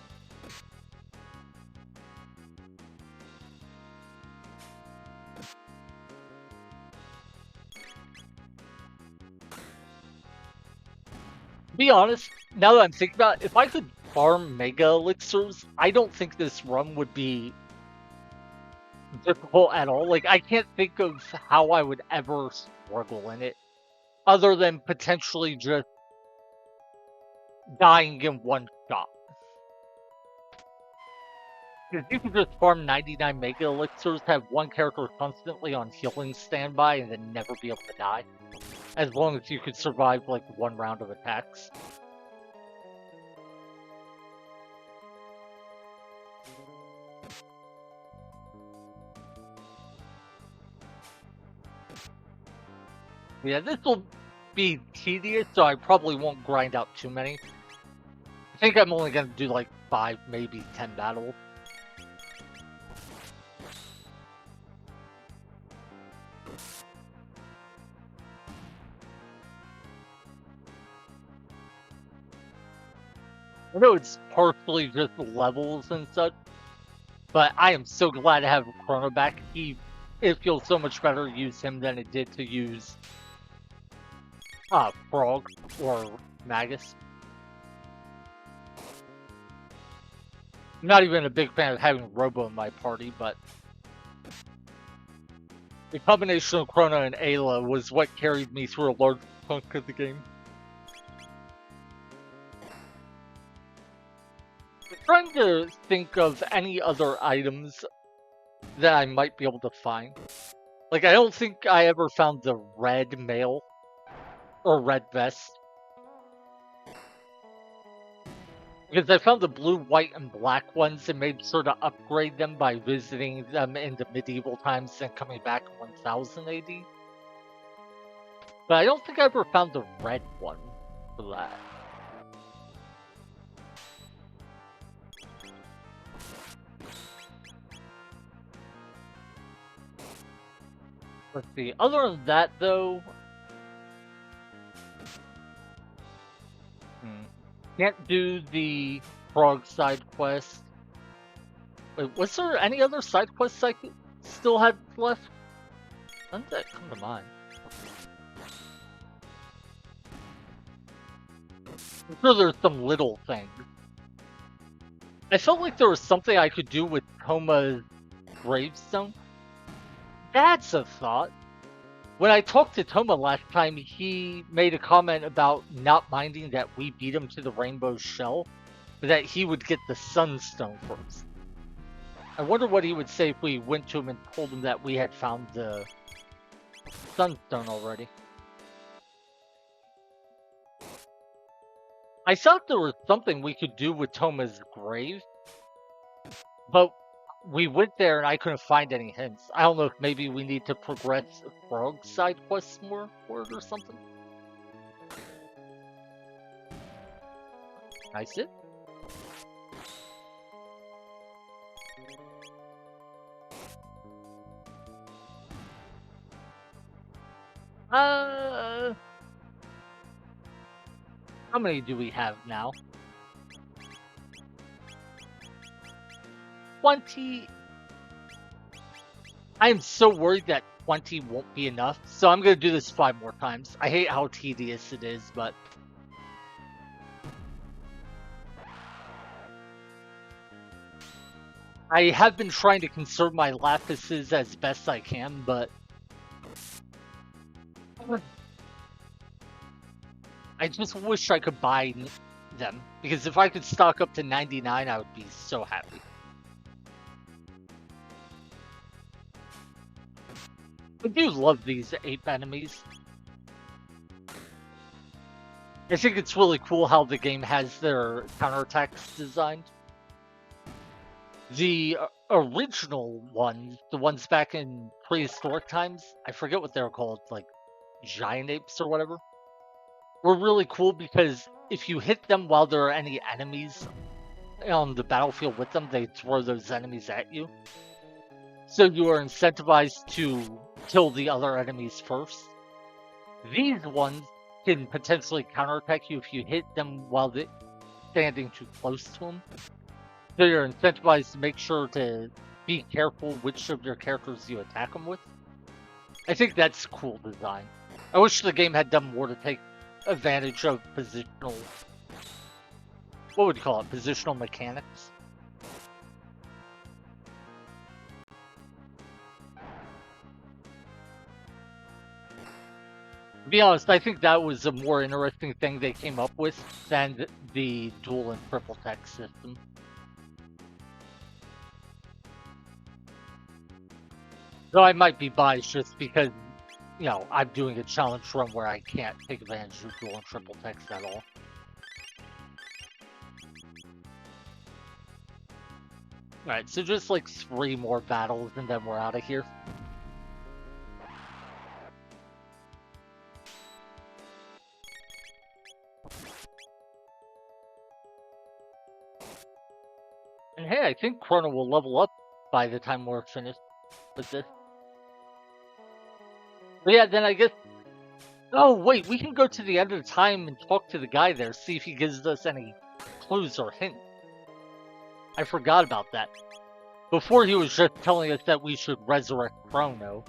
A: To be honest, now that I'm thinking about it, if I could farm Mega Elixirs, I don't think this run would be difficult at all. Like, I can't think of how I would ever struggle in it, other than potentially just dying in one shot. Because you can just farm 99 Mega Elixirs, have one character constantly on healing standby, and then never be able to die. As long as you could survive, like, one round of attacks. Yeah, this will be tedious, so I probably won't grind out too many. I think I'm only going to do like 5, maybe 10 battles. I know it's partially just levels and such, but I am so glad to have Chrono back. It feels so much better to use him than it did to use Frog or Magus. I'm not even a big fan of having Robo in my party, but the combination of Chrono and Ayla was what carried me through a large chunk of the game. I'm trying to think of any other items that I might be able to find. Like, I don't think I ever found the red mail or red vest. Because I found the blue, white, and black ones and made sure to upgrade them by visiting them in the medieval times and coming back in 1000 AD. But I don't think I ever found the red one for that. Let's see. Other than that, though, can't do the frog side quest. Wait, was there any other side quests I could still had left? When did that come to mind? I'm sure there's some little things. I felt like there was something I could do with Toma's gravestone. That's a thought. When I talked to Toma last time, he made a comment about not minding that we beat him to the rainbow shell, but that he would get the sunstone first. I wonder what he would say if we went to him and told him that we had found the sunstone already. I thought there was something we could do with Toma's grave, but we went there and I couldn't find any hints. I don't know if maybe we need to progress frog side quests more for it or something. I see. How many do we have now? 20. I am so worried that 20 won't be enough, so I'm going to do this 5 more times. I hate how tedious it is, but... I have been trying to conserve my lapises as best I can, but... I just wish I could buy them, because if I could stock up to 99, I would be so happy. I do love these ape enemies. I think it's really cool how the game has their counterattacks designed. The original ones, the ones back in prehistoric times, I forget what they were called, like giant apes or whatever, were really cool because if you hit them while there are any enemies on the battlefield with them, they throw those enemies at you. So you are incentivized to kill the other enemies first. These ones can potentially counterattack you if you hit them while they're standing too close to them. So you're incentivized to make sure to be careful which of your characters you attack them with. I think that's cool design. I wish the game had done more to take advantage of positional... What would you call it? Positional mechanics? To be honest, I think that was a more interesting thing they came up with than the dual and triple text system. Though I might be biased just because, you know, I'm doing a challenge run where I can't take advantage of dual and triple text at all. Alright, so just like 3 more battles and then we're out of here. And hey, I think Chrono will level up by the time we're finished with this. But yeah, then I guess... Oh, wait, we can go to the end of the time and talk to the guy there, see if he gives us any clues or hints. I forgot about that. Before he was just telling us that we should resurrect Chrono.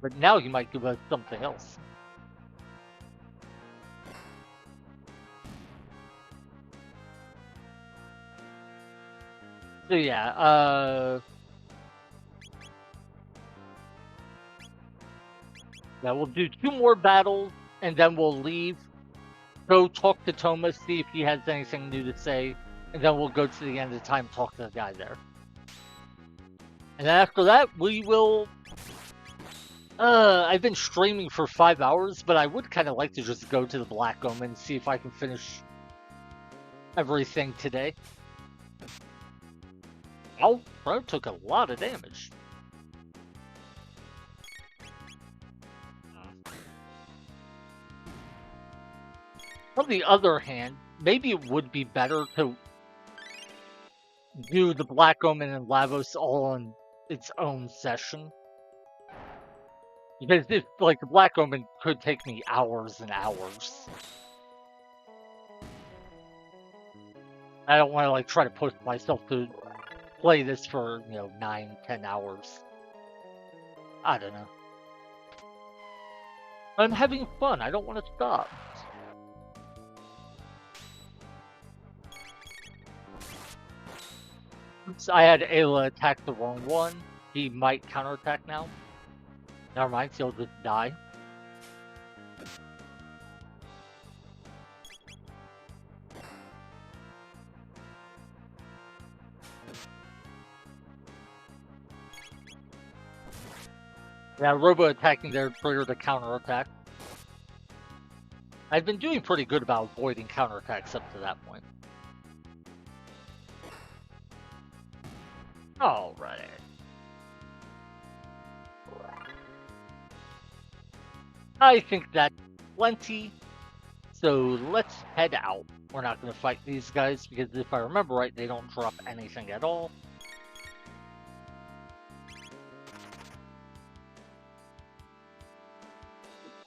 A: But now he might give us something else. So yeah, yeah, we'll do 2 more battles, and then we'll leave. Go talk to Toma, see if he has anything new to say, and then we'll go to the end of the time, talk to the guy there. And then after that, we will I've been streaming for 5 hours, but I would kind of like to just go to the Black Omen and see if I can finish everything today. Oh, bro took a lot of damage. On the other hand, maybe it would be better to do the Black Omen and Lavos all in its own session. Because if, like, the Black Omen could take me hours and hours. I don't want to, like, try to push myself to play this for, 9, 10 hours. I don't know. I'm having fun. I don't want to stop. Oops, I had Ayla attack the wrong one. He might counterattack now. Never mind, he'll just die. Yeah, Robo attacking there triggered the counterattack. I've been doing pretty good about avoiding counterattacks up to that point. Alright. I think that's plenty. So let's head out. We're not going to fight these guys because if I remember right, they don't drop anything at all.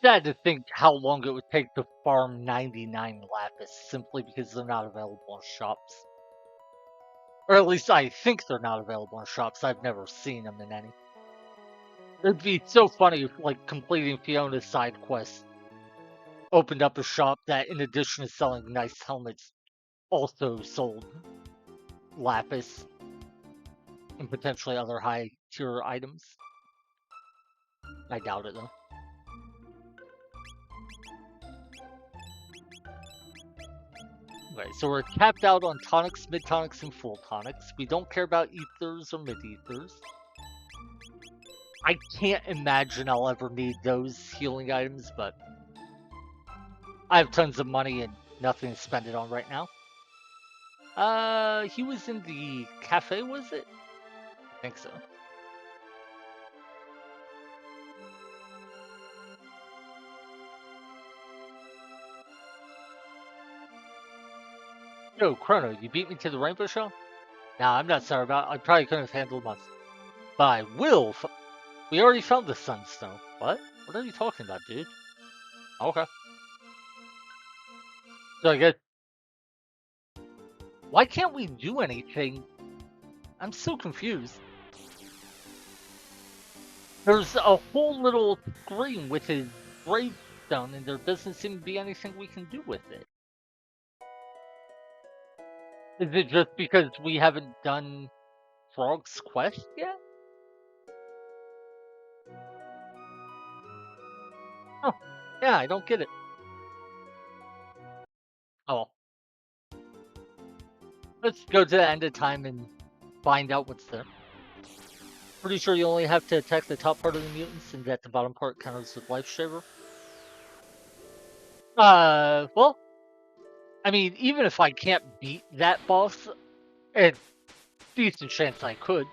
A: Sad to think how long it would take to farm 99 lapis simply because they're not available in shops. Or at least I think they're not available in shops. I've never seen them in any. It'd be so funny if, like, completing Fiona's side quest opened up a shop that, in addition to selling nice helmets, also sold lapis and potentially other high tier items. I doubt it though. Okay, so we're capped out on tonics, mid tonics, and full tonics. We don't care about ethers or mid ethers. I can't imagine I'll ever need those healing items, but I have tons of money and nothing to spend it on right now. He was in the cafe, was it? I think so. Yo, Chrono, you beat me to the Rainbow Show? Nah, I'm not sorry about it. I probably couldn't have handled much. But I will. We already found the Sunstone. What? What are you talking about, dude? Okay. So I guess. Why can't we do anything? I'm so confused. There's a whole little screen with his gravestone, and there doesn't seem to be anything we can do with it. Is it just because we haven't done Frog's quest yet? Oh, yeah, I don't get it. Oh, let's go to the end of time and find out what's there. Pretty sure you only have to attack the top part of the mutants, and that the bottom part counts with Life Shaver. Well, I mean, even if I can't beat that boss, it's decent chance I could.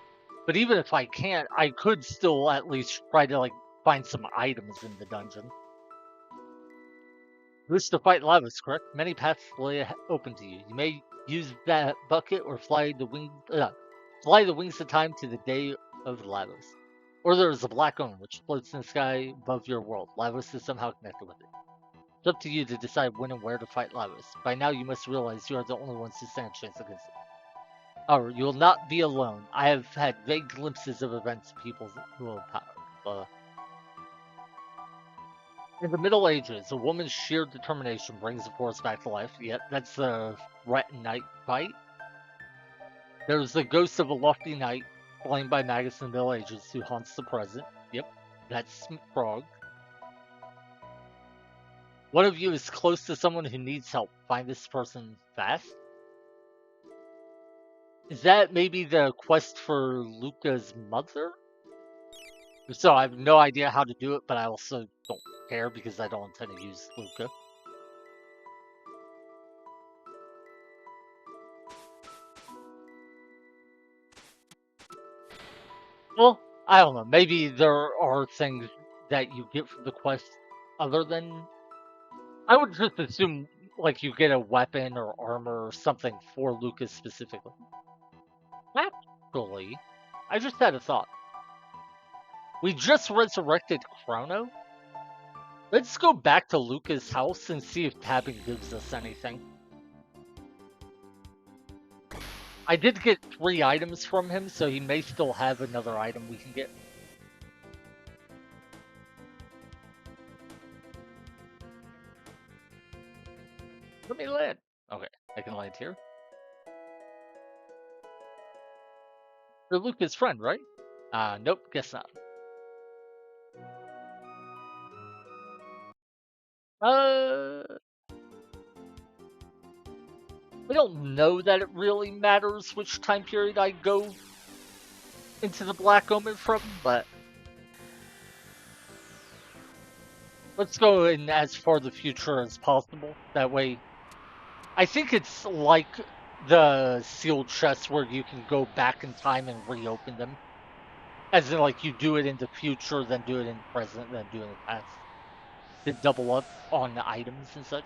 A: But even if I can't, I could still at least try to, like, find some items in the dungeon. Wish to fight Lavas, correct? Many paths lay open to you. You may use that bucket or fly the wings of time to the day of Lavos. Or there is a black omen which floats in the sky above your world. Lavos is somehow connected with it. It's up to you to decide when and where to fight Lavos. By now you must realize you are the only ones who stand a chance against it. However, you will not be alone. I have had vague glimpses of events people who will power. In the Middle Ages, a woman's sheer determination brings the forest back to life. Yep, that's the Ret and Knight fight. There's the ghost of a lofty knight, slain by Magus in the Middle Ages, who haunts the present. Yep, that's Frog. One of you is close to someone who needs help. Find this person fast. Is that maybe the quest for Luca's mother? So I have no idea how to do it, but I also don't care because I don't intend to use Luca. Well, I don't know. Maybe there are things that you get from the quest other than. I would just assume, like, you get a weapon or armor or something for Lucas specifically. Actually, I just had a thought. We just resurrected Chrono. Let's go back to Lucas' house and see if tabbing gives us anything. I did get 3 items from him, so he may still have another item we can get. Let me land. Okay, I can land here. You're Lucas' friend, right? Nope, guess not. We don't know that it really matters which time period I go into the Black Omen from, but let's go in as far the future as possible. That way, I think it's like the sealed chests where you can go back in time and reopen them. As in, like, you do it in the future, then do it in the present, then do it in the past. To double up on the items and such.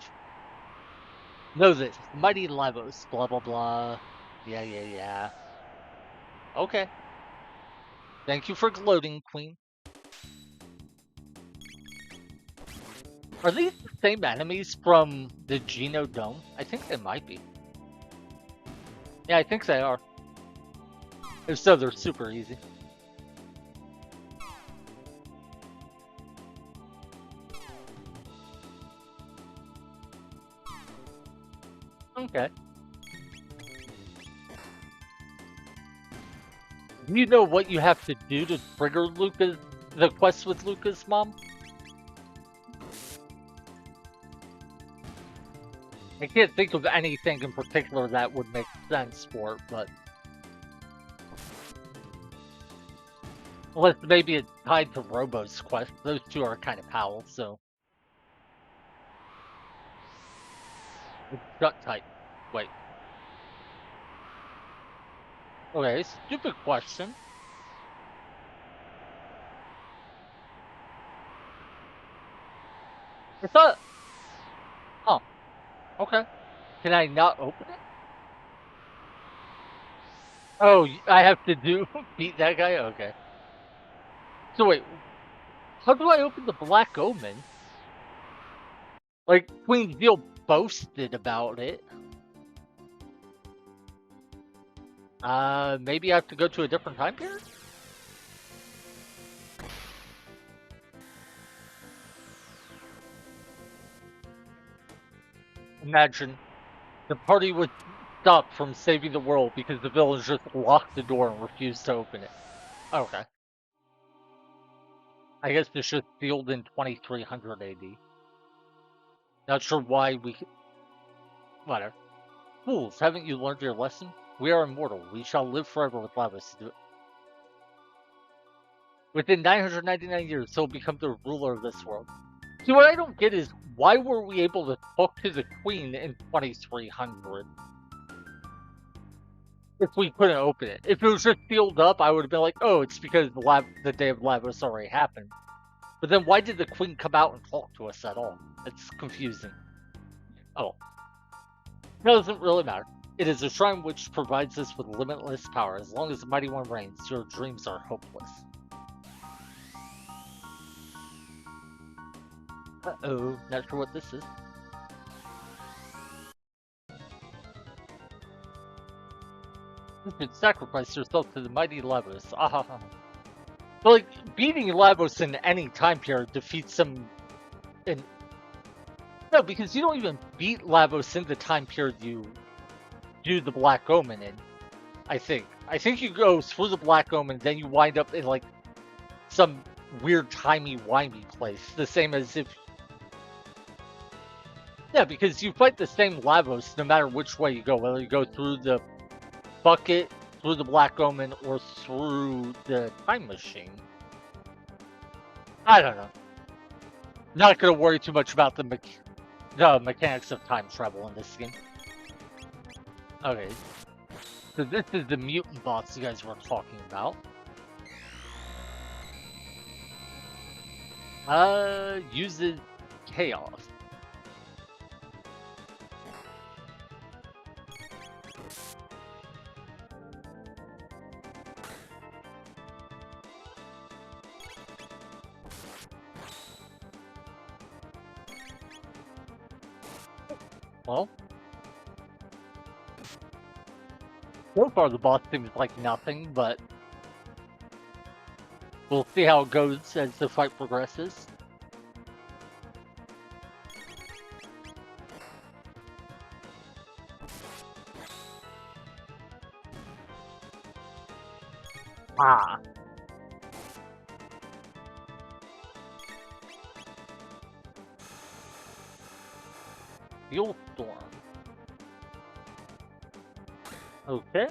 A: Know this. Mighty Lavos, blah blah blah. Yeah. Okay. Thank you for gloating, Queen. Are these the same enemies from the Geno Dome? I think they might be. Yeah, I think they are. If so, they're super easy. Okay. Do you know what you have to do to trigger the quest with Lucas' mom? I can't think of anything in particular that would make sense for it, but... Unless maybe it's tied to Robo's quest. Those two are kind of pals, so... It's gut type. Wait. Okay, stupid question. I thought... Oh, okay. Can I not open it? Oh, I have to beat that guy? Okay. So wait, how do I open the Black Omen? Like, Queen Veal boasted about it. Maybe I have to go to a different time period? Imagine the party would stop from saving the world because the villains just locked the door and refused to open it. Okay. I guess it's just sealed in 2300 AD. Not sure why we... Whatever. Fools, haven't you learned your lesson? We are immortal. We shall live forever with Lavos to do it. Within 999 years, he'll become the ruler of this world. See, what I don't get is, why were we able to talk to the queen in 2300? If we couldn't open it. If it was just sealed up, I would have been like, oh, it's because the day of Lavos already happened. But then why did the queen come out and talk to us at all? It's confusing. Oh. It doesn't really matter. It is a shrine which provides us with limitless power. As long as the Mighty One reigns, your dreams are hopeless. Uh-oh, not sure what this is. You could sacrifice yourself to the mighty Lavos. Ahaha. But, like, beating Lavos in any time period defeats him in... No, because you don't even beat Lavos in the time period you do the Black Omen in, I think. I think you go through the Black Omen, then you wind up in, like, some weird timey-wimey place. The same as if... Yeah, because you fight the same Lavos no matter which way you go, whether you go through the bucket, through the Black Omen, or through the time machine. I don't know. Not gonna worry too much about the mechanics of time travel in this game. Okay, so this is the mutant boss you guys were talking about. Uses chaos. Well, so far the boss seems like nothing, but we'll see how it goes as the fight progresses. Ah, Fuel Storm. Okay.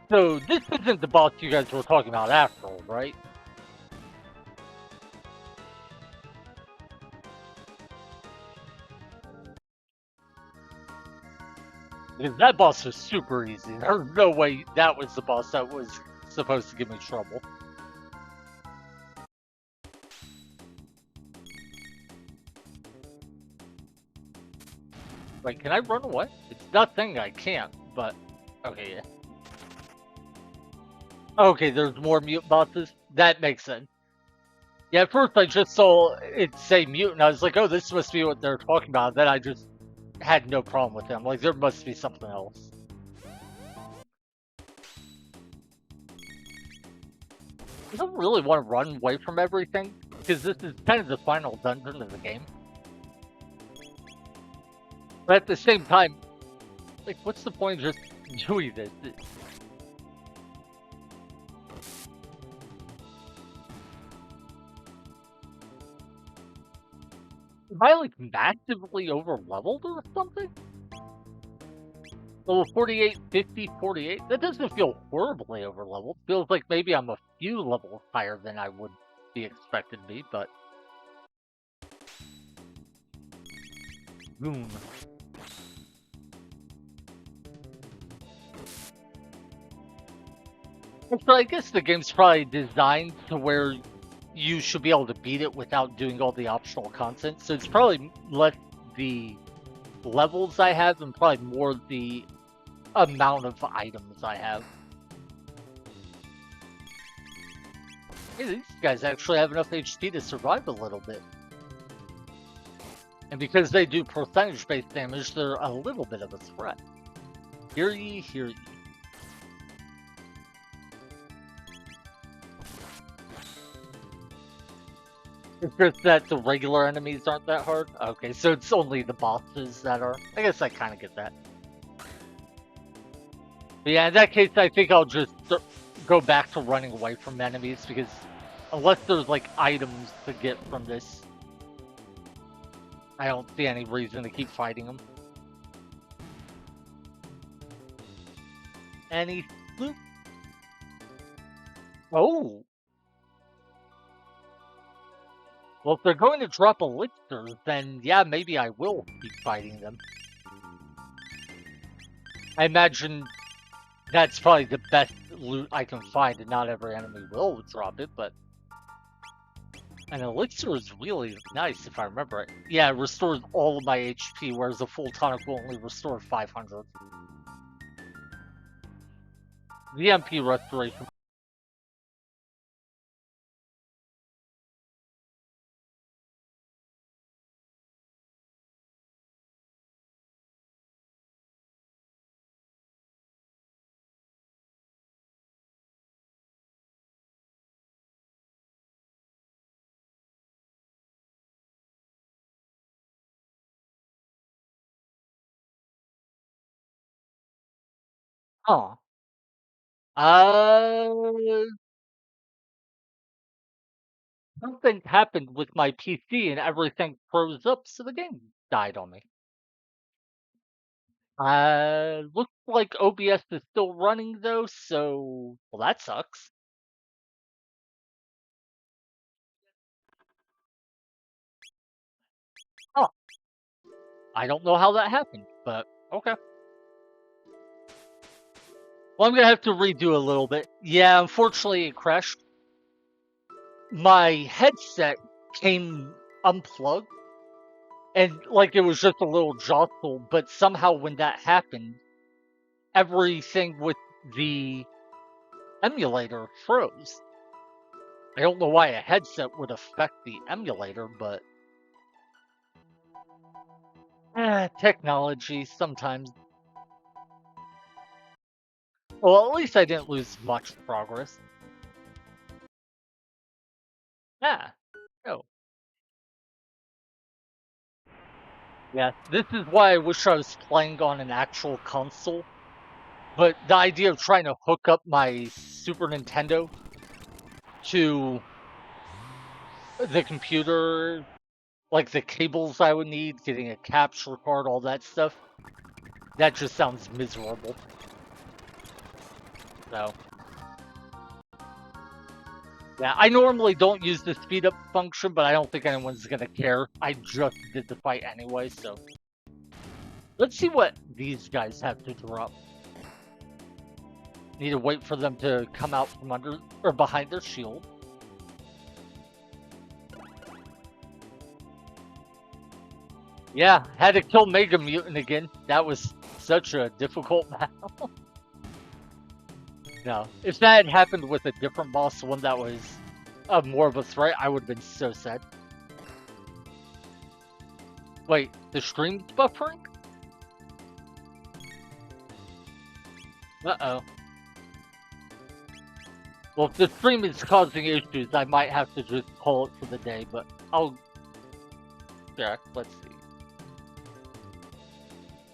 A: So this isn't the boss you guys were talking about after all, right? Because that boss was super easy. There's no way that was the boss that was supposed to give me trouble. Like, can I run away? It's nothing I can't, but okay, yeah. Okay, there's more mutant bosses. That makes sense. Yeah, at first I just saw it say mutant. I was like, oh, this must be what they're talking about. Then I just had no problem with them. Like, there must be something else. I don't really want to run away from everything because this is kind of the final dungeon of the game. But at the same time, like, what's the point of just doing this? Am I like massively over leveled or something? Level 48, 50, 48? That doesn't feel horribly over leveled. Feels like maybe I'm a few levels higher than I would be expected to be, but. Boom. So I guess the game's probably designed to where you should be able to beat it without doing all the optional content. So it's probably less the levels I have and probably more the amount of items I have. Hey, these guys actually have enough HP to survive a little bit. And because they do percentage-based damage, they're a little bit of a threat. Hear ye, hear ye. It's just that the regular enemies aren't that hard? Okay, so it's only the bosses that are. I guess I kind of get that. But yeah, in that case, I think I'll just go back to running away from enemies because unless there's like items to get from this, I don't see any reason to keep fighting them. Any loot? Oh, well, if they're going to drop elixirs, then yeah, maybe I will keep fighting them. I imagine that's probably the best loot I can find, and not every enemy will drop it, but an elixir is really nice if I remember it. Yeah, it restores all of my HP, whereas a full tonic will only restore 500. The MP restoration. Huh. Uh, something happened with my PC and everything froze up, so the game died on me. Looks like OBS is still running though, so well that sucks. Oh, I don't know how that happened, but okay. Well, I'm gonna have to redo a little bit. Yeah, unfortunately it crashed. My headset came unplugged and like it was just a little jostle, but somehow when that happened, everything with the emulator froze. I don't know why a headset would affect the emulator, but technology sometimes. Well, at least I didn't lose much progress. Yeah. No. Yeah. This is why I wish I was playing on an actual console. But the idea of trying to hook up my Super Nintendo to the computer, like the cables I would need, getting a capture card, all that stuff, that just sounds miserable. So, yeah, I normally don't use the speed up function, but I don't think anyone's gonna care. I just did the fight anyway, so. Let's see what these guys have to drop. Need to wait for them to come out from under or behind their shield. Yeah, had to kill Mega Mutant again. That was such a difficult battle. No, if that had happened with a different boss, one that was more of a threat, I would have been so sad. Wait, the stream's buffering? Uh-oh. Well, if the stream is causing issues, I might have to just call it for the day, but I'll check. Let's see.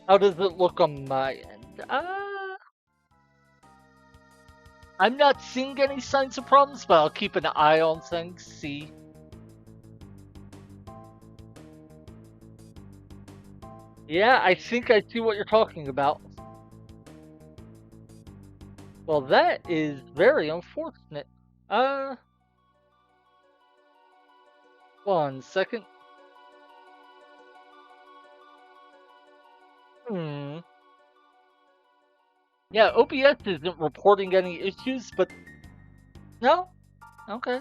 A: How does it look on my end? I'm not seeing any signs of problems, but I'll keep an eye on things, see. Yeah, I think I see what you're talking about. Well, that is very unfortunate. Uh, 1 second. Hmm. Yeah, OBS isn't reporting any issues, but no? Okay.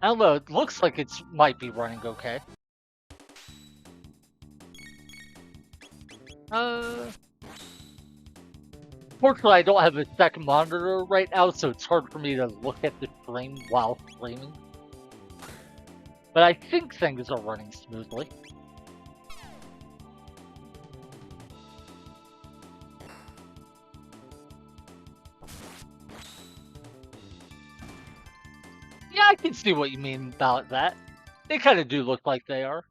A: I don't know, it looks like it might be running okay. Uh, Fortunately, I don't have a second monitor right now, so it's hard for me to look at the stream while streaming. But I think things are running smoothly. Yeah, I can see what you mean about that. They kind of do look like they are.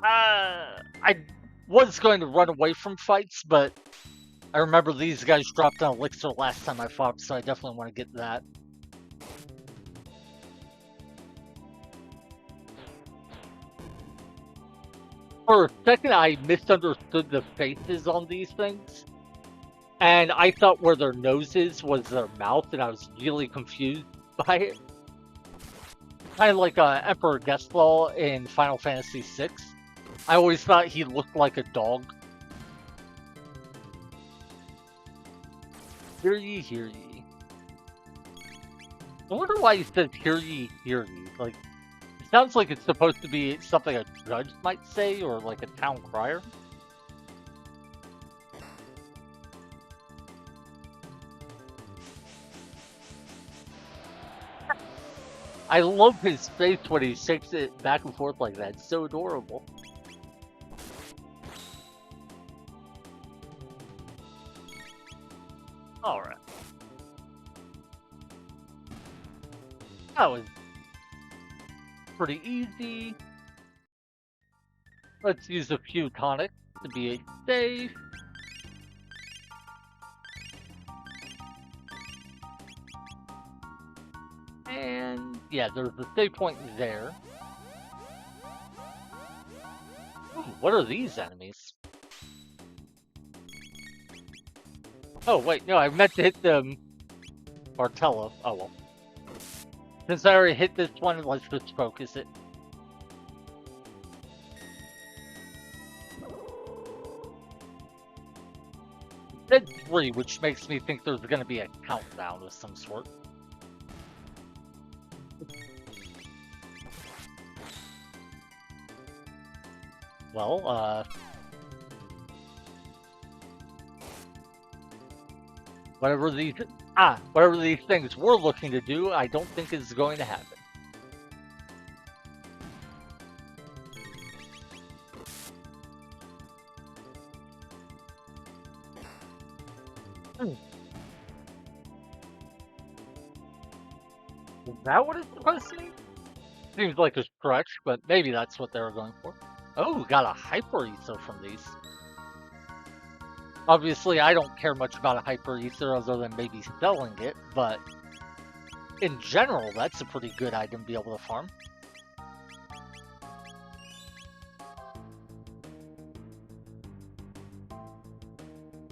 A: I was going to run away from fights, but I remember these guys dropped an elixir last time I fought, so I definitely want to get that. For a second, I misunderstood the faces on these things, and I thought where their noses was their mouth, and I was really confused by it. Kind of like Emperor Gestahl in Final Fantasy VI. I always thought he looked like a dog. Hear ye, hear ye. I wonder why he says hear ye, hear ye. Like, it sounds like it's supposed to be something a judge might say, or like a town crier. I love his face when he shakes it back and forth like that. It's so adorable. Alright. That was pretty easy. Let's use a few tonics to be safe. And yeah, there's a save point there. Ooh. what are these enemies? Oh, wait, no, I meant to hit the Martello. Oh, well. Since I already hit this one, let's just focus it. It said 3, which makes me think there's going to be a countdown of some sort. Well, whatever these things we're looking to do, I don't think is going to happen. Is that what it's supposed to be? Seems like a stretch, but maybe that's what they were going for. Oh, we got a hyper ether from these. Obviously, I don't care much about a hyper ether other than maybe selling it, but in general, that's a pretty good item to be able to farm.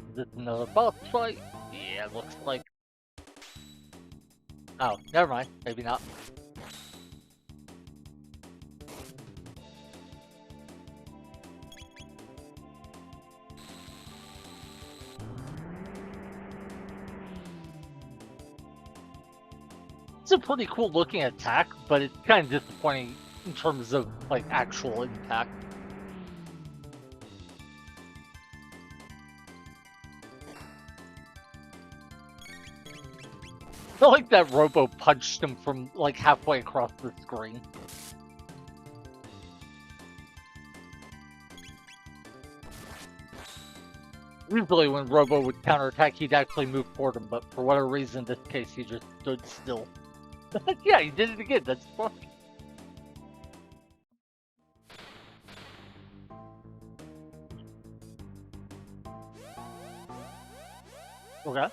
A: Is this another boss fight? Yeah, looks like. Oh, never mind. Maybe not. It's a pretty cool looking attack, but it's kind of disappointing in terms of like actual impact. I feel like that Robo punched him from like halfway across the screen. Usually when Robo would counterattack, he'd actually move toward him, but for whatever reason, in this case, he just stood still. Yeah, he did it again. That's funny. Okay.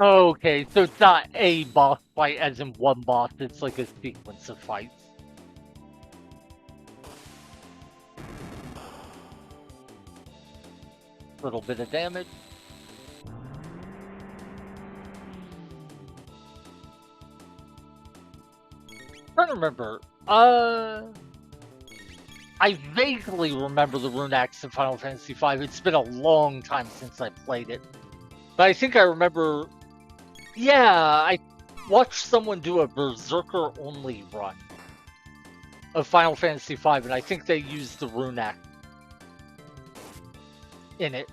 A: Okay, so it's not a boss fight as in one boss, it's like a sequence of fights. Little bit of damage. I'm trying to remember. I vaguely remember the Rune Axe in Final Fantasy V. It's been a long time since I played it. But I think I remember. Yeah, I watched someone do a Berserker only run of Final Fantasy V, and I think they used the Rune Axe in it.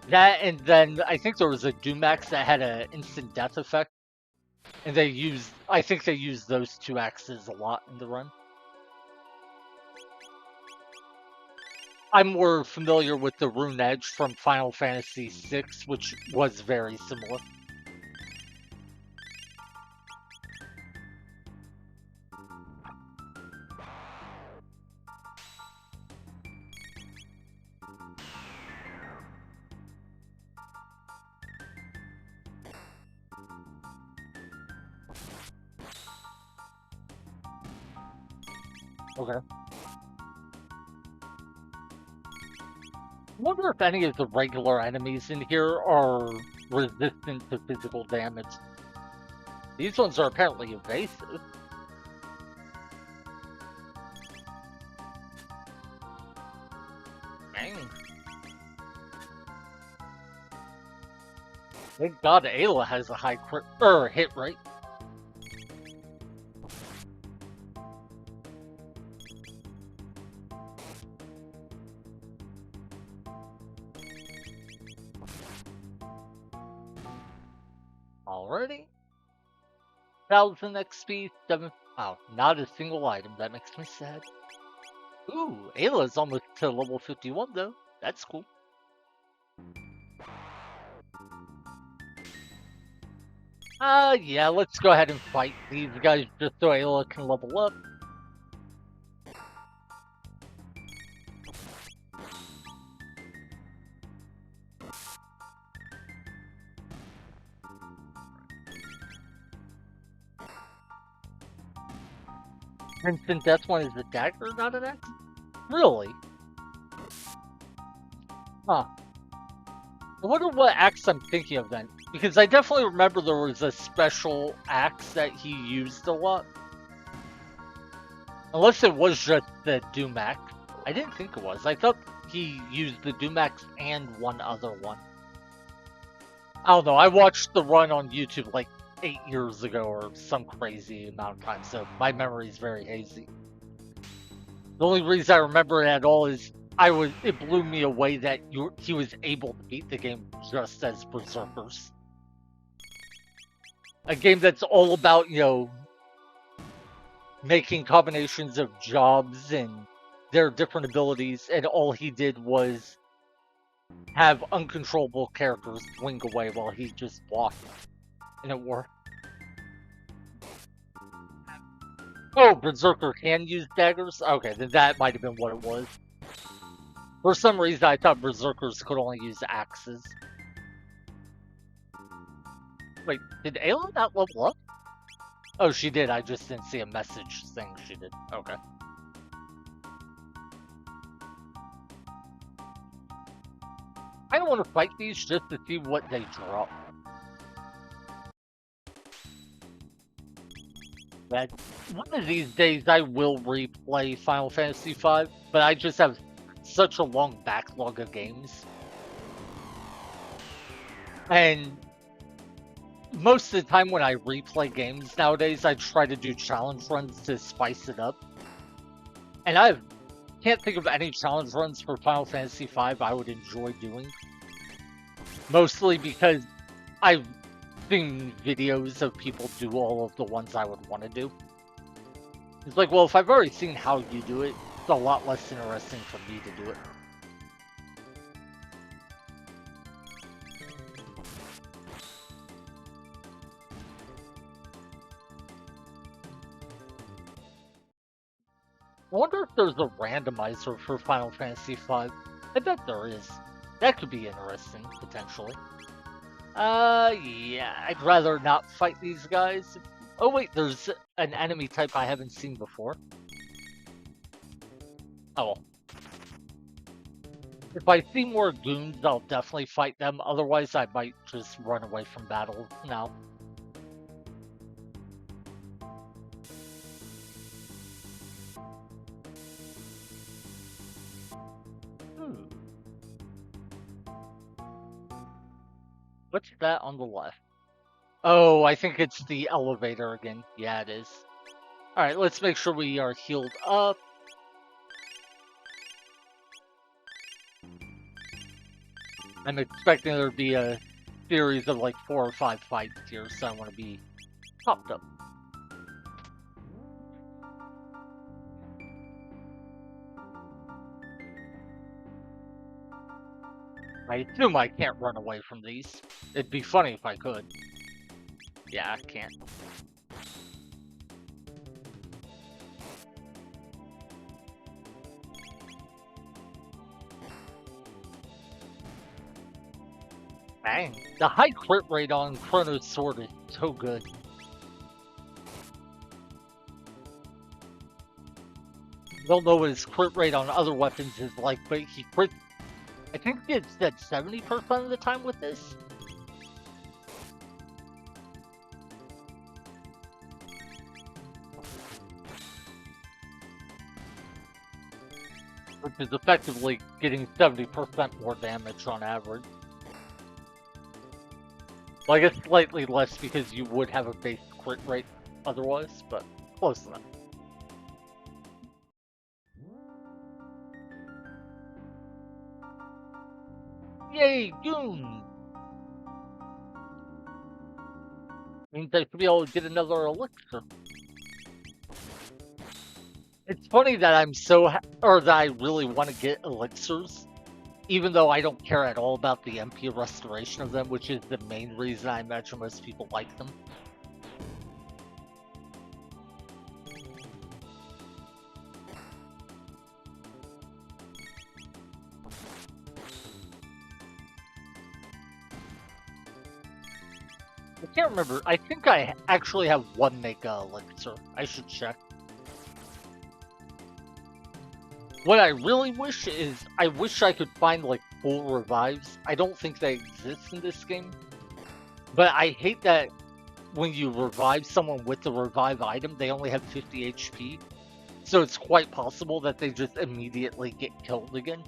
A: That, and then I think there was a Doomax that had an instant death effect. And I think they used those two axes a lot in the run. I'm more familiar with the Rune Edge from Final Fantasy VI, which was very similar. Okay. I wonder if any of the regular enemies in here are resistant to physical damage. These ones are apparently evasive. Dang. Thank God Ayla has a high hit rate. Already? 1000 XP, 7. Oh, not a single item. That makes me sad. Ooh, Ayla's almost to level 51 though. That's cool. Yeah, let's go ahead and fight these guys just so Ayla can level up. Instant death one is a dagger, not an axe? Really? Huh. I wonder what axe I'm thinking of then. Because I definitely remember there was a special axe that he used a lot. Unless it was just the Doomax. I didn't think it was. I thought he used the Doomax and one other one. I don't know. I watched the run on YouTube like 8 years ago or some crazy amount of time, so my memory is very hazy. The only reason I remember it at all is it blew me away that he was able to beat the game just as Berserkers. A game that's all about, making combinations of jobs and their different abilities, and all he did was have uncontrollable characters swing away while he just walked. And it worked. Oh, Berserker can use daggers? Okay, then that might have been what it was. For some reason, I thought Berserkers could only use axes. Wait, did Ayla not level up? Oh, she did. I just didn't see a message saying she did. Okay. I don't want to fight these just to see what they drop. That one of these days I will replay Final Fantasy V, but I just have such a long backlog of games. And most of the time when I replay games nowadays, I try to do challenge runs to spice it up. And I can't think of any challenge runs for Final Fantasy V I would enjoy doing. Mostly because I've seen videos of people do all of the ones I would want to do. It's like, well, if I've already seen how you do it, it's a lot less interesting for me to do it. I wonder if there's a randomizer for Final Fantasy V. I bet there is. That could be interesting, potentially. Yeah, I'd rather not fight these guys. Oh wait, there's an enemy type I haven't seen before. Oh. If I see more goons, I'll definitely fight them. Otherwise, I might just run away from battle now. What's that on the left? Oh, I think it's the elevator again. Yeah, it is. Alright, let's make sure we are healed up. I'm expecting there to be a series of like 4 or 5 fights here, so I want to be topped up. I assume I can't run away from these. It'd be funny if I could. Yeah, I can't. Dang, the high crit rate on Chrono's sword is so good. Don't know what his crit rate on other weapons is like, but he crit. I think it's at 70% of the time with this. Which is effectively getting 70% more damage on average. Well, I guess slightly less because you would have a base crit rate otherwise, but close enough. Yay, goon! Means I should be able to get another elixir. It's funny that I'm that I really want to get elixirs, even though I don't care at all about the MP restoration of them, which is the main reason I imagine most people like them. I can't remember. I think I actually have one Mega Elixir. I should check. What I really wish is, I wish I could find, like, full revives. I don't think they exist in this game. But I hate that when you revive someone with the revive item, they only have 50 HP. So it's quite possible that they just immediately get killed again.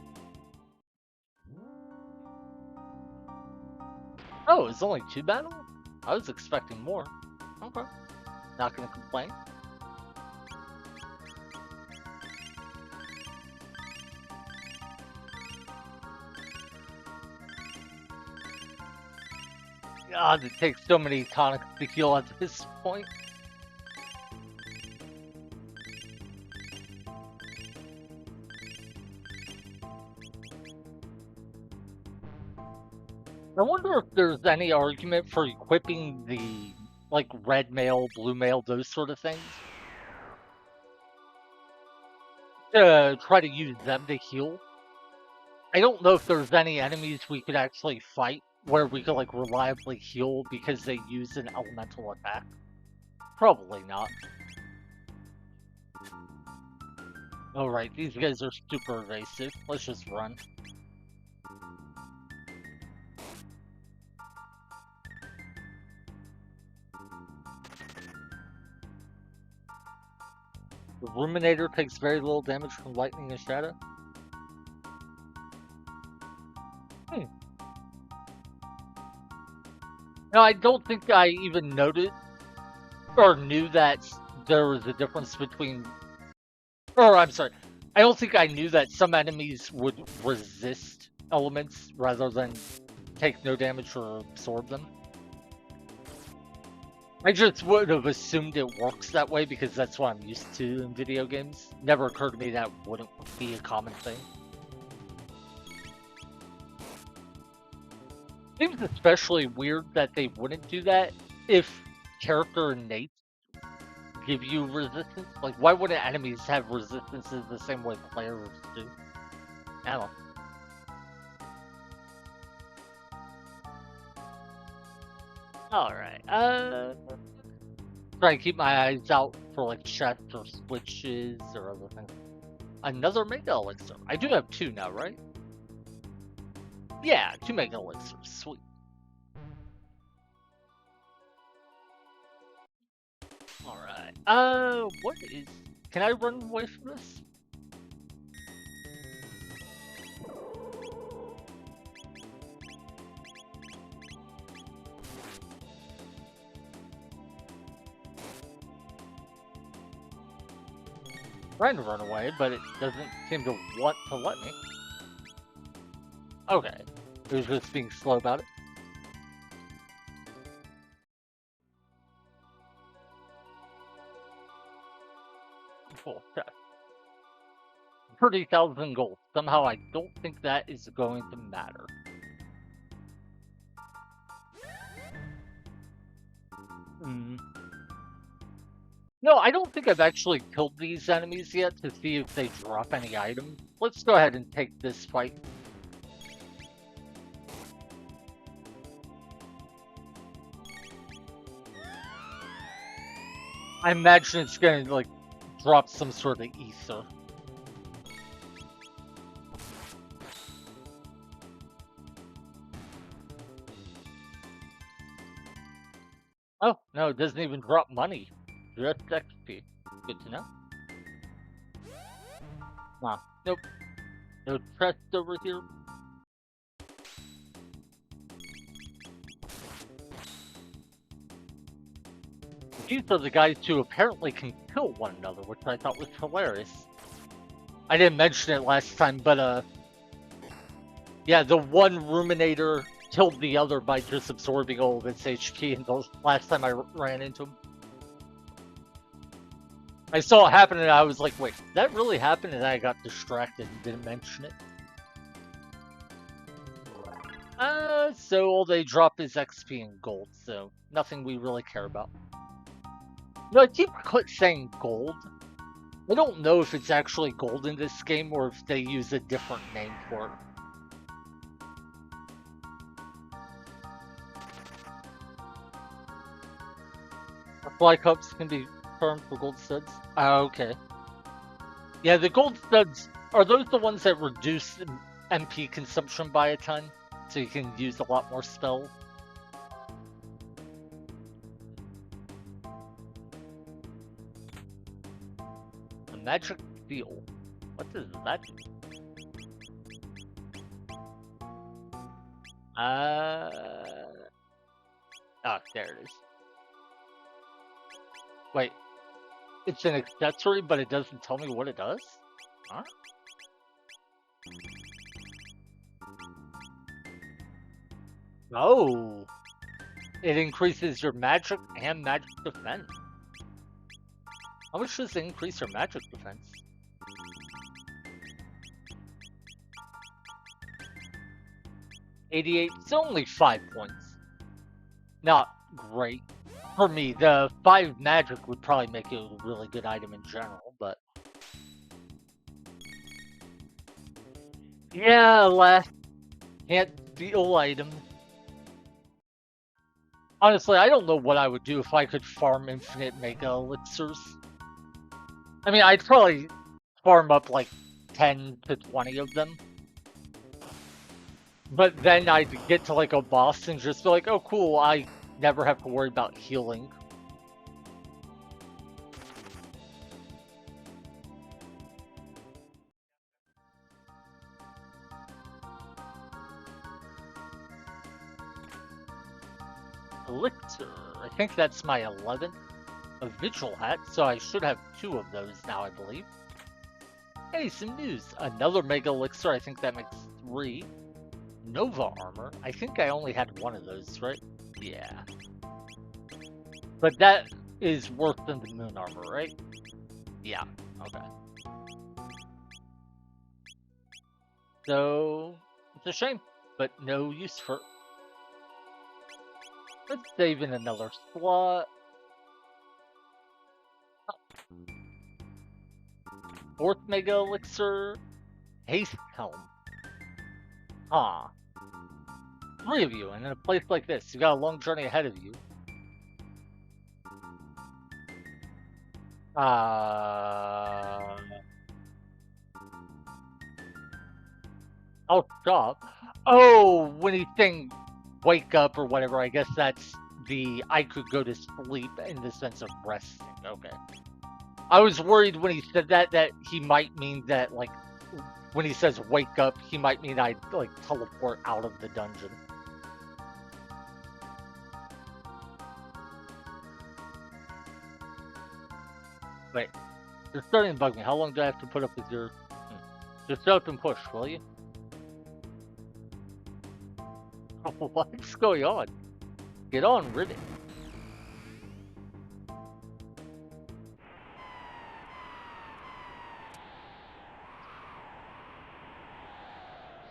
A: Oh, it's only 2 battles? I was expecting more. Okay. Not gonna complain. God, it takes so many tonics to heal at this point. I wonder if there's any argument for equipping the, like, red mail, blue mail, those sort of things. To try to use them to heal. I don't know if there's any enemies we could actually fight where we could, like, reliably heal because they use an elemental attack. Probably not. Alright, these guys are super evasive. Let's just run. The Ruminator takes very little damage from lightning and shadow. No, I don't think I even noted or knew that there was a difference between. Or, I'm sorry. I don't think I knew that some enemies would resist elements rather than take no damage or absorb them. I just would have assumed it works that way because that's what I'm used to in video games. Never occurred to me that wouldn't be a common thing. Seems especially weird that they wouldn't do that if character innate give you resistance. Like, why wouldn't enemies have resistances the same way players do? I don't know. Alright, try to keep my eyes out for, like, chests or switches or other things. Another Mega Elixir. I do have 2 now, right? Yeah, 2 Mega Elixirs. Sweet. Alright. What is... Can I run away from this? Trying to run away, but it doesn't seem to want to let me. Okay. It was just being slow about it. Cool. Okay. 30,000 gold. Somehow I don't think that is going to matter. No, I don't think I've actually killed these enemies yet to see if they drop any items. Let's go ahead and take this fight. I imagine it's gonna, like, drop some sort of ether. Oh, no, it doesn't even drop money. Just XP. Good to know. Nah, nope. No chest over here. These are the guys who apparently can kill one another, which I thought was hilarious. I didn't mention it last time, but yeah, the one Ruminator killed the other by just absorbing all of its HP, and the last time I ran into him. I saw it happen and I was like, wait, did that really happen? And I got distracted and didn't mention it. So all they drop is XP and gold, so nothing we really care about. No, I keep saying gold. I don't know if it's actually gold in this game or if they use a different name for it. Fly cups can be farmed for gold studs. Ah, okay. Yeah, the gold studs Are those the ones that reduce MP consumption by a ton? So you can use a lot more spells? A magic seal. What does that do? Oh, there it is. Wait, it's an accessory, but it doesn't tell me what it does? Huh? Oh, it increases your magic and magic defense. How much does it increase your magic defense? 88, it's only 5 points. Not great. For me, the 5 magic would probably make it a really good item in general, but... Yeah, alas, can't deal items. Honestly, I don't know what I would do if I could farm infinite mega elixirs. I mean, I'd probably farm up like 10 to 20 of them. But then I'd get to like a boss and just be like, oh cool, I never have to worry about healing. Elixir, I think that's my 11th. A Vigil Hat, so I should have 2 of those now, I believe. Hey, some news. Another Mega Elixir, I think that makes 3. Nova Armor, I think I only had 1 of those, right? Yeah. But that is worse than the Moon Armor, right? Yeah, okay. So, it's a shame, but no use for it. Let's save in another slot. 4th Mega Elixir, Haste Helm. Huh. 3 of you, and in a place like this, you got a long journey ahead of you. I'll stop. Oh, when he's saying wake up or whatever, I guess that's the I could go to sleep in the sense of resting. Okay. I was worried when he said that he might mean that, like, when he says wake up, he might mean I'd, like, teleport out of the dungeon. Wait, you're starting to bug me. How long do I have to put up with your... Just shut up and push, will you? What's going on? Get on with it.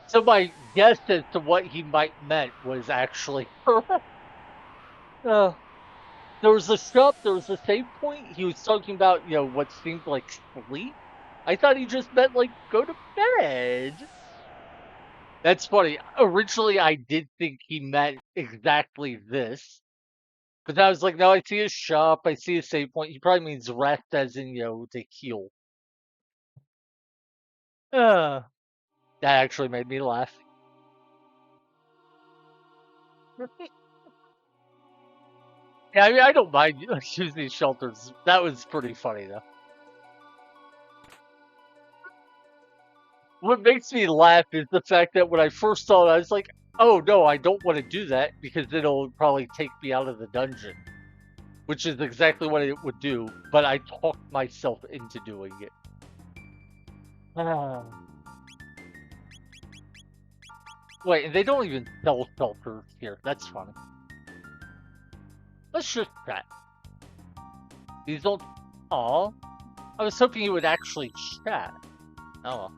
A: So my guess as to what he might meant was actually correct. There was a shop, there was a save point. He was talking about, you know, what seemed like sleep. I thought he just meant, like, go to bed. That's funny. Originally, I did think he meant exactly this. But I was like, no, I see a shop, I see a save point. He probably means rest as in, you know, to heal. That actually made me laugh. Yeah, I mean, I don't mind using shelters. That was pretty funny, though. What makes me laugh is the fact that when I first saw it, I was like, oh no, I don't want to do that because it'll probably take me out of the dungeon. Which is exactly what it would do, but I talked myself into doing it. Wait, they don't even sell shelters here. That's funny. Let's just chat. These don't... Aw. I was hoping you would actually chat. Oh well.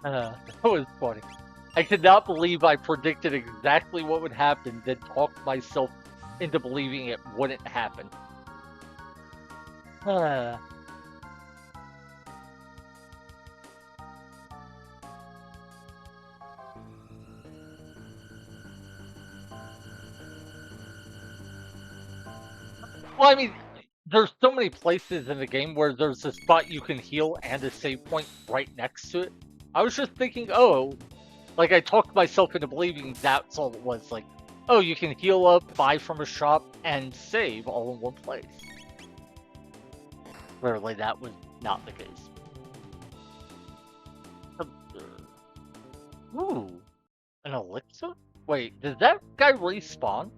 A: That was funny. I could not believe I predicted exactly what would happen, then talked myself into believing it wouldn't happen. Well, I mean, there's so many places in the game where there's a spot you can heal and a save point right next to it. I was just thinking, oh, like I talked myself into believing that's all it was. Like, oh, you can heal up, buy from a shop, and save all in one place. Clearly, that was not the case. Ooh, an elixir? Wait, did that guy respawn?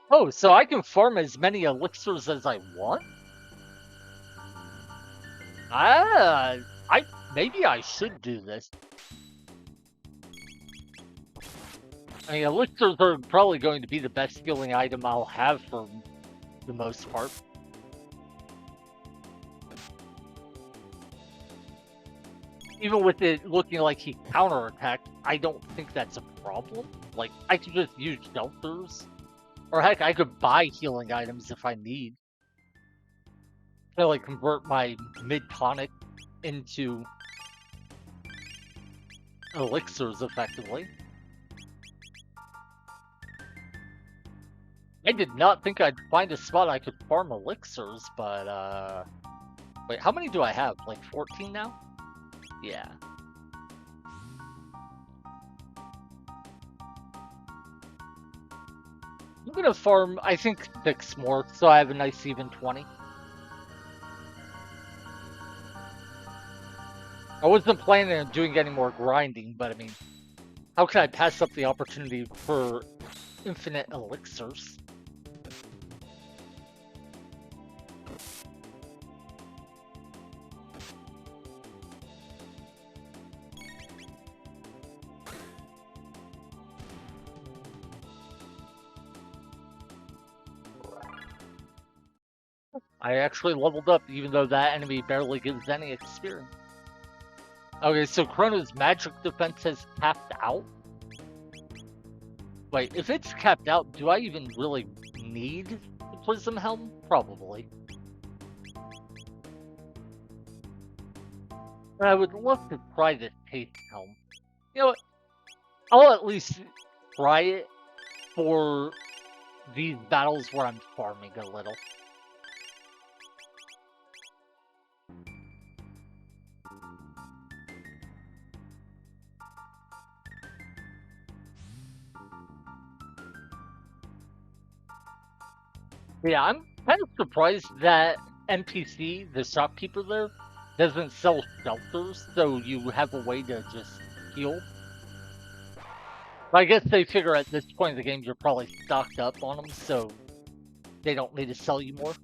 A: Oh, so I can farm as many elixirs as I want? Ah, maybe I should do this. I mean, elixirs are probably going to be the best healing item I'll have for the most part. Even with it looking like he counterattacked, I don't think that's a problem. Like, I could just use shelters. Or heck, I could buy healing items if I need. To like convert my mid-tonic into elixirs effectively. I did not think I'd find a spot I could farm elixirs, but wait, how many do I have? Like 14 now? Yeah. I'm gonna farm, I think, 6 more, so I have a nice even 20. I wasn't planning on doing any more grinding, but I mean, how can I pass up the opportunity for infinite elixirs? I actually leveled up, even though that enemy barely gives any experience. Okay, so Chrono's magic defense has capped out? Wait, if it's capped out, do I even really need the Prism Helm? Probably. But I would love to try this Haste Helm. You know what? I'll at least try it for these battles where I'm farming a little. Yeah, I'm kind of surprised that NPC, the shopkeeper there, doesn't sell shelters, so you have a way to just heal. But I guess they figure at this point in the game you're probably stocked up on them, so they don't need to sell you more.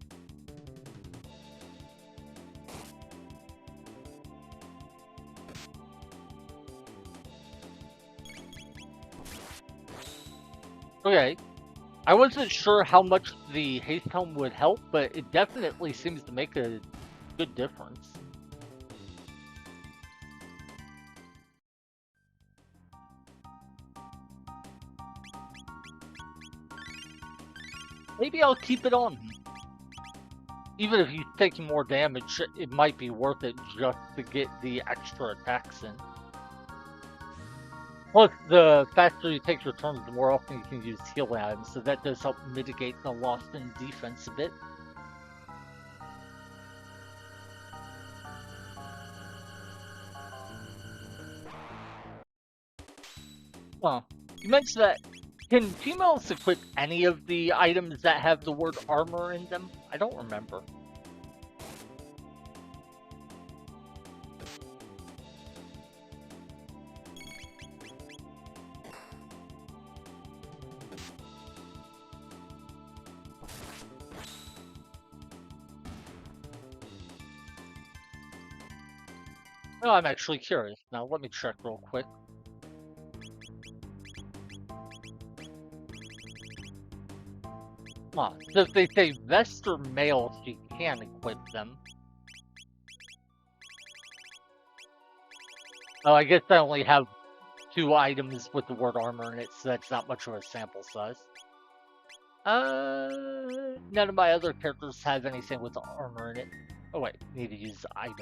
A: Okay. I wasn't sure how much the haste helm would help, but it definitely seems to make a good difference. Maybe I'll keep it on. Even if he's taking more damage, it might be worth it just to get the extra attacks in. Plus, the faster you take your turns, the more often you can use healing items, so that does help mitigate the loss in defense a bit. Huh. You mentioned that. Can females equip any of the items that have the word armor in them? I don't remember. Oh, I'm actually curious. Now, let me check real quick. Huh. So if they say vest or male, she can equip them. Oh, I guess I only have 2 items with the word armor in it, so that's not much of a sample size. None of my other characters have anything with armor in it. Oh wait, need to use items.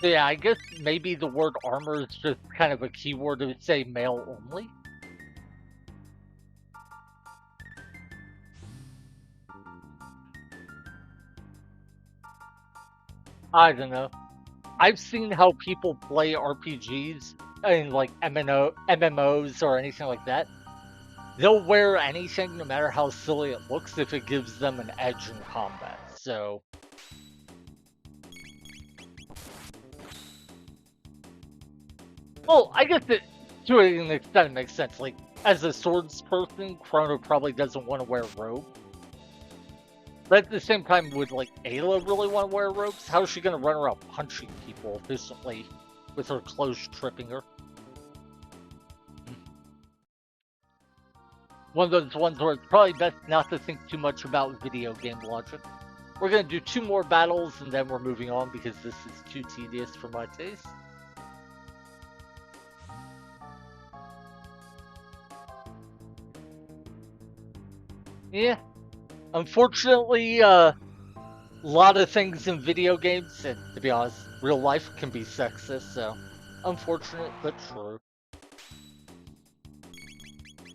A: Yeah, I guess maybe the word armor is just kind of a keyword to say male only. I don't know. I've seen how people play RPGs in like MMOs or anything like that. They'll wear anything no matter how silly it looks if it gives them an edge in combat. So, well, I guess it to an extent it makes sense. Like, as a swords person, Chrono probably doesn't want to wear a robe. But at the same time, would like Ayla really want to wear robes? How is she going to run around punching people efficiently with her clothes tripping her? One of those ones where it's probably best not to think too much about video game logic. We're going to do 2 more battles and then we're moving on because this is too tedious for my taste. Yeah. Unfortunately, a lot of things in video games, and to be honest, real life can be sexist, so unfortunate but true.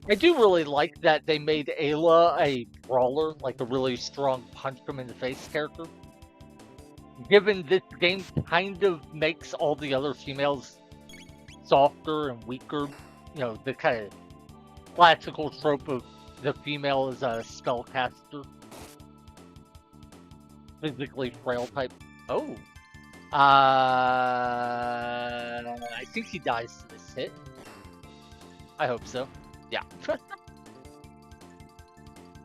A: I do really like that they made Ayla a brawler, like a really strong punch him in the face character. Given this game kind of makes all the other females softer and weaker, you know, the kind of classical trope of the female as a spellcaster, physically frail type. Oh, I think he dies to this hit. I hope so. Yeah.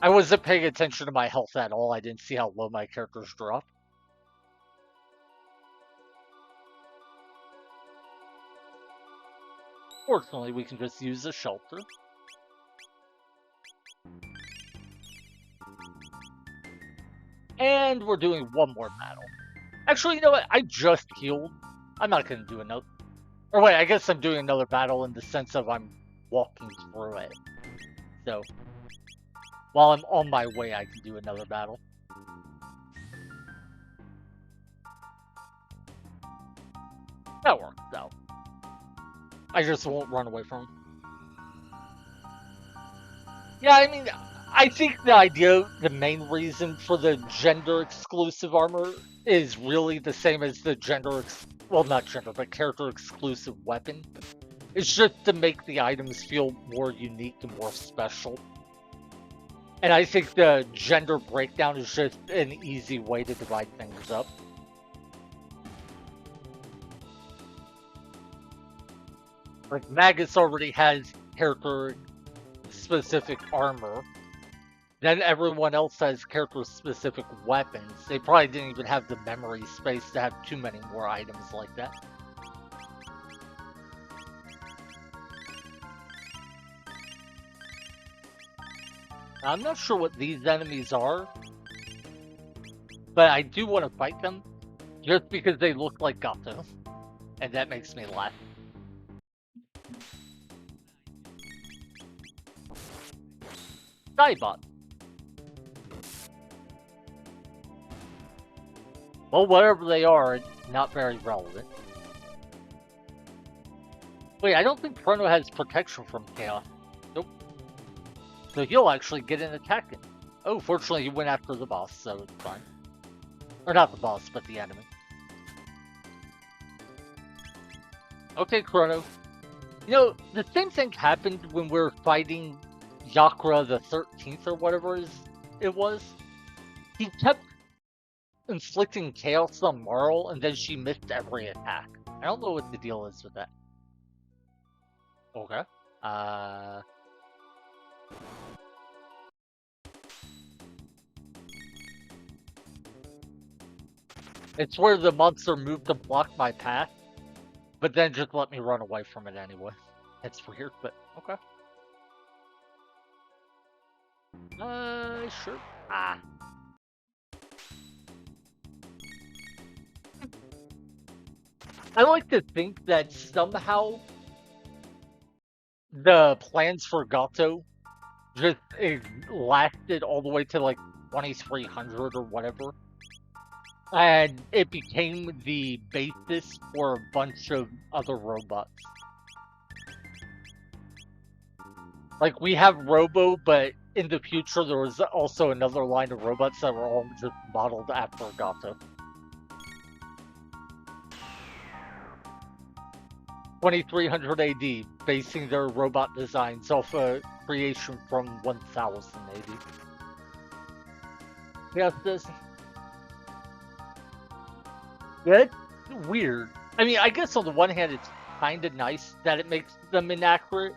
A: I wasn't paying attention to my health at all. I didn't see how low my characters drop. Fortunately, we can just use a shelter. And we're doing one more battle. Actually, you know what? I just healed. I'm not going to do another. Or wait, I guess I'm doing another battle in the sense of I'm walking through it. So, while I'm on my way, I can do another battle. That works out. I just won't run away from him. Yeah, I mean, I think the main reason for the gender exclusive armor is really the same as the well, not gender, but character exclusive weapon. It's just to make the items feel more unique and more special. And I think the gender breakdown is just an easy way to divide things up. Like, Magus already has character specific armor. Then everyone else has character-specific weapons. They probably didn't even have the memory space to have too many more items like that. I'm not sure what these enemies are, but I do want to fight them, just because they look like Gato, and that makes me laugh. Skybot. Well, whatever they are, it's not very relevant. Wait, I don't think Chrono has protection from Chaos. Nope. So he'll actually get an attack in. Oh, fortunately he went after the boss, so it's fine. Or not the boss, but the enemy. Okay, Chrono. You know, the same thing happened when we were fighting Yakra the 13th or whatever it was. He kept inflicting chaos on Marl, and then she missed every attack. I don't know what the deal is with that. Okay. It's where the monster moved to block my path, but then just let me run away from it anyway. It's weird, but okay. Sure. Ah. I like to think that somehow the plans for Gato just lasted all the way to like 2300 or whatever. and it became the basis for a bunch of other robots. Like, we have Robo, but in the future there was also another line of robots that were all just modeled after Gato. 2300 AD, basing their robot designs off a creation from 1000 AD. Yes, this. Yeah, it's weird. I mean, I guess on the one hand, it's kind of nice that it makes them inaccurate,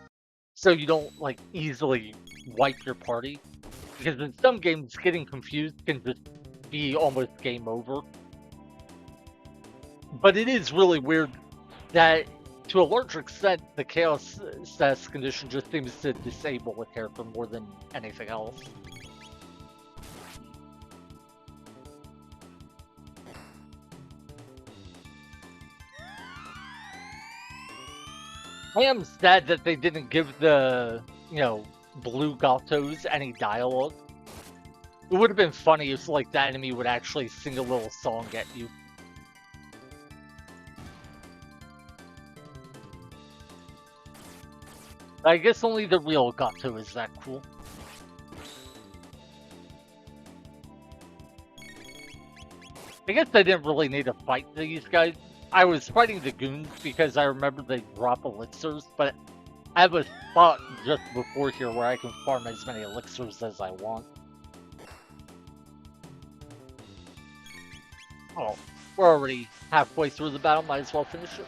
A: so you don't like easily wipe your party. Because in some games, getting confused can just be almost game over. But it is really weird that, to a large extent, the chaos status condition just seems to disable a character more than anything else. I am sad that they didn't give the, blue Gatos any dialogue. It would have been funny if, like, that enemy would actually sing a little song at you. I guess only the real Gato is that cool. I guess I didn't really need to fight these guys. I was fighting the goons because I remember they drop elixirs, but I have a spot just before here where I can farm as many elixirs as I want. Oh, we're already halfway through the battle, might as well finish it.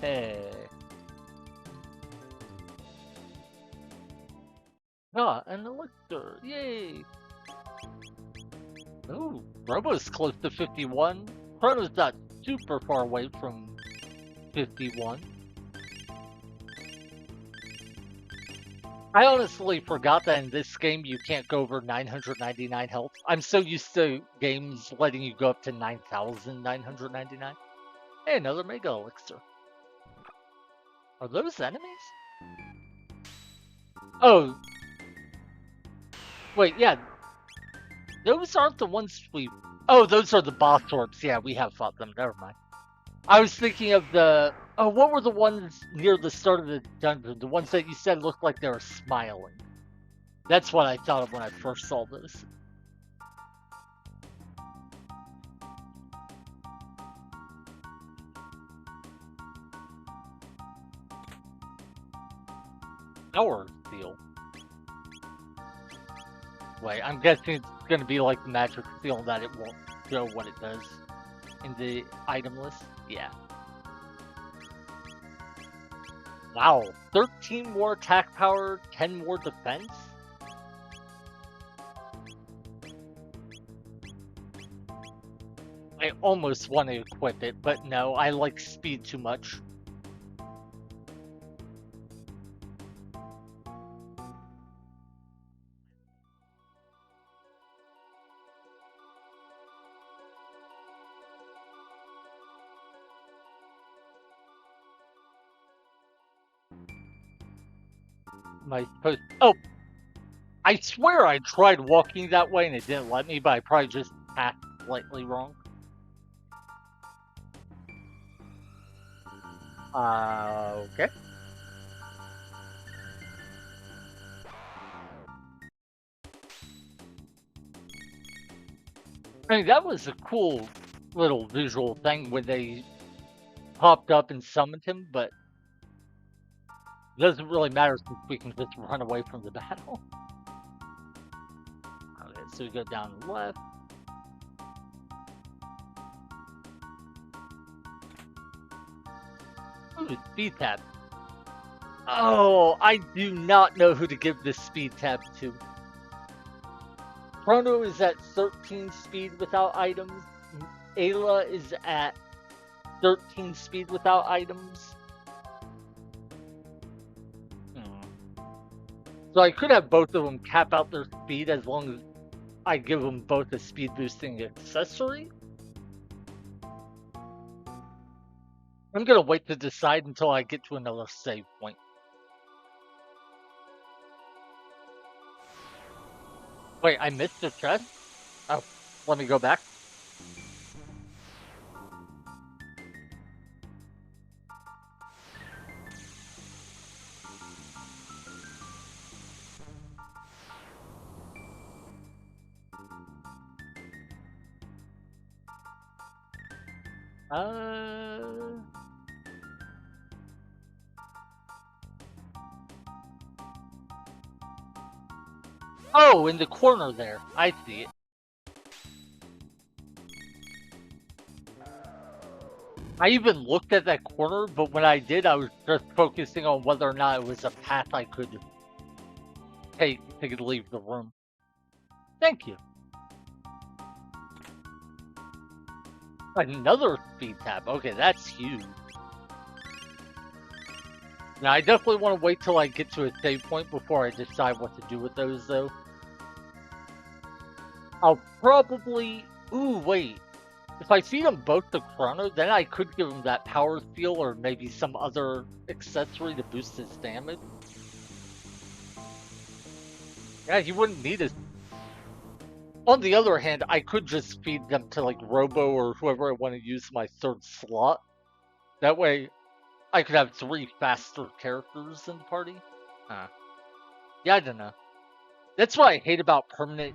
A: Hey. Ah, an elixir, yay! Ooh, Robo's close to 51. Chrono's not super far away from 51. I honestly forgot that in this game you can't go over 999 health. I'm so used to games letting you go up to 9,999. Hey, another Mega Elixir. Are those enemies? Oh. Wait, yeah. Those aren't the ones we... Oh, those are the boss orbs. Yeah, we have fought them. Never mind. I was thinking of the... Oh, what were the ones near the start of the dungeon? The ones that you said looked like they were smiling. That's what I thought of when I first saw this. Power Steel. Wait, I'm guessing it's going to be like the Magic Steel that it won't show what it does in the item list. Yeah. Wow, 13 more attack power, 10 more defense? I almost want to equip it, but no, I like speed too much. Am I supposed... Oh! I swear I tried walking that way and it didn't let me, but I probably just tapped slightly wrong. Okay. I mean, that was a cool little visual thing when they popped up and summoned him, but it doesn't really matter since we can just run away from the battle. Okay, so we go down the left. Ooh, speed tab. Oh, I do not know who to give this speed tab to. Chrono is at 13 speed without items. Ayla is at 13 speed without items. So I could have both of them cap out their speed as long as I give them both a speed boosting accessory. I'm gonna wait to decide until I get to another save point. Wait, I missed the chest? Oh, let me go back. Uh... Oh, in the corner there. I see it. I even looked at that corner, but when I did, I was just focusing on whether or not it was a path I could take to leave the room. Thank you. Another speed tab. Okay, that's huge. Now, I definitely want to wait till I get to a save point before I decide what to do with those, though. I'll probably... Ooh, wait. If I feed him both the Chrono, then I could give him that Power Seal or maybe some other accessory to boost his damage. Yeah, he wouldn't need it. On the other hand, I could just feed them to, like, Robo or whoever I want to use my third slot. That way, I could have 3 faster characters in the party. Yeah, I don't know. That's what I hate about permanent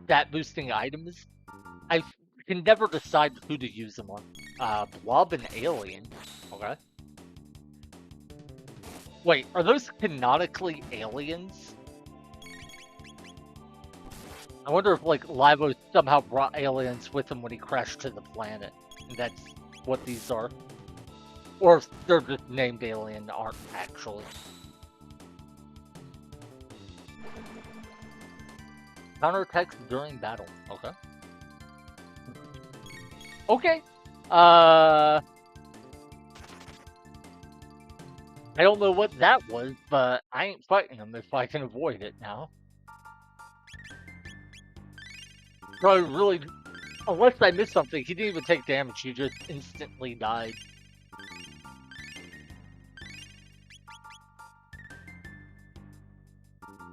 A: stat boosting items. I can never decide who to use them on. Blob and Alien. Okay. Wait, are those canonically aliens? I wonder if, like, Livo somehow brought aliens with him when he crashed to the planet. And that's what these are. Or if they're just named alien, aren't actually. Counterattacks during battle. Okay. Okay. I don't know what that was, but I ain't fighting him if I can avoid it now. Probably really... Unless I missed something, he didn't even take damage, he just instantly died.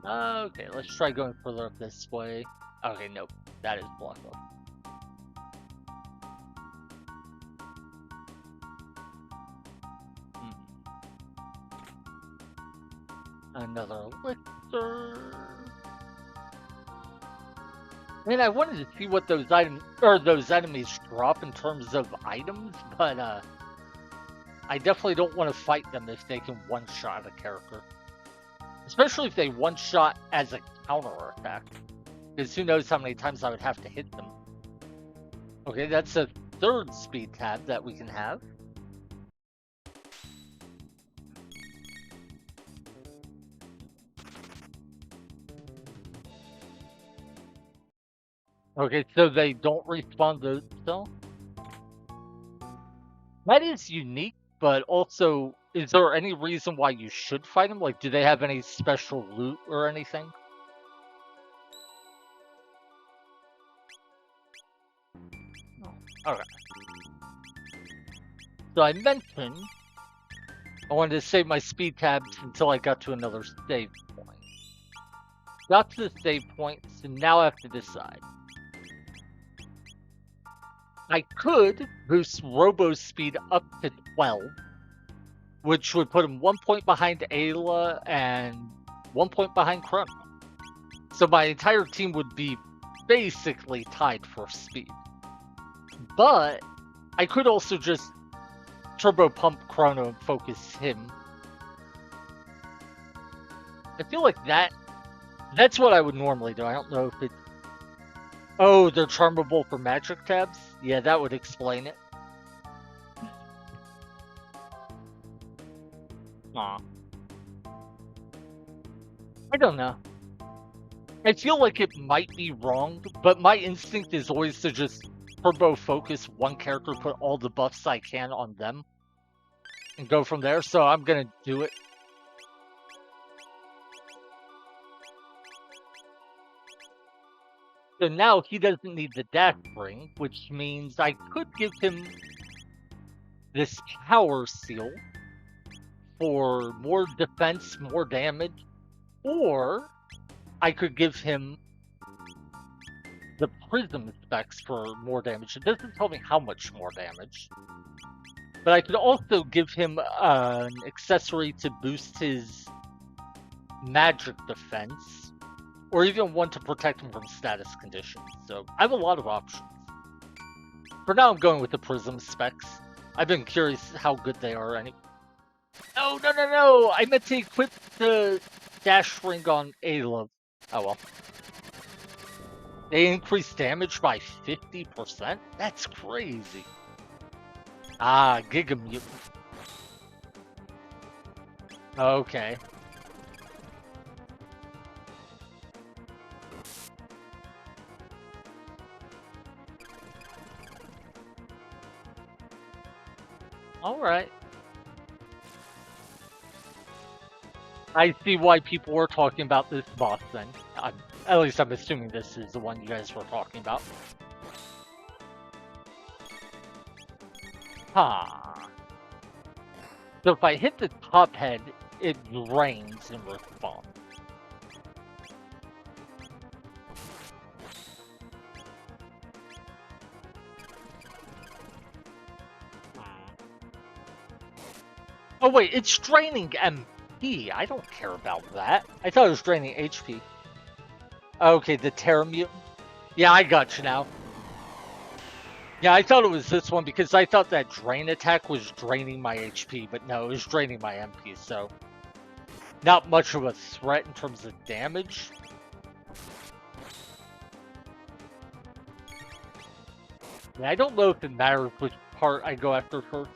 A: Okay, let's try going further up this way. Okay, nope. That is blocked up. Another elixir. Man, I wanted to see what those items or those enemies drop in terms of items, but I definitely don't want to fight them if they can one-shot a character. Especially if they one-shot as a counter attack. Because who knows how many times I would have to hit them. Okay, that's a third speed tab that we can have. Okay, so they don't respawn themselves? That is unique, but also, is there any reason why you should fight them? Like, do they have any special loot or anything? Okay. So I mentioned I wanted to save my speed tabs until I got to another save point. Got to the save point, so now I have to decide. I could boost Robo's speed up to 12, which would put him 1 point behind Ayla and 1 point behind Chrono. So my entire team would be basically tied for speed. But I could also just turbo pump Chrono and focus him. I feel like that's what I would normally do. I don't know if it's... Oh, they're charmable for magic tabs? Yeah, that would explain it. Aw. I don't know. I feel like it might be wrong, but my instinct is always to just turbo focus one character, put all the buffs I can on them, and go from there, so I'm gonna do it. So now he doesn't need the dash ring, which means I could give him this power seal for more defense, more damage, or I could give him the prism specs for more damage. It doesn't tell me how much more damage. But I could also give him an accessory to boost his magic defense, or even one to protect him from status conditions. So I have a lot of options. For now, I'm going with the prism specs. I've been curious how good they are. No, no, no, no! I meant to equip the dash ring on Ayla. Oh well. They increase damage by 50%? That's crazy. Ah, Giga Mutant. Okay. Alright. I see why people were talking about this boss then. At least I'm assuming this is the one you guys were talking about. Huh. So if I hit the top head, it drains in response. Oh wait, it's draining MP. I don't care about that. I thought it was draining HP. Okay, the Terra Mutant. Yeah, I got you now. Yeah, I thought it was this one because I thought that drain attack was draining my HP, but no, it was draining my MP, so not much of a threat in terms of damage. Yeah, I don't know if it matters which part I go after first.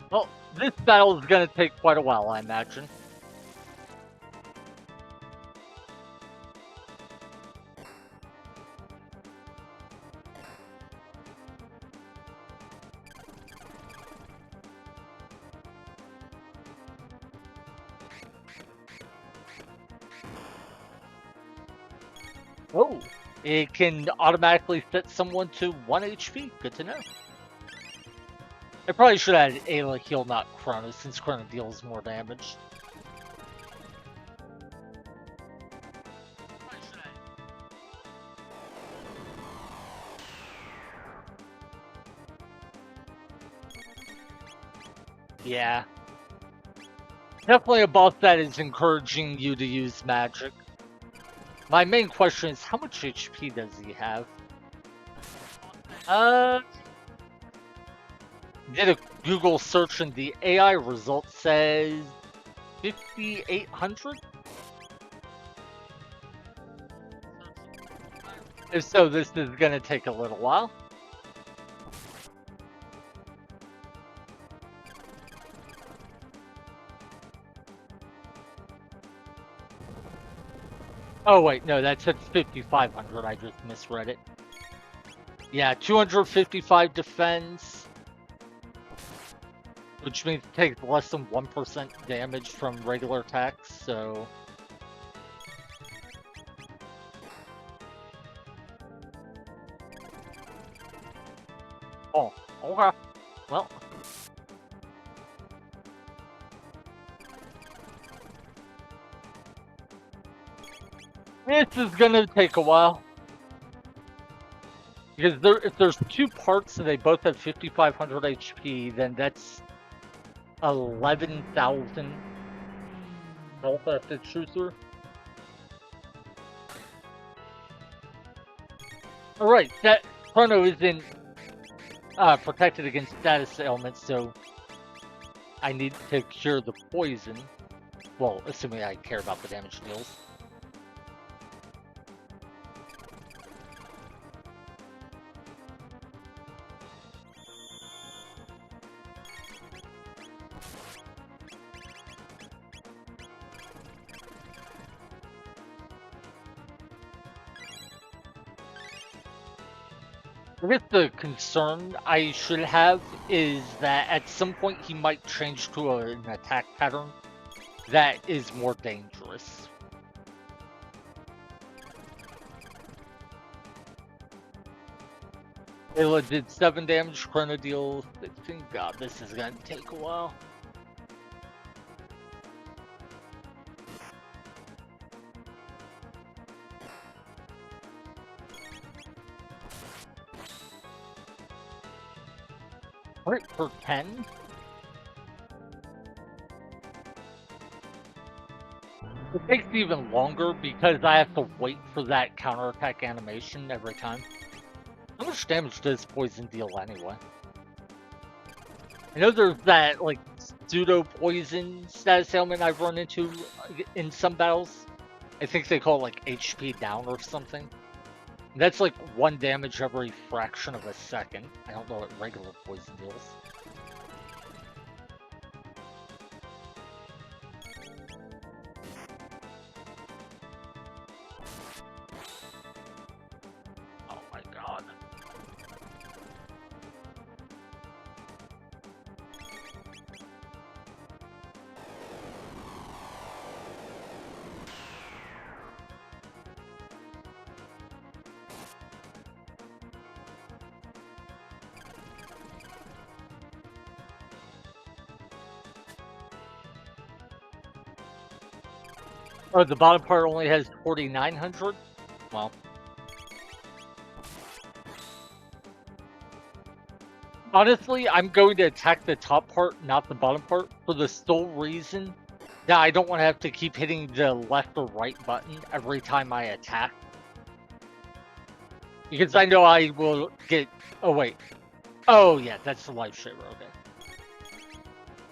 A: Well, this battle is gonna take quite a while, I imagine. Oh, it can automatically set someone to 1 HP. Good to know. I probably should have had Ayla heal, not Chrono, since Chrono deals more damage. Yeah. Definitely a boss that is encouraging you to use magic. My main question is, how much HP does he have? Did a Google search and the AI result says 5,800? If so, this is gonna take a little while. Oh wait, no, that said 5,500, I just misread it. Yeah, 255 defense, which means it takes less than 1% damage from regular attacks, so... Oh, okay. Well... This is gonna take a while. Because if there's two parts and they both have 5,500 HP, then that's 11,000 health I have to chew through. Alright, that Chrono isn't protected against status ailments, so I need to cure the poison. Well, assuming I care about the damage deals. I guess the concern I should have is that at some point he might change to an attack pattern that is more dangerous. Ayla did 7 damage, Chrono deal 16. God, this is gonna take a while. Alright, for 10. It takes even longer because I have to wait for that counterattack animation every time. How much damage does poison deal anyway? I know there's that, like, pseudo poison status ailment I've run into in some battles. I think they call it, like, HP down or something. That's like 1 damage every fraction of a second. I don't know what regular poison deals. Oh my god. Oh, the bottom part only has 4,900? Well. Honestly, I'm going to attack the top part, not the bottom part, for the sole reason that I don't want to have to keep hitting the left or right button every time I attack. Because I know I will get... Oh, wait. Oh, yeah, that's the life saver, okay.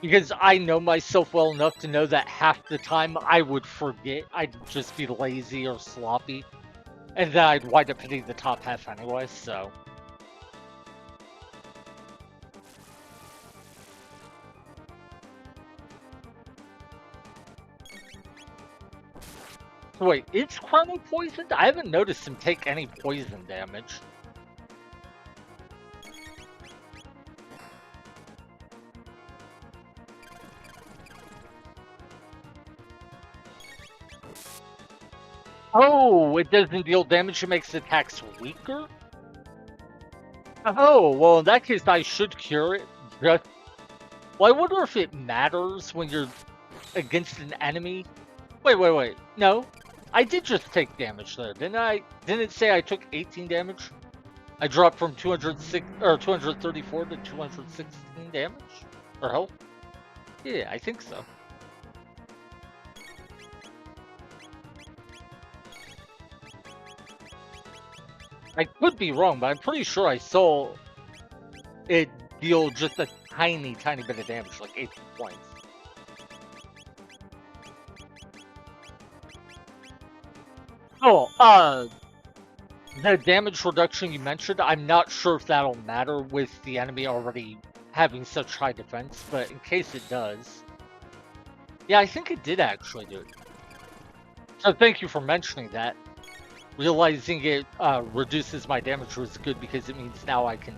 A: Because I know myself well enough to know that half the time I would forget. I'd just be lazy or sloppy. And then I'd wind up hitting the top half anyway, so... So wait, is Chrono poisoned? I haven't noticed him take any poison damage. Oh, it doesn't deal damage, it makes attacks weaker? Oh, well in that case I should cure it. Just... Well, I wonder if it matters when you're against an enemy. Wait. No. I did just take damage there, didn't I? Didn't it say I took 18 damage? I dropped from 206 or 234 to 216 damage? Or health? Yeah, I think so. I could be wrong, but I'm pretty sure I saw it deal just a tiny bit of damage, like 18 points. Oh, the damage reduction you mentioned, I'm not sure if that'll matter with the enemy already having such high defense, but in case it does. Yeah, I think it did actually do it. So thank you for mentioning that. Realizing it reduces my damage was good because it means now I can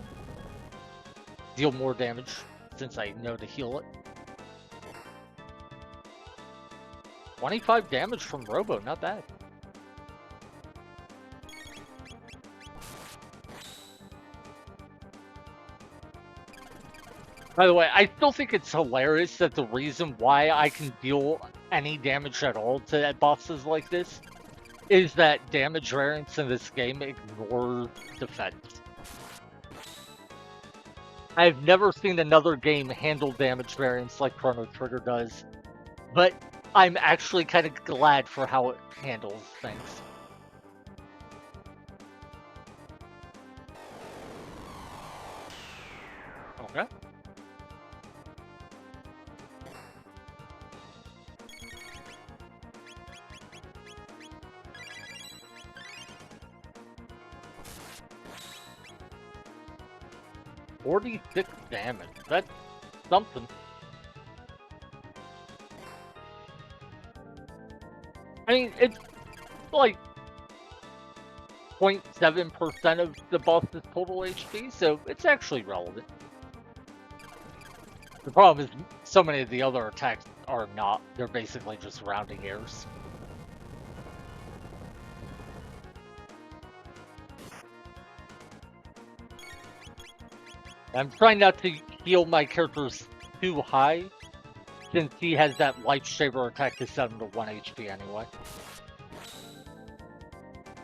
A: deal more damage since I know to heal it. 25 damage from Robo, not bad. By the way, I still think it's hilarious that the reason why I can deal any damage at all to bosses like this is that damage variance in this game ignore defense. I've never seen another game handle damage variance like Chrono Trigger does, but I'm actually kind of glad for how it handles things. Okay. $46 damage. That's something. I mean, it's like 0.7% of the boss's total HP, so it's actually relevant. The problem is so many of the other attacks are not. They're basically just rounding errors. I'm trying not to heal my characters too high, since he has that Life Saver attack to set him to 1 HP anyway.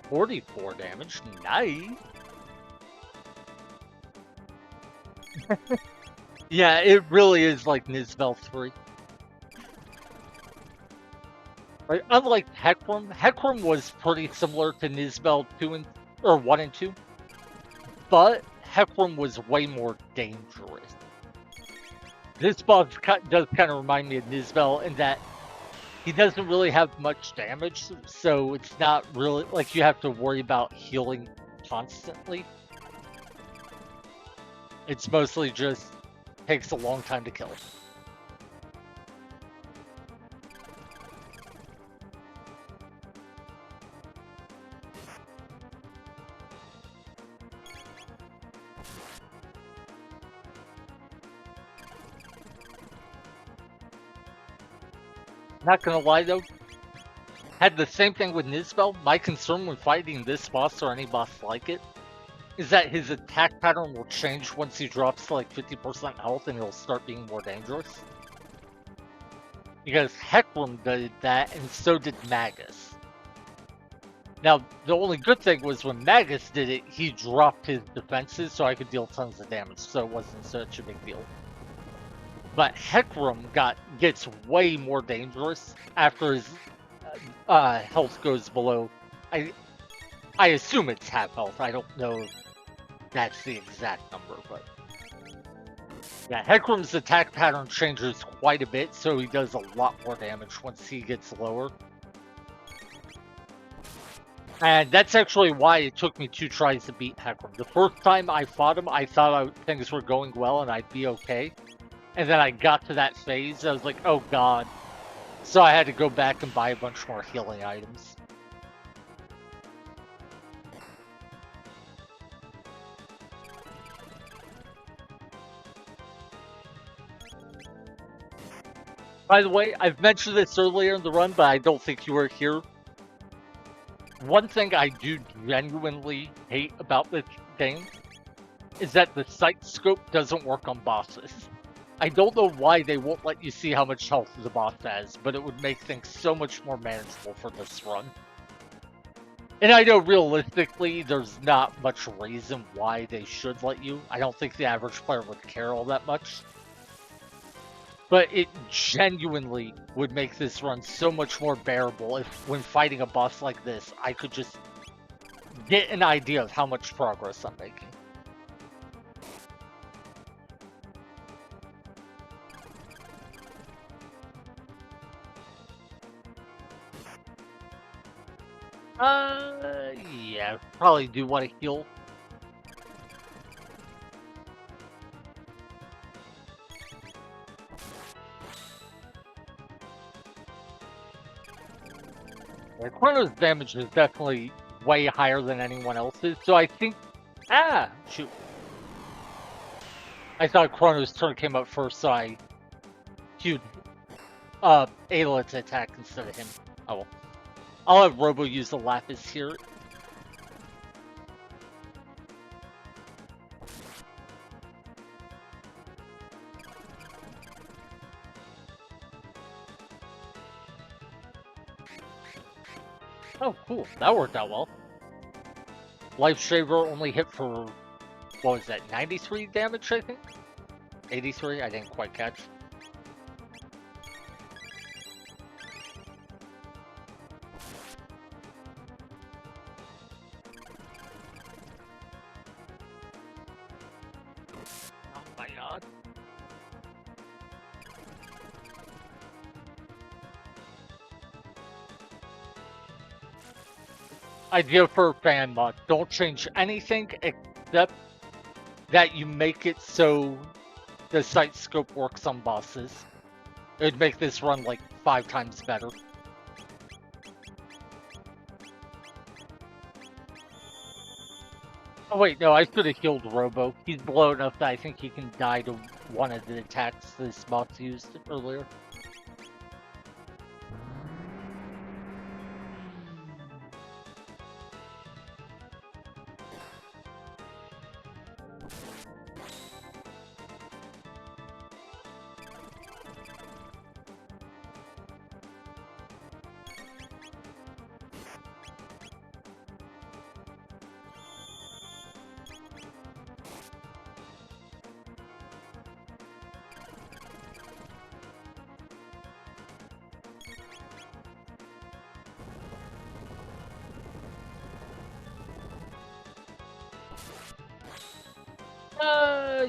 A: 44 damage, nice! Yeah, it really is like Nizvel 3. Right? Unlike Hecarim was pretty similar to Nizvel 2 or 1 and 2, but Hecarim was way more dangerous. This boss does kind of remind me of Nizvel in that he doesn't really have much damage, so it's not really like you have to worry about healing constantly. It's mostly just takes a long time to kill. Not gonna lie though, had the same thing with Nizvel. My concern when fighting this boss or any boss like it is that his attack pattern will change once he drops to like 50% health and he'll start being more dangerous. Because Hecarim did that and so did Magus. Now, the only good thing was when Magus did it, he dropped his defenses so I could deal tons of damage, so it wasn't such a big deal. But Hecarim gets way more dangerous after his health goes below. I assume it's half health. I don't know if that's the exact number, but yeah, Hecarim's attack pattern changes quite a bit, so he does a lot more damage once he gets lower. And that's actually why it took me 2 tries to beat Hecarim. The first time I fought him, I thought things were going well and I'd be okay. And then I got to that phase, I was like, oh god. So I had to go back and buy a bunch more healing items. By the way, I've mentioned this earlier in the run, but I don't think you were here. One thing I do genuinely hate about this game is that the sight scope doesn't work on bosses. I don't know why they won't let you see how much health the boss has, but it would make things so much more manageable for this run. And I know realistically, there's not much reason why they should let you. I don't think the average player would care all that much. But it genuinely would make this run so much more bearable if, when fighting a boss like this, I could just get an idea of how much progress I'm making. Yeah, probably do want to heal. Chrono's damage is definitely way higher than anyone else's, so I think... Ah! Shoot. I thought Chrono's turn came up first, so I queued Ayla to attack instead of him. Oh well. I'll have Robo use the Lapis here. Oh, cool. That worked out well. Life Saver only hit for, what was that, 93 damage, I think? 83? I didn't quite catch. Oh my god. Idea for a fan mod. Don't change anything except that you make it so the sight scope works on bosses. It would make this run like 5 times better. Oh wait, no, I should have healed Robo. He's low enough that I think he can die to one of the attacks this boss used earlier.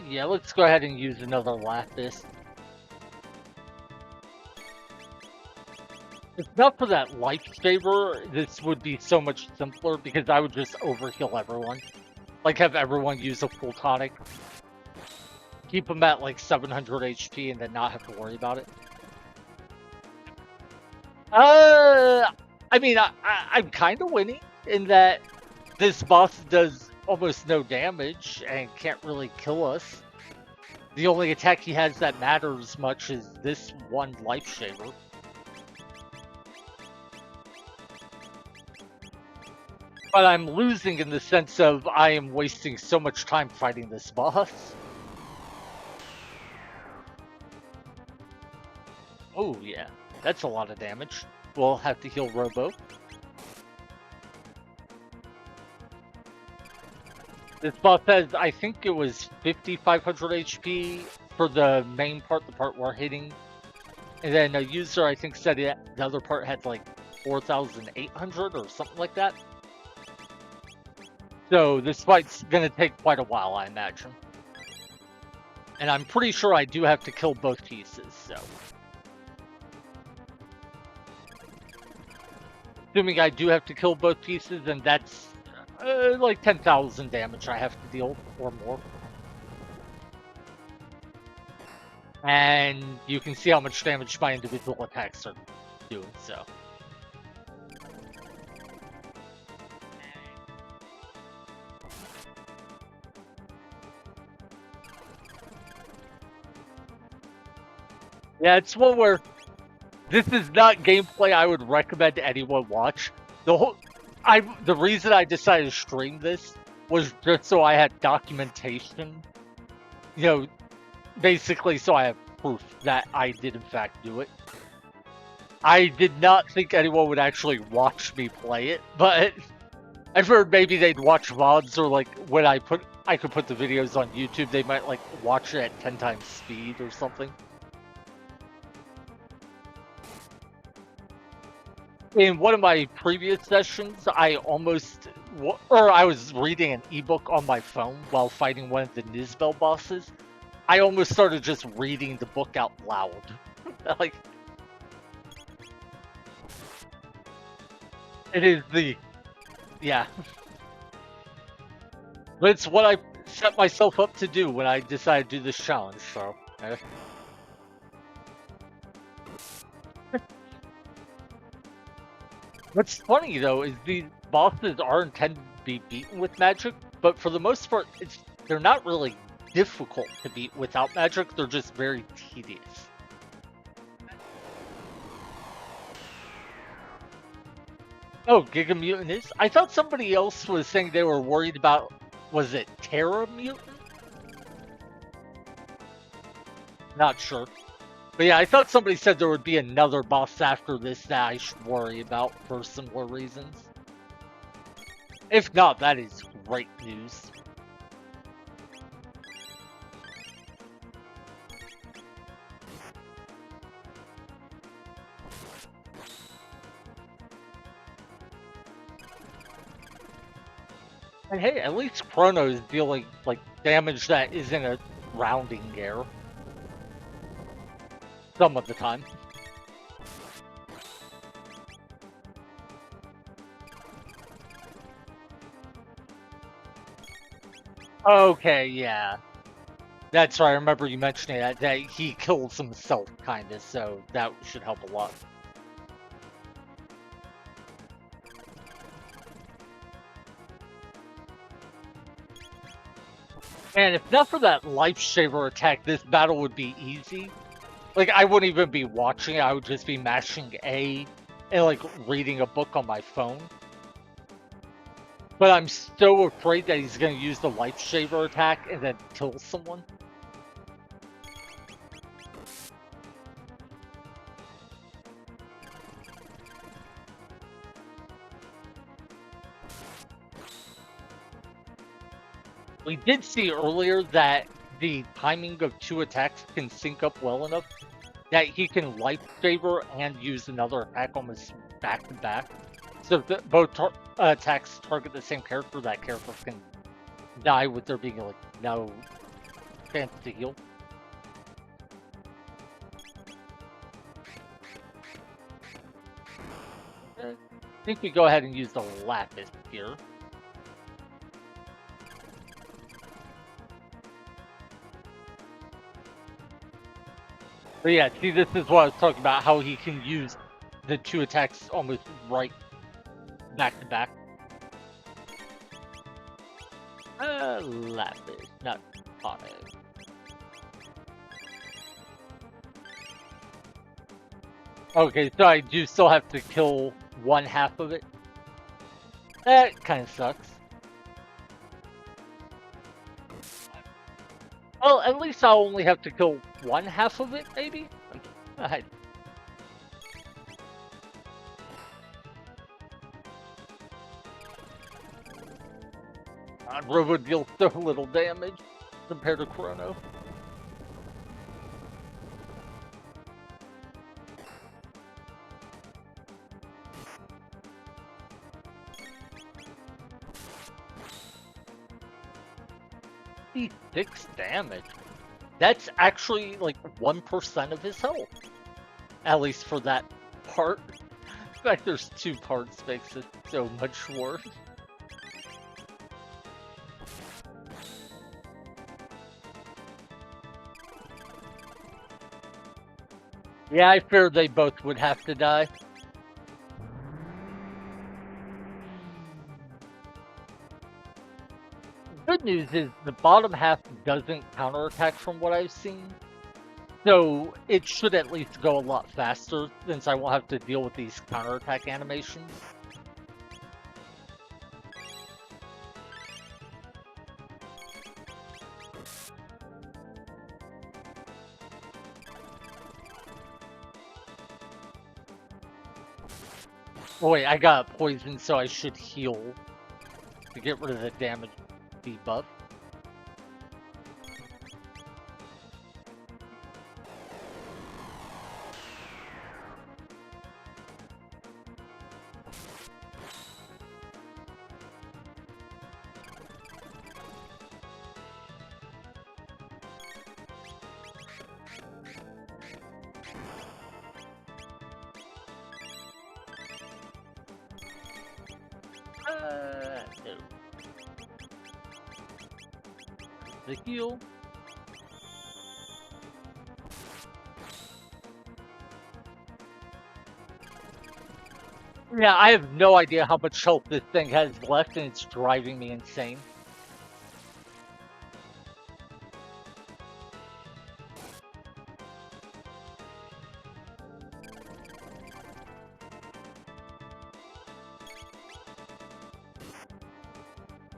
A: Yeah, let's go ahead and use another Lapis. If not for that lifesaver, this would be so much simpler because I would just overheal everyone. Like, have everyone use a full tonic. Keep them at like 700 HP and then not have to worry about it. I mean, I'm kind of winning in that this boss does almost no damage and can't really kill us. The only attack he has that matters much is this one lifesaver. But I'm losing in the sense of I am wasting so much time fighting this boss. Oh yeah, that's a lot of damage. We'll have to heal Robo. This boss has, I think it was 5,500 HP for the main part, the part we're hitting. And then a user, I think, said the other part had like 4,800 or something like that. So this fight's gonna take quite a while, I imagine. And I'm pretty sure I do have to kill both pieces, so. Assuming I do have to kill both pieces, then that's like 10,000 damage I have to deal, or more. And you can see how much damage my individual attacks are doing, so. Yeah, it's one where this is not gameplay I would recommend anyone watch. The reason I decided to stream this was just so I had documentation. You know, basically so I have proof that I did in fact do it. I did not think anyone would actually watch me play it, but I figured maybe they'd watch VODs or like when I could put the videos on YouTube, they might like watch it at 10 times speed or something. In one of my previous sessions, I was reading an ebook on my phone while fighting one of the Nizbel bosses. I almost started just reading the book out loud. Like, it is yeah. But it's what I set myself up to do when I decided to do this challenge, so. What's funny though is these bosses are intended to be beaten with magic, but for the most part, they're not really difficult to beat without magic. They're just very tedious. Oh, Giga Mutant is? I thought somebody else was saying they were worried about, was it Terra Mutant? Not sure. But yeah, I thought somebody said there would be another boss after this that I should worry about for similar reasons. If not, that is great news. And hey, at least Chrono is dealing like damage that isn't a rounding error. Some of the time. Okay, yeah. That's right, I remember you mentioning that he kills himself, kinda, so that should help a lot. And if not for that lifesaver attack, this battle would be easy. Like, I wouldn't even be watching it, I would just be mashing A and, like, reading a book on my phone. But I'm so afraid that he's gonna use the lifesaver attack and then kill someone. We did see earlier that the timing of two attacks can sync up well enough that he can lifesaver and use another attack almost back to back. So if both attacks target the same character, that character can die with there being like no chance to heal. I think we go ahead and use the Lapis here. But yeah, see, this is what I was talking about, how he can use the two attacks almost right back to back. Lapis, not tonic. Okay, so I do still have to kill one half of it. That kind of sucks. Well, at least I'll only have to kill one half of it, maybe? Okay. Robo deals so little damage compared to Chrono. Six damage. That's actually like 1% of his health. At least for that part. The fact there's two parts makes it so much worse. Yeah, I fear they both would have to die. Good news is the bottom half doesn't counterattack from what I've seen. So it should at least go a lot faster since I won't have to deal with these counterattack animations. Oh wait, I got poison, so I should heal to get rid of the damage debuff. No. The heal. Yeah, I have no idea how much health this thing has left, and it's driving me insane.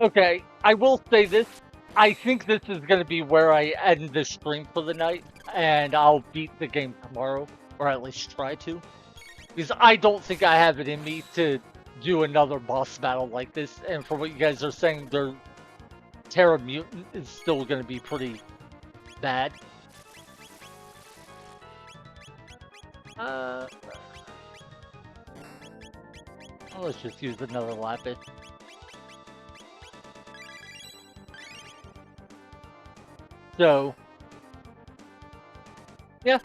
A: Okay, I will say this. I think this is going to be where I end the stream for the night, and I'll beat the game tomorrow, or at least try to. Because I don't think I have it in me to do another boss battle like this, and from what you guys are saying, their Terra Mutant is still going to be pretty bad. Let's just use another Lapis. So, yeah.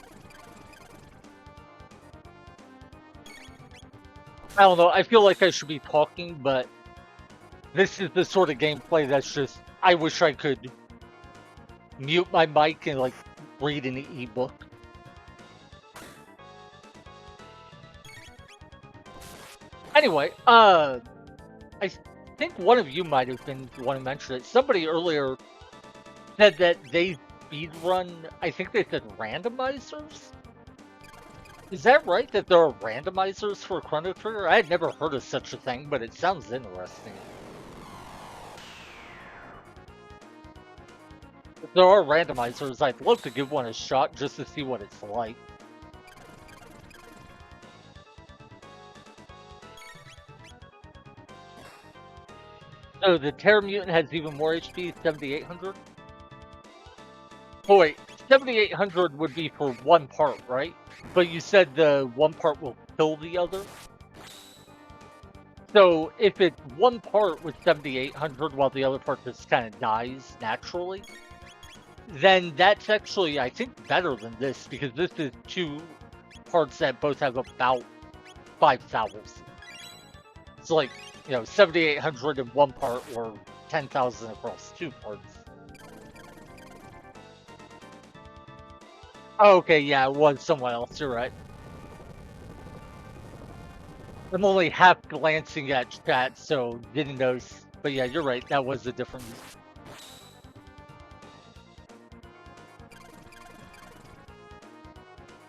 A: I don't know, I feel like I should be talking, but this is the sort of gameplay that's just, I wish I could mute my mic and, like, read an ebook. Anyway, I think one of you might have been the one who mentioned it. Somebody earlier said that they speedrun, I think they said randomizers? Is that right, that there are randomizers for Chrono Trigger? I had never heard of such a thing, but it sounds interesting. If there are randomizers, I'd love to give one a shot just to see what it's like. So the Terra Mutant has even more HP, 7,800? Oh wait, 7,800 would be for one part, right? But you said the one part will kill the other? So if it's one part with 7,800 while the other part just kind of dies naturally, then that's actually, I think, better than this, because this is two parts that both have about 5,000. It's like, 7,800 in one part or 10,000 across two parts. Oh, okay, yeah, it was someone else, you're right. I'm only half glancing at chat, so didn't notice. But yeah, you're right, that was the difference.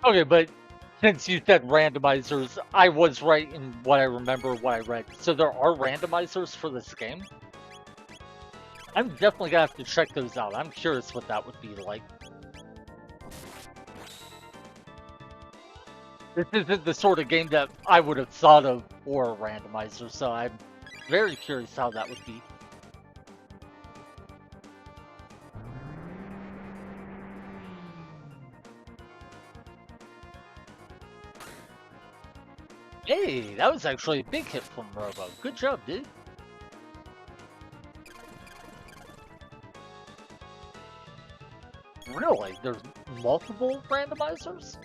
A: Okay, but since you said randomizers, I was right in what I remember, what I read. So there are randomizers for this game? I'm definitely gonna have to check those out. I'm curious what that would be like. This isn't the sort of game that I would have thought of for a randomizer, so I'm very curious how that would be. Hey, that was actually a big hit from Robo. Good job, dude. Really? There's multiple randomizers?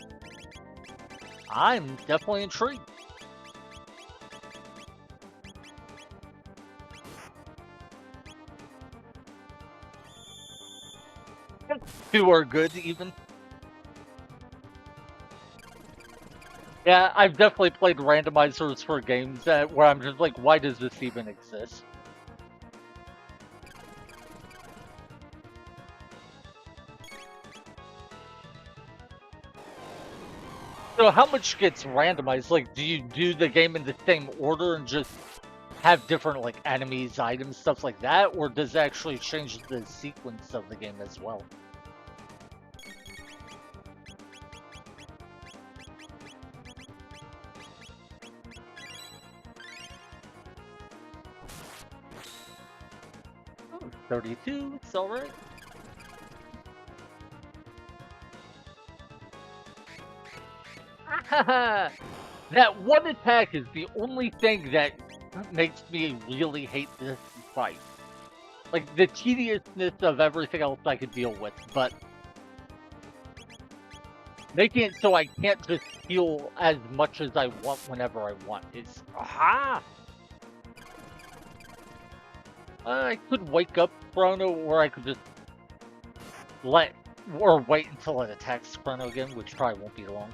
A: I'm definitely intrigued. Two are good, even. Yeah, I've definitely played randomizers for games where I'm just like, why does this even exist? So how much gets randomized? Like, do you do the game in the same order and just have different, like, enemies, items, stuff like that? Or does it actually change the sequence of the game as well? Oh, 32, it's alright. That one attack is the only thing that makes me really hate this fight. Like, the tediousness of everything else I could deal with, but making it so I can't just heal as much as I want whenever I want is... Aha! I could wake up Chrono, or I could just or wait until it attacks Chrono again, which probably won't be long.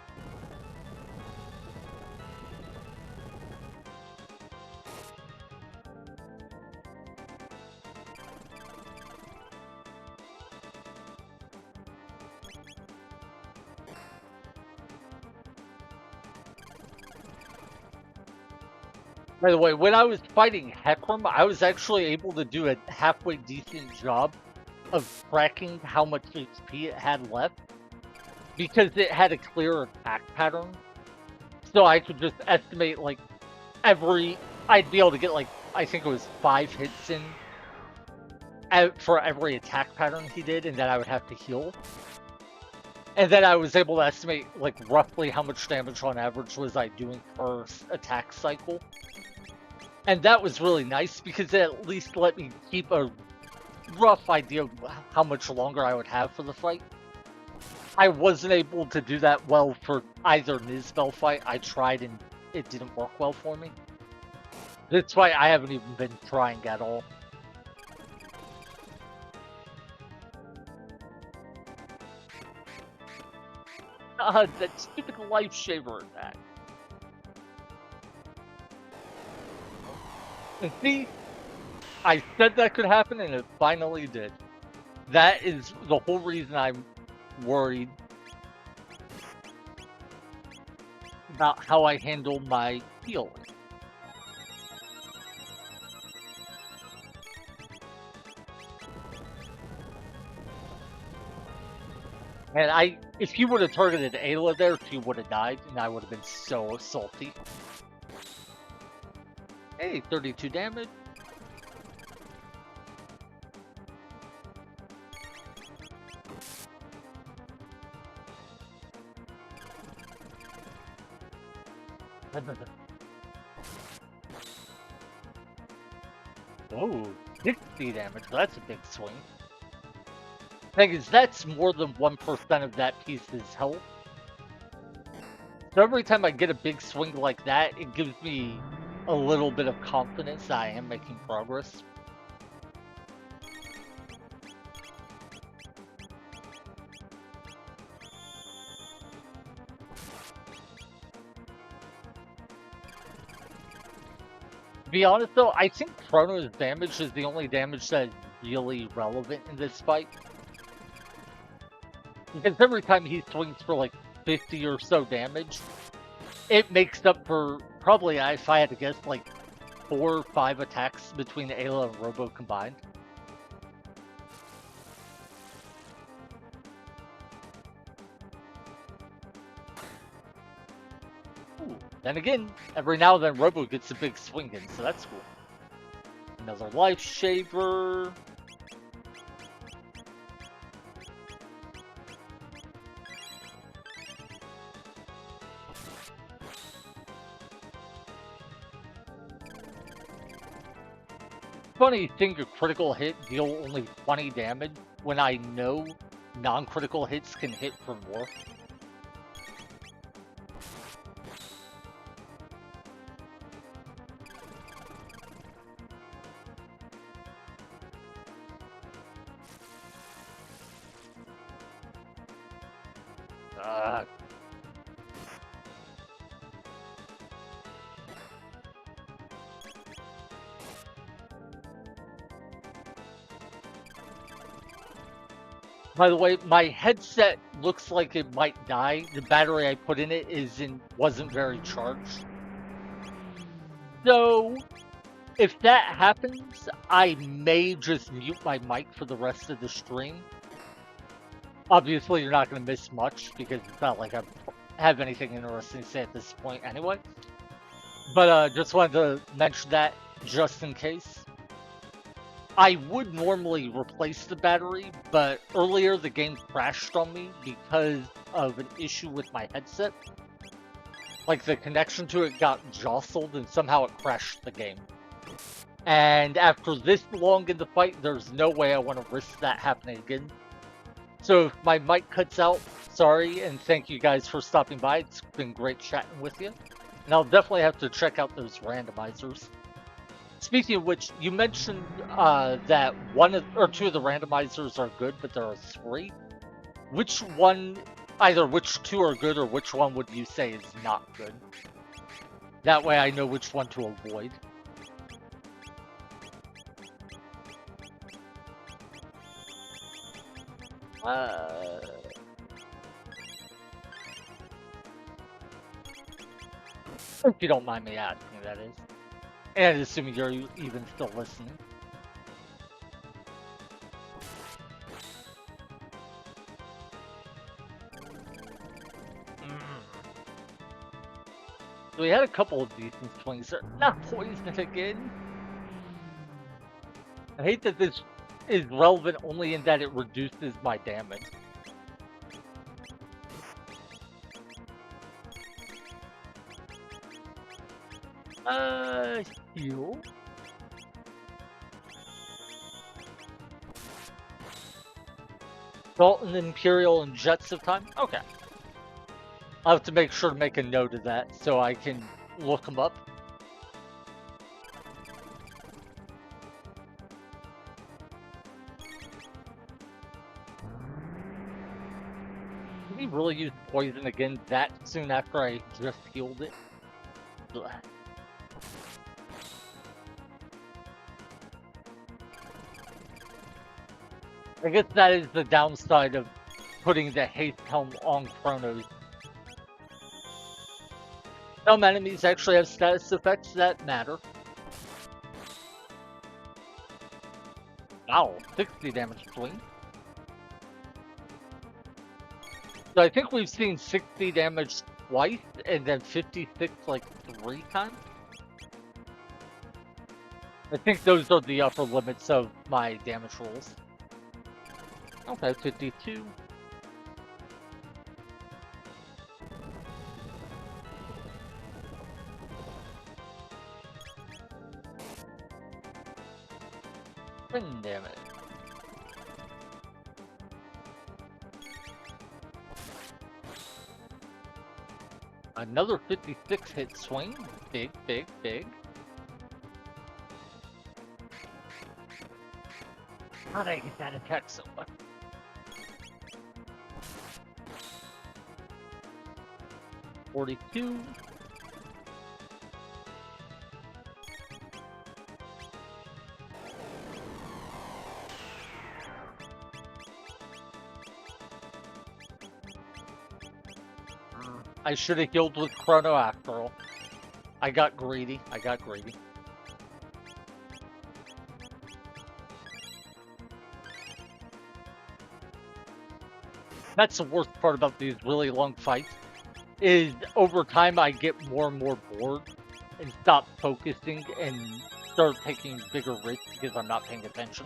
A: By the way, when I was fighting Hecarim, I was actually able to do a halfway decent job of tracking how much HP it had left, because it had a clear attack pattern. So I could just estimate, like, I'd be able to get, like, I think it was 5 hits in for every attack pattern he did, and then I would have to heal. And then I was able to estimate, like, roughly how much damage on average was I doing per attack cycle. And that was really nice, because it at least let me keep a rough idea of how much longer I would have for the fight. I wasn't able to do that well for either Nizbel fight. I tried and it didn't work well for me. That's why I haven't even been trying at all. That stupid life shaver attack. And see, I said that could happen, and it finally did. That is the whole reason I'm worried about how I handle my healing. And if he would have targeted Ayla there, she would have died, and I would have been so salty. Hey, 32 damage. Oh, 60 damage. That's a big swing. Thing is, that's more than 1% of that piece's health. So every time I get a big swing like that, it gives me a little bit of confidence that I am making progress. To be honest though, I think Chrono's damage is the only damage that is really relevant in this fight. Because every time he swings for like 50 or so damage, it makes up for probably, if I had to guess, like 4 or 5 attacks between Ayla and Robo combined. Ooh. Then again, every now and then Robo gets a big swing in, so that's cool. Another life shaver. Funny thing, a critical hit deal only 20 damage when I know non-critical hits can hit for more. By the way, my headset looks like it might die. The battery I put in it wasn't very charged. So, if that happens, I may just mute my mic for the rest of the stream. Obviously, you're not going to miss much because it's not like I have anything interesting to say at this point anyway. But just wanted to mention that just in case. I would normally replace the battery, but earlier the game crashed on me because of an issue with my headset. Like the connection to it got jostled and somehow it crashed the game. And after this long in the fight, there's no way I want to risk that happening again. So if my mic cuts out, sorry, and thank you guys for stopping by. It's been great chatting with you. And I'll definitely have to check out those randomizers. Speaking of which, you mentioned that one or two of the randomizers are good, but there are 3. Which one, either which 2 are good or which one would you say is not good? That way I know which one to avoid. If you don't mind me asking, that is. And assuming you're even still listening. So we had a couple of decent swings there. Not poison again. I hate that this is relevant only in that it reduces my damage. Heal. Dalton, Imperial, and Jets of Time? Okay. I'll have to make sure to make a note of that so I can look them up. Did he really use poison again that soon after I just healed it? Ugh. I guess that is the downside of putting the haste helm on Chronos. Some enemies actually have status effects that matter. Wow, 60 damage swing. So I think we've seen 60 damage twice and then 56 like 3 times. I think those are the upper limits of my damage rolls. Okay, 52. Wind damage. Another 56 hit swing. Big, big, big. How did I get that attack so much? $42. I should have healed with Chrono after all. I got greedy. That's the worst part about these really long fights, is over time I get more and more bored and stop focusing and start taking bigger risks because I'm not paying attention.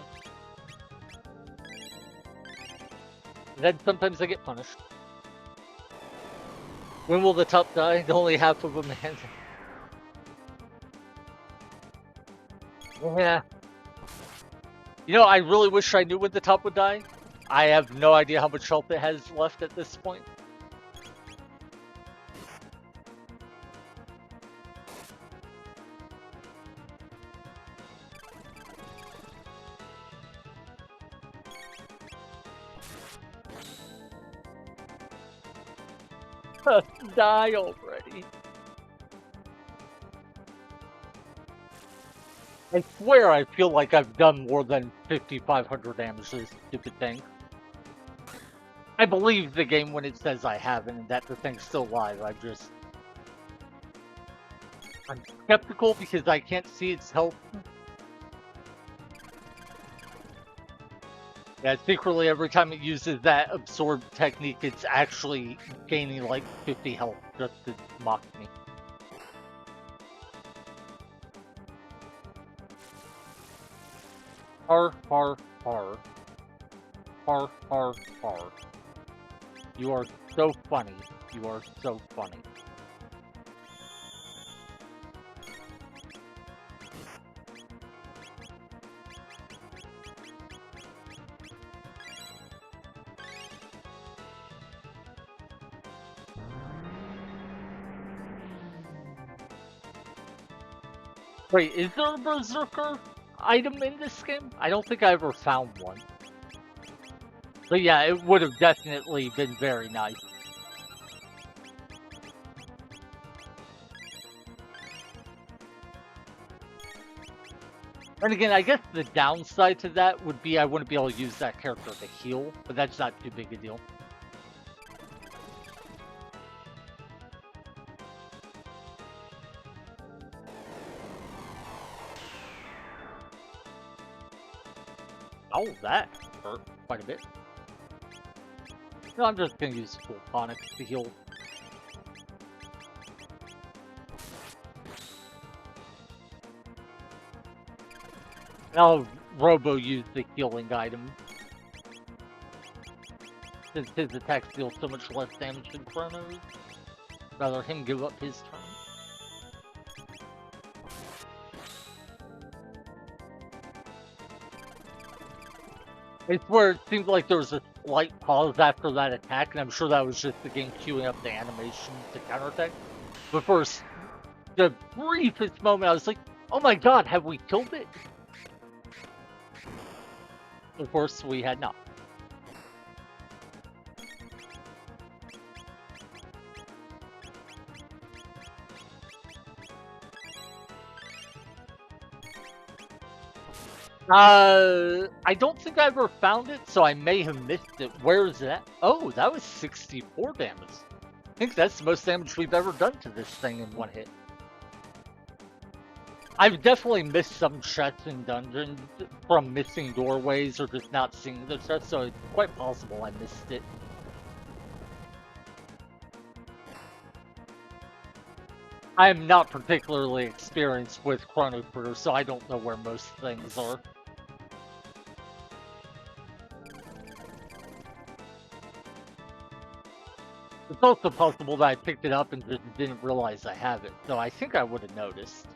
A: And then sometimes I get punished. When will the top die? Only half of them hand. Yeah. You know, I really wish I knew when the top would die. I have no idea how much health it has left at this point. Die already. I swear I feel like I've done more than 5,500 damage to this stupid thing. I believe the game when it says I haven't and that the thing's still alive. I'm skeptical because I can't see its health. Yeah, secretly every time it uses that absorb technique, it's actually gaining like 50 health just to mock me. Har, har, har. Har, har, har. You are so funny. You are so funny. Wait, is there a Berserker item in this game? I don't think I ever found one. But yeah, it would have definitely been very nice. And again, I guess the downside to that would be I wouldn't be able to use that character to heal, but that's not too big a deal. Oh, that hurt quite a bit. No, I'm just gonna use full tonic to heal. I'll Robo use the healing item. Since his attacks deal so much less damage than Chrono's. Rather him give up his turn. I swear it seemed like there was a slight pause after that attack, and I'm sure that was just the game queuing up the animation to counterattack. But for the briefest moment, I was like, oh my god, have we killed it? Of course, we had not. I don't think I ever found it, so I may have missed it. Where is that? Oh, that was 64 damage. I think that's the most damage we've ever done to this thing in one hit. I've definitely missed some chests in dungeons from missing doorways or just not seeing the chest, so it's quite possible I missed it. I am not particularly experienced with Chrono Trigger, so I don't know where most things are. It's also possible that I picked it up and just didn't realize I have it, so I think I would have noticed.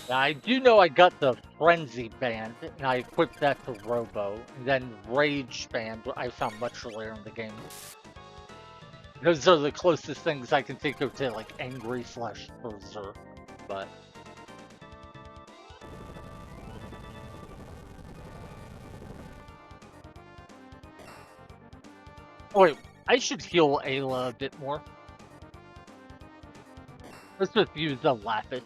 A: Now, I do know I got the Frenzy Band, and I equipped that to Robo, and then Rage Band I found much earlier in the game. Those are the closest things I can think of to, like, Angry/Berserk, but... Oh, wait, I should heal Ayla a bit more. Let's just use the Lapis.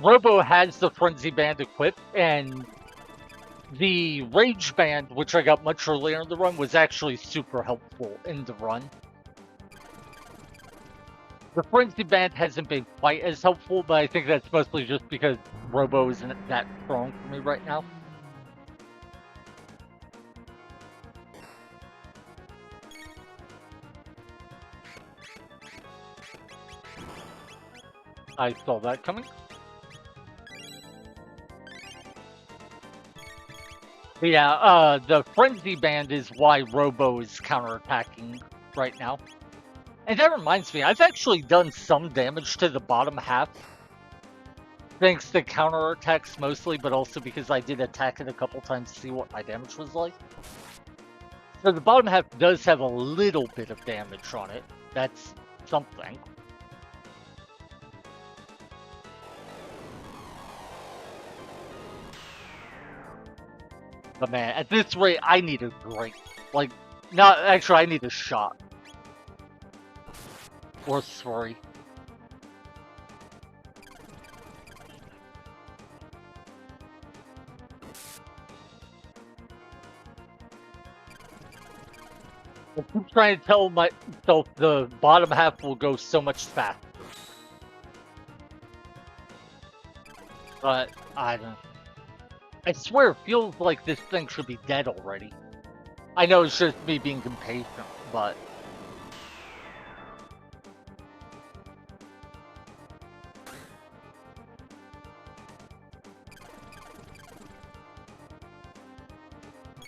A: Robo has the Frenzy Band equipped, and the Rage Band, which I got much earlier in the run, was actually super helpful in the run. The Frenzy Band hasn't been quite as helpful, but I think that's mostly just because Robo isn't that strong for me right now. I saw that coming. But yeah, the Frenzy Band is why Robo is counterattacking right now. And that reminds me, I've actually done some damage to the bottom half. Thanks to counterattacks mostly, but also because I did attack it a couple times to see what my damage was like. So the bottom half does have a little bit of damage on it. That's something. But man, at this rate, I need a drink. Like, not actually, I need a shot. Or three. I keep trying to tell myself the bottom half will go so much faster. But, I don't know. I swear, it feels like this thing should be dead already. I know it's just me being impatient, but...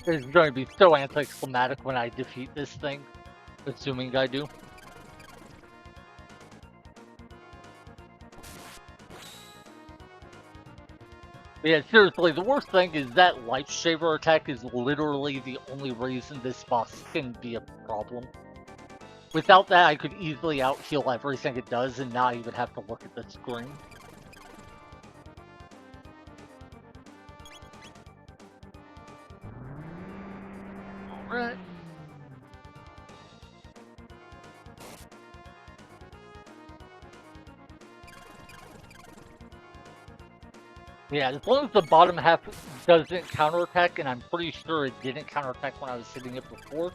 A: It's going to be so anticlimactic when I defeat this thing. Assuming I do. Yeah, seriously, the worst thing is that Life Shaver attack is literally the only reason this boss can be a problem. Without that, I could easily out-heal everything it does and not even have to look at the screen. Alright. Yeah, as long as the bottom half doesn't counterattack, and I'm pretty sure it didn't counterattack when I was hitting it before,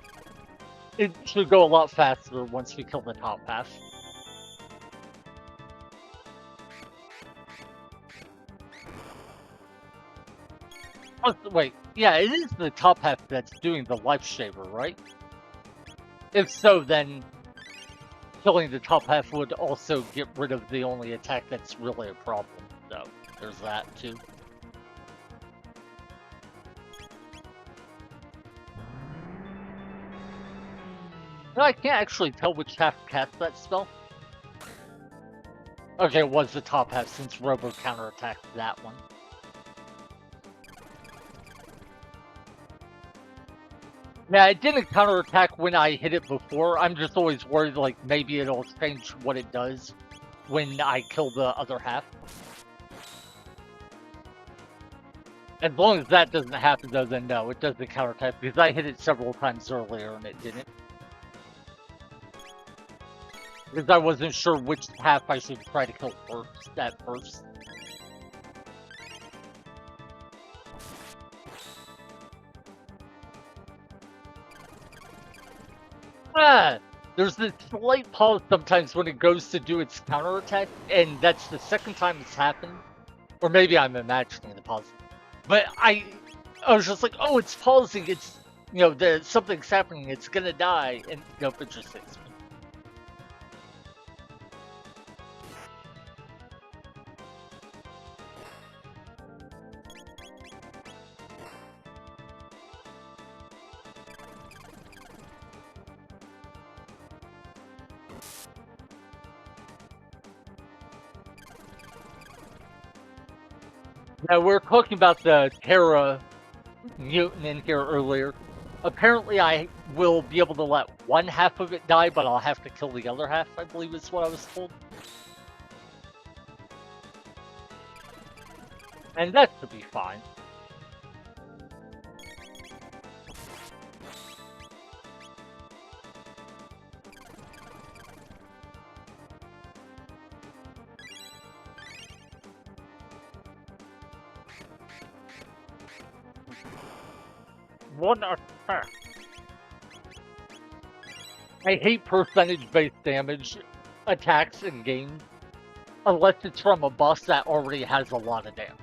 A: it should go a lot faster once we kill the top half. Oh, wait, yeah, it is the top half that's doing the Life Shaver, right? If so, then killing the top half would also get rid of the only attack that's really a problem, so there's that too. No, I can't actually tell which half cast that spell. Okay, it was the top half since Robo counterattacked that one. Yeah, it didn't counterattack when I hit it before. I'm just always worried, like, maybe it'll change what it does when I kill the other half. As long as that doesn't happen, though, then no, it doesn't counterattack, because I hit it several times earlier and it didn't. Because I wasn't sure which half I should try to kill first, at first. Ah! There's this slight pause sometimes when it goes to do its counterattack, and that's the second time it's happened. Or maybe I'm imagining the pause. But I was just like, oh, it's pausing, it's, something's happening, it's gonna die, and nope, it just hits me. Now, we were talking about the Terra mutant in here earlier. Apparently, I will be able to let one half of it die, but I'll have to kill the other half, I believe is what I was told. And that should be fine. One attack. I hate percentage-based damage attacks in games, unless it's from a boss that already has a lot of damage.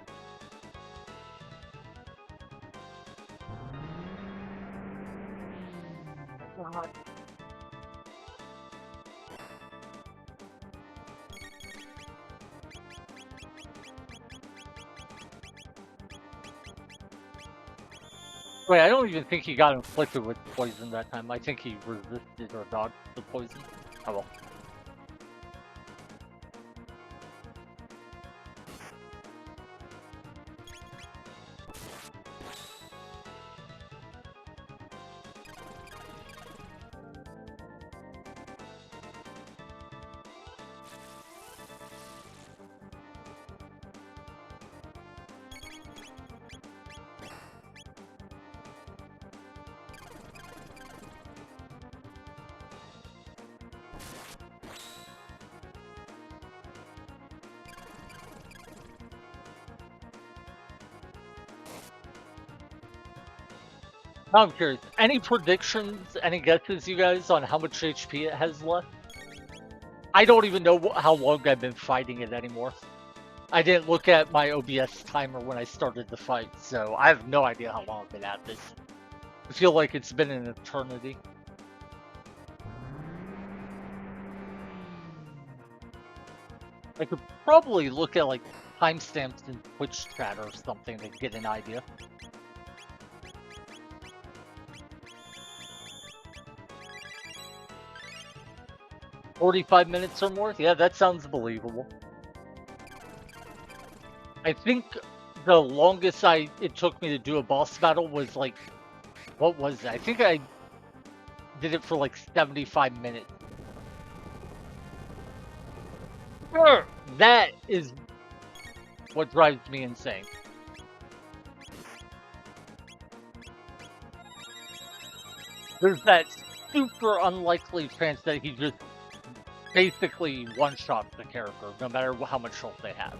A: Wait, I don't even think he got inflicted with poison that time. I think he resisted or dodged the poison. Oh well. Now I'm curious. Any predictions, any guesses, you guys, on how much HP it has left? I don't even know how long I've been fighting it anymore. I didn't look at my OBS timer when I started the fight, so I have no idea how long I've been at this. I feel like it's been an eternity. I could probably look at, like, timestamps in Twitch chat or something to get an idea. "45 minutes or more? Yeah, that sounds believable. I think the longest it took me to do a boss battle was, like, what was it? I think I did it for, like, 75 minutes. That is what drives me insane. There's that super unlikely chance that he just basically one-shots the character, no matter how much health they have.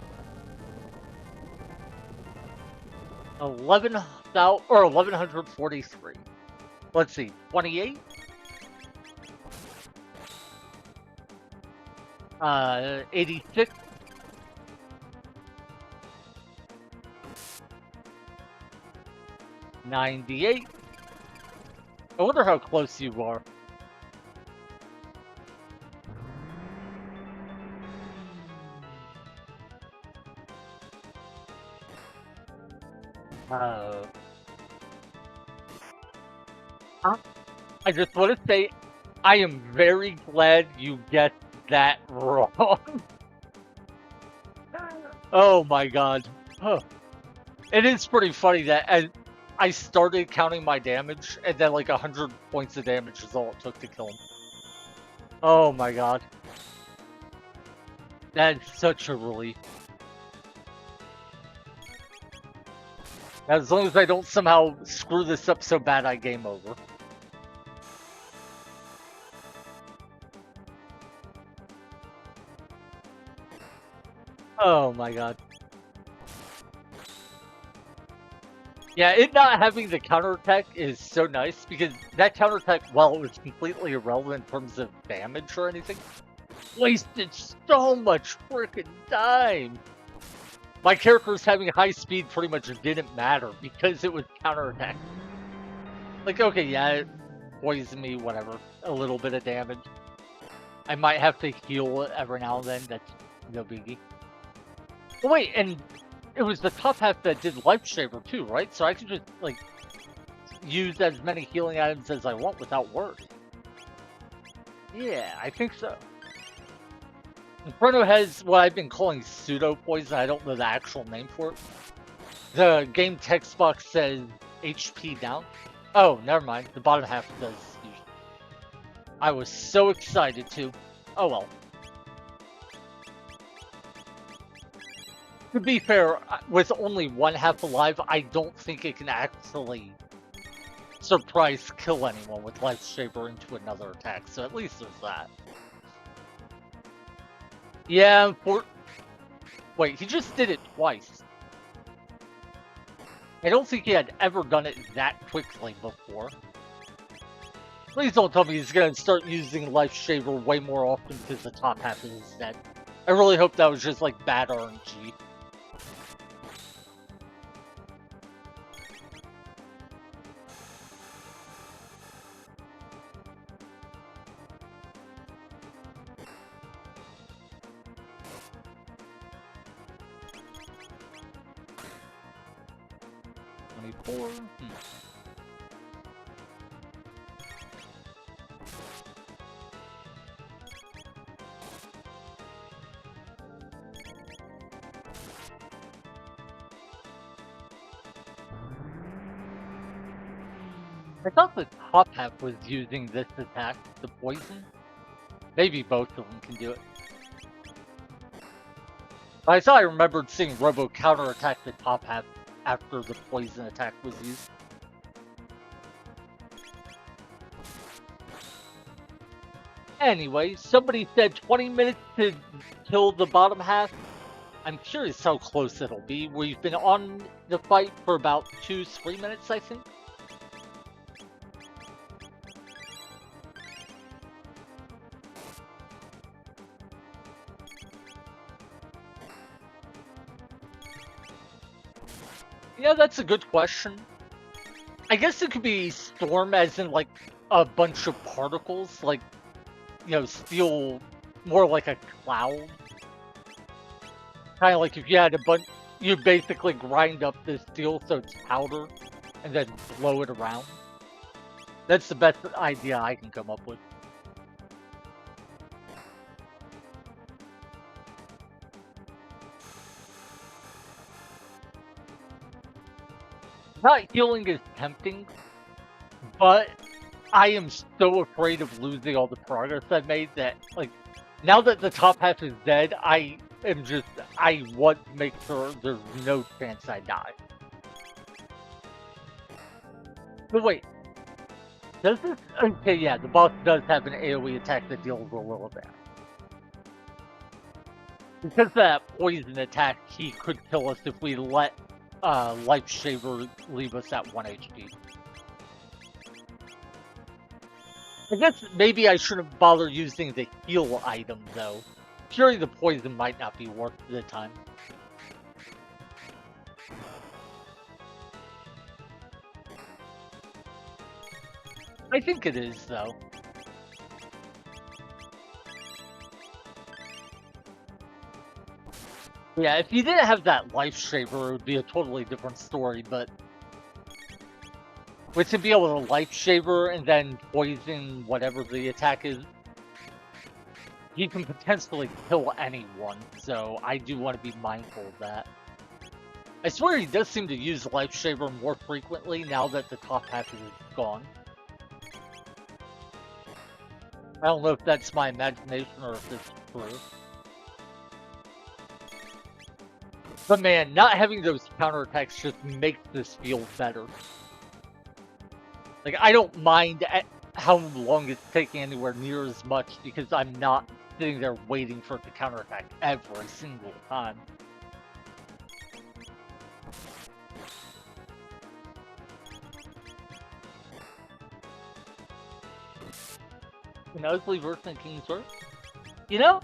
A: 11,000 or 1143. Let's see, 28. 86. 98. I wonder how close you are. I just want to say, I am very glad you get that wrong. Oh my god. Huh. It is pretty funny that I started counting my damage, and then like 100 points of damage is all it took to kill him. Oh my god. That's such a relief. As long as I don't somehow screw this up so bad I game over. Oh my god. Yeah, it not having the counterattack is so nice because that counterattack, while it was completely irrelevant in terms of damage or anything, wasted so much freaking time. My characters having high speed pretty much didn't matter because it was counterattack. Like, okay, yeah, it poisoned me, whatever. A little bit of damage. I might have to heal every now and then, that's no biggie. Oh, wait, and it was the top half that did Lifesaver too, right? So I could just, like, use as many healing items as I want without worry. Yeah, I think so. Inferno has what I've been calling pseudo-poison. I don't know the actual name for it. The game text box says HP down. Oh, never mind. The bottom half does. I was so excited to. Oh well. To be fair, with only one half alive, I don't think it can actually surprise kill anyone with Lifesaver into another attack. So at least there's that. Yeah, wait, he just did it twice. I don't think he had ever done it that quickly before. Please don't tell me he's gonna start using Lifesaver way more often because the top half is dead. I really hope that was just like bad RNG. I thought the top half was using this attack, the poison. Maybe both of them can do it. But I thought I remembered seeing Robo counterattack the top half after the poison attack was used. Anyway, somebody said 20 minutes to kill the bottom half. I'm curious how close it'll be. We've been on the fight for about 2-3 minutes, I think. Yeah, that's a good question. I guess it could be storm as in like a bunch of particles, like, you know, steel, more like a cloud. Kind of like if you had a bunch, you basically grind up the steel so it's powder and then blow it around. That's the best idea I can come up with. Not healing is tempting, but I am so afraid of losing all the progress I've made that, like, now that the top half is dead, I want to make sure there's no chance I die. But wait, does this? Okay, yeah, the boss does have an AoE attack that deals a little damage. Because of that poison attack, he could kill us if we let Lifesaver leave us at 1 HP. I guess maybe I shouldn't bother using the heal item, though. Curing the poison might not be worth the time. I think it is, though. Yeah, if you didn't have that Lifesaver, it would be a totally different story, but with to be able to Lifesaver and then poison whatever the attack is, you can potentially kill anyone, so I do want to be mindful of that. I swear he does seem to use Lifesaver more frequently now that the top half is gone. I don't know if that's my imagination or if it's true. But man, not having those counterattacks just makes this feel better. Like, I don't mind how long it's taking anywhere near as much because I'm not sitting there waiting for it to counterattack every single time. An ugly version of King's Sword? You know,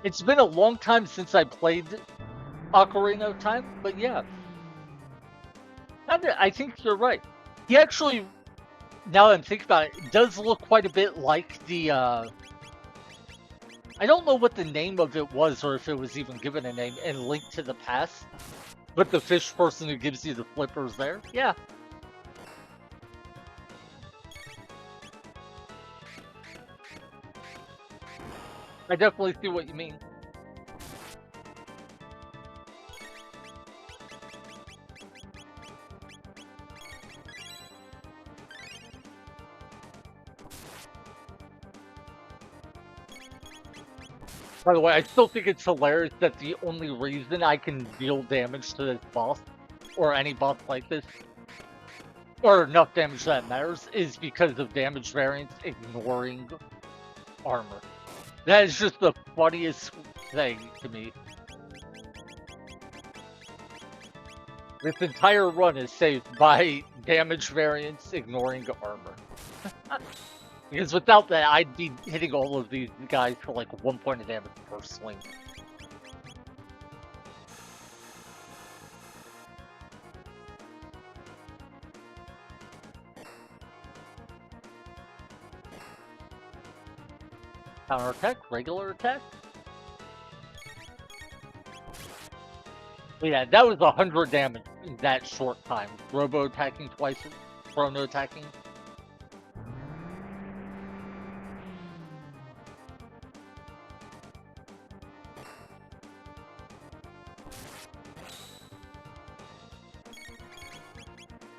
A: it's been a long time since I played Ocarina of Time, but yeah. I think you're right. He actually, now that I'm thinking about it, does look quite a bit like the, I don't know what the name of it was or if it was even given a name in Link to the Past, but the fish person who gives you the flippers there. Yeah. I definitely see what you mean. By the way, I still think it's hilarious that the only reason I can deal damage to this boss, or any boss like this, or enough damage that matters, is because of damage variance ignoring armor. That is just the funniest thing to me. This entire run is saved by damage variance ignoring armor. Because without that, I'd be hitting all of these guys for like 1 point of damage per swing. Counter attack, regular attack. But yeah, that was 100 damage in that short time. Robo attacking twice, Chrono attacking.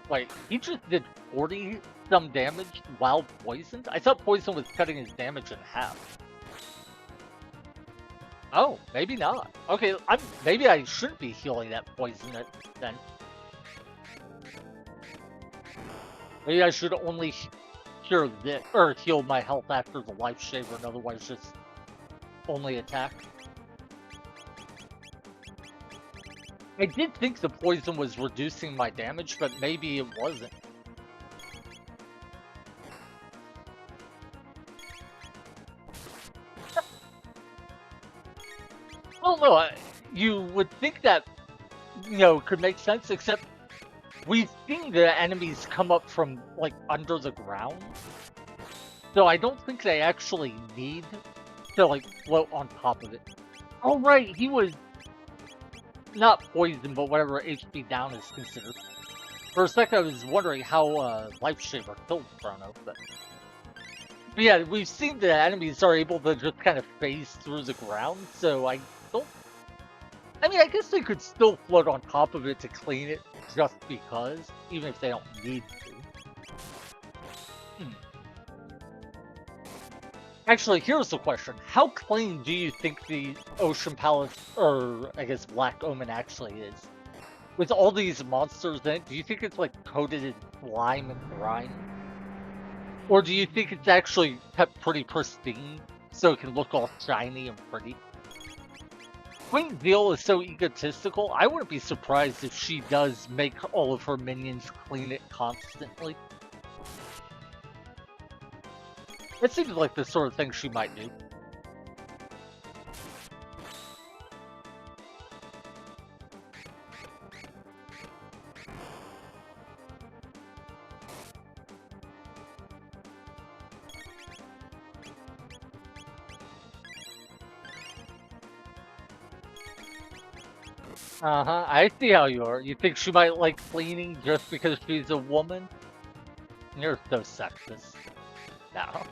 A: Wait, he just did 40 some damage while poisoned? I thought poison was cutting his damage in half. Oh, maybe not. Okay, maybe I shouldn't be healing that poison then. Maybe I should only cure this, or heal my health after the Lifesaver, and otherwise just only attack. I did think the poison was reducing my damage, but maybe it wasn't. Well, no, you would think that, could make sense, except we've seen the enemies come up from, like, under the ground. So I don't think they actually need to, like, float on top of it. Oh, right, he was not poisoned, but whatever HP down is considered. For a second, I was wondering how Lifesaver killed Chrono, but yeah, we've seen the enemies are able to just kind of phase through the ground, so I don't... I mean, I guess they could still float on top of it to clean it, just because, even if they don't need to. Actually, here's the question. How clean do you think the Ocean Palace, or I guess Black Omen actually is? With all these monsters in it, do you think it's like coated in slime and grime? Or do you think it's actually kept pretty pristine, so it can look all shiny and pretty? Queen Zeal is so egotistical, I wouldn't be surprised if she does make all of her minions clean it constantly. It seems like the sort of thing she might do. Uh-huh, I see how you are. You think she might like cleaning just because she's a woman? You're so sexist. No.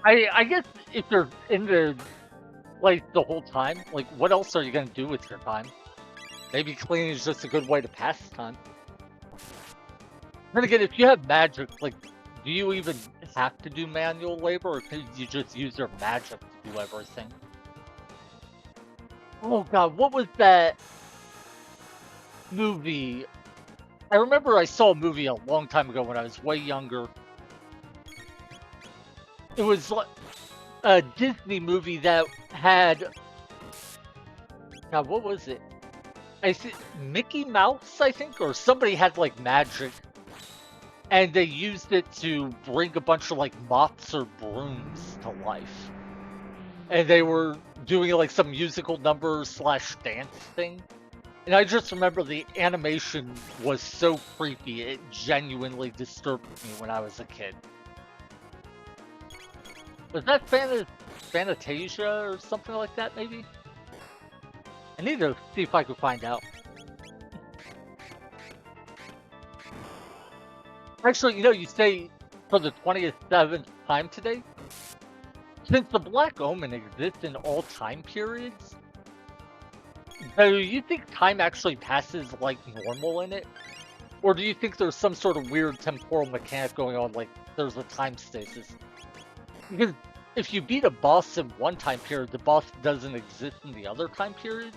A: I guess if you're into, place the whole time. Like, what else are you gonna do with your time? Maybe cleaning is just a good way to pass time. Then again, if you have magic, like, do you even have to do manual labor, or can you just use your magic to do everything? Oh god, what was that movie? I remember I saw a movie a long time ago when I was way younger. It was like a Disney movie that had, God, what was it? I see Mickey Mouse, I think, or somebody had like magic, and they used it to bring a bunch of like moths or brooms to life. And they were doing like some musical number slash dance thing. And I just remember the animation was so creepy, it genuinely disturbed me when I was a kid. Was that Fantasia or something like that, maybe? I need to see if I could find out. Actually, you say for the 27th time today? Since the Black Omen exists in all time periods, do you think time actually passes like normal in it? Or do you think there's some sort of weird temporal mechanic going on, like there's a time stasis? Because if you beat a boss in one time period, the boss doesn't exist in the other time periods.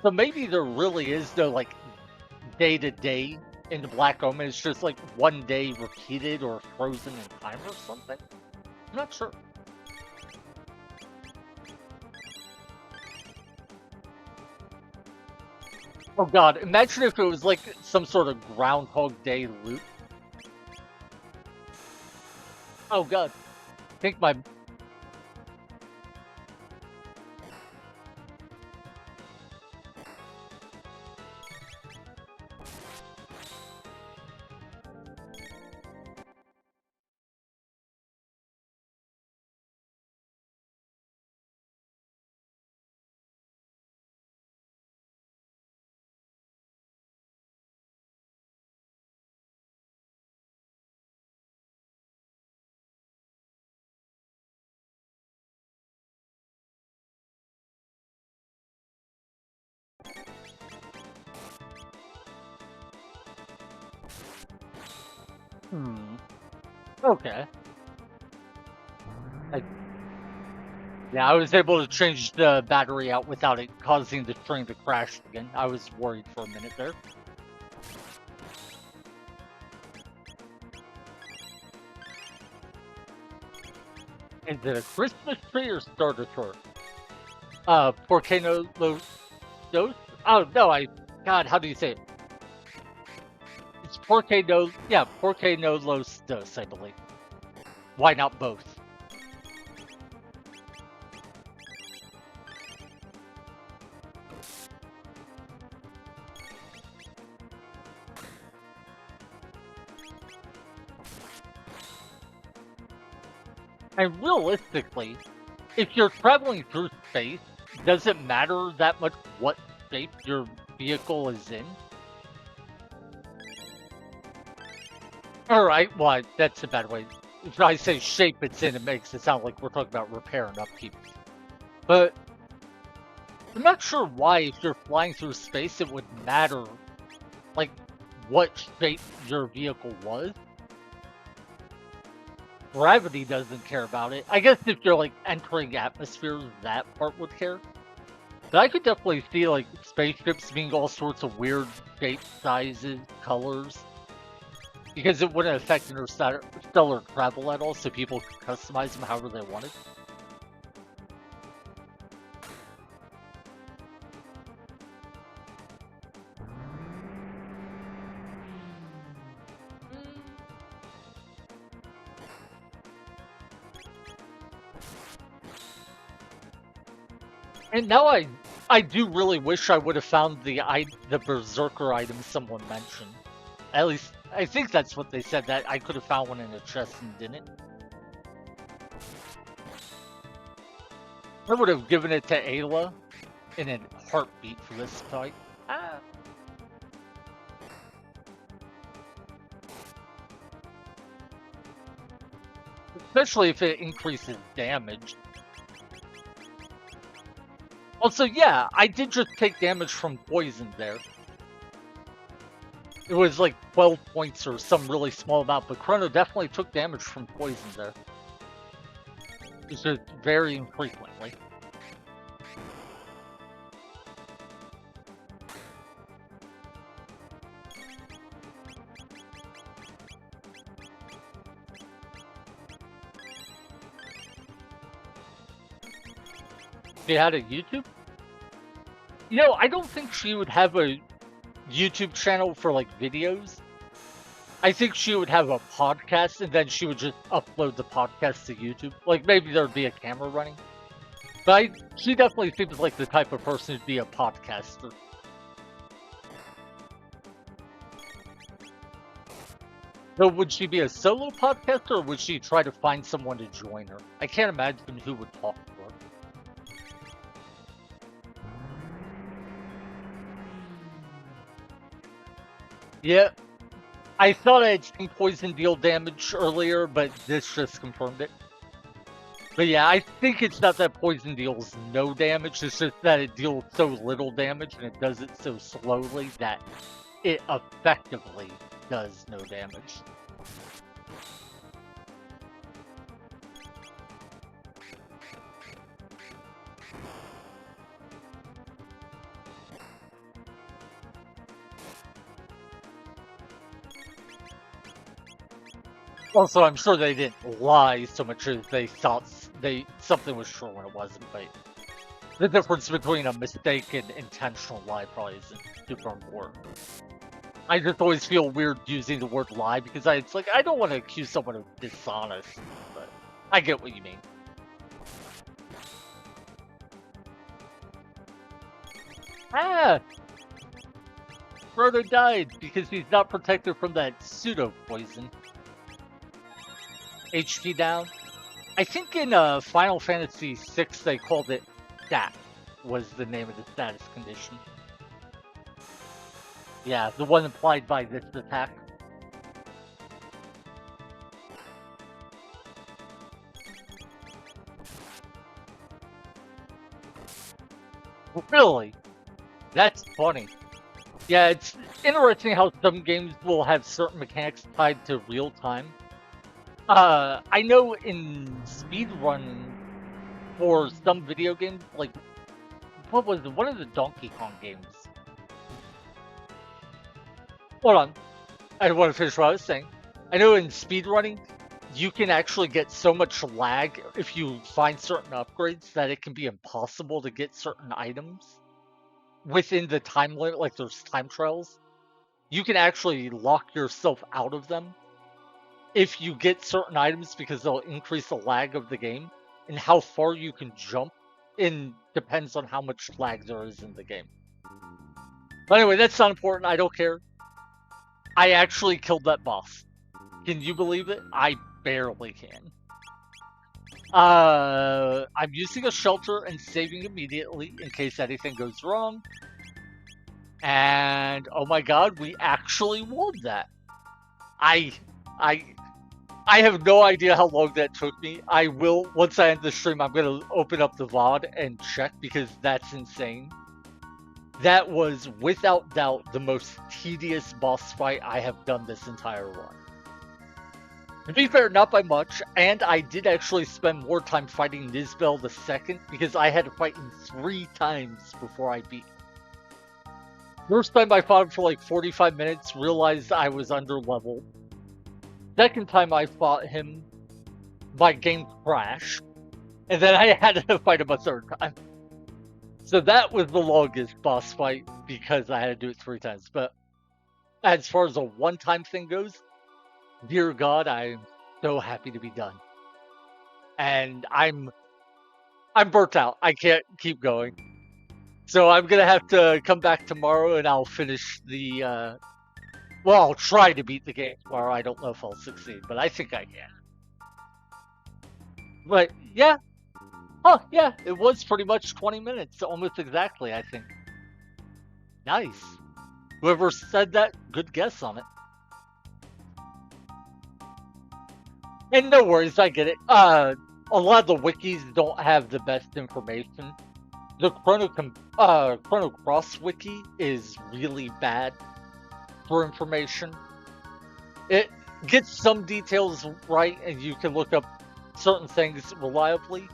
A: So maybe there really is no like day to day in the Black Omen. It's just like one day repeated or frozen in time or something. I'm not sure. Oh god, imagine if it was like some sort of Groundhog Day loop. Oh god, I think my... Hmm. Okay. I, yeah, I was able to change the battery out without it causing the train to crash again. I was worried for a minute there. Is it a Christmas tree or starter tour? Porque no los dos? Oh, no, God, how do you say it? It's Porque no... Yeah, Porque no los dos, I believe. Why not both? And realistically, if you're traveling through space, does it matter that much what shape your vehicle is in? Alright, well, that's a bad way. If I say shape it's in, it makes it sound like we're talking about repair and upkeep. But I'm not sure why, if you're flying through space, it would matter, like, what shape your vehicle was. Gravity doesn't care about it. I guess if you're, like, entering atmospheres, that part would care. But I could definitely see, like, spaceships being all sorts of weird shapes, sizes, colors. Because it wouldn't affect interstellar travel at all, so people could customize them however they wanted. And now I do really wish I would have found the Berserker item someone mentioned. At least I think that's what they said, that I could have found one in a chest and didn't. I would have given it to Ayla in a heartbeat for this fight. Ah. Especially if it increases damage. Also, yeah, I did just take damage from poison there. It was like 12 points or some really small amount, but Chrono definitely took damage from poison there. It's just very infrequently. She had a YouTube? You know, I don't think she would have a YouTube channel for like videos. I think she would have a podcast and then she would just upload the podcast to YouTube. Like maybe there'd be a camera running. But she definitely seems like the type of person to be a podcaster. So would she be a solo podcaster or would she try to find someone to join her? I can't imagine who would talk to her. Yeah, I thought I had seen poison deal damage earlier, but this just confirmed it. But yeah, I think it's not that poison deals no damage, it's just that it deals so little damage and it does it so slowly that it effectively does no damage. Also, I'm sure they didn't lie so much as they thought something was true when it wasn't, but the difference between a mistake and intentional lie probably isn't super important. I just always feel weird using the word lie because it's like I don't want to accuse someone of dishonest, but I get what you mean. Ah, Frodo died because he's not protected from that pseudo poison. HP down. I think in Final Fantasy VI they called it stat was the name of the status condition. Yeah, the one implied by this attack. Really? That's funny. Yeah, it's interesting how some games will have certain mechanics tied to real time. I know in speedrun for some video games, like what was one of the Donkey Kong games? Hold on, I want to finish what I was saying. I know in speedrunning, you can actually get so much lag if you find certain upgrades that it can be impossible to get certain items within the time limit. Like there's time trials, you can actually lock yourself out of them if you get certain items because they'll increase the lag of the game, and how far you can jump depends on how much lag there is in the game. But anyway, that's not important. I don't care. I actually killed that boss. Can you believe it? I barely can. I'm using a shelter and saving immediately in case anything goes wrong. And oh my god, we actually won that. I have no idea how long that took me. I will, once I end the stream, I'm going to open up the VOD and check because that's insane. That was, without doubt, the most tedious boss fight I have done this entire run. To be fair, not by much, and I did actually spend more time fighting Nizbel the second because I had to fight him 3 times before I beat him. First time I fought him for like 45 minutes, realized I was under level. Second time I fought him, my game crashed, and then I had to fight him a 3rd time. So that was the longest boss fight because I had to do it 3 times. But as far as a one-time thing goes, dear God, I'm so happy to be done. And I'm burnt out. I can't keep going. So I'm gonna have to come back tomorrow and I'll finish the well, I'll try to beat the game tomorrow. I don't know if I'll succeed, but I think I can. But yeah. Oh, yeah, it was pretty much 20 minutes, almost exactly, I think. Nice. Whoever said that, good guess on it. And no worries, I get it. A lot of the wikis don't have the best information. The Chrono Cross wiki is really bad for information. It gets some details right, and you can look up certain things reliably.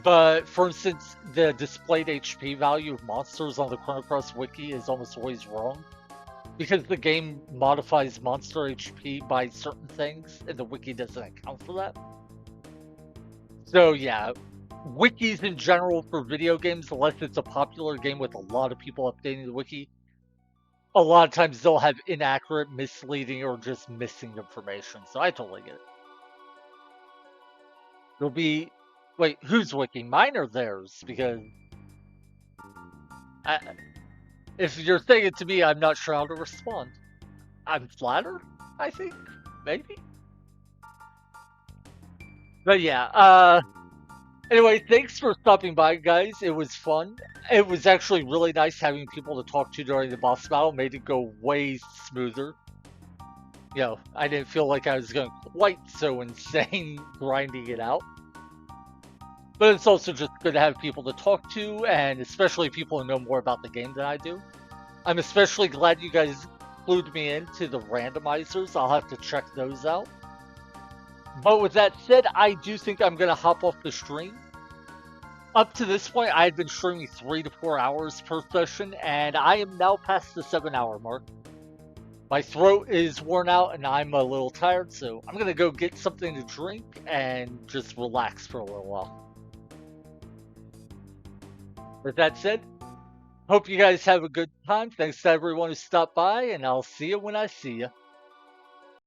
A: But for instance, the displayed HP value of monsters on the Chrono Cross wiki is almost always wrong because the game modifies monster HP by certain things, and the wiki doesn't account for that. So yeah, wikis in general for video games, unless it's a popular game with a lot of people updating the wiki, a lot of times they'll have inaccurate, misleading, or just missing information. So I totally get it. There'll be, wait, who's wiki? Mine or theirs? Because I, if you're saying it to me, I'm not sure how to respond. I'm flattered, I think, maybe. But yeah, anyway, thanks for stopping by, guys. It was fun. It was actually really nice having people to talk to during the boss battle. Made it go way smoother. You know, I didn't feel like I was going quite so insane grinding it out. But it's also just good to have people to talk to, and especially people who know more about the game than I do. I'm especially glad you guys clued me into the randomizers. I'll have to check those out. But with that said, I do think I'm going to hop off the stream. Up to this point, I had been streaming 3 to 4 hours per session, and I am now past the 7-hour mark. My throat is worn out and I'm a little tired, so I'm going to go get something to drink and just relax for a little while. With that said, hope you guys have a good time. Thanks to everyone who stopped by, and I'll see you when I see you.